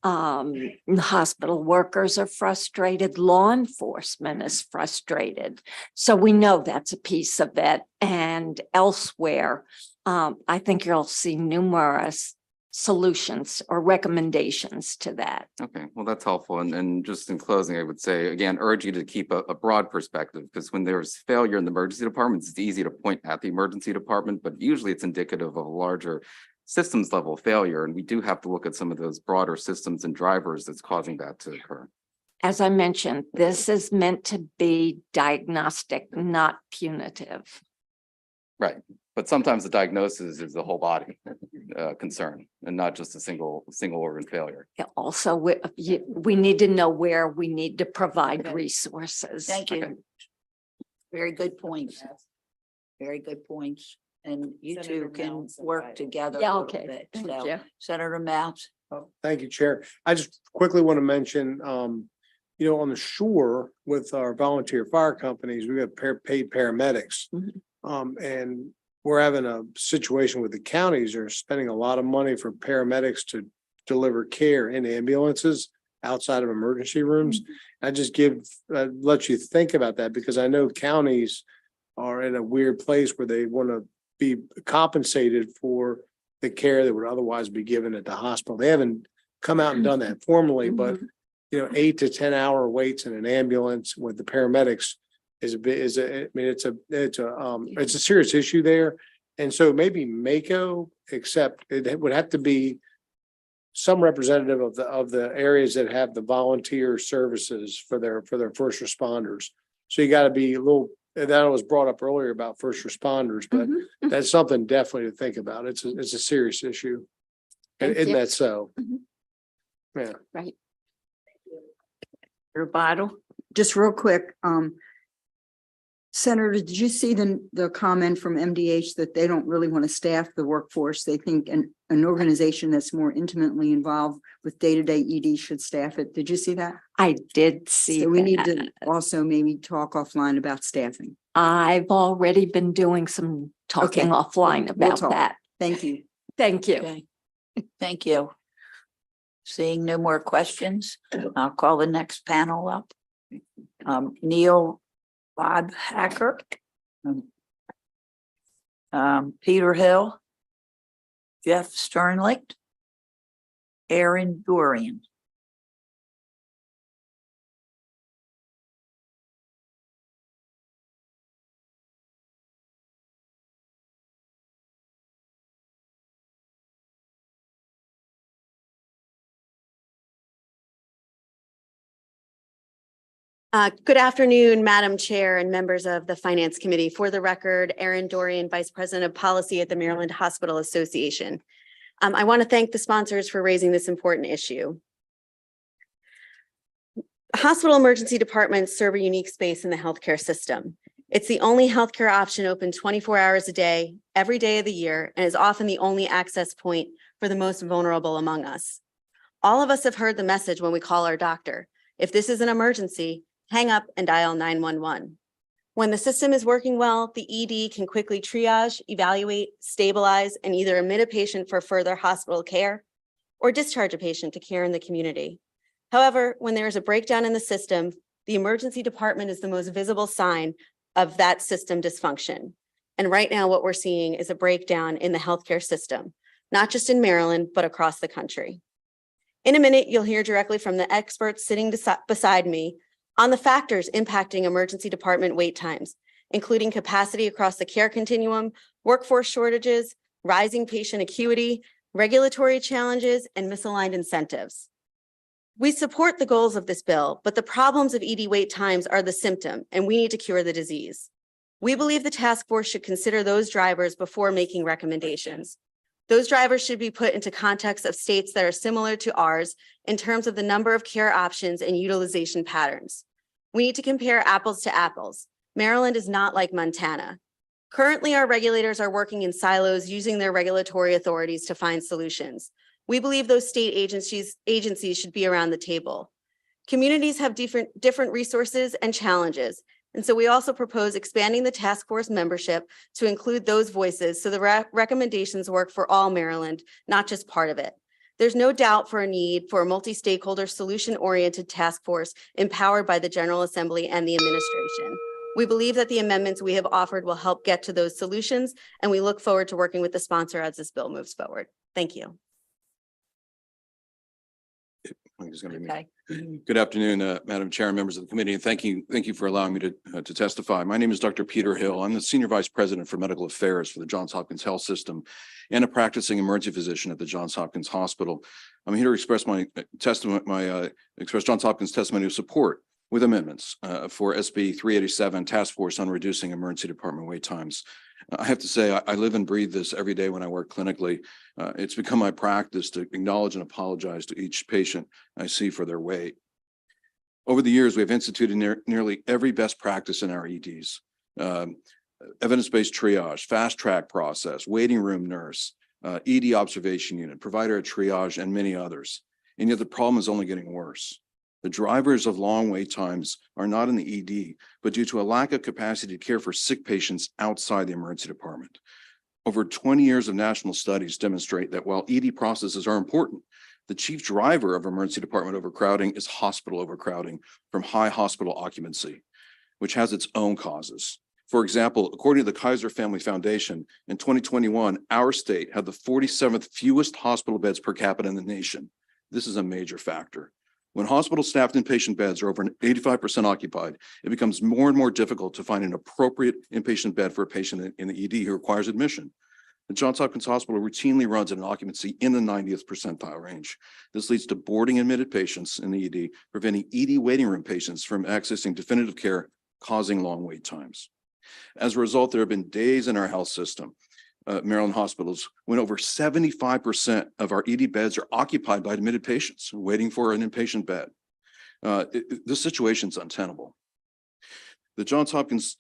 Hospital workers are frustrated. Law enforcement is frustrated. So we know that's a piece of it. And elsewhere, I think you'll see numerous solutions or recommendations to that. Okay, well, that's helpful. And just in closing, I would say, again, urge you to keep a broad perspective, because when there's failure in the emergency departments, it's easy to point at the emergency department, but usually it's indicative of a larger systems level failure. And we do have to look at some of those broader systems and drivers that's causing that to occur. As I mentioned, this is meant to be diagnostic, not punitive. Right. But sometimes the diagnosis is the whole body concern and not just a single organ failure. Also, we need to know where we need to provide resources. Thank you. Okay. Very good points. Very good points. And you two can work together. Yeah, a little okay. bit. Thank So, you. Senator Mouse. Thank you, Chair. I just quickly want to mention, on the shore with our volunteer fire companies, we have paid paramedics. And we're having a situation with the counties. They're spending a lot of money for paramedics to deliver care in ambulances outside of emergency rooms. I just let you think about that, because I know counties are in a weird place where they want to be compensated for the care that would otherwise be given at the hospital. They haven't come out and done that formally, but 8 to 10 hour waits in an ambulance with the paramedics it's a serious issue there. And so maybe MACO, except it would have to be some representative of the areas that have the volunteer services for their first responders. So you got to be a little, that was brought up earlier about first responders, but that's something definitely to think about. It's a serious issue. Isn't that so? Yeah. Right. Rebuttal. Just real quick, Senator, did you see the comment from MDH that they don't really want to staff the workforce? They think an organization that's more intimately involved with day-to-day ED should staff it. Did you see that? I did see So we need to that. also maybe talk offline about staffing. I've already been doing some talking Okay. offline We'll about talk. that. Thank you. Thank you. Okay. Thank you. Seeing no more questions, I'll call the next panel up. Neil Bodhacker, Peter Hill, Jeff Sternlicht, Aaron Dorian. Good afternoon, Madam Chair and members of the Finance Committee. For the record, Erin Dorian, Vice President of Policy at the Maryland Hospital Association. I want to thank the sponsors for raising this important issue. Hospital emergency departments serve a unique space in the healthcare system. It's the only healthcare option open 24 hours a day, every day of the year, and is often the only access point for the most vulnerable among us. All of us have heard the message when we call our doctor. If this is an emergency, hang up and dial 911. When the system is working well, the ED can quickly triage, evaluate, stabilize, and either admit a patient for further hospital care or discharge a patient to care in the community. However, when there is a breakdown in the system, the emergency department is the most visible sign of that system dysfunction. And right now, what we're seeing is a breakdown in the healthcare system, not just in Maryland, but across the country. In a minute, you'll hear directly from the experts sitting beside me on the factors impacting emergency department wait times, including capacity across the care continuum, workforce shortages, rising patient acuity, regulatory challenges, and misaligned incentives. We support the goals of this bill, but the problems of ED wait times are the symptom, and we need to cure the disease. We believe the task force should consider those drivers before making recommendations. Those drivers should be put into context of states that are similar to ours in terms of the number of care options and utilization patterns. We need to compare apples to apples. Maryland is not like Montana. Currently, our regulators are working in silos using their regulatory authorities to find solutions. We believe those state agencies should be around the table. Communities have different resources and challenges. And so we also propose expanding the task force membership to include those voices so the recommendations work for all Maryland, not just part of it. There's no doubt for a need for a multi-stakeholder solution-oriented task force empowered by the General Assembly and the administration. We believe that the amendments we have offered will help get to those solutions, and we look forward to working with the sponsor as this bill moves forward. Thank you. Okay. Good afternoon, Madam Chair and members of the committee, and thank you for allowing me to testify. My name is Dr. Peter Hill. I'm the Senior Vice President for Medical Affairs for the Johns Hopkins Health System and a practicing emergency physician at the Johns Hopkins Hospital. I'm here to express my testimony, express Johns Hopkins testimony of support with amendments for SB 387 Task Force on Reducing Emergency Department Wait Times. I have to say, I live and breathe this every day when I work clinically. It's become my practice to acknowledge and apologize to each patient I see for their wait. Over the years, we have instituted nearly every best practice in our EDs. Evidence-based triage, fast track process, waiting room nurse, ED observation unit, provider triage, and many others. And yet the problem is only getting worse. The drivers of long wait times are not in the ED, but due to a lack of capacity to care for sick patients outside the emergency department. Over 20 years of national studies demonstrate that while ED processes are important, the chief driver of emergency department overcrowding is hospital overcrowding from high hospital occupancy, which has its own causes. For example, according to the Kaiser Family Foundation, in 2021, our state had the 47th fewest hospital beds per capita in the nation. This is a major factor. When hospital staffed inpatient beds are over 85% occupied, it becomes more and more difficult to find an appropriate inpatient bed for a patient in the ED who requires admission. The Johns Hopkins Hospital routinely runs at an occupancy in the 90th percentile range. This leads to boarding admitted patients in the ED, preventing ED waiting room patients from accessing definitive care, causing long wait times. As a result, there have been days in our health system, Maryland hospitals, when over 75% of our ED beds are occupied by admitted patients waiting for an inpatient bed. This situation is untenable. The Johns Hopkins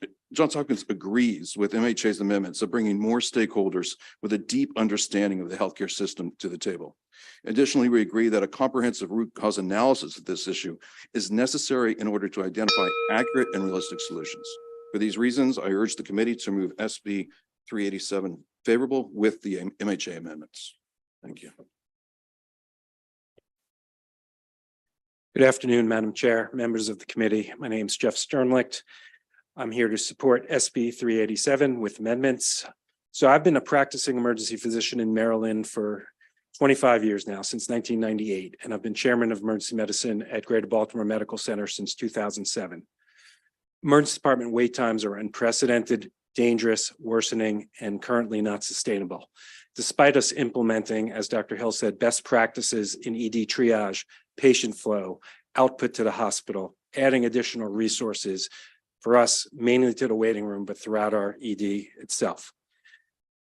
agrees with MHA's amendments of bringing more stakeholders with a deep understanding of the healthcare system to the table. Additionally, we agree that a comprehensive root cause analysis of this issue is necessary in order to identify accurate and realistic solutions. For these reasons, I urge the committee to move SB 387 favorable with the MHA amendments. Thank you. Good afternoon, Madam Chair, members of the committee. My name is Jeff Sternlicht. I'm here to support SB 387 with amendments. So I've been a practicing emergency physician in Maryland for 25 years now, since 1998, and I've been chairman of emergency medicine at Greater Baltimore Medical Center since 2007. Emergency department wait times are unprecedented, dangerous, worsening, and currently not sustainable. Despite us implementing, as Dr. Hill said, best practices in ED triage, patient flow, output to the hospital, adding additional resources for us, mainly to the waiting room, but throughout our ED itself.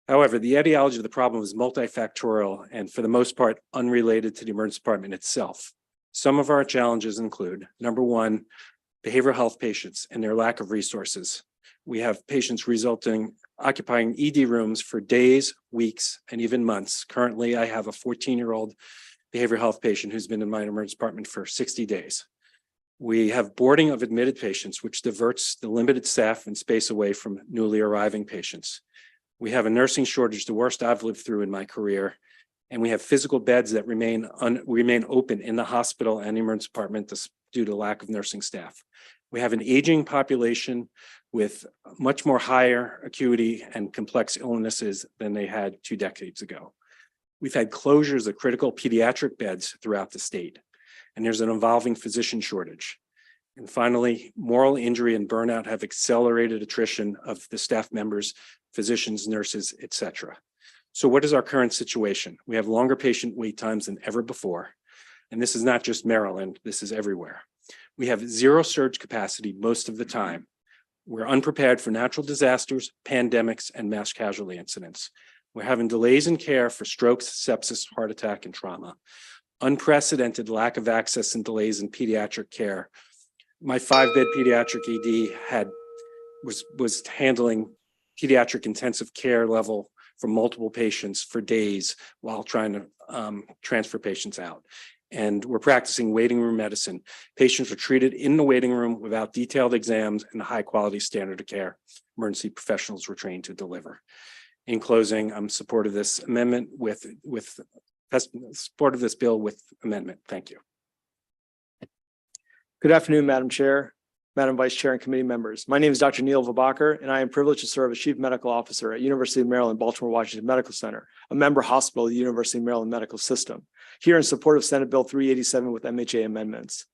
However, the etiology of the problem is multifactorial and for the most part, unrelated to the emergency department itself. Some of our challenges include, number one, behavioral health patients and their lack of resources. We have patients occupying ED rooms for days, weeks, and even months. Currently, I have a 14-year-old behavioral health patient who's been in my emergency department for 60 days. We have boarding of admitted patients, which diverts the limited staff and space away from newly arriving patients. We have a nursing shortage, the worst I've lived through in my career. And we have physical beds that remain open in the hospital and the emergency department due to lack of nursing staff. We have an aging population with much more higher acuity and complex illnesses than they had 2 decades ago. We've had closures of critical pediatric beds throughout the state, and there's an evolving physician shortage. And finally, moral injury and burnout have accelerated attrition of the staff members, physicians, nurses, et cetera. So what is our current situation? We have longer patient wait times than ever before. And this is not just Maryland, this is everywhere. We have zero surge capacity most of the time. We're unprepared for natural disasters, pandemics, and mass casualty incidents. We're having delays in care for strokes, sepsis, heart attack, and trauma. Unprecedented lack of access and delays in pediatric care. My 5-bed pediatric ED was handling pediatric intensive care level for multiple patients for days while trying to transfer patients out. And we're practicing waiting room medicine. Patients are treated in the waiting room without detailed exams and the high quality standard of care emergency professionals were trained to deliver. In closing, I'm support of this amendment with support of this bill with amendment. Thank you. Good afternoon, Madam Chair, Madam Vice Chair, and committee members. My name is Dr. Neil Vabacher, and I am privileged to serve as Chief Medical Officer at University of Maryland, Baltimore Washington Medical Center, a member hospital of the University of Maryland Medical System, here in support of Senate Bill 387 with MHA amendments.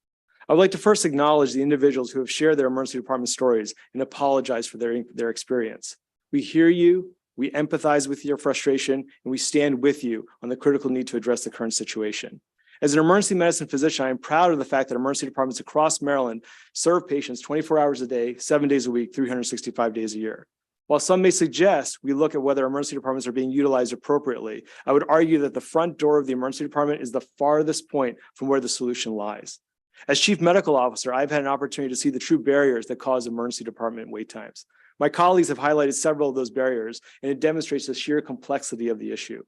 I would like to first acknowledge the individuals who have shared their emergency department stories and apologize for their experience. We hear you, we empathize with your frustration, and we stand with you on the critical need to address the current situation. As an emergency medicine physician, I am proud of the fact that emergency departments across Maryland serve patients 24 hours a day, 7 days a week, 365 days a year. While some may suggest we look at whether emergency departments are being utilized appropriately, I would argue that the front door of the emergency department is the farthest point from where the solution lies. As Chief Medical Officer, I've had an opportunity to see the true barriers that cause emergency department wait times. My colleagues have highlighted several of those barriers, and it demonstrates the sheer complexity of the issue.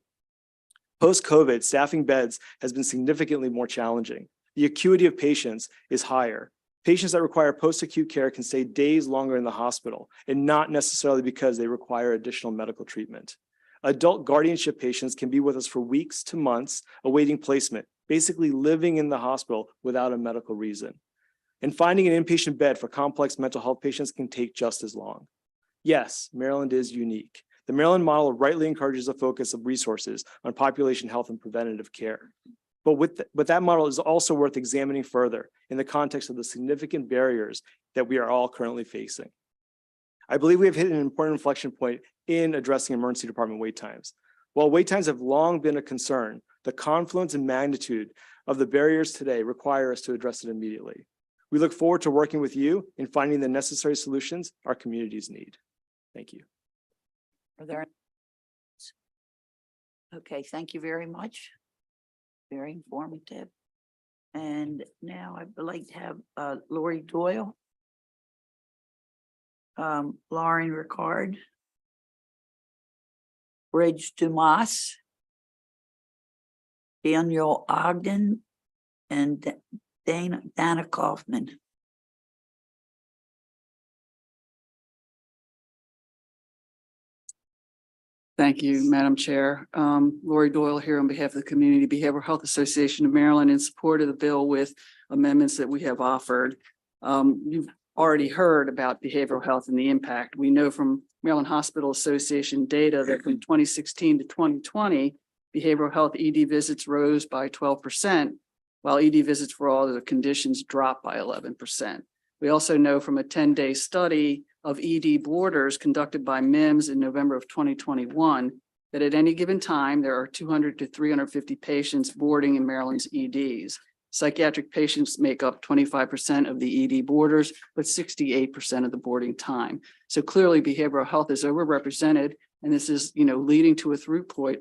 Post-COVID, staffing beds has been significantly more challenging. The acuity of patients is higher. Patients that require post-acute care can stay days longer in the hospital, and not necessarily because they require additional medical treatment. Adult guardianship patients can be with us for weeks to months awaiting placement, basically living in the hospital without a medical reason. And finding an inpatient bed for complex mental health patients can take just as long. Yes, Maryland is unique. The Maryland model rightly encourages a focus of resources on population health and preventative care. But that model is also worth examining further in the context of the significant barriers that we are all currently facing. I believe we have hit an important inflection point in addressing emergency department wait times. While wait times have long been a concern, the confluence and magnitude of the barriers today require us to address it immediately. We look forward to working with you in finding the necessary solutions our communities need. Thank you. Are there? Okay, thank you very much. Very informative. And now I would like to have Lori Doyle, Lauren Ricard, Bridge Dumas, Daniel Ogden, and Dana Kaufman. Thank you, Madam Chair. Lori Doyle here on behalf of the Community Behavioral Health Association of Maryland in support of the bill with amendments that we have offered. You've already heard about behavioral health and the impact. We know from Maryland Hospital Association data that from 2016 to 2020, behavioral health ED visits rose by 12%, while ED visits for all other conditions dropped by 11%. We also know from a 10-day study of ED boarders conducted by MIMS in November of 2021 that at any given time, there are 200 to 350 patients boarding in Maryland's EDs. Psychiatric patients make up 25% of the ED boarders, but 68% of the boarding time. So clearly behavioral health is overrepresented, and this is, leading to a throughput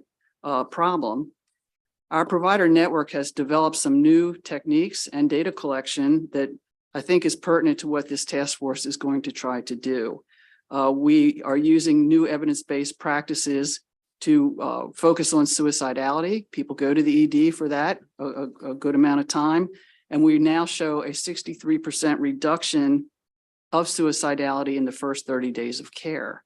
problem. Our provider network has developed some new techniques and data collection that I think is pertinent to what this task force is going to try to do. We are using new evidence-based practices to focus on suicidality. People go to the ED for that a good amount of time. And we now show a 63% reduction of suicidality in the first 30 days of care.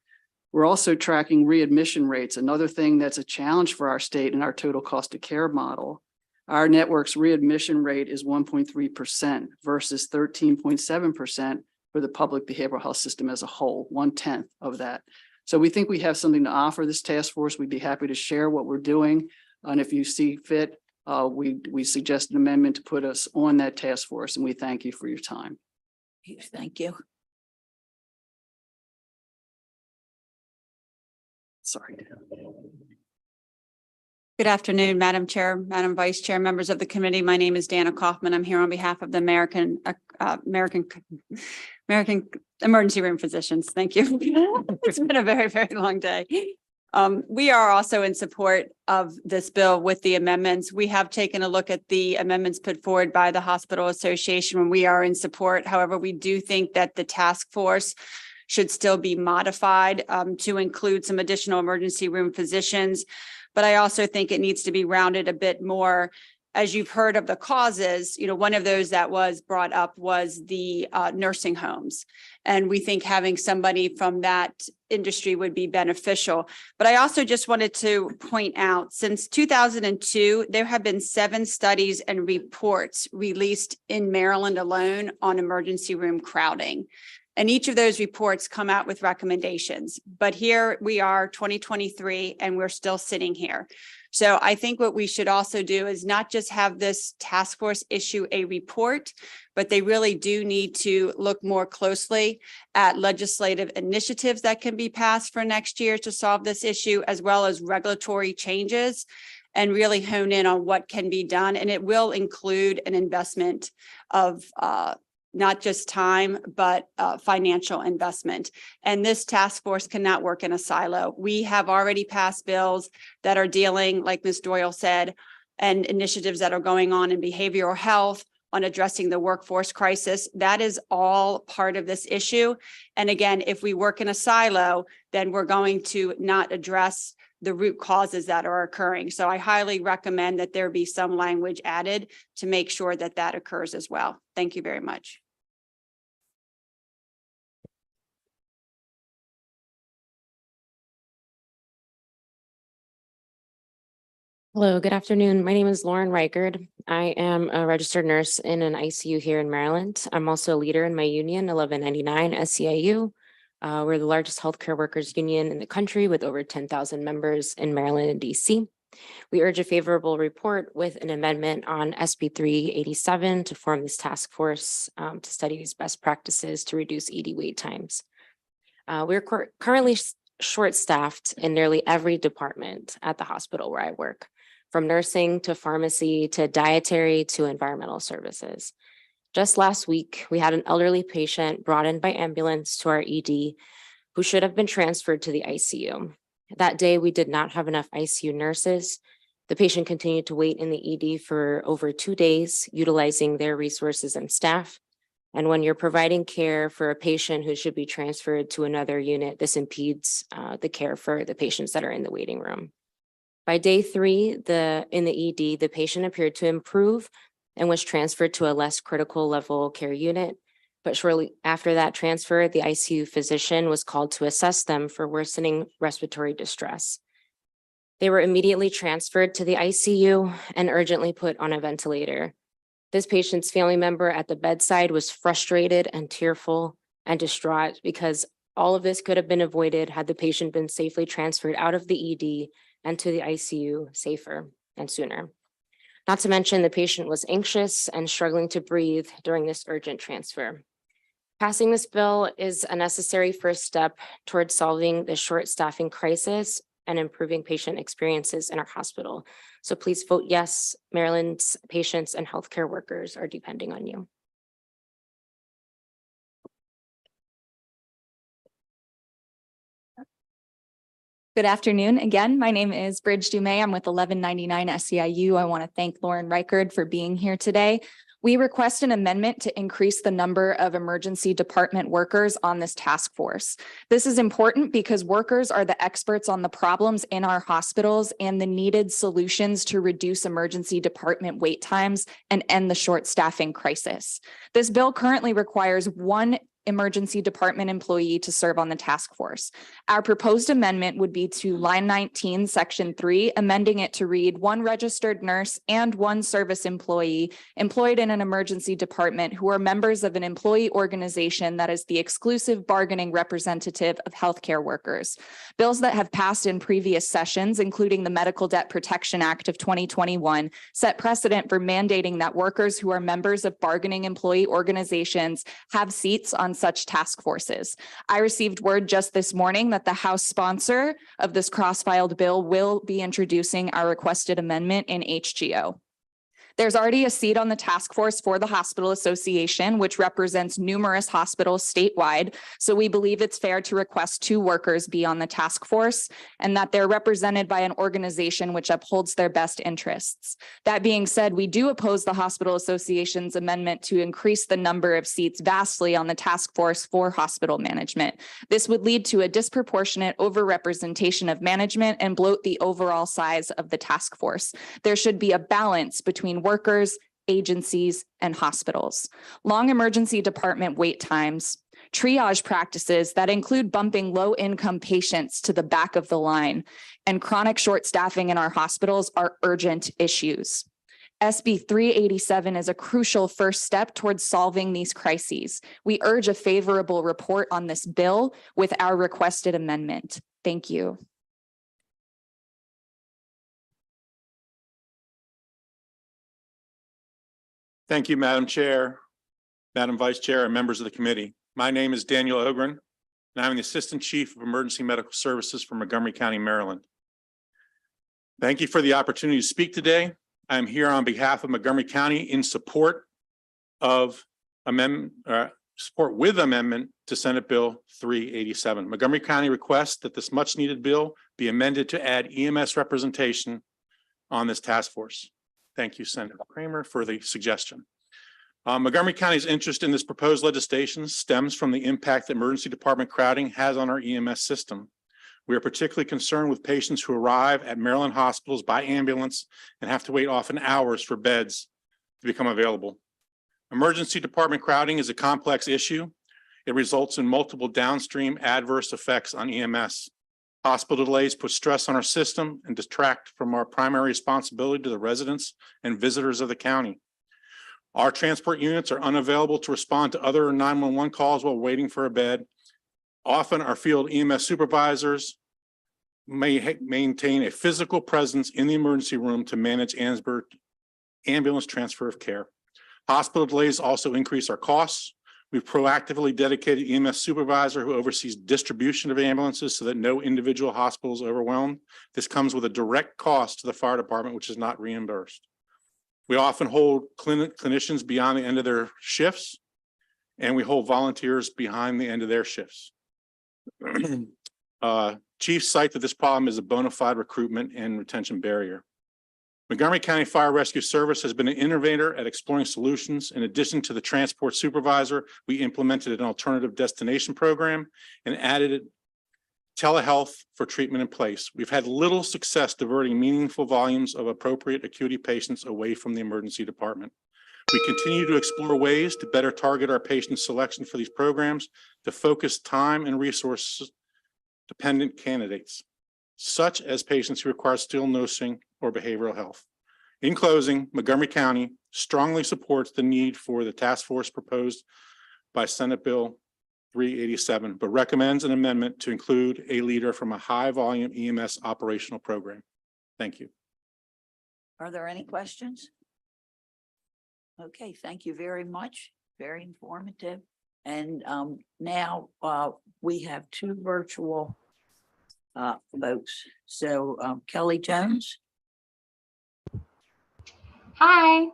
We're also tracking readmission rates, another thing that's a challenge for our state and our total cost of care model. Our network's readmission rate is 1.3% versus 13.7% for the public behavioral health system as a whole, 1/10 of that. So we think we have something to offer this task force. We'd be happy to share what we're doing. And if you see fit, we suggest an amendment to put us on that task force, and we thank you for your time. Thank you. Sorry. Good afternoon, Madam Chair, Madam Vice Chair, members of the committee. My name is Dana Kaufman. I'm here on behalf of the American Emergency Room Physicians. Thank you. It's been a very, very long day. We are also in support of this bill with the amendments. We have taken a look at the amendments put forward by the Hospital Association and we are in support. However, we do think that the task force should still be modified to include some additional emergency room physicians. But I also think it needs to be rounded a bit more. As you've heard of the causes, one of those that was brought up was the nursing homes. And we think having somebody from that industry would be beneficial. But I also just wanted to point out, since 2002, there have been 7 studies and reports released in Maryland alone on emergency room crowding. And each of those reports come out with recommendations. But here we are, 2023, and we're still sitting here. So I think what we should also do is not just have this task force issue a report, but they really do need to look more closely at legislative initiatives that can be passed for next year to solve this issue, as well as regulatory changes, and really hone in on what can be done. And it will include an investment of not just time, but financial investment. And this task force cannot work in a silo. We have already passed bills that are dealing, like Ms. Doyle said, and initiatives that are going on in behavioral health, on addressing the workforce crisis. That is all part of this issue. And again, if we work in a silo, then we're going to not address the root causes that are occurring. So I highly recommend that there be some language added to make sure that that occurs as well. Thank you very much. Hello, good afternoon. My name is Lauren Reichard. I am a registered nurse in an ICU here in Maryland. I'm also a leader in my union, 1199 SEIU. We're the largest healthcare workers union in the country with over 10,000 members in Maryland and DC. We urge a favorable report with an amendment on SB 387 to form this task force to study these best practices to reduce ED wait times. We're currently short-staffed in nearly every department at the hospital where I work, from nursing to pharmacy to dietary to environmental services. Just last week, we had an elderly patient brought in by ambulance to our ED who should have been transferred to the ICU. That day, we did not have enough ICU nurses. The patient continued to wait in the ED for over 2 days, utilizing their resources and staff. And when you're providing care for a patient who should be transferred to another unit, this impedes the care for the patients that are in the waiting room. By day 3, in the ED, the patient appeared to improve and was transferred to a less critical level care unit. But shortly after that transfer, the ICU physician was called to assess them for worsening respiratory distress. They were immediately transferred to the ICU and urgently put on a ventilator. This patient's family member at the bedside was frustrated and tearful and distraught because all of this could have been avoided had the patient been safely transferred out of the ED and to the ICU safer and sooner. Not to mention the patient was anxious and struggling to breathe during this urgent transfer. Passing this bill is a necessary first step towards solving the short staffing crisis and improving patient experiences in our hospital. So please vote yes. Maryland's patients and healthcare workers are depending on you. Good afternoon. Again, my name is Bridge Dumais. I'm with 1199 SEIU. I want to thank Lauren Reichard for being here today. We request an amendment to increase the number of emergency department workers on this task force. This is important because workers are the experts on the problems in our hospitals and the needed solutions to reduce emergency department wait times and end the short staffing crisis. This bill currently requires 1 emergency department employee to serve on the task force. Our proposed amendment would be to line 19, section 3, amending it to read 1 registered nurse and 1 service employee employed in an emergency department who are members of an employee organization that is the exclusive bargaining representative of healthcare workers. Bills that have passed in previous sessions, including the Medical Debt Protection Act of 2021, set precedent for mandating that workers who are members of bargaining employee organizations have seats on such task forces. I received word just this morning that the House sponsor of this cross-filed bill will be introducing our requested amendment in HGO. There's already a seat on the task force for the Hospital Association, which represents numerous hospitals statewide. So we believe it's fair to request 2 workers be on the task force and that they're represented by an organization which upholds their best interests. That being said, we do oppose the Hospital Association's amendment to increase the number of seats vastly on the task force for hospital management. This would lead to a disproportionate overrepresentation of management and bloat the overall size of the task force. There should be a balance between workers, agencies, and hospitals. Long emergency department wait times, triage practices that include bumping low-income patients to the back of the line, and chronic short staffing in our hospitals are urgent issues. SB 387 is a crucial first step towards solving these crises. We urge a favorable report on this bill with our requested amendment. Thank you. Thank you, Madam Chair, Madam Vice Chair, and members of the committee. My name is Daniel Ogren, and I'm the Assistant Chief of Emergency Medical Services for Montgomery County, Maryland. Thank you for the opportunity to speak today. I am here on behalf of Montgomery County in support of support with amendment to Senate Bill 387. Montgomery County requests that this much needed bill be amended to add EMS representation on this task force. Thank you, Senator Kramer, for the suggestion. Montgomery County's interest in this proposed legislation stems from the impact that emergency department crowding has on our EMS system. We are particularly concerned with patients who arrive at Maryland hospitals by ambulance and have to wait often hours for beds to become available. Emergency department crowding is a complex issue. It results in multiple downstream adverse effects on EMS. Hospital delays put stress on our system and detract from our primary responsibility to the residents and visitors of the county. Our transport units are unavailable to respond to other 911 calls while waiting for a bed. Often our field EMS supervisors may maintain a physical presence in the emergency room to manage ambulance transfer of care. Hospital delays also increase our costs. We've proactively dedicated EMS supervisor who oversees distribution of ambulances so that no individual hospital is overwhelmed. This comes with a direct cost to the fire department, which is not reimbursed. We often hold clinicians beyond the end of their shifts, and we hold volunteers behind the end of their shifts. Chiefs cite that this problem is a bona fide recruitment and retention barrier. Montgomery County Fire Rescue Service has been an innovator at exploring solutions. In addition to the transport supervisor, we implemented an alternative destination program and added telehealth for treatment in place. We've had little success diverting meaningful volumes of appropriate acuity patients away from the emergency department. We continue to explore ways to better target our patient selection for these programs to focus time and resources dependent candidates, such as patients who require skilled nursing or behavioral health. In closing, Montgomery County strongly supports the need for the task force proposed by Senate Bill 387, but recommends an amendment to include a leader from a high volume EMS operational program. Thank you. Are there any questions? Okay, thank you very much. Very informative. And now we have 2 virtual votes. So Kelly Jones. Hi.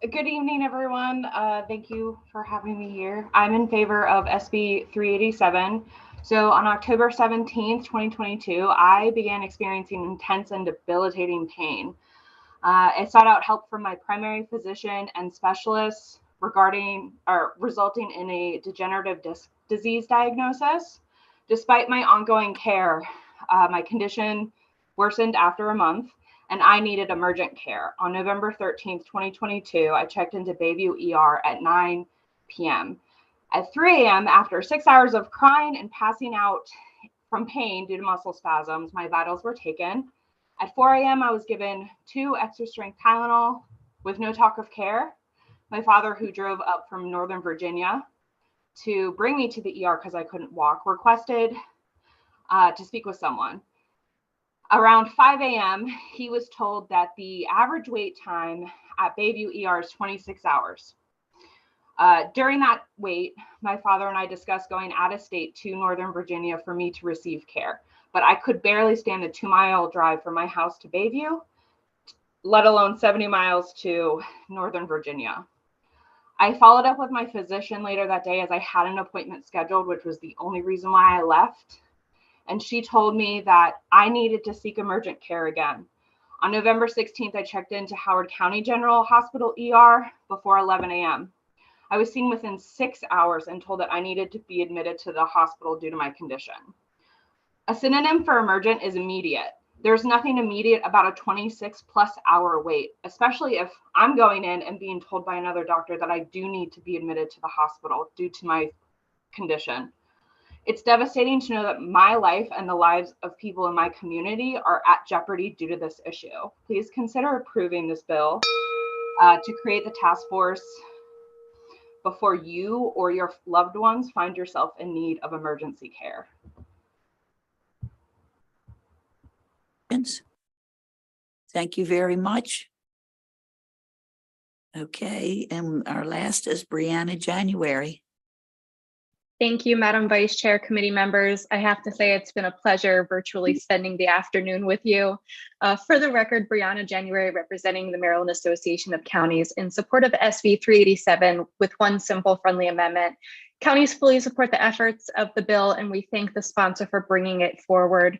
Good evening, everyone. Thank you for having me here. I'm in favor of SB 387. So on October 17th, 2022, I began experiencing intense and debilitating pain. I sought out help from my primary physician and specialists resulting in a degenerative disc disease diagnosis. Despite my ongoing care, my condition worsened after a month, and I needed emergent care. On November 13th, 2022, I checked into Bayview ER at 9 p.m. At 3 a.m., after 6 hours of crying and passing out from pain due to muscle spasms, my vitals were taken. At 4 a.m., I was given 2 extra strength Tylenol with no talk of care. My father, who drove up from Northern Virginia to bring me to the ER because I couldn't walk, requested to speak with someone. Around 5 a.m., he was told that the average wait time at Bayview ER is 26 hours. During that wait, my father and I discussed going out of state to Northern Virginia for me to receive care, but I could barely stand the 2-mile drive from my house to Bayview, let alone 70 miles to Northern Virginia. I followed up with my physician later that day as I had an appointment scheduled, which was the only reason why I left. And she told me that I needed to seek emergent care again. On November 16th, I checked into Howard County General Hospital ER before 11 a.m. I was seen within 6 hours and told that I needed to be admitted to the hospital due to my condition. A synonym for emergent is immediate. There's nothing immediate about a 26+ hour wait, especially if I'm going in and being told by another doctor that I do need to be admitted to the hospital due to my condition. It's devastating to know that my life and the lives of people in my community are at jeopardy due to this issue. Please consider approving this bill to create the task force before you or your loved ones find yourself in need of emergency care. Thank you very much. Okay, and our last is Brianna January. Thank you, Madam Vice Chair, committee members. I have to say it's been a pleasure virtually spending the afternoon with you. For the record, Brianna January representing the Maryland Association of Counties in support of SB 387 with one simple friendly amendment. Counties fully support the efforts of the bill and we thank the sponsor for bringing it forward.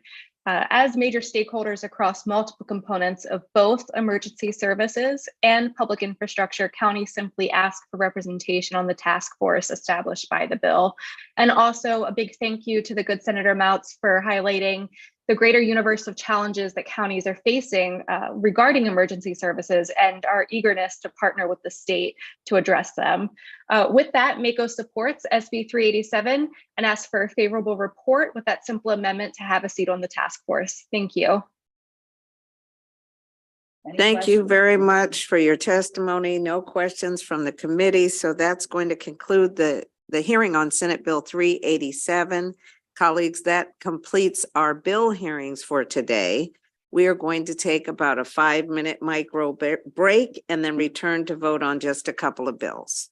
As major stakeholders across multiple components of both emergency services and public infrastructure, counties simply ask for representation on the task force established by the bill. And also a big thank you to the good Senator Mouts for highlighting the greater universe of challenges that counties are facing regarding emergency services and our eagerness to partner with the state to address them. With that, MACO supports SB 387 and asks for a favorable report with that simple amendment to have a seat on the task force. Thank you. Thank you very much for your testimony. No questions from the committee. So that's going to conclude the hearing on Senate Bill 387. Colleagues, that completes our bill hearings for today. We are going to take about a 5-minute micro break and then return to vote on just a couple of bills.